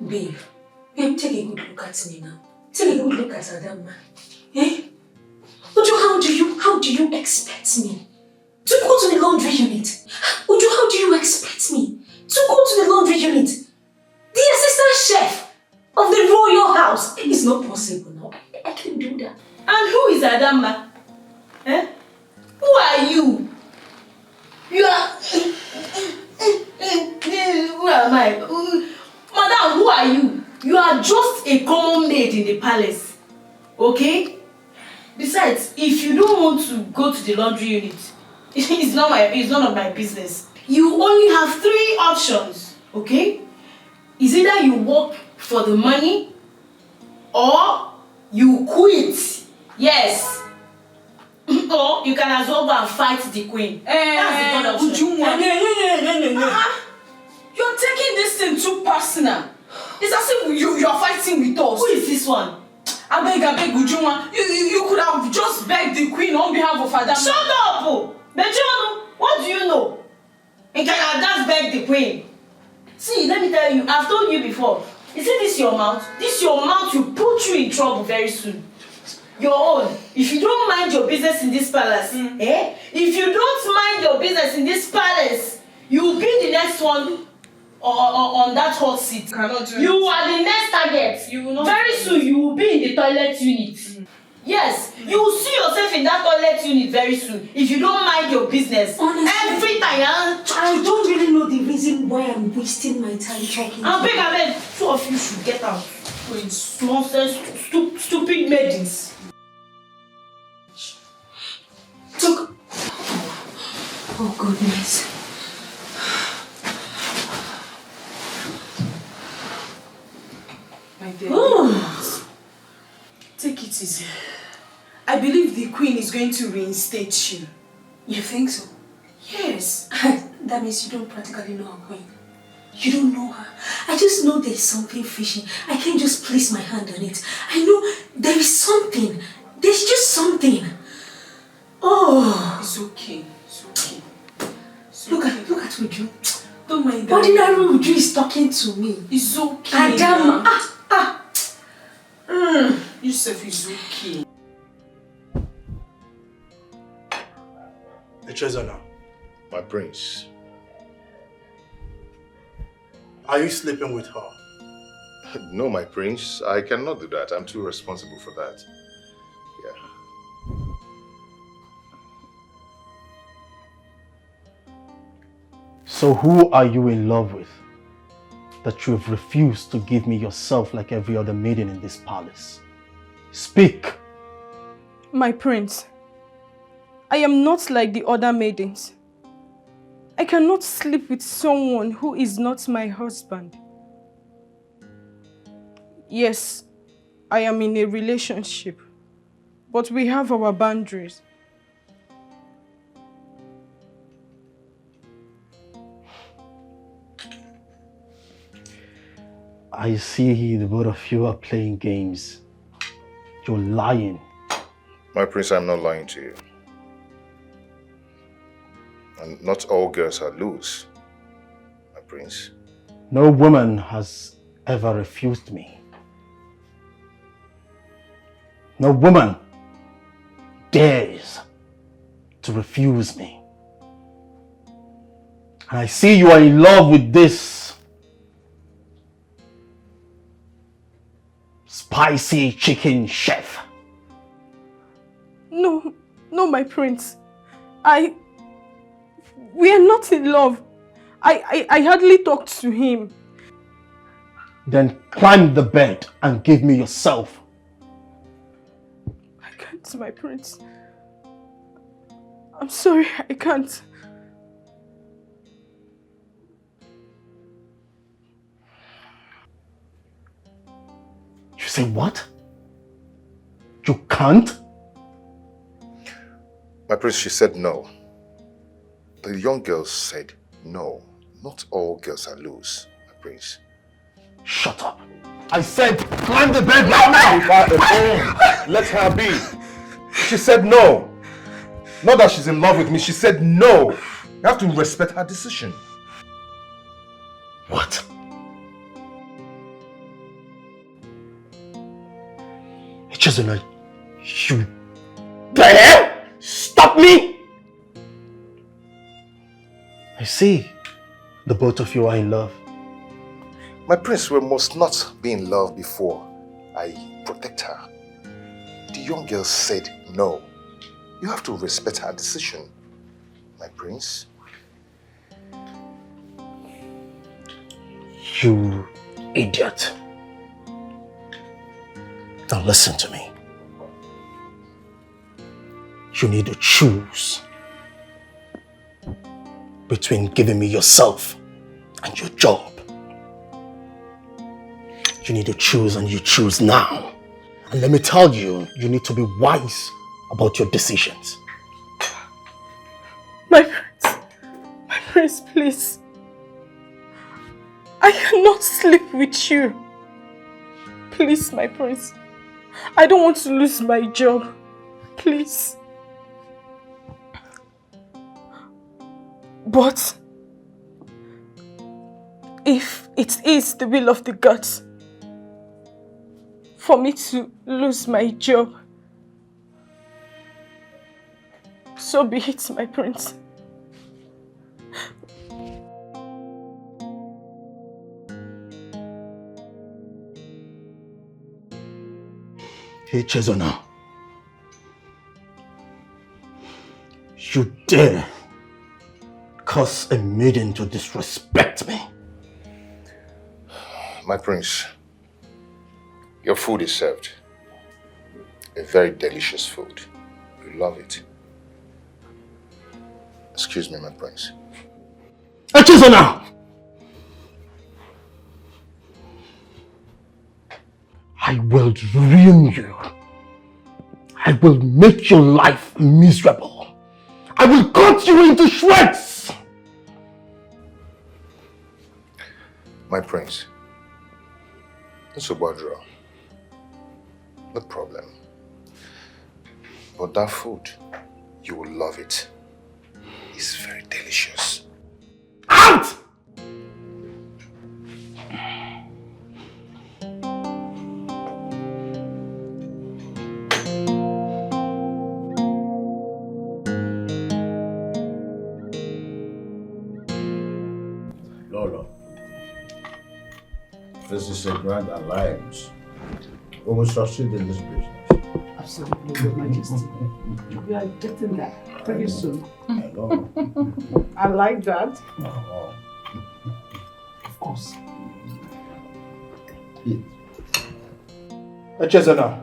Babe, take a good look at me now. Take a good look at that man. Eh? Uju, how do you expect me to go to the laundry unit? Uju, how do you expect me to go to the laundry unit? The assistant chef of the royal house. It's not possible now. I can't do that. And who is Adama? Eh? Who are you? You are... Who am I? Madam, who are you? You are just a common maid in the palace. Okay? Besides, if you don't want to go to the laundry unit, it's none of my business. You only have 3 options, okay? It's either you work for the money or you quit. Yes. Or you can as well go and fight the queen. That's the third option. You're taking this thing too personal. It's as if you are fighting with us. Who is this one? I beg, Ujunwa. You could have just begged the queen on behalf of Adam. Shut up! Bejonu, what do you know? You can have just beg the queen. See, let me tell you, I've told you before. You see this your mouth? This your mouth will put you in trouble very soon. Your own. If you don't mind your business in this palace, If you don't mind your business in this palace, you will be the next one on that hot seat. You are the next target. You will not very soon you will be in the toilet unit. Yes, you will see yourself in that toilet unit very soon. If you don't mind your business. Honestly, every time I don't really know the reason why I'm wasting my time talking. I beg, two of you should get out. Nonsense, stupid maidens. Oh goodness. My dear, take it easy. I believe the queen is going to reinstate you. You think so? Yes. That means you don't practically know our queen. You don't know her. I just know there's something fishy. I can't just place my hand on it. I know there is something. There's just something. Oh. It's okay. It's okay. Look at Uju. Don't mind that. Ordinary Uju is talking to me. It's okay. Adam. Yusuf is okay. Echezona, My prince. are you sleeping with her? No, my prince. I cannot do that. I'm too responsible for that. Yeah. So who are you in love with that you have refused to give me yourself like every other maiden in this palace? Speak! My prince, I am not like the other maidens. I cannot sleep with someone who is not my husband. Yes, I am in a relationship, but we have our boundaries. I see the both of you are playing games. You're lying. My prince, I'm not lying to you. And not all girls are loose, my prince. No woman has ever refused me. No woman dares to refuse me. And I see you are in love with this spicy chicken chef. No, my prince. We are not in love. I hardly talked to him. Then climb the bed and give me yourself. I can't, my prince. I'm sorry, I can't. You say what? You can't? My prince, she said no. The young girl said no. Not all girls are loose, my prince. Shut up. I said climb the bed right now. Let her be. She said no. Not that she's in love with me. She said no. You have to respect her decision. What? Echezona, you dare stop me? I see the both of you are in love. My prince, we must not be in love before I protect her. The young girl said no. You have to respect her decision, my prince. You idiot. Now listen to me. You need to choose between giving me yourself and your job. You need to choose, and you choose now. And let me tell you, you need to be wise about your decisions. Prince, please. I cannot sleep with you. Please, my prince. I don't want to lose my job. Please. But if it is the will of the gods for me to lose my job, so be it, my prince. Hey, Chezona. You dare cause a maiden to disrespect me? My prince, your food is served. A very delicious food. You love it. Excuse me, my prince. Chezona! I will ruin you. I will make your life miserable. I will cut you into shreds. My prince, Subadra, no problem. But that food, you will love it. It's very delicious. Out! Lolo, this is a grand alliance. We will succeed in this business. Absolutely, Your Majesty. We are getting that pretty soon. Hello. I like that. Oh. Of course. Echezona.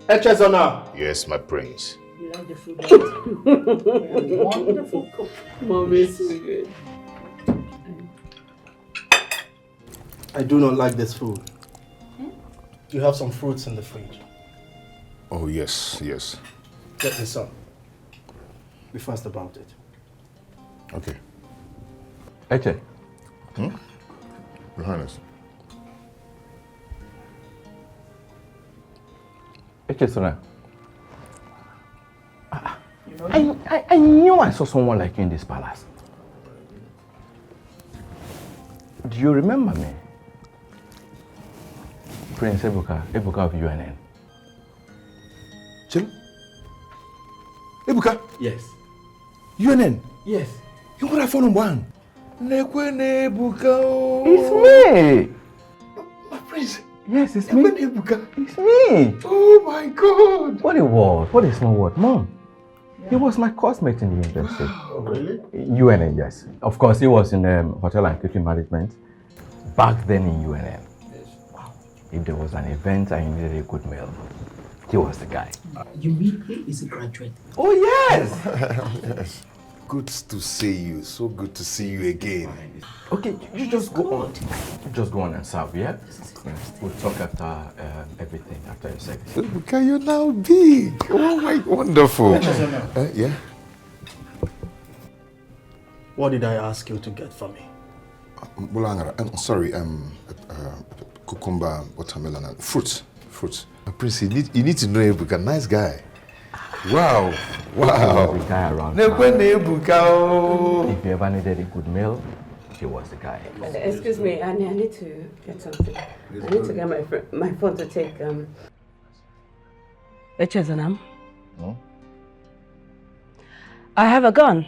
Echezona. Yes, my prince. You like the food? Right? Wonderful cook. Mommy is so good. I do not like this food. You have some fruits in the fridge. Oh, yes, yes. Get me some. Be fast about it. Okay. Uche. Your Highness. Uche, Sona. I knew I saw someone like you in this palace. Do you remember me? Prince Ebuka of UNN. Chim? Ebuka? Yes. UNN? Yes. You would have found one. Ebuka. It's me. My prince. Yes, it's me. Ebuka. It's me. Oh my God. What a word. What a small word. Mom. He was my classmate in the university. Oh, really? UNN, yes. Of course, he was in hotel and catering management. Back then in UNN. Wow. If there was an event and you needed a good meal, he was the guy. You mean he is a graduate? Oh, yes! Yes. Good to see you. So good to see you again. Okay, you just go on. Just go on and serve, yeah? We'll talk after everything, after your service. Ebuka, you're now big. Oh my, wonderful. Yeah? What did I ask you to get for me? Bulangara, I'm sorry, cucumber, watermelon, and fruits. Prince, you need to know Ebuka, nice guy. Wow. Wow. The guy around. If you ever needed a good meal, he was the guy. Excuse me, I need to get something. I need to get my phone to take Echezonam. I have a gun.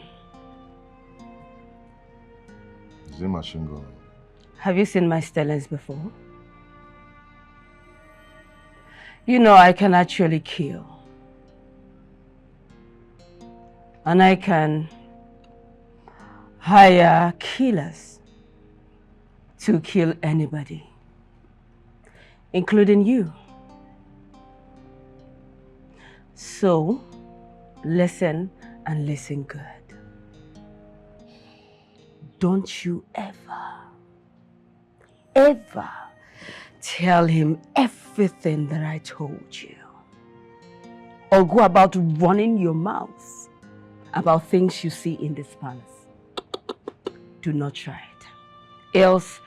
Is it machine gun? Have you seen my Stellans before? You know I can actually kill. And I can hire killers to kill anybody, including you. So, listen and listen good. Don't you ever tell him everything that I told you, or go about running your mouth about things you see in this palace. Do not try it. Else,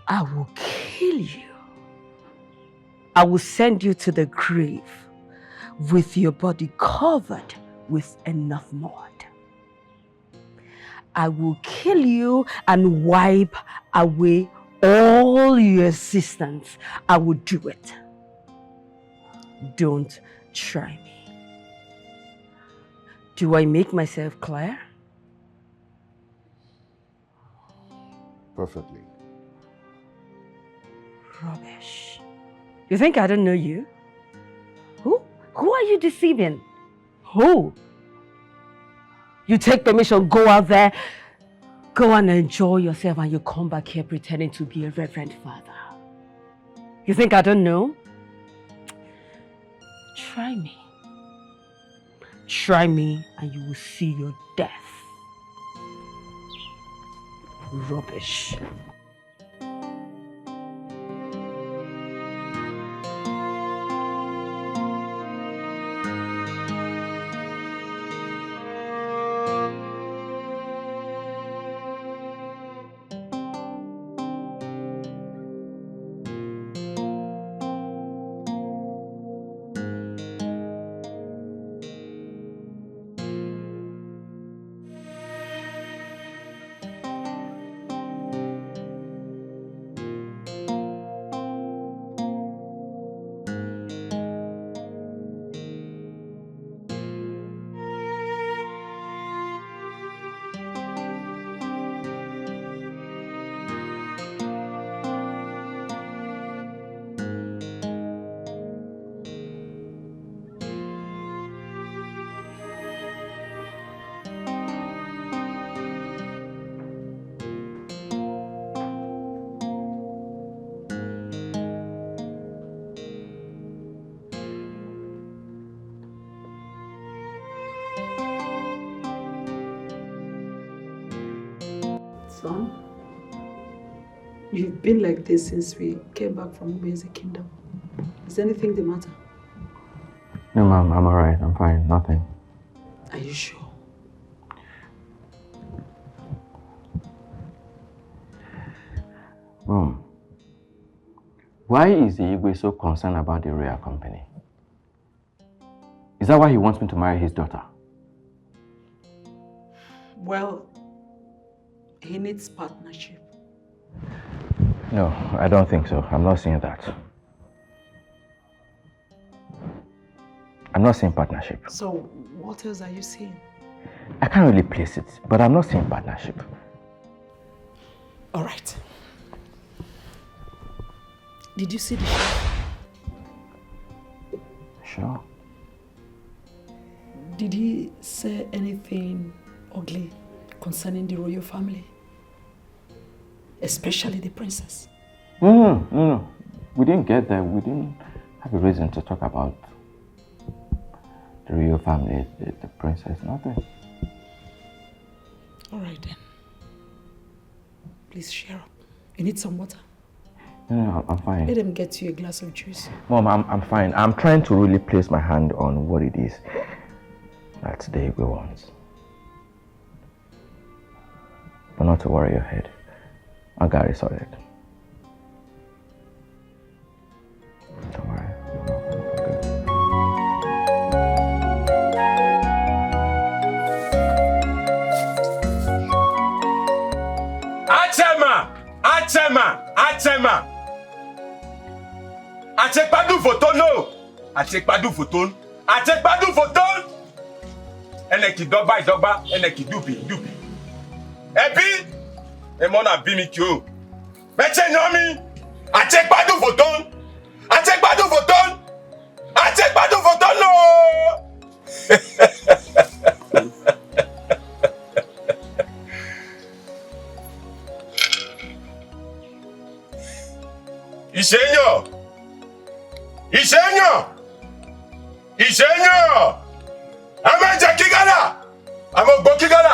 I will kill you. I will send you to the grave with your body covered with enough mud. I will kill you and wipe away all your existence. I will do it. Don't try me. Do I make myself clear? Perfectly. Rubbish. You think I don't know you? Who? Who are you deceiving? Who? You take permission, go out there, go and enjoy yourself, and you come back here pretending to be a reverend father. You think I don't know? Try me. Try me and you will see your death. Rubbish. Son, you've been like this since we came back from Ubeze Kingdom. Is anything the matter? No, Mom, I'm alright. I'm fine. Nothing. Are you sure? Mom, why is the Igwe so concerned about the Royal Company? Is that why he wants me to marry his daughter? Well, he needs partnership. No, I don't think so. I'm not seeing that. I'm not seeing partnership. So, what else are you seeing? I can't really place it, but I'm not seeing partnership. All right. Did you see the chef? Sure. Did he say anything ugly concerning the royal family? Especially the princess? No. We didn't get there. We didn't have a reason to talk about the royal family, the princess, nothing. All right then. Please share up. You need some water? No, I'm fine. Let them get you a glass of juice. Mom, I'm fine. I'm trying to really place my hand on what it is that the Igwe wants. But not to worry your head. I'll get it sorted. Don't worry. Achema! Achekpadu photo no! Achekpadu photo! Achekpadu photo! Eneki dogba, eneki dupi. Ebi! Emona bimi kyo. Meche nyomi! Achekpadu photo! Achekpadu photo no! Ìṣẹ́yàn! Amẹ́jẹ kígádà! Amọ̀gbọ́ kígádà!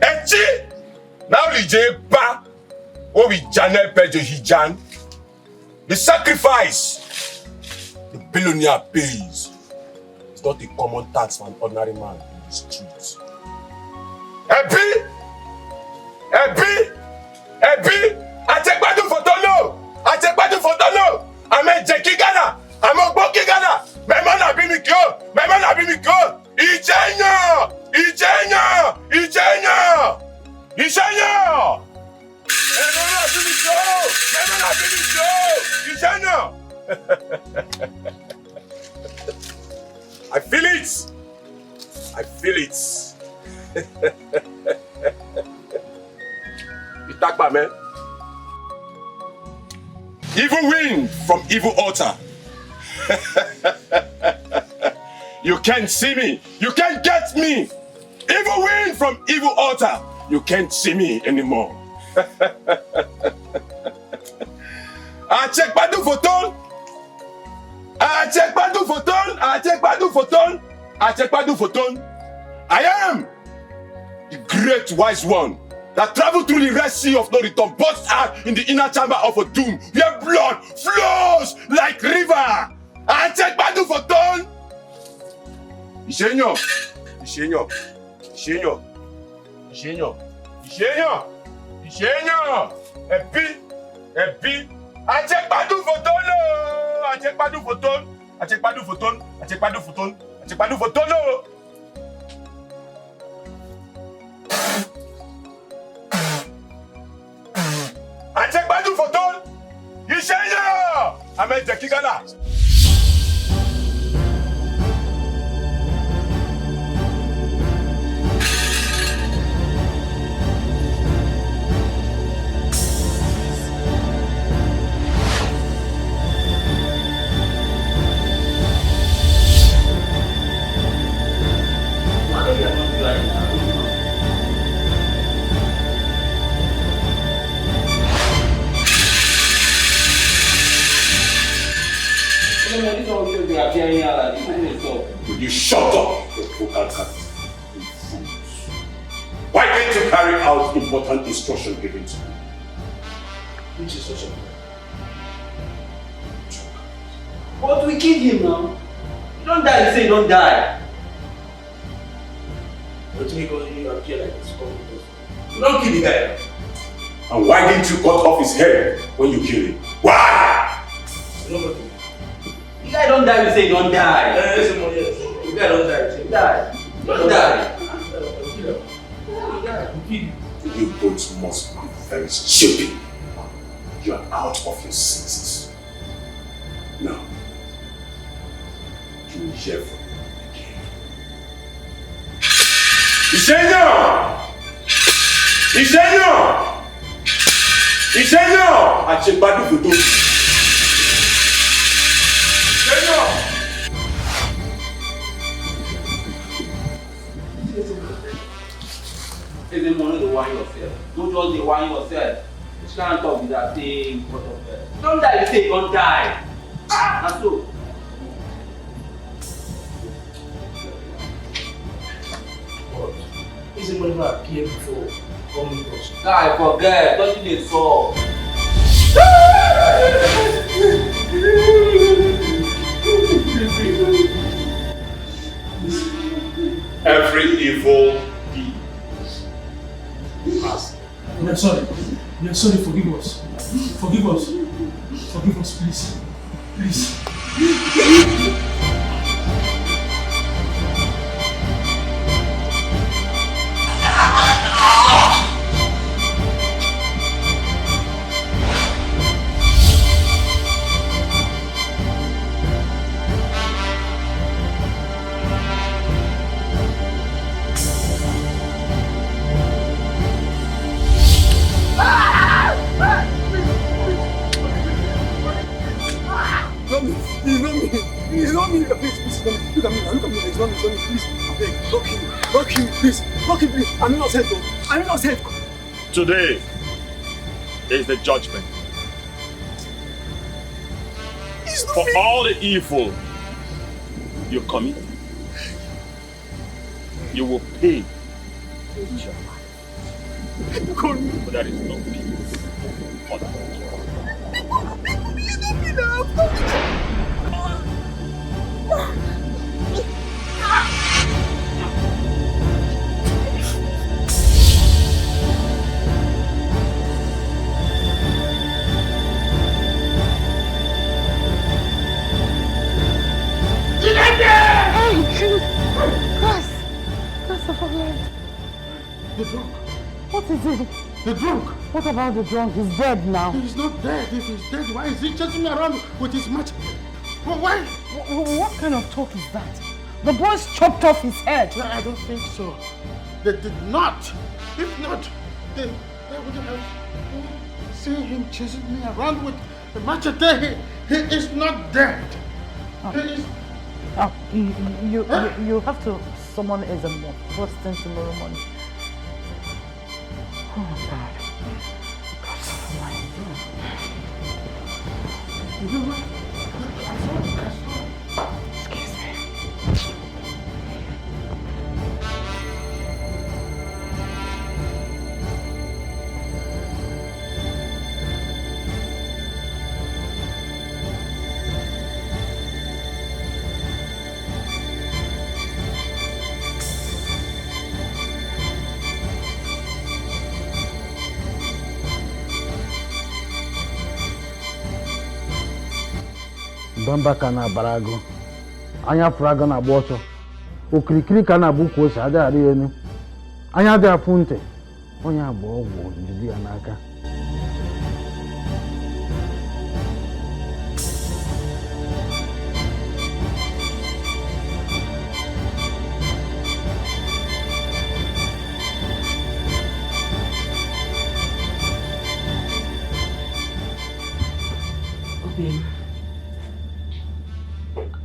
Ẹ̀chí! Náà lè jẹ́ pa, ó wì jánẹ́ pẹ́jọ hijan. The sacrifice the billionaire pays is not a common tax for an ordinary man in the streets. Ebi! Achegbadun Fotolo! Achegbadun Fotolo! Ame Jeki Ghana! Ame Ogboki Ghana! Mẹ́mọ́ náà bí mi kí o! Mẹ́mọ́ náà bí mi kí o! Ìjẹyàn! Ìjẹyàn! Ìjẹyàn! Ìjẹyàn! Mẹ́mọ́ náà bí mi kí o! Mẹ́mọ́ náà bí mi kí o! Ìjẹyàn! I feel it! I feel it! Itakba, man. Evil wind from evil altar. You can't see me. You can't get me. Evil wind from evil altar. You can't see me anymore. Achegbadun Fotol. Achegbadun Fotol. Achegbadun Fotol. Achegbadun Fotol. I am the great wise one that traveled through the Red Sea of no return, burst out in the inner chamber of a tomb, where blood flows like river. Achegbadun Fotol. Ìṣẹ́yàn, ìṣẹ́yàn, ìṣẹ́yàn, ìṣẹ́yàn, ìṣẹ́yàn, ìṣẹ́yàn, ẹ̀bí, Achegbadun Fotol, Achegbadun Fotol, Achegbadun Fotol, Achegbadun Fotol, Achegbadun Fotol. Achegbadun Fotol, ìṣẹ́yàn, Ame Jeki Ghana. Will you shut up, your vocal cat? Why can't you carry out important instruction given to you? Which instruction? But we kill him now. You don't die, you say you don't die. But you appear like this. You don't kill the guy. And why didn't you cut off his head when you kill him? Why? Nobody. The guy don't die, you say you don't die. Yes. The guy don't die, you say die. Don't die. You both must be very stupid. You are out of your senses. Now, you will hear from me again. Ìṣẹ́yàn! Ìṣẹ́yàn! Ìṣẹ́yàn! Achegbadun Fotol. Ìṣẹ́yàn! Take the money to wine yourself. Don't just dey wine yourself. You can't talk with that thing. Don't die, you say you don't die. That's so. Is it money that appeared before coming to us? Guy, forget. Don't you dey solve. Every evil deed has. We are sorry. We are sorry. Forgive us. Forgive us. Forgive us, please. Please. Look at me, it's not me, please. I beg, lock him, please. Lock him, please. I'm not safe, though. I'm not safe. Today is the judgment. For all the evil you commit, you will pay with your life. But there is no peace for that. You know me now. The drunk. What is it? The drunk. What about the drunk? He's dead now. He's not dead. If he's dead, why is he chasing me around with his match? Why? What kind of talk is that? The boys chopped off his head. No, I don't think so. They did not. If not, then they would have seen him chasing me around with the machete. He is not dead. He is... You have to summon Ezemo first thing tomorrow morning. Oh God. Excuse me. Bamba kana barago. Anya fraga na boso. Okirikiri kana buku ose ada ari enu. Anya da funte. Onya agba ogwo njidi ya n'aka.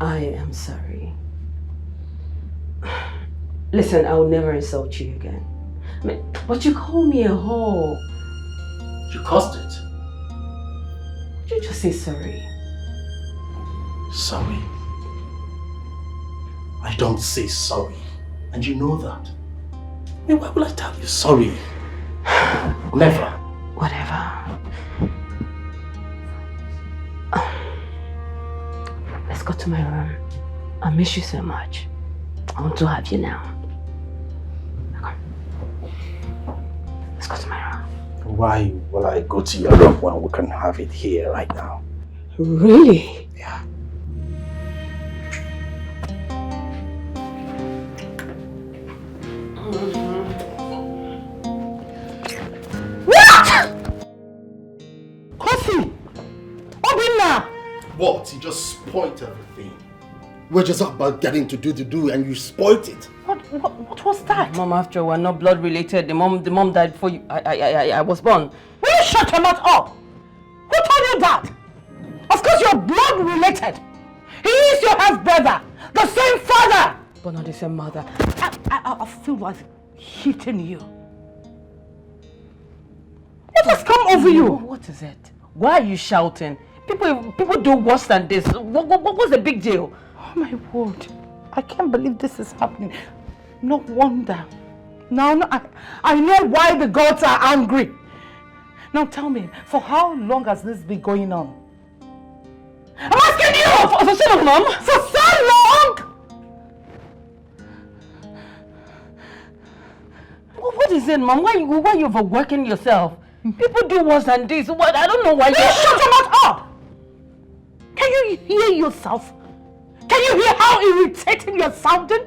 I am sorry. Listen, I will never insult you again. I mean, but you call me a whore. You caused it. Would you just say sorry? Sorry. I don't say sorry. And you know that. I mean, why will I tell you sorry? Never. Whatever. Let's go to my room. I miss you so much. I want to have you now. Okay. Let's go to my room. Why will I go to your room when we can have it here right now? Really? Yeah. What? Kofi! Obinna! What? You just spoiled everything. We're just about getting to do and you spoiled it. What was that? Mom, after all, we're not blood related. The mom died before you, I was born. Will you shut your mouth up? Who told you that? Of course you're blood related. He is your half-brother. The same father. But not the same mother. I feel like hitting you. What has come over you? What is it? Why are you shouting? People do worse than this. What's the big deal? Oh my word. I can't believe this is happening. No wonder. Now I know why the gods are angry. Now tell me, for how long has this been going on? I'm asking you! For so long, Mom? For so long? What is it, Mom? Why are you overworking yourself? People do worse than this. What? I don't know why you shut your mouth up! Can you hear yourself? Can you hear how irritating you're sounding?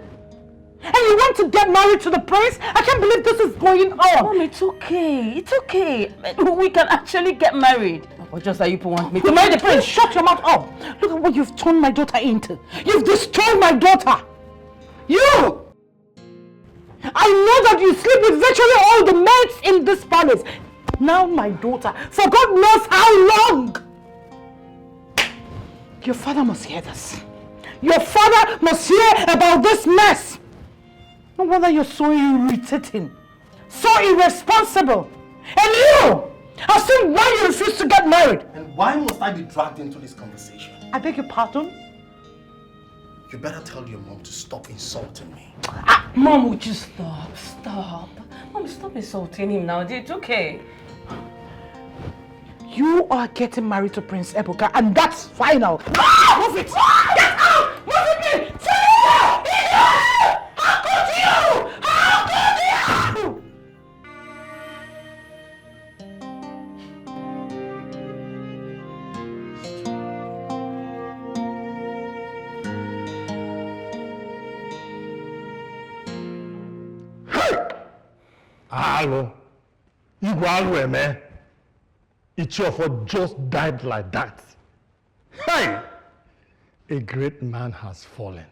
And you want to get married to the prince? I can't believe this is going on. Mom, it's okay. It's okay. We can actually get married. Or just that you want me to marry the prince. Shut your mouth up. Look at what you've turned my daughter into. You've destroyed my daughter. You! I know that you sleep with virtually all the maids in this palace. Now my daughter, for God knows how long. Your father must hear this. Your father must hear about this mess. No wonder you're so irritating, so irresponsible. And you! I've seen why you refuse to get married. And why must I be dragged into this conversation? I beg your pardon? You better tell your mom to stop insulting me. Mom, would you stop? Stop. Mom, stop insulting him now. It's okay. You are getting married to Prince Ebuka, and that's final. Ah! Move it! Get out! Move it, please! How could you? How could you? Hello. Igwe man. Ichofo just died like that. Hey! A great man has fallen.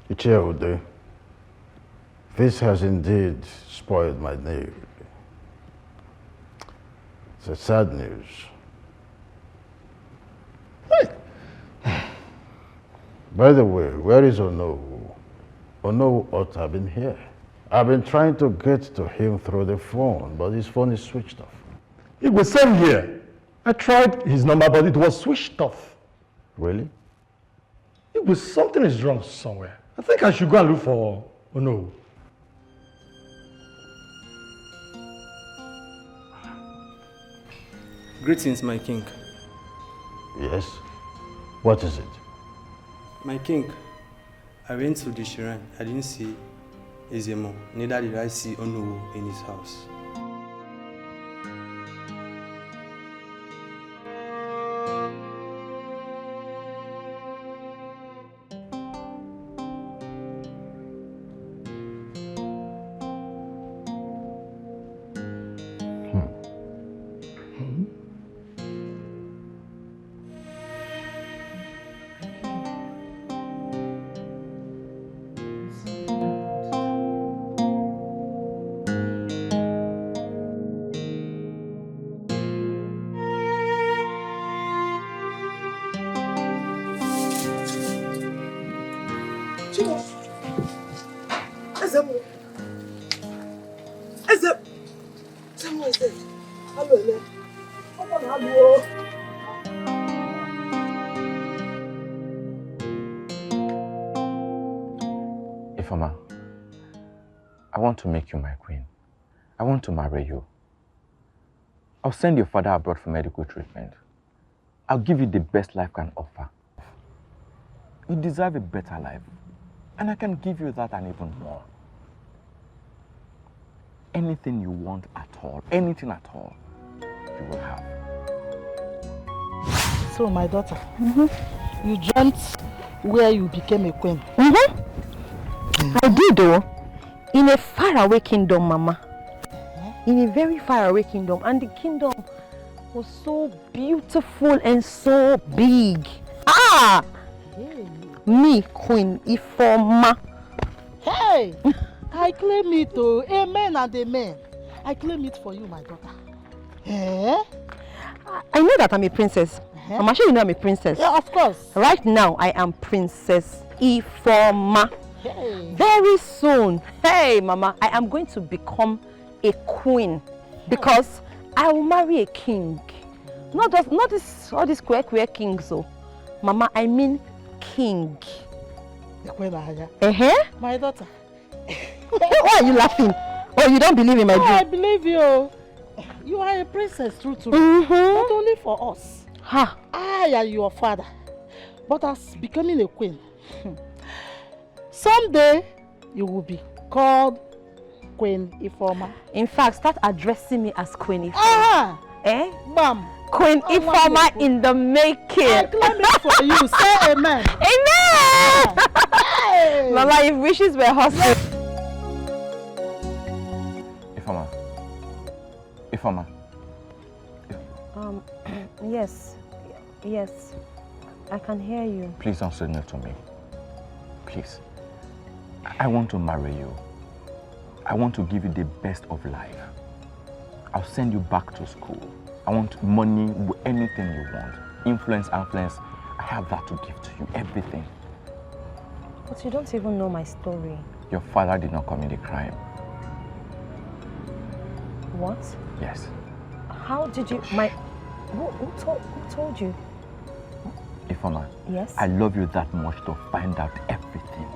Uche, this has indeed spoiled my day. It's a sad news. By the way, where is Ono? Ono ought to have been here. I've been trying to get to him through the phone, but his phone is switched off. It was same here. I tried his number, but it was switched off. Really? It was something is wrong somewhere. I think I should go and look for Ono. Greetings, my king. Yes? What is it? My king, I went to the shrine. I didn't see Ezemo. Neither did I see Ono in his house. Ifeoma, I want to make you my queen. I want to marry you. I'll send your father abroad for medical treatment. I'll give you the best life can offer. You deserve a better life. And I can give you that and even more. Anything you want at all, anything at all, you will have. So, my daughter, you dreamt where you became a queen. I did though. In a faraway kingdom, Mama. In a very faraway kingdom. And the kingdom was so beautiful and so big. Ah! Hey. Me, Queen Ifeoma. Hey! I claim it, oh. Amen and amen. I claim it for you, my daughter. Eh? I know that I'm a princess. I'm sure you know I'm a princess. Yeah, of course. Right now, I am Princess Ifeoma. Hey. Very soon, hey, Mama, I am going to become a queen because I will marry a king. Not all these queer kings, so. Mama, I mean king. My daughter. Why are you laughing? Oh, you don't believe in my dream? I believe you. You are a princess, true to me. Not only for us. Ha. I am your father. But as becoming a queen, someday you will be called Queen Ifeoma. In fact, start addressing me as Queen Ifeoma. Ah! Eh? Ma'am. Queen Ifeoma in the making. I claim it for you. Say amen. Amen! Hey. Mama, if wishes were husband. Ifeoma. Yes. Yes. I can hear you. Please don't say no to me. Please. I want to marry you. I want to give you the best of life. I'll send you back to school. I want money, anything you want. Influence, I have that to give to you, everything. But you don't even know my story. Your father did not commit a crime. What? Yes. How did you... Who told you? Ifeoma, yes? I love you that much to find out everything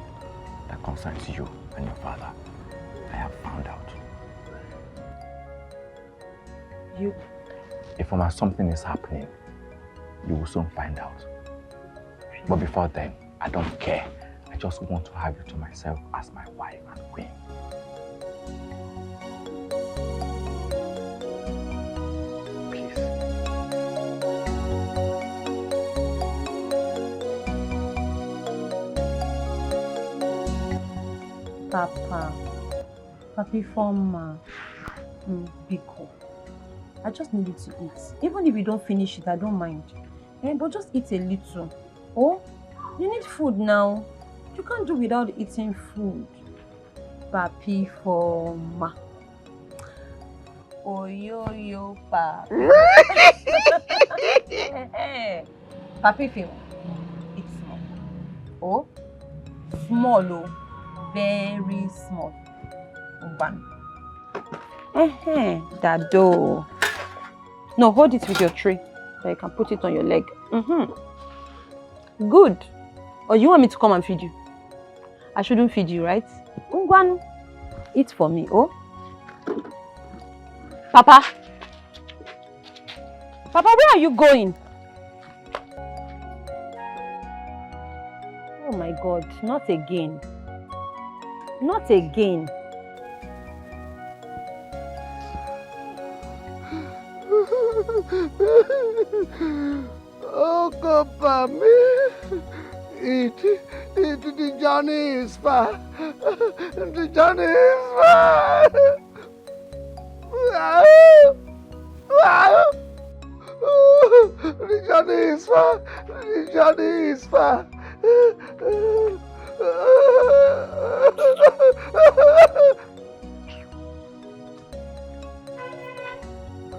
that concerns you and your father. I have found out. You... If something is happening, you will soon find out. But before then, I don't care. I just want to have you to myself as my wife and queen. Papa, Papi Forma, Biko. I just need you to eat. Even if you don't finish it, I don't mind. But just eat a little. Oh, you need food now. You can't do without eating food. Papi Forma. Oh, yo, Papi. Papi Forma. It's small. Oh, small, oh. Very small. One. Dado. No, hold it with your tray. So you can put it on your leg. Good. Or you want me to come and feed you? I shouldn't feed you, right? Ungwan. Eat for me, oh? Papa. Papa, where are you going? Oh my God, not again. Not again. Oh, Papa, me. The journey is far. The journey is far. The journey is far. The journey is far.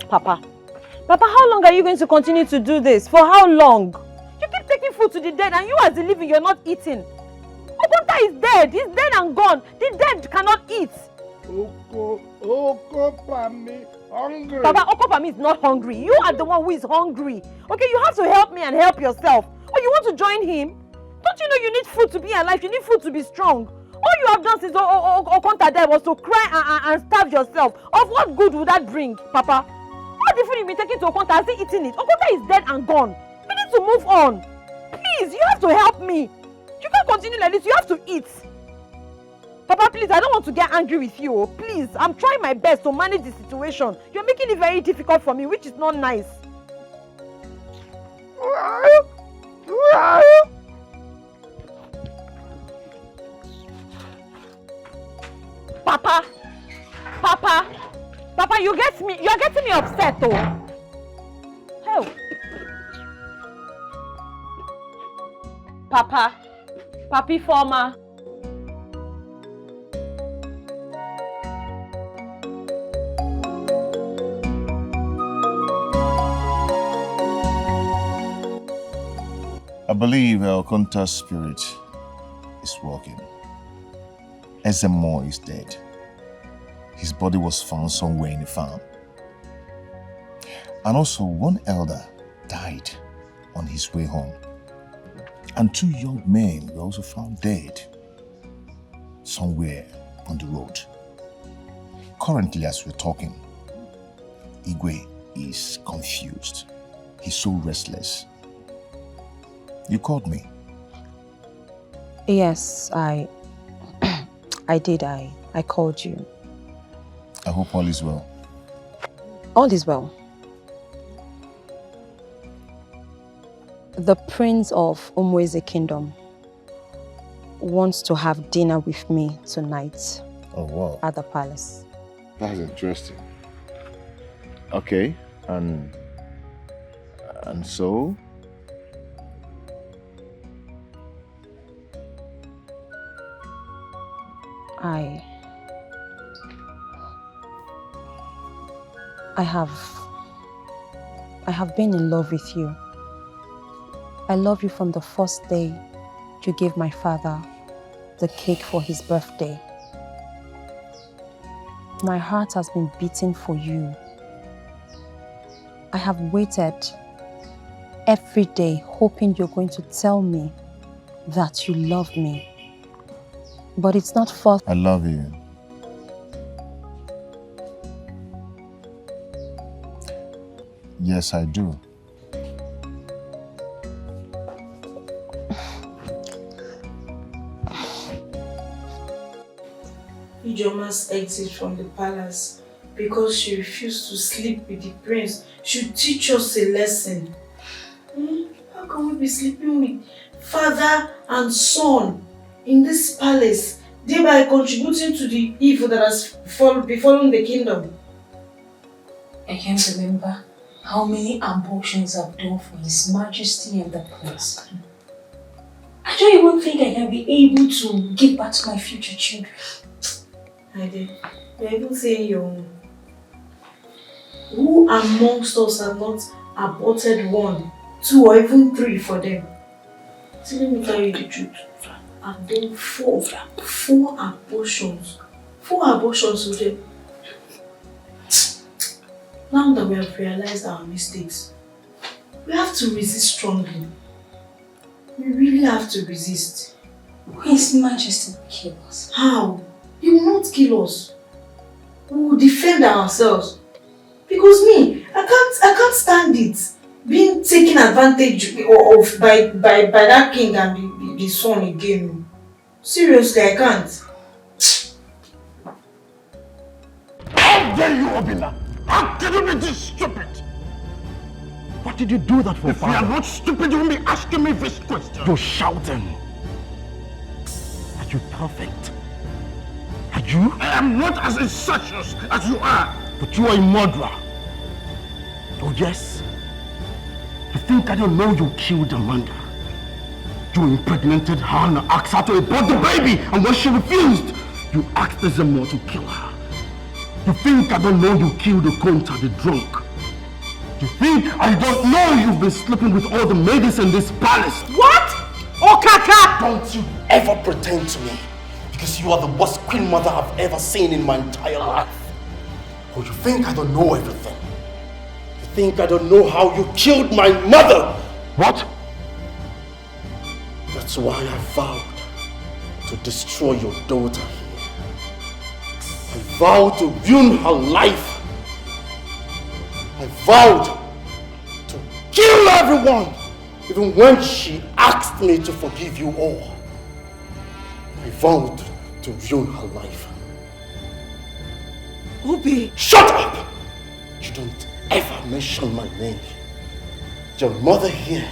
Papa, how long are you going to continue to do this? For how long? You keep taking food to the dead and you as the living, you're not eating. Okonta is dead. He's dead and gone. The dead cannot eat. Okopami, hungry. Papa, Okopami is not hungry. You are the one who is hungry. Okay, you have to help me and help yourself. Oh, you want to join him? Don't you know you need food to be alive? You need food to be strong. All you have done since Okonta died was to cry and starve yourself. Of what good would that bring, Papa? All the food you've been taking to Okonta, has he eaten it? Okonta is dead and gone. We need to move on. Please, you have to help me. You can't continue like this. You have to eat. Papa, please, I don't want to get angry with you. Please, I'm trying my best to manage the situation. You're making it very difficult for me, which is not nice. Papa, you're getting me upset, though. Hell. Papa, Papi Forma. I believe our Okonta's spirit is working. Ezemo is dead. His body was found somewhere in the farm. And also, one elder died on his way home. And 2 young men were also found dead somewhere on the road. Currently, as we're talking, Igwe is confused. He's so restless. You called me. Yes, I did. I called you. I hope all is well. All is well. The prince of Umweze Kingdom wants to have dinner with me tonight. Oh, wow. At the palace. That's interesting. Okay, and so? I have been in love with you. I love you from the first day you gave my father the cake for his birthday. My heart has been beating for you. I have waited every day hoping you're going to tell me that you love me. But it's not forth. I love you. Yes, I do. Ijeoma's exit from the palace because she refused to sleep with the prince should teach us a lesson. How can we be sleeping with father and son in this palace, thereby contributing to the evil that has befallen the kingdom? I can't remember how many abortions I've done for His Majesty and the prince. I don't even think I can be able to give back to my future children. I did. You're even saying your own. Who amongst us have not aborted 1, 2 or even 3 for them? So let me tell you the truth. I've done 4 abortions. 4 abortions with them. Now that we have realized our mistakes, we have to resist strongly. We really have to resist. His Majesty will kill us. How? He will not kill us. We will defend ourselves. Because me, I can't stand it. Being taken advantage of by that king and the son again. Seriously, I can't. How dare you, Obinna? How can you be this stupid? What did you do that for, father? If you are not stupid, you won't be asking me this question. You're shouting. Are you perfect? Are you? I am not as incestuous as you are. But you are a murderer. Oh yes? You think I don't know you killed Amanda? You impregnated her and asked her to abort the baby, and when she refused, you asked Ezemo to kill her. You think I don't know you killed Okonta, the drunk? You think I don't know you've been sleeping with all the maidens in this palace? What? Okaka! Don't you ever pretend to me, because you are the worst queen mother I've ever seen in my entire life. Or you think I don't know everything? You think I don't know how you killed my mother? What? That's why I vowed to destroy your daughter here. I vowed to ruin her life. I vowed to kill everyone, even when she asked me to forgive you all. I vowed to ruin her life. Obi! Shut up! You don't ever mention my name. Your mother here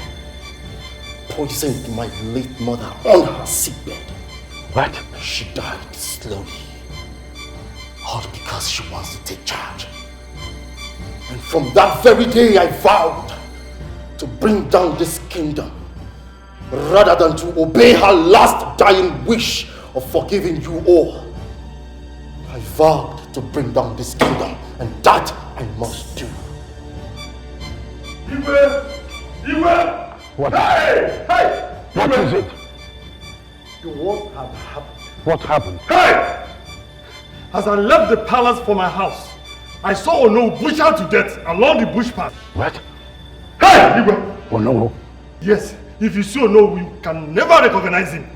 poisoned my late mother on her sickbed. What? She died slowly. All because she wants to take charge. And from that very day I vowed to bring down this kingdom rather than to obey her last dying wish of forgiving you all. I vowed to bring down this kingdom, and that I must do. Iwe! What? Hey! Hey! What is it? What had happened? What happened? Hey! As I left the palace for my house, I saw Ono butchered to death along the bush path. What? Hey! Iwe! Ono? Yes, if you see Ono, you can never recognize him.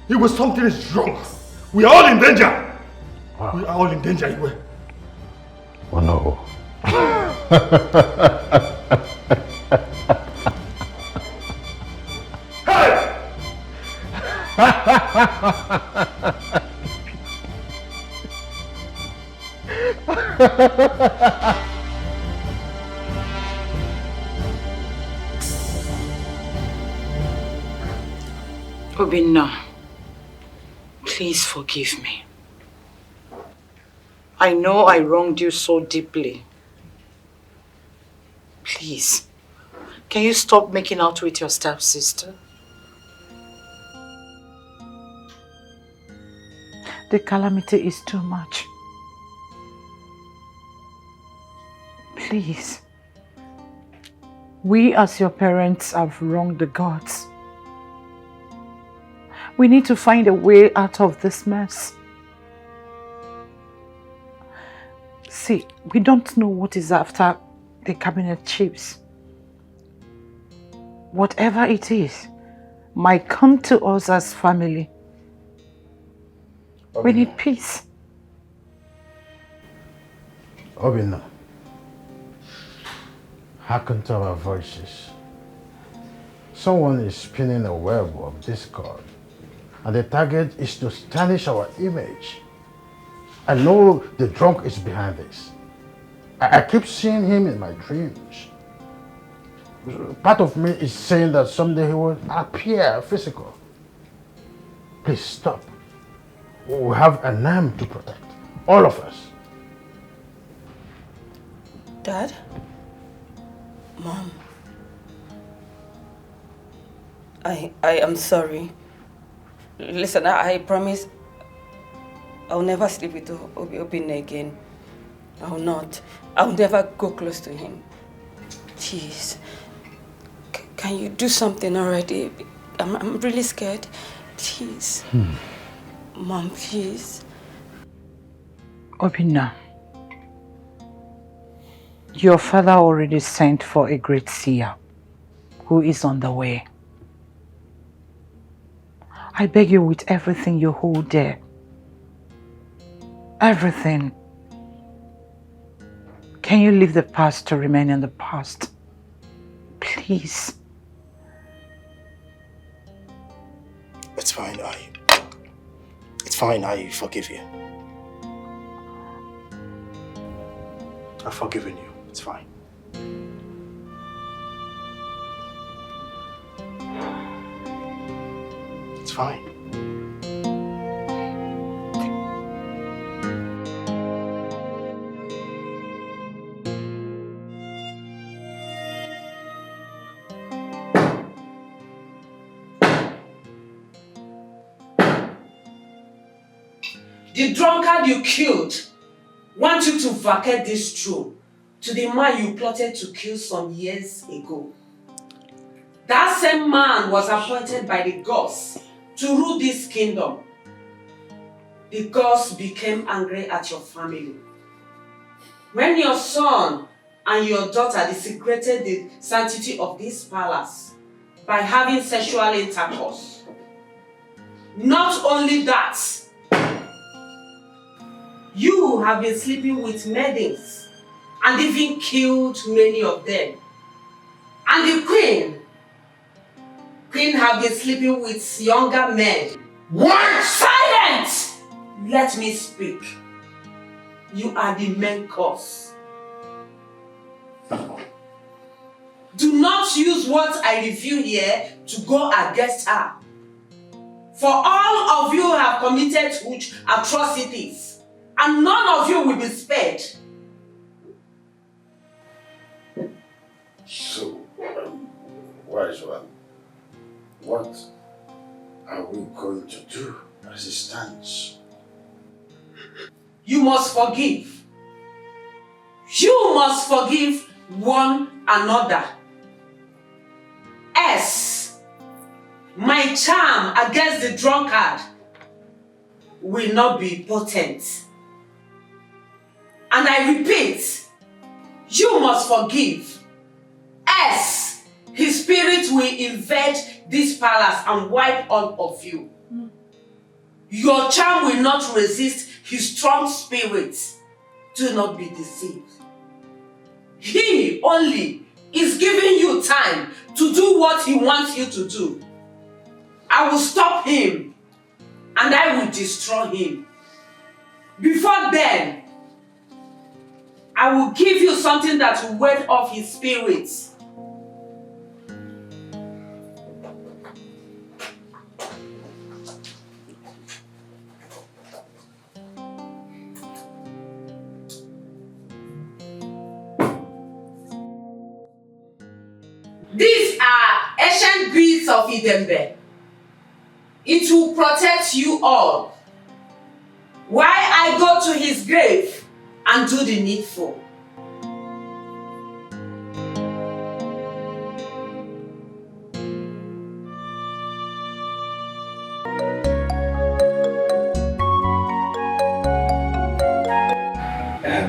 Iwe, something is wrong. We are all in danger. Wow. We are all in danger, Iwe. Ono. Obinna, please forgive me. I know I wronged you so deeply. Please, can you stop making out with your stepsister? The calamity is too much. Please. We as your parents have wronged the gods. We need to find a way out of this mess. See, we don't know what is after the cabinet chiefs. Whatever it is, might come to us as family. We need peace. Obinna, Hearken to our voices. Someone is spinning a web of discord, and the target is to tarnish our image. I know the drunk is behind this. I keep seeing him in my dreams. Part of me is saying that someday he will appear physical. Please stop. We have a name to protect. All of us. Dad? Mom? I am sorry. Listen, I promise I'll never sleep with Obinna again. I'll not. I'll never go close to him. Jeez. Can you do something already? I'm really scared. Jeez. Mom, please. Obinna, your father already sent for a great seer who is on the way. I beg you with everything you hold dear. Everything. Can you leave the past to remain in the past? Please. It's fine, It's fine, I forgive you. I've forgiven you. It's fine. It's fine. The drunkard you killed wants you to vacate this throne to the man you plotted to kill some years ago. That same man was appointed by the gods to rule this kingdom. The gods became angry at your family. When your son and your daughter desecrated the sanctity of this palace by having sexual intercourse. Not only that, you have been sleeping with maidens and even killed many of them. And the queen have been sleeping with younger men. What? Silence! Let me speak. You are the main cause. Do not use what I review here to go against her. For all of you have committed huge atrocities. And none of you will be spared. So, wise one, what are we going to do as it stands? You must forgive. You must forgive one another. Else, my charm against the drunkard will not be potent. And I repeat, you must forgive. Else, his spirit will invade this palace and wipe all of you. Your charm will not resist his strong spirit. Do not be deceived. He only is giving you time to do what he wants you to do. I will stop him and I will destroy him. Before then, I will give you something that will ward off his spirit. These are ancient beads of Idembe. It will protect you all while I go to his grave and do the needful.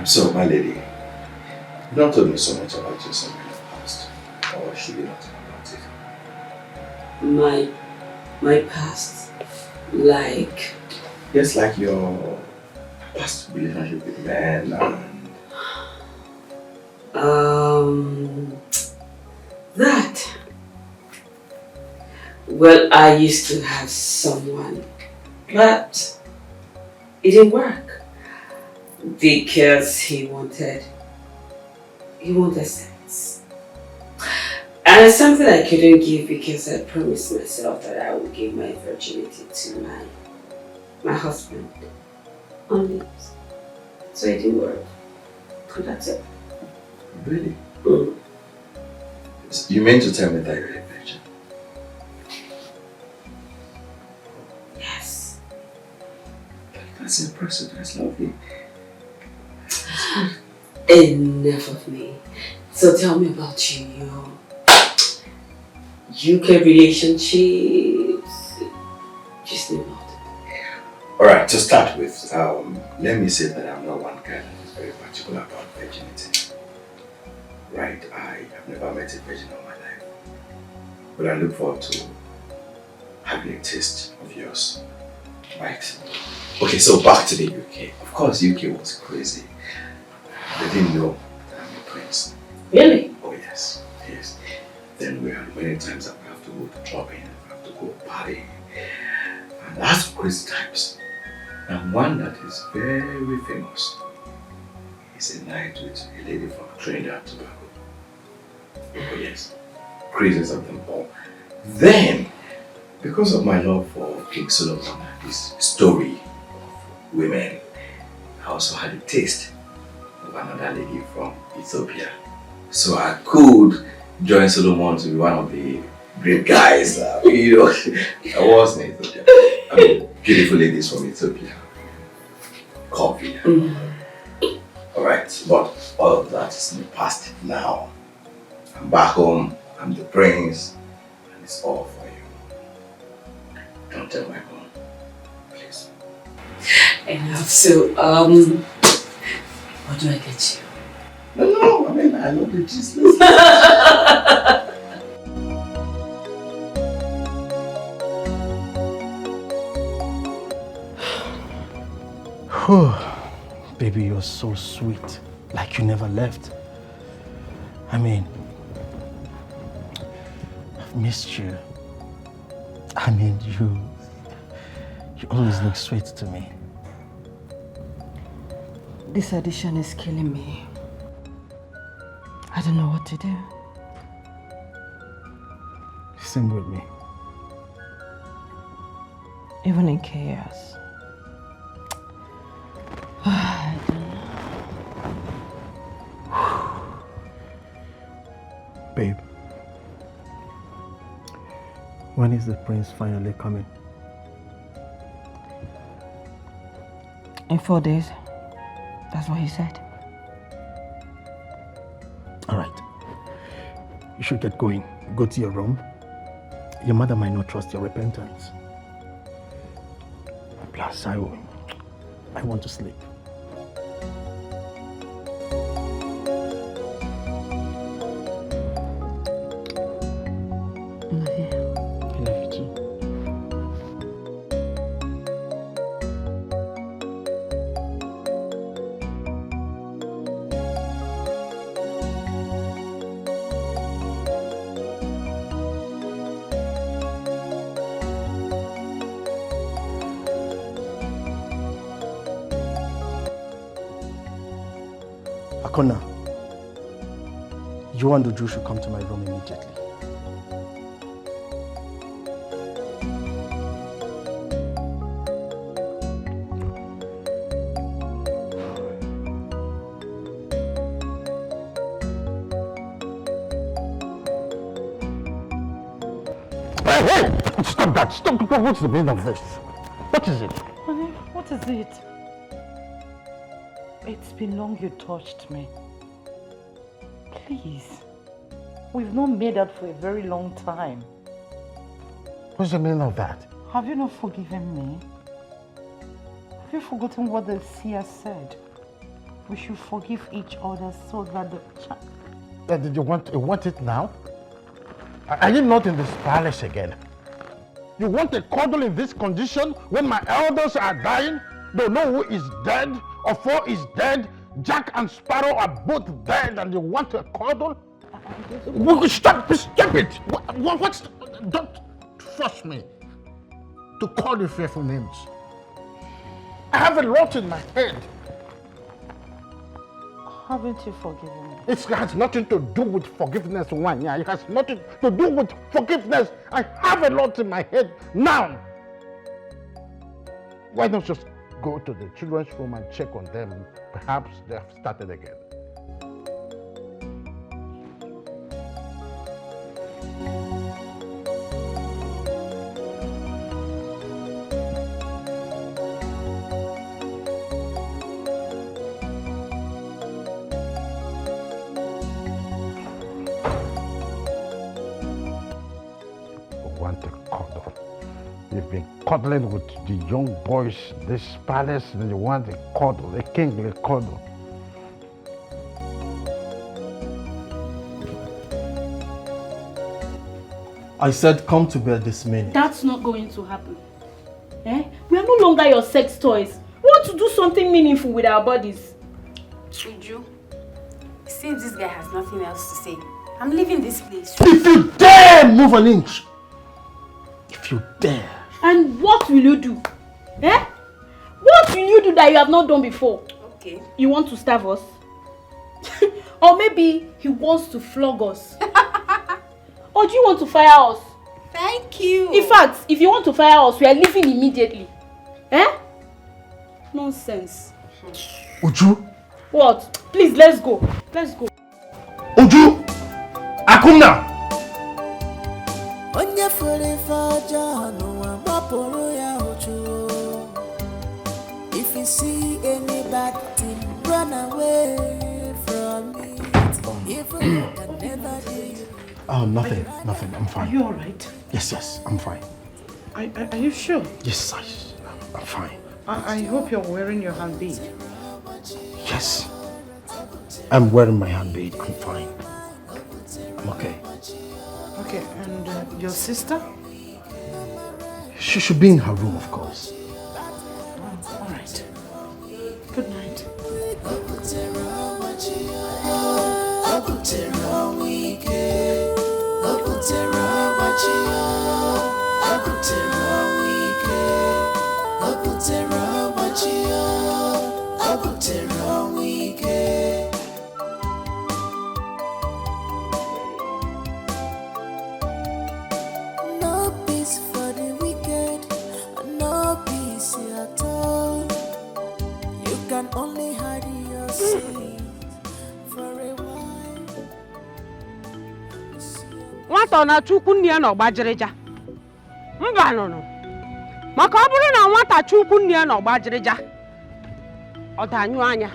So, my lady, you don't tell me so much about yourself in the past, or should we not talk about it? My past, like? Yes, like your past relationship with men and... Well, I used to have someone, but it didn't work because he wanted sex. And it's something I couldn't give because I promised myself that I would give my virginity to my husband. Only. So it didn't work. And that's it. Really? So you meant to tell me that you're a virgin? Yes. That's impressive. That's lovely. Enough of me. So tell me about your UK relationships. Just know about it. Alright, to start with, let me say that I'm not one guy that is very particular about virginity. Right, I have never met a virgin all my life. But I look forward to having a taste of yours. Right. Okay, so back to the UK. Of course, UK was crazy. They didn't know that I'm a prince. Really? Oh yes, yes. Then we had many times that we have to go to clubbing, we have to go party. And that's crazy times. And one that is very famous is a night with a lady from Trinidad and Tobago. Oh yes, craziest of them all. Then, because of my love for King Solomon and his story of women, I also had a taste of another lady from Ethiopia. So I could join Solomon to be one of the great guys. I was in Ethiopia. I mean, beautiful ladies from Ethiopia. Coffee. Alright, but all of that is in the past now. I'm back home, I'm the prince, and it's all for you. Don't tell my mom, please. Enough. So, what do I get you? No, I mean, I love the cheese. Baby, you're so sweet. Like you never left. I mean, I've missed you. I mean, you always look sweet to me. This addiction is killing me. I don't know what to do. Same with me. Even in chaos. I don't know. Babe, when is the prince finally coming? In 4 days. That's what he said. All right. You should get going. Go to your room. Your mother might not trust your repentance. Plus, I want to sleep. Akona, you and Uche should come to my room immediately. Hey! Stop that! Stop! What's the meaning of this? What is it? Honey, what is it? It's been long you touched me. Please. We've not made out for a very long time. What's the meaning of that? Have you not forgiven me? Have you forgotten what the seer said? We should forgive each other so that the Did you want it now? Are you not in this palace again? You want a cuddle in this condition when my elders are dying? Don't know who is dead, Ofo is dead, Jack and Sparrow are both dead, and you want a cuddle? Stop it! What's... Don't... force me to call you fearful names. I have a lot in my head. Haven't you forgiven me? It has nothing to do with forgiveness, Wanya. It has nothing to do with forgiveness. I have a lot in my head now. Why not just go to the children's room and check on them? Perhaps they have started again. You've been cuddling with the young boys, this palace, and you want a cuddle, a kingly cuddle. I said come to bed this minute. That's not going to happen. Eh? We are no longer your sex toys. We want to do something meaningful with our bodies. Uju, seems this guy has nothing else to say. I'm leaving this place. If you dare move an inch! If you dare. And what will you do? Eh? What will you do that you have not done before? Okay. You want to starve us? Or maybe he wants to flog us? Or do you want to fire us? Thank you. In fact, if you want to fire us, we are leaving immediately. Eh? Nonsense. Uju. What? Please, let's go. Let's go. Uju! Akumna! Onye fere faja no amaporo ya ojo. If you see any bad thing, run away from it. Even you can never do. Nothing. I'm fine. Are you alright? Yes, I'm fine. Are you sure? Yes, I'm fine. I hope you're wearing your handbead. Yes. I'm wearing my handbead. I'm fine. I'm okay. Okay, and your sister? She should be in her room, of course. All right. Good night. No peace for the wicked, no peace at all. You can only hide your sin for a while. Nwata na chukwu nne ya no gbajirija. Mba nụnụ. Maka ọ bụrụ na nwata chukwu nne ya no gbajirija. Ọ danyụ anya.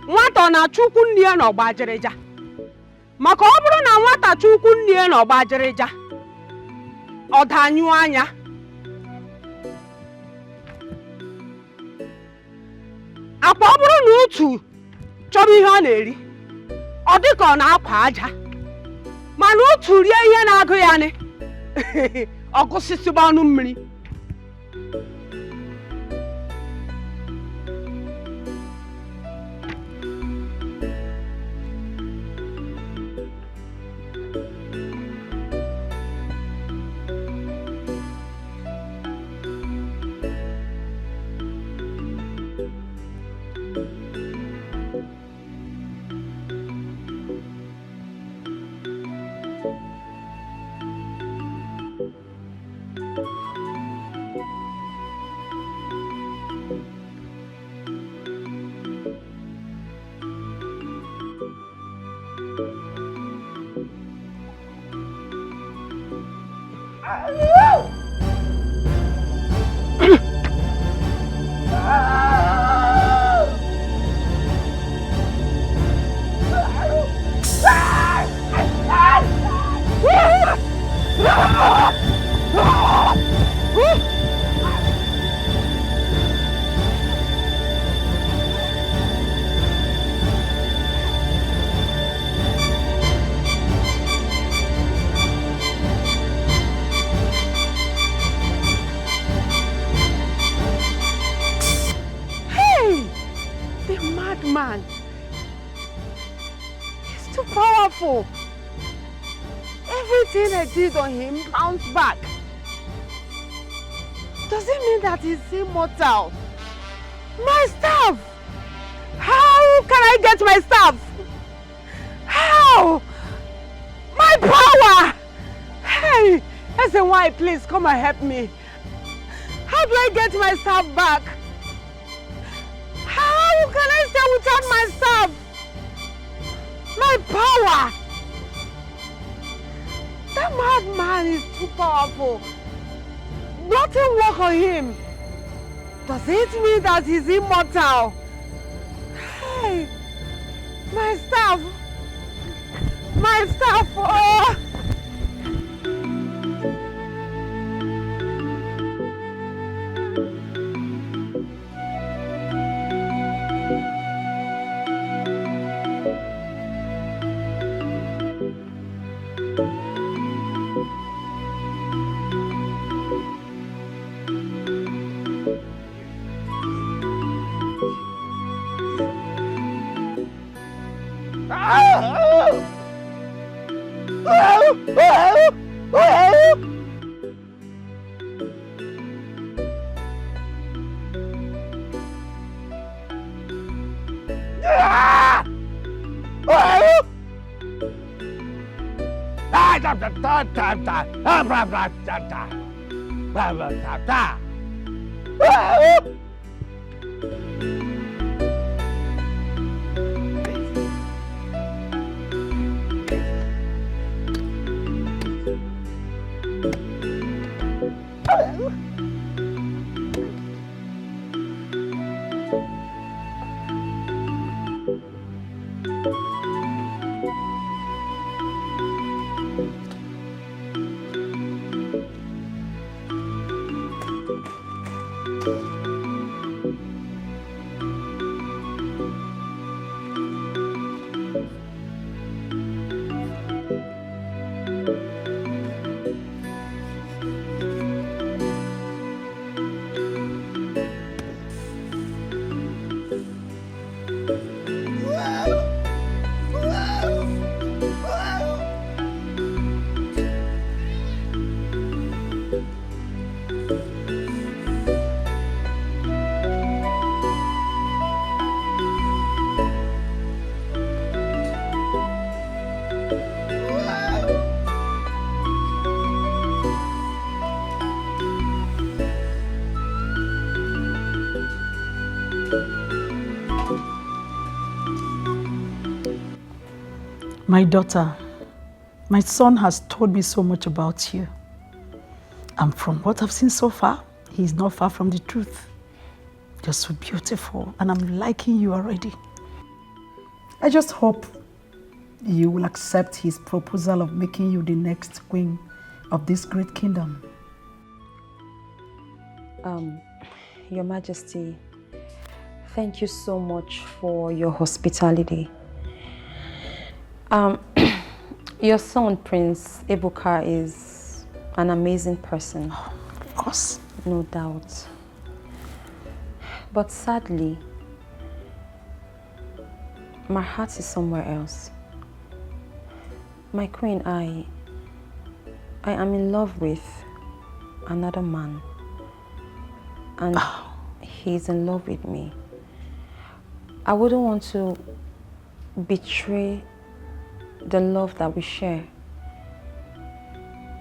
Nwata na chukwu nne ya no gbajirija. Maka ọ bụrụ na nwata chukwu nne ya no gbajirija. Ọ danyụ anya. Akwa ọ bụrụ na otu chọrọ ihe ọ na-eri. Ọ dị ka ọ na-akwa aja. Mana otu rie ihe na-agụ ya ni. Ọ gụsịsịba ọnụ mmiri. Man, he's too powerful. everything I did on him bounced back. Does it mean that he's immortal? My staff! How can I get my staff? How? My power! Hey, SNY, please come and help me. How do I get my staff back? How can I stay without my staff? My power! That madman is too powerful. Nothing work on him. Does it mean that he's immortal? Hey, my staff! My staff! Oh! My daughter, my son has told me so much about you. And from what I've seen so far, he's not far from the truth. You're so beautiful and I'm liking you already. I just hope you will accept his proposal of making you the next queen of this great kingdom. Your Majesty, thank you so much for your hospitality. Your son, Prince Ebuka, is an amazing person. Oh, of course. No doubt. But sadly, my heart is somewhere else. My queen, I am in love with another man. And he's in love with me. I wouldn't want to betray the love that we share.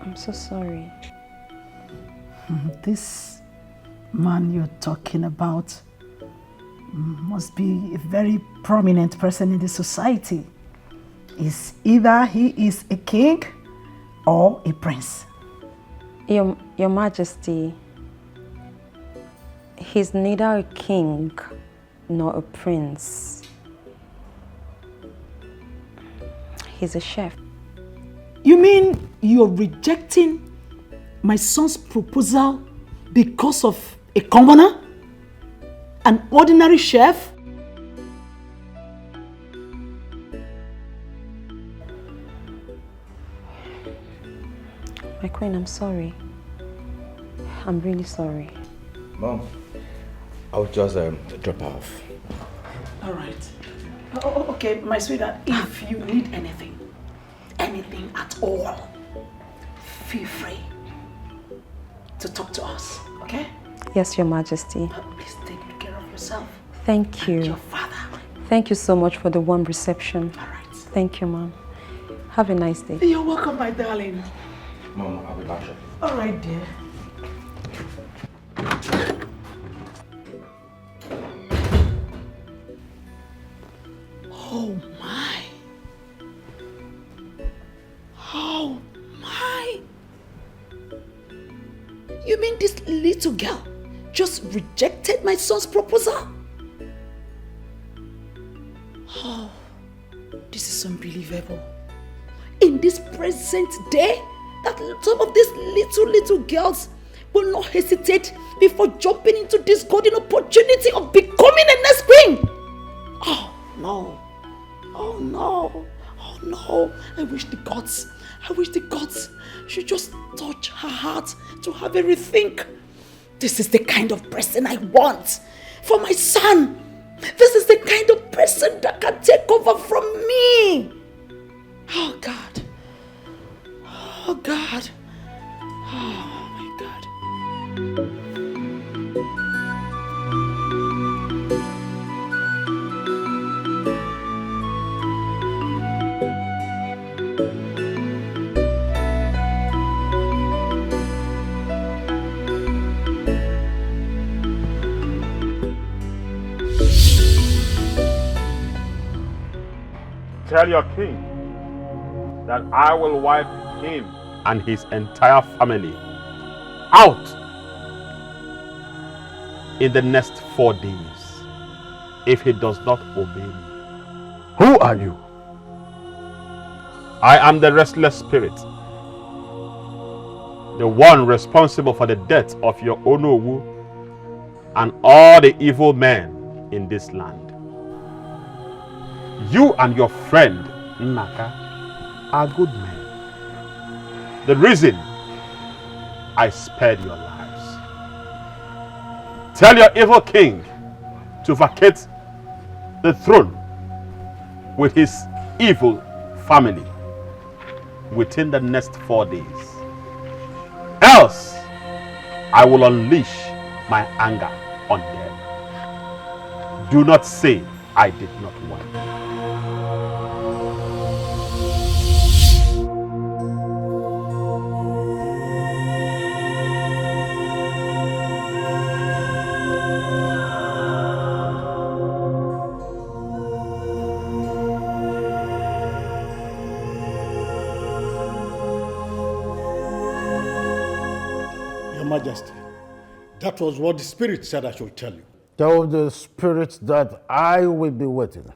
I'm so sorry. This man you're talking about must be a very prominent person in the society. Either he is a king or a prince. Your Majesty, he's neither a king nor a prince. He's a chef. You mean you're rejecting my son's proposal because of a commoner? An ordinary chef? My queen, I'm sorry. I'm really sorry. Mom, I'll just drop off. All right. Okay, my sweetheart, if you need anything at all, feel free to talk to us, okay? Yes, Your Majesty. Please take good care of yourself. Thank you. And your father. Thank you so much for the warm reception. All right. Thank you, Mom. Have a nice day. You're welcome, my darling. Mom, I'll be back. All right, dear. Oh my. Oh my. You mean this little girl just rejected my son's proposal? Oh, this is unbelievable. In this present day, that some of these little girls will not hesitate before jumping into this golden opportunity of becoming a next queen. Oh no. Oh no. Oh no. I wish the gods should just touch her heart to have a rethink. This is the kind of person I want for my son. This is the kind of person that can take over from me. Oh God. Oh God. Oh my God. Tell your king that I will wipe him and his entire family out in the next 4 days if he does not obey me. Who are you? I am the restless spirit, the one responsible for the death of your Onowu and all the evil men in this land. You and your friend Naka are good men. The reason I spared your lives. Tell your evil king to vacate the throne with his evil family within the next 4 days. Else, I will unleash my anger on them. Do not say I did not want. Majesty, that was what the spirit said I should tell you. Tell the spirit that I will be waiting.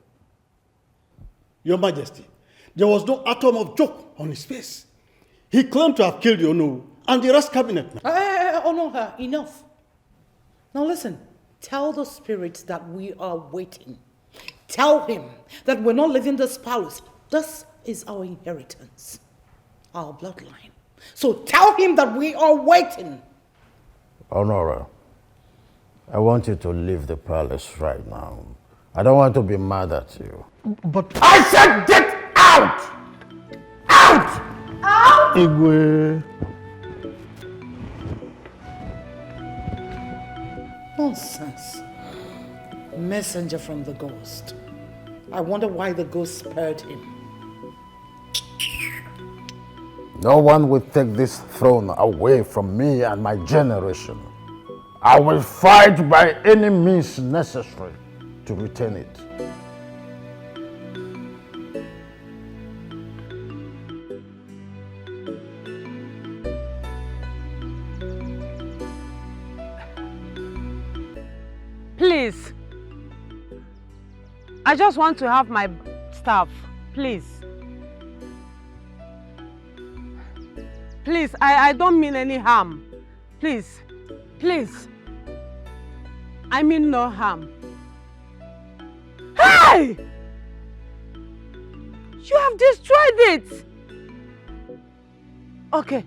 Your Majesty, there was no atom of joke on his face. He claimed to have killed Onowu and the rest cabinet. Oh no, enough. Now listen, tell the spirit that we are waiting. Tell him that we're not leaving this palace. This is our inheritance, our bloodline. So tell him that we are waiting. Honora, I want you to leave the palace right now. I don't want to be mad at you. But I said get out! Out! Out! Igwe. Nonsense. Messenger from the ghost. I wonder why the ghost spared him. No one will take this throne away from me and my generation. I will fight by any means necessary to retain it. Please. I just want to have my stuff. Please. Please, I don't mean any harm. Please, please. I mean no harm. Hey! You have destroyed it! Okay.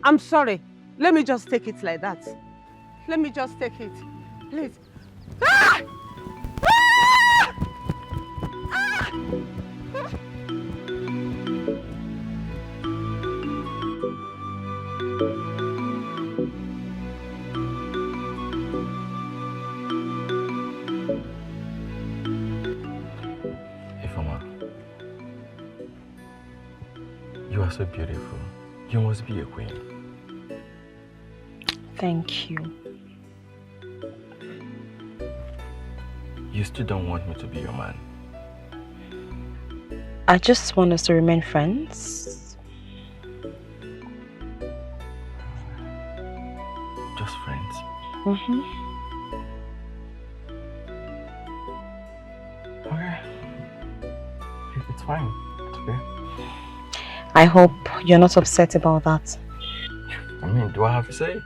I'm sorry. Let me just take it like that. Let me just take it. Please. Ah! Ah! Ah! so beautiful. You must be a queen. Thank you. You still don't want me to be your man? I just want us to remain friends. Just friends? Mm-hmm. Okay. It's fine. It's okay. I hope you're not upset about that. I mean, do I have to say?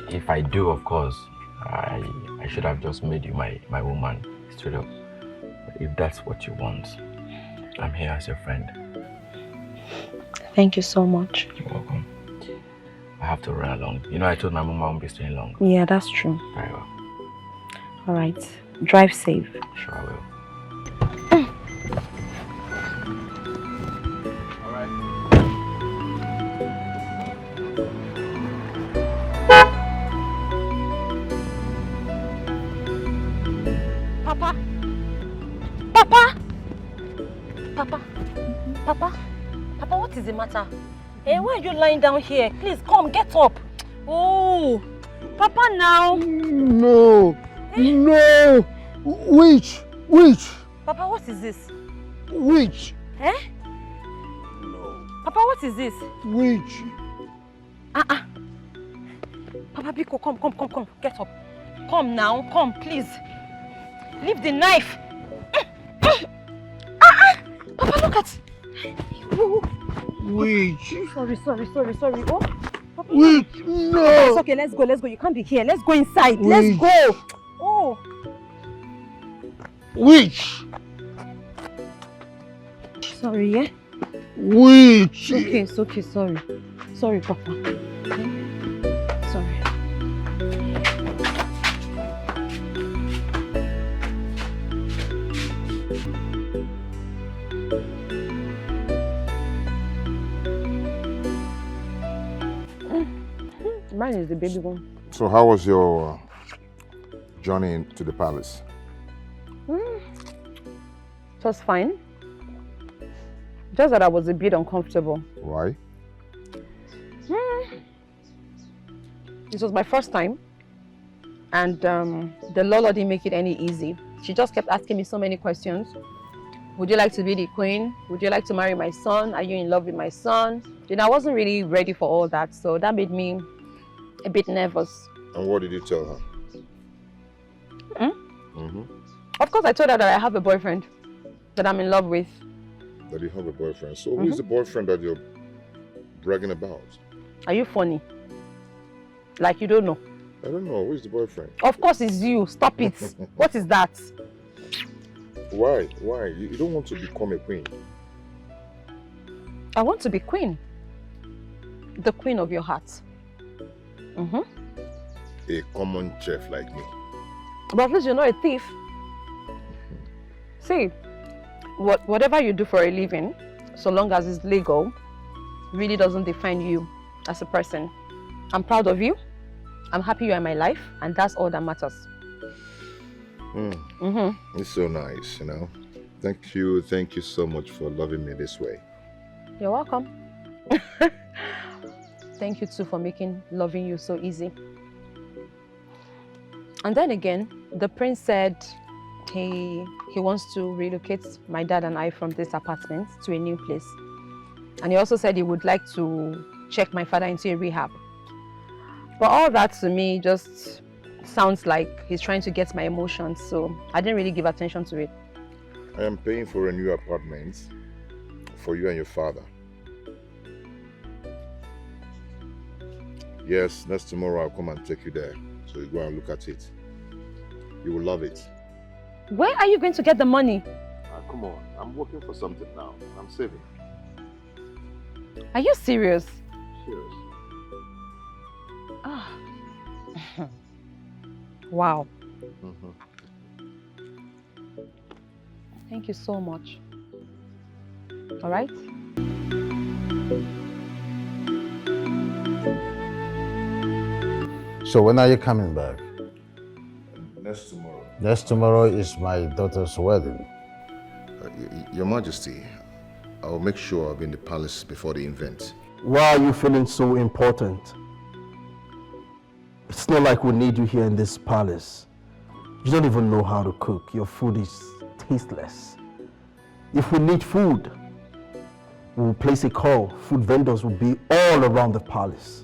If I do, of course, I should have just made you my woman, straight up. But if that's what you want, I'm here as your friend. Thank you so much. You're welcome. I have to run along. You know, I told my mom I won't be staying long. Yeah, that's true. Very well. All right. Drive safe. Sure, I will. Papa! Papa! Papa! Papa! Papa, what is the matter? Hey, why are you lying down here? Please, come, get up. Oh! Papa, now! No! No! Witch! Witch! Papa, what is this? Witch! Eh? No. Papa, what is this? Witch! Papa, Biko, come, get up. Come now, come, please. Leave the knife. Papa, look at. Witch! Sorry. Oh, Papa. Witch! No! It's okay, let's go. You can't be here. Let's go inside. Let's Witch. go. Oh. Witch! Sorry, yeah? Witch! It's okay, sorry. Sorry, Papa. Okay? Sorry. Mine is the baby one. So how was your journey to the palace? It was fine. Just that I was a bit uncomfortable. Why? This was my first time. And the Lola didn't make it any easy. She just kept asking me so many questions. Would you like to be the queen? Would you like to marry my son? Are you in love with my son? Then I wasn't really ready for all that. So that made me a bit nervous. And what did you tell her? Of course, I told her that I have a boyfriend that I'm in love with. That you have a boyfriend. So who is the boyfriend that you're bragging about? Are you funny? Like you don't know? I don't know. Who is the boyfriend? Of course it's you. Stop it. What is that? Why? Why? You don't want to become a queen? I want to be queen. The queen of your heart. A common chef like me. But at least you're not a thief. See, whatever you do for a living, so long as it's legal, really doesn't define you as a person. I'm proud of you. I'm happy you're in my life, and that's all that matters. It's so nice, you know. Thank you so much for loving me this way. You're welcome. Thank you too for making loving you so easy. And then again, the prince said he wants to relocate my dad and I from this apartment to a new place. And he also said he would like to check my father into a rehab. But all that to me just sounds like he's trying to get my emotions, so I didn't really give attention to it. I am paying for a new apartment for you and your father. Yes, next tomorrow I'll come and take you there. So you go and look at it. You will love it. Where are you going to get the money? Come on, I'm working for something now. I'm saving. Are you serious? Serious. Ah. Wow. Thank you so much. All right? So when are you coming back? Next tomorrow. Next tomorrow is my daughter's wedding. Your Majesty, I'll make sure I'll be in the palace before the event. Why are you feeling so important? It's not like we need you here in this palace. You don't even know how to cook. Your food is tasteless. If we need food, we will place a call. Food vendors will be all around the palace.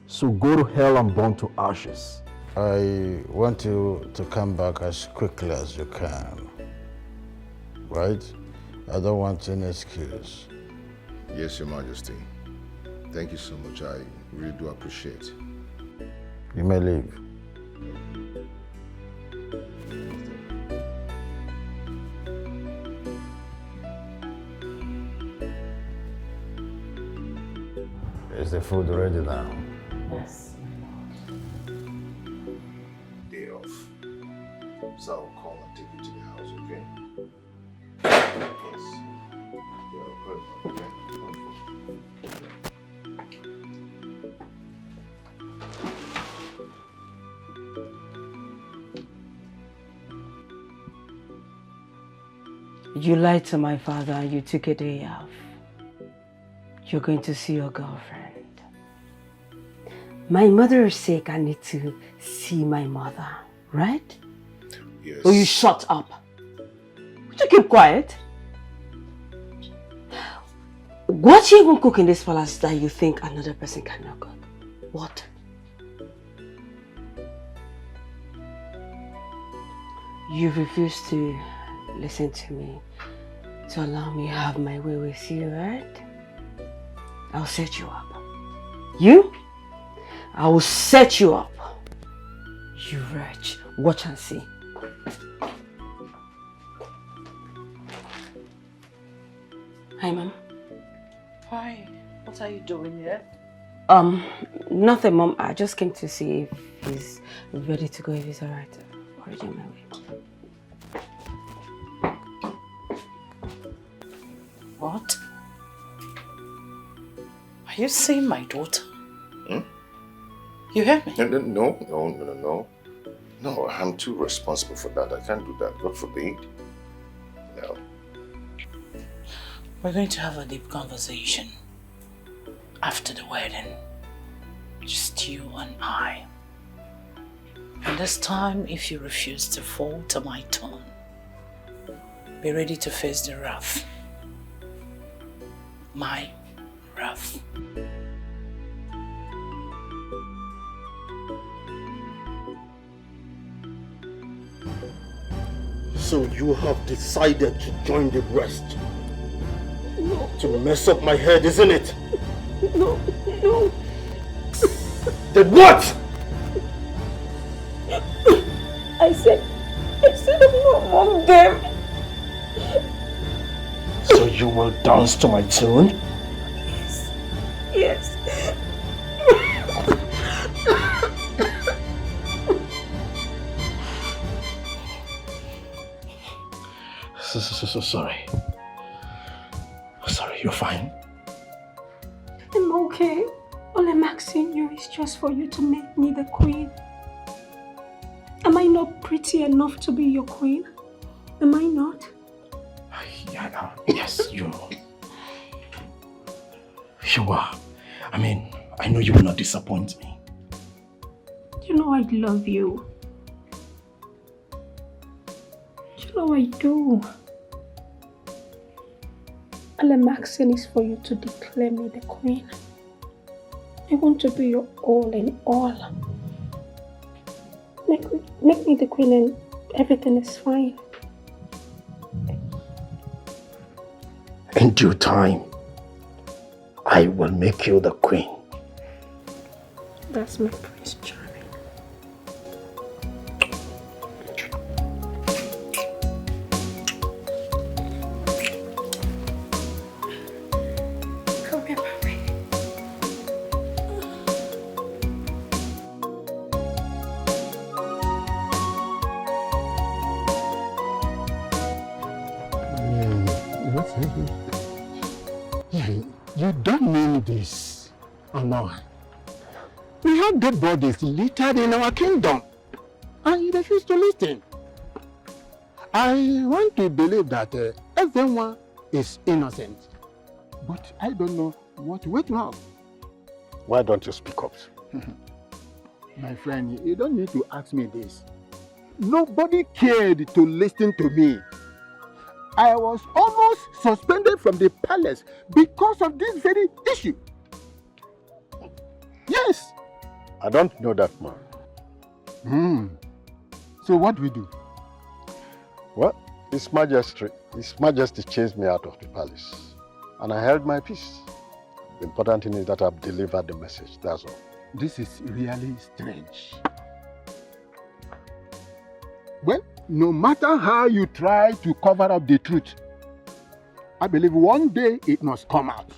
So go to hell and burn to ashes. I want you to come back as quickly as you can. Right? I don't want any excuse. Yes, Your Majesty. Thank you so much. I really do appreciate. You may leave. Is the food ready now? Yes. Day off. So I'll call and take you to the house, okay? Yes. Yeah, good. Okay. You lied to my father and you took a day off. You're going to see your girlfriend. My mother is sick. I need to see my mother, right? Yes. Oh, you shut up. Would you keep quiet? What you even cook in this palace that you think another person cannot cook? What? You refuse to listen to me, to allow me to have my way with you, right? I'll set you up. You? I will set you up. You wretch. Watch and see. Hi, Mom. Hi. What are you doing here? Nothing, Mom. I just came to see if he's ready to go, if he's alright. Already on my way. What? Are you seeing my daughter? Hmm? You heard me? No. No, I'm too responsible for that. I can't do that. God forbid. No. We're going to have a deep conversation after the wedding. Just you and I. And this time, if you refuse to fall to my tone, be ready to face the wrath. My wrath. So you have decided to join the rest? No. To mess up my head, isn't it? No. Then what? I said I'm not among them. So you will dance to my tune? Yes. So sorry. Sorry, you're fine? I'm okay. All I'm asking you is just for you to make me the queen. Am I not pretty enough to be your queen? Am I not? Yeah, yes, you are. I mean, I know you will not disappoint me. You know I love you. You know I do. All I'm asking is for you to declare me the queen. I want to be your all in all. Make me the queen and everything is fine. In due time, I will make you the queen. That's my Prince Charming. Come here, baby. You don't mean this, or not? We have dead bodies littered in our kingdom, and you refuse to listen. I want to believe that everyone is innocent. But I don't know what went wrong. Why don't you speak up? My friend, you don't need to ask me this. Nobody cared to listen to me. I was almost suspended from the palace because of this very issue. Yes. I don't know that man. So what do we do? Well, His Majesty chased me out of the palace. And I held my peace. The important thing is that I've delivered the message, that's all. This is really strange. Well, no matter how you try to cover up the truth, I believe one day it must come out.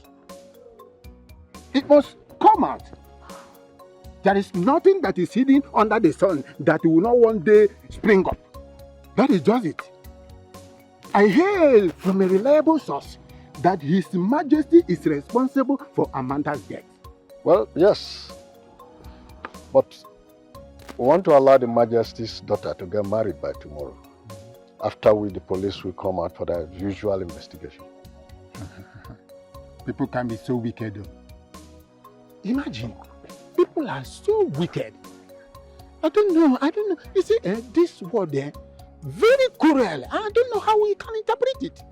It must come out. There is nothing that is hidden under the sun that will not one day spring up. That is just it. I heard from a reliable source that His Majesty is responsible for Amanda's death. Well, yes. But we want to allow the Majesty's daughter to get married by tomorrow. After the police will come out for their usual investigation. People can be so wicked though. Imagine, people are so wicked. I don't know. You see, this word there, very cruel. I don't know how we can interpret it.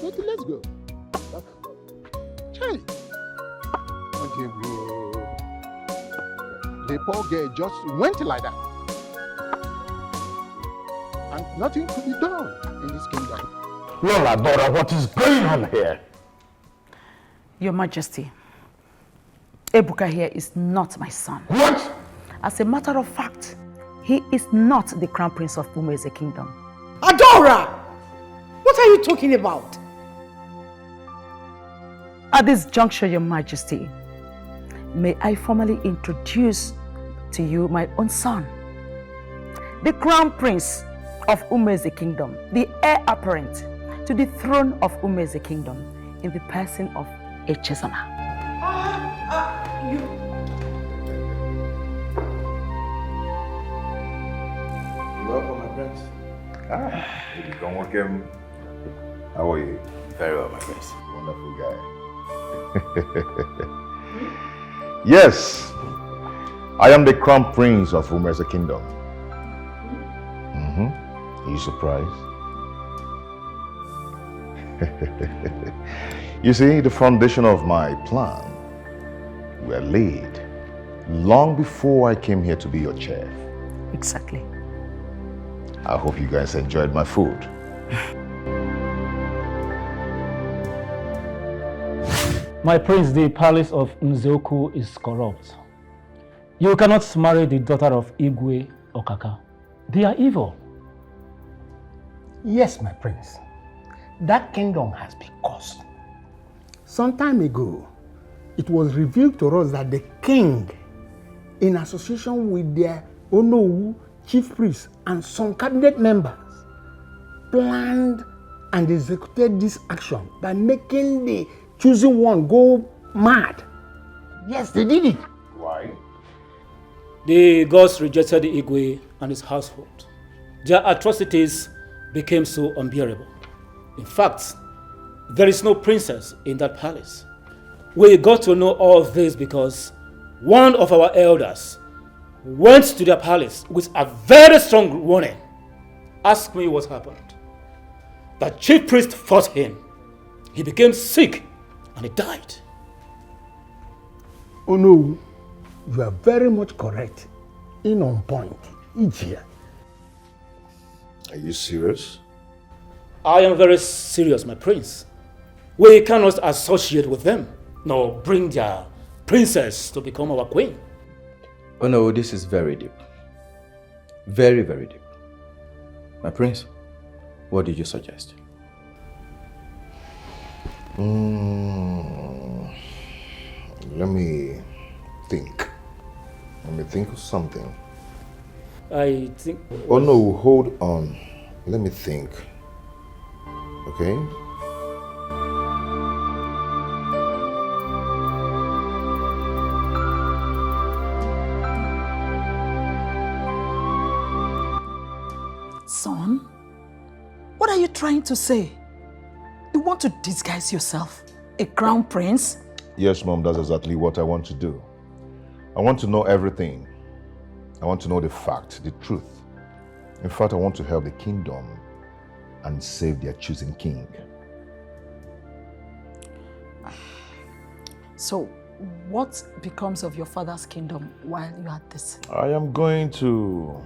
But let's go. Chai. Okay, bro. The poor girl just went like that. And nothing could be done in this kingdom. Lola, Dora, what is going on here? Your Majesty, Ebuka here is not my son. What? As a matter of fact, he is not the crown prince of Umeze kingdom. Adora! What are you talking about? At this juncture, Your Majesty, may I formally introduce to you my own son, the crown prince of Umeze kingdom, the heir apparent to the throne of Umeze kingdom, in the person of Echezona. Welcome, my prince. You come welcome. How are you? Very well, my prince. Wonderful guy. Yes, I am the crown prince of Umeze kingdom. Are you surprised? You see, the foundation of my plan were laid long before I came here to be your chef. Exactly. I hope you guys enjoyed my food. My prince, the palace of Nzeoku is corrupt. You cannot marry the daughter of Igwe or Kaka. They are evil. Yes, my prince. That kingdom has been cursed. Some time ago, it was revealed to us that the king, in association with their Onowu, chief priests, and some cabinet members, planned and executed this action by making the chosen one go mad. Yes, they did it. Why? The gods rejected the Igwe and his household. Their atrocities became so unbearable. In fact, there is no princess in that palace. We got to know all this because one of our elders went to their palace with a very strong warning. Ask me what happened. The chief priest fought him. He became sick and he died. Oh no, you are very much correct. In on point. Ichia. Are you serious? I am very serious, my prince. We cannot associate with them, nor bring their princess to become our queen. Oh no, this is very deep. Very, very deep. My prince, what did you suggest? Let me think. Let me think of something. I think... Oh no, hold on. Let me think. Okay? Son, what are you trying to say? The want to disguise yourself? A crown prince? Yes, Mom, that's exactly what I want to do. I want to know everything. I want to know the fact, the truth. In fact, I want to help the kingdom and save their chosen king. So, what becomes of your father's kingdom while you are at this? I am going to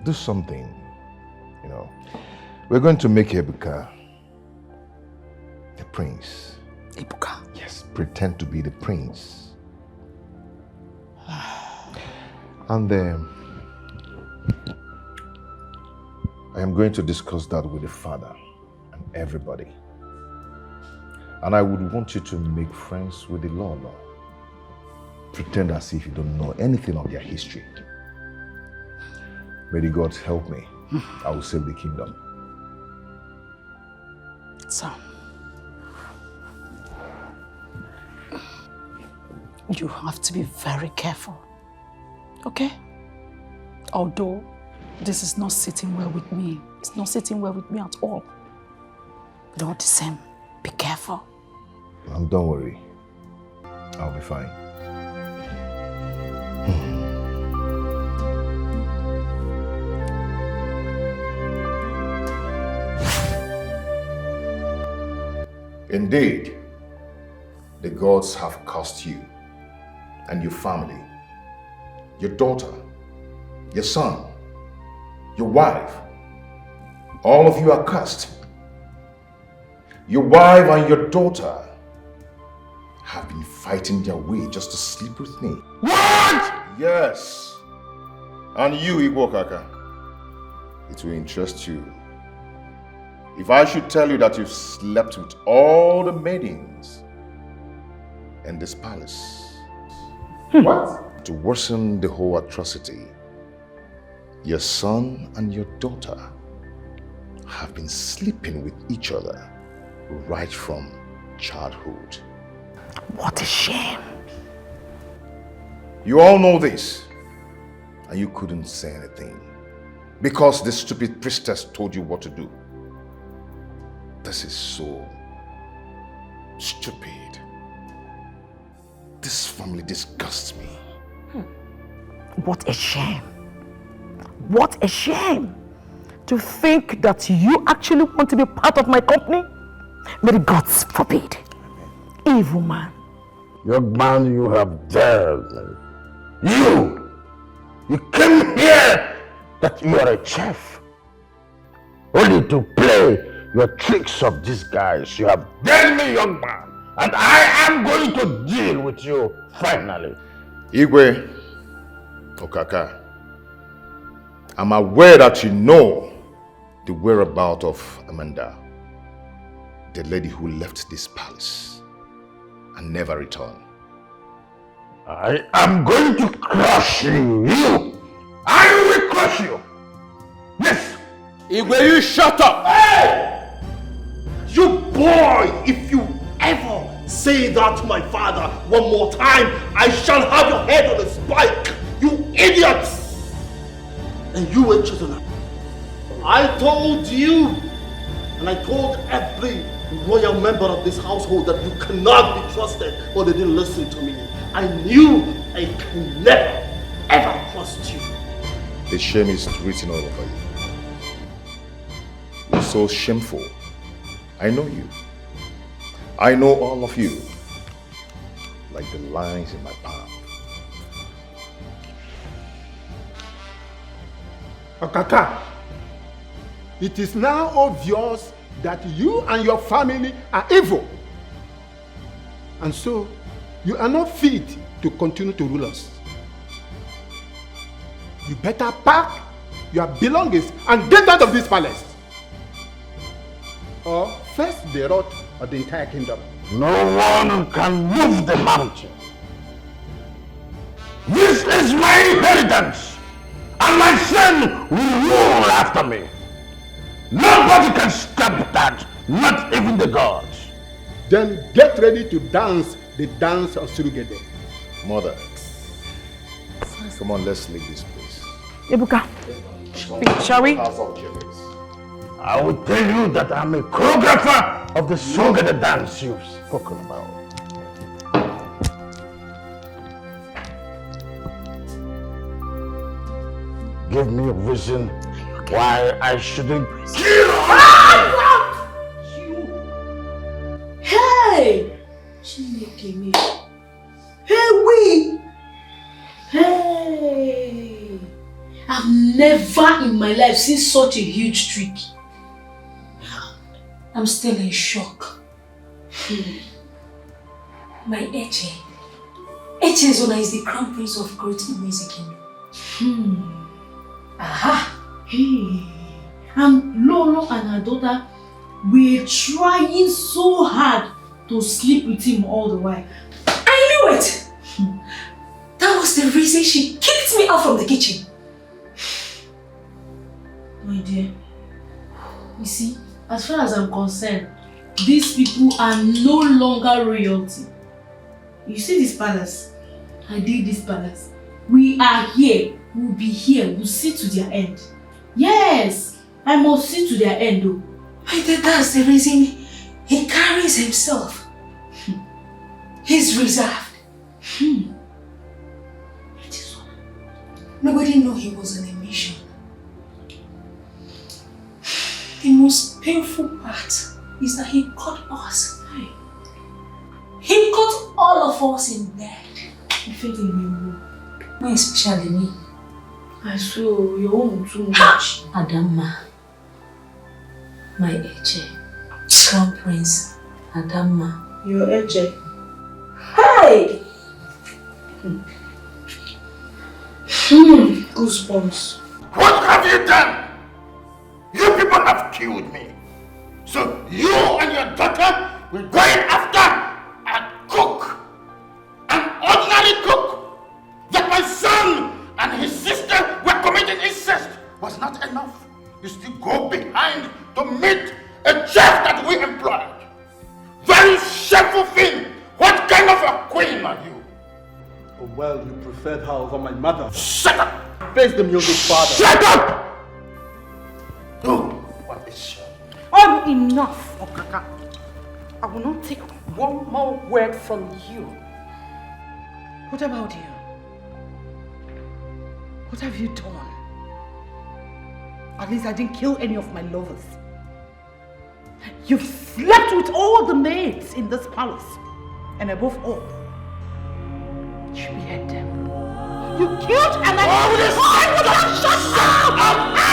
do something, you know. We're going to make Ebuka the prince. Ebuka? Yes, pretend to be the prince. And then I am going to discuss that with the father and everybody. And I would want you to make friends with the law. Pretend as if you don't know anything of their history. May the gods help me. I will save the kingdom. So, you have to be very careful, okay? Although this is not sitting well with me. It's not sitting well with me at all. But all the same, be careful. And don't worry. I'll be fine. Indeed, the gods have cursed you and your family, your daughter, your son, your wife. All of you are cursed. Your wife and your daughter have been fighting their way just to sleep with me. What? Yes. And you, Igwokaka, it will interest you if I should tell you that you've slept with all the maidens in this palace. What? To worsen the whole atrocity, your son and your daughter have been sleeping with each other right from childhood. What a shame. You all know this, and you couldn't say anything because the stupid priestess told you what to do. This is so stupid. This family disgusts me. What a shame. What a shame. To think that you actually want to be part of my company? May the gods forbid. Evil man. Young man, you have dared. You came here that you are a chief. Only to play your tricks of disguise. You have dared me, young man. And I am going to deal with you finally. Igwe, Okaka, I'm aware that you know the whereabouts of Amanda, the lady who left this palace and never returned. I am going to crush you. I will crush you. Yes. Igwe, you shut up. Hey! You boy, if you ever say that to my father one more time, I shall have your head on a spike. You idiots! And you were chosen. I told you, and I told every royal member of this household that you cannot be trusted, but they didn't listen to me. I knew I can never, ever trust you. The shame is written all over you. You're so shameful. I know you. I know all of you. Like the lines in my palm. Okaka, it is now obvious that you and your family are evil. And so, you are not fit to continue to rule us. You better pack your belongings and get out of this palace. Or face the wrath of the entire kingdom. No one can move the mountain. This is my inheritance, and my son will rule after me. Nobody can stop that, not even the gods. Then get ready to dance the dance of Surugede. Mother, come on, let's leave this place. Ebuka, shall we? I will tell you that I'm a choreographer of the song and the dance you've spoken about. Give me a reason why I shouldn't kill you. Hey! Hey, we! Hey! I've never in my life seen such a huge trick. I'm still in shock. My Uche. Uche Zona is the crown prince of great music kingdom. Aha! Hey! And Lolo and her daughter were trying so hard to sleep with him all the while. I knew it! That was the reason she kicked me out from the kitchen. My dear, you see, as far as I'm concerned, these people are no longer royalty. You see this palace? I did this palace. We are here. We'll be here. We'll see to their end. Yes, I must see to their end though. I think that's the reason he carries himself. He's reserved. Nobody knew he was on a mission. The most painful part is that he caught us. He caught all of us in bed. More especially me. I saw your own too much. Adama. My Uche. Crown Prince. Adama. Your Uche. Hey! Goosebumps. What have you done? You people have killed me. So you and your daughter will go in after a cook. An ordinary cook. That my son and his sister were committing incest was not enough. You still go behind to meet a chef that we employed. Very shameful thing. What kind of a queen are you? Oh, well, you preferred her over my mother. Shut up! Face the music father. Shut up! Oh, what is Enough, Okaka. I will not take one more word from you. What about you? What have you done? At least I didn't kill any of my lovers. You've slept with all the maids in this palace. And above all, you beheaded them. You killed and I will not shut up! I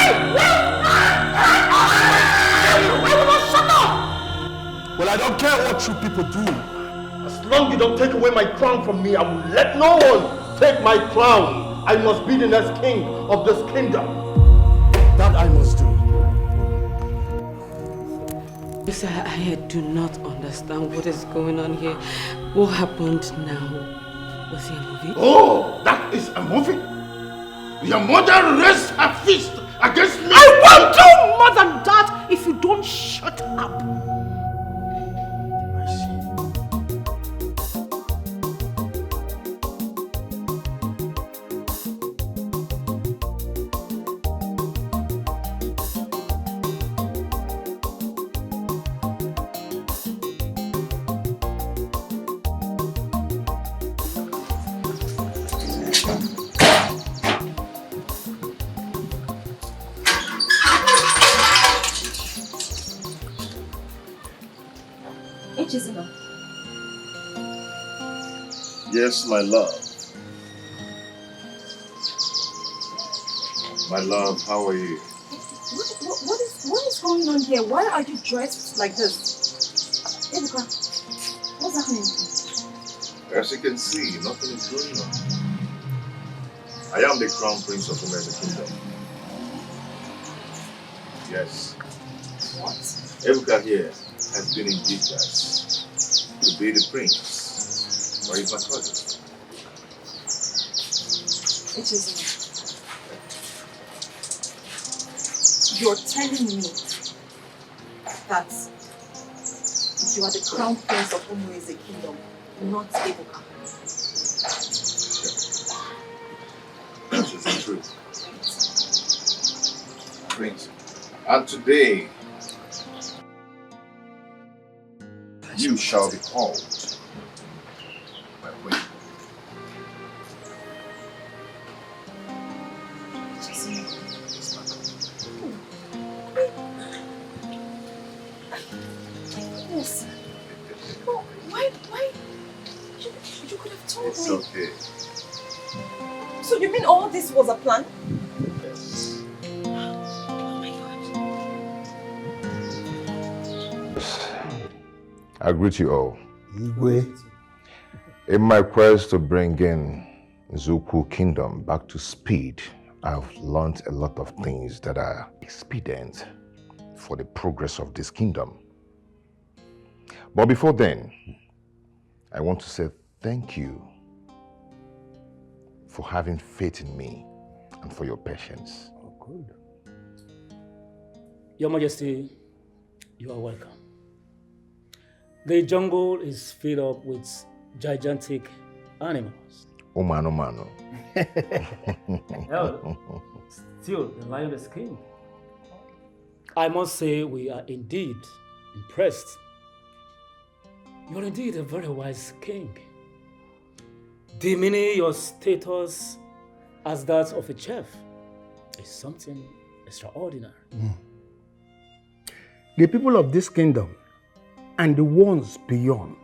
will not shut up! Well, I don't care what you people do. As long as you don't take away my crown from me, I will let no one take my crown. I must be the next king of this kingdom. That I must do. Yes, I do not understand what is going on here. What happened now? Was it a movie? Oh, that is a movie? Your mother raised her fist against me. I will do more than that if you don't shut up. Yes, my love. My love, how are you? What is going on here? Why are you dressed like this? Ebuka, what's happening? As you can see, nothing is going on. I am the crown prince of Umeze Kingdom. Yes. What? Ebuka here has been in disguise to be the prince. Or he's my cousin. It isn't. You're telling me that you are the crown prince of Umeze Kingdom, not Ebuka. This is the truth. Prince. And today, You shall be called by way. Yes. Oh, why? You could have told It's me. okay. So you mean all this was a plan? Yes. Oh my God. I greet you all. Igwe. In my quest to bring in Zuku Kingdom back to speed, I've learned a lot of things that are expedient for the progress of this kingdom. But before then, I want to say thank you for having faith in me and for your patience. Oh, good. Your Majesty, you are welcome. The jungle is filled up with gigantic animals. Umano. Hell, still, the lion is king. I must say we are indeed impressed. You're indeed a very wise king. Demeaning your status as that of a chief is something extraordinary. The people of this kingdom and the ones beyond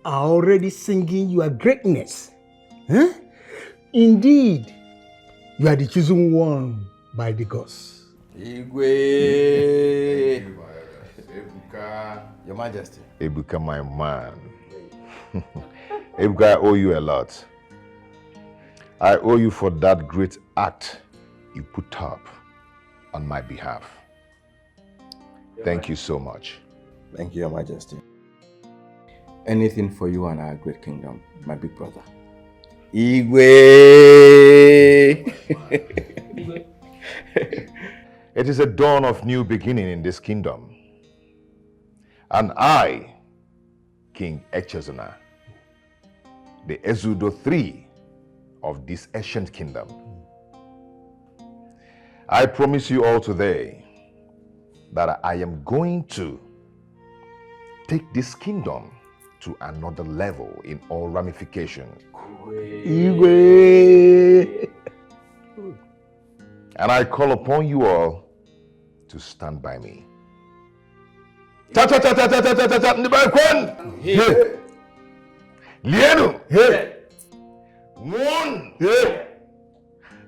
are already singing your greatness. Huh? Indeed, you are the chosen one by the gods. Igwe. Ebuka. Your Majesty. Ebuka, my man. Ebuka, I owe you a lot. I owe you for that great act you put up on my behalf. Thank you so much. Thank you, Your Majesty. Anything for you and our great kingdom, my big brother. Igwe! It is a dawn of new beginning in this kingdom. And I, King Echezona, the Ezudo III of this ancient kingdom, I promise you all today that I am going to take this kingdom to another level in all ramifications. Igwe. And I call upon you all to stand by me. Ta ta ta ta ta ta ta ta ta Nibakwan! Lienu! One!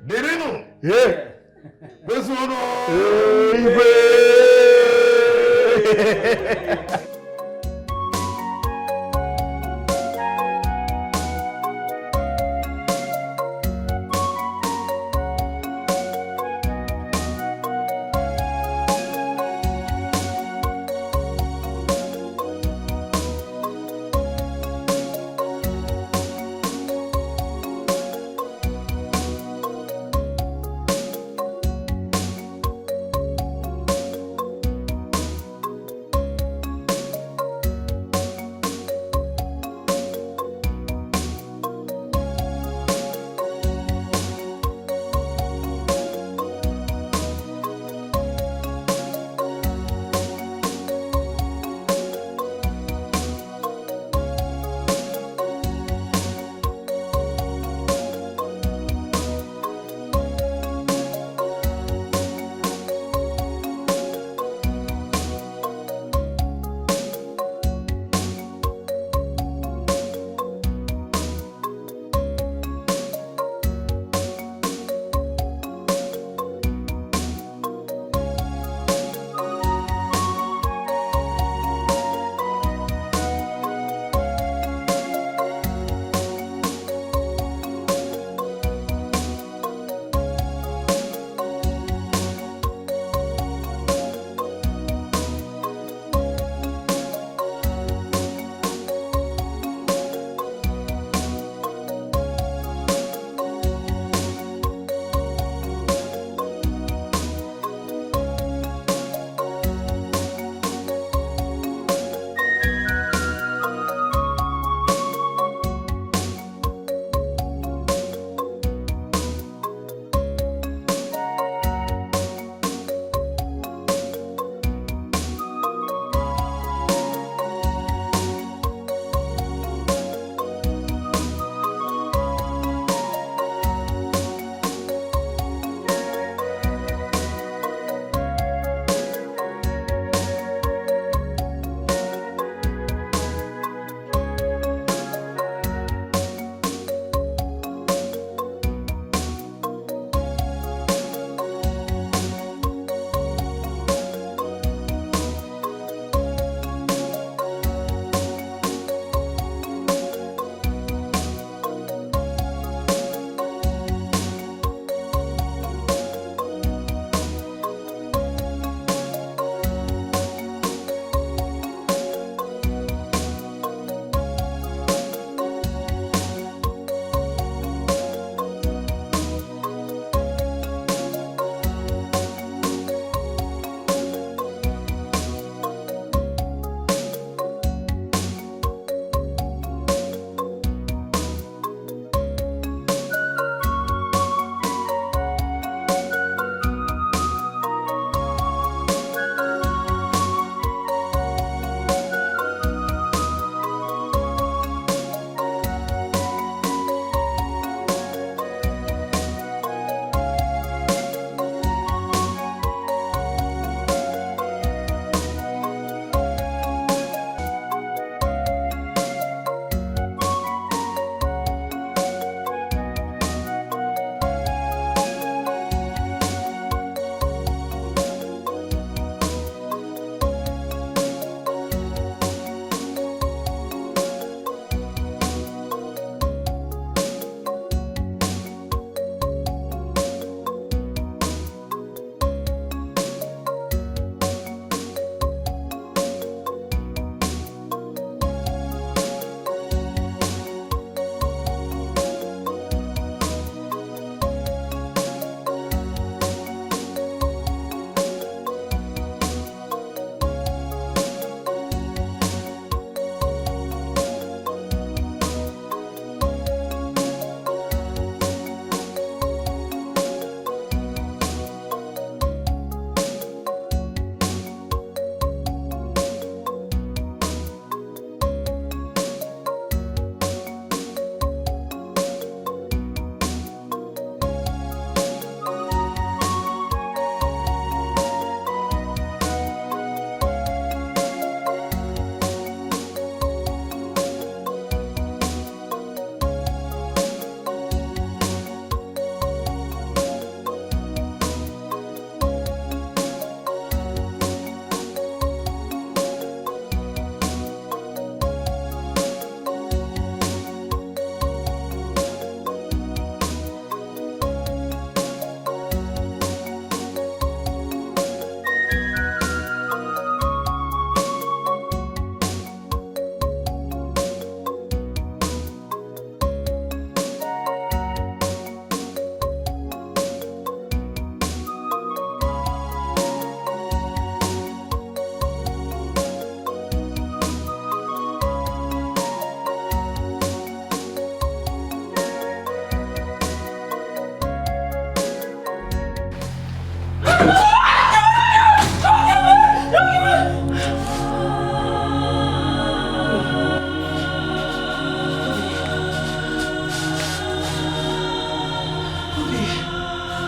Derinu! Besuno!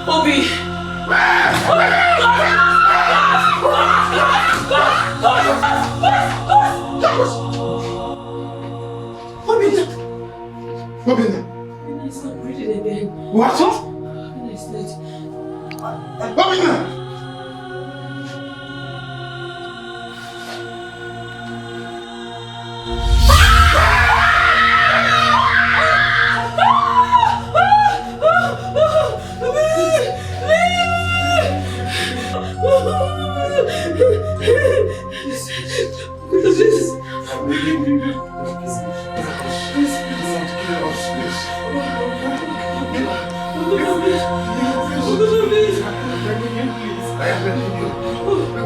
Obi! Obinna! It's not breathing again. What? It's dead. Obinna!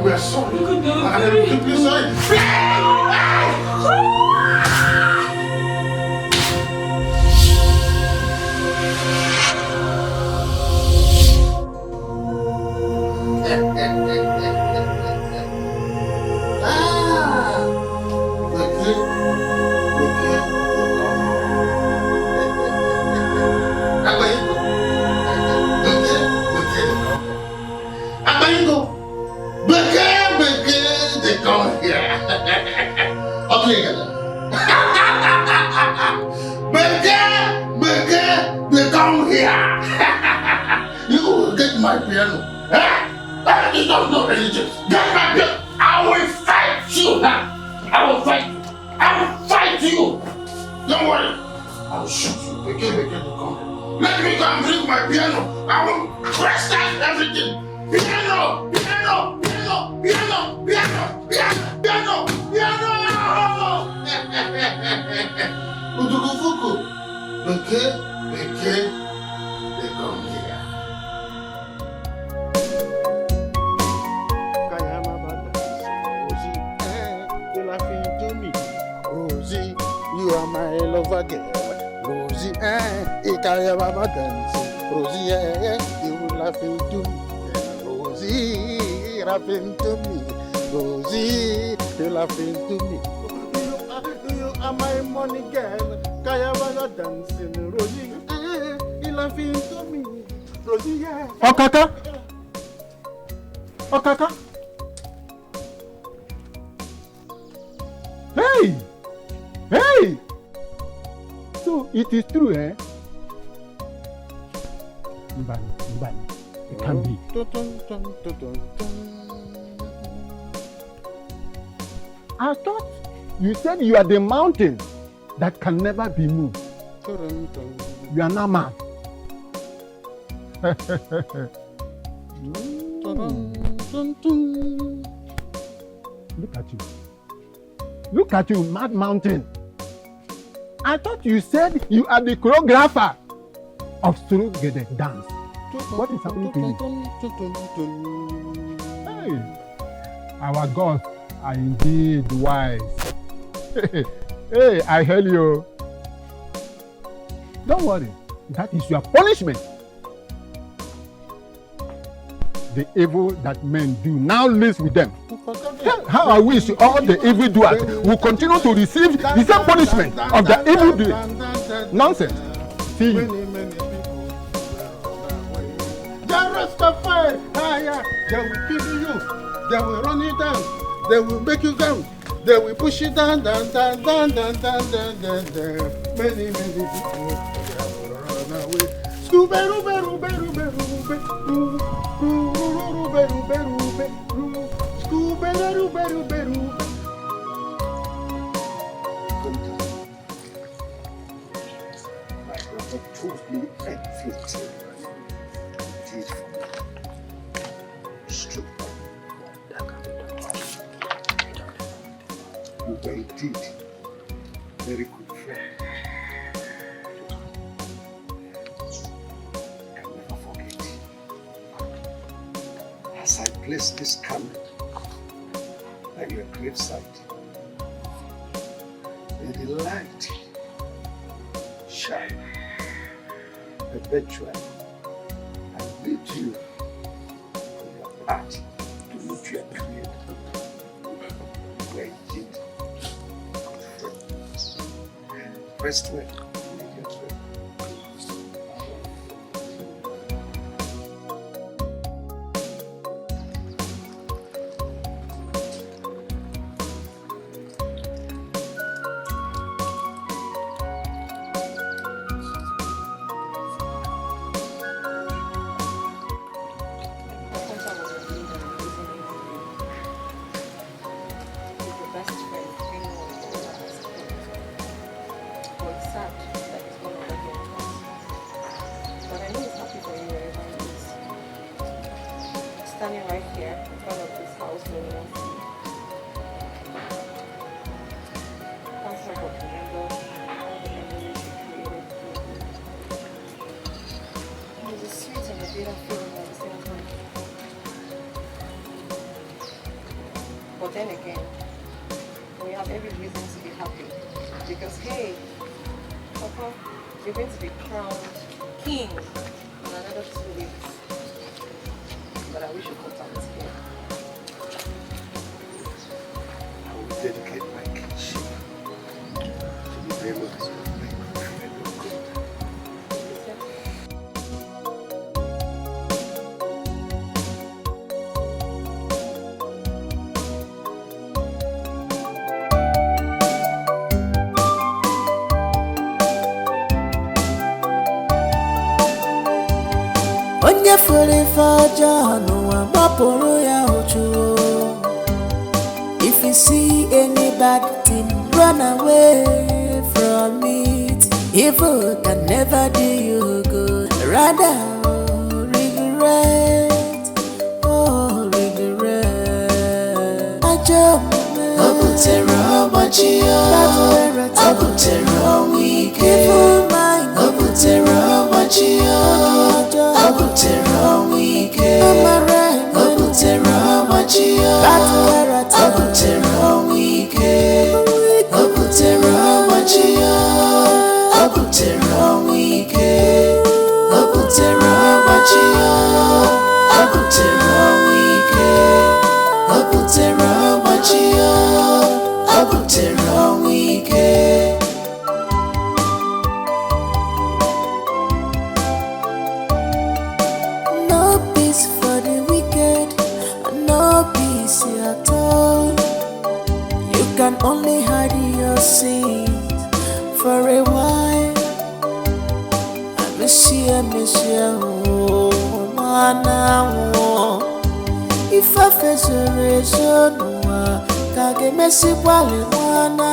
We are sorry. I am deeply sorry. They come here. You will get my piano. You don't know religion. Get my piano. I will fight you now. I will fight you. I will fight you. Don't worry. I will shoot you. Begin to come. Let me go and bring my piano. I will crash down everything. Piano, piano, piano, piano, piano, piano, piano, piano. Udukufuku. Begin, they come here. You're laughing to me. Rosie, you are my lover girl. Rosie, Ikayama dancing. Rosie, you laughing to me. Rosie, laughing to me. Rosie, you laughing to me. You are my money girl. Kayama dancing. Rosie, you laughing to me. Rosie, Okaka? Okaka? Hey! Hey! So it is true, eh? Mbani. It can be. I thought you said you are the mountain that can never be moved. You are not mad. Look at you. Look at you, Mad Mountain. I thought you said you are the choreographer of Surugede dance. What is happening to you? Hey, our gods are indeed wise. Hey, I heard you. Don't worry, that is your punishment. The evil that men do now lives with them. How I wish all the evildoers will continue to receive the same punishment of the evil doing. Nonsense. See you. They will kill you. They will run you down. They will make you down. They will push you down. Many people run away. My brother told me everything. Did for me. Straight you were indeed very good friend. I can never forget. As I place this camera at your graveside, may the light shine perpetually and lead you on your path to meet your period. Where indeed good friends. Rest well. standing right here in front of this house. So that's like a remember all the memories you created. There's a sweet and a bitter feeling at the same time. But then again, we have every reason to be happy. Because hey, Papa, you're going to be crowned king in another 2 weeks. But I wish you could come here. I will dedicate my kingship to the memories of my fellow God. Onye fere faja n'ụwa gbapụrụ ya ochu. If you see any bad thing, run away from it. Evil can never do you good. Rather regret, oh regret. Ajo obutere ọgbachi ya, obutere ọnwụ ike. Obutere ọgbachi ya, obutere ọnwụ ike. Obutere ọgbachi ya, obutere ọnwụ ike. Obutere ọgbachi ya, obutere ọnwụ ike. Obutere ọgbachi ya, obutere ọnwụ ike. Obutere ọgbachi ya, obutere ọnwụ ike. No peace for the wicked, no peace at all. You can only hide your sins for a while. Monsieur, oh, man, if I face a reason, kage mesi wale wana.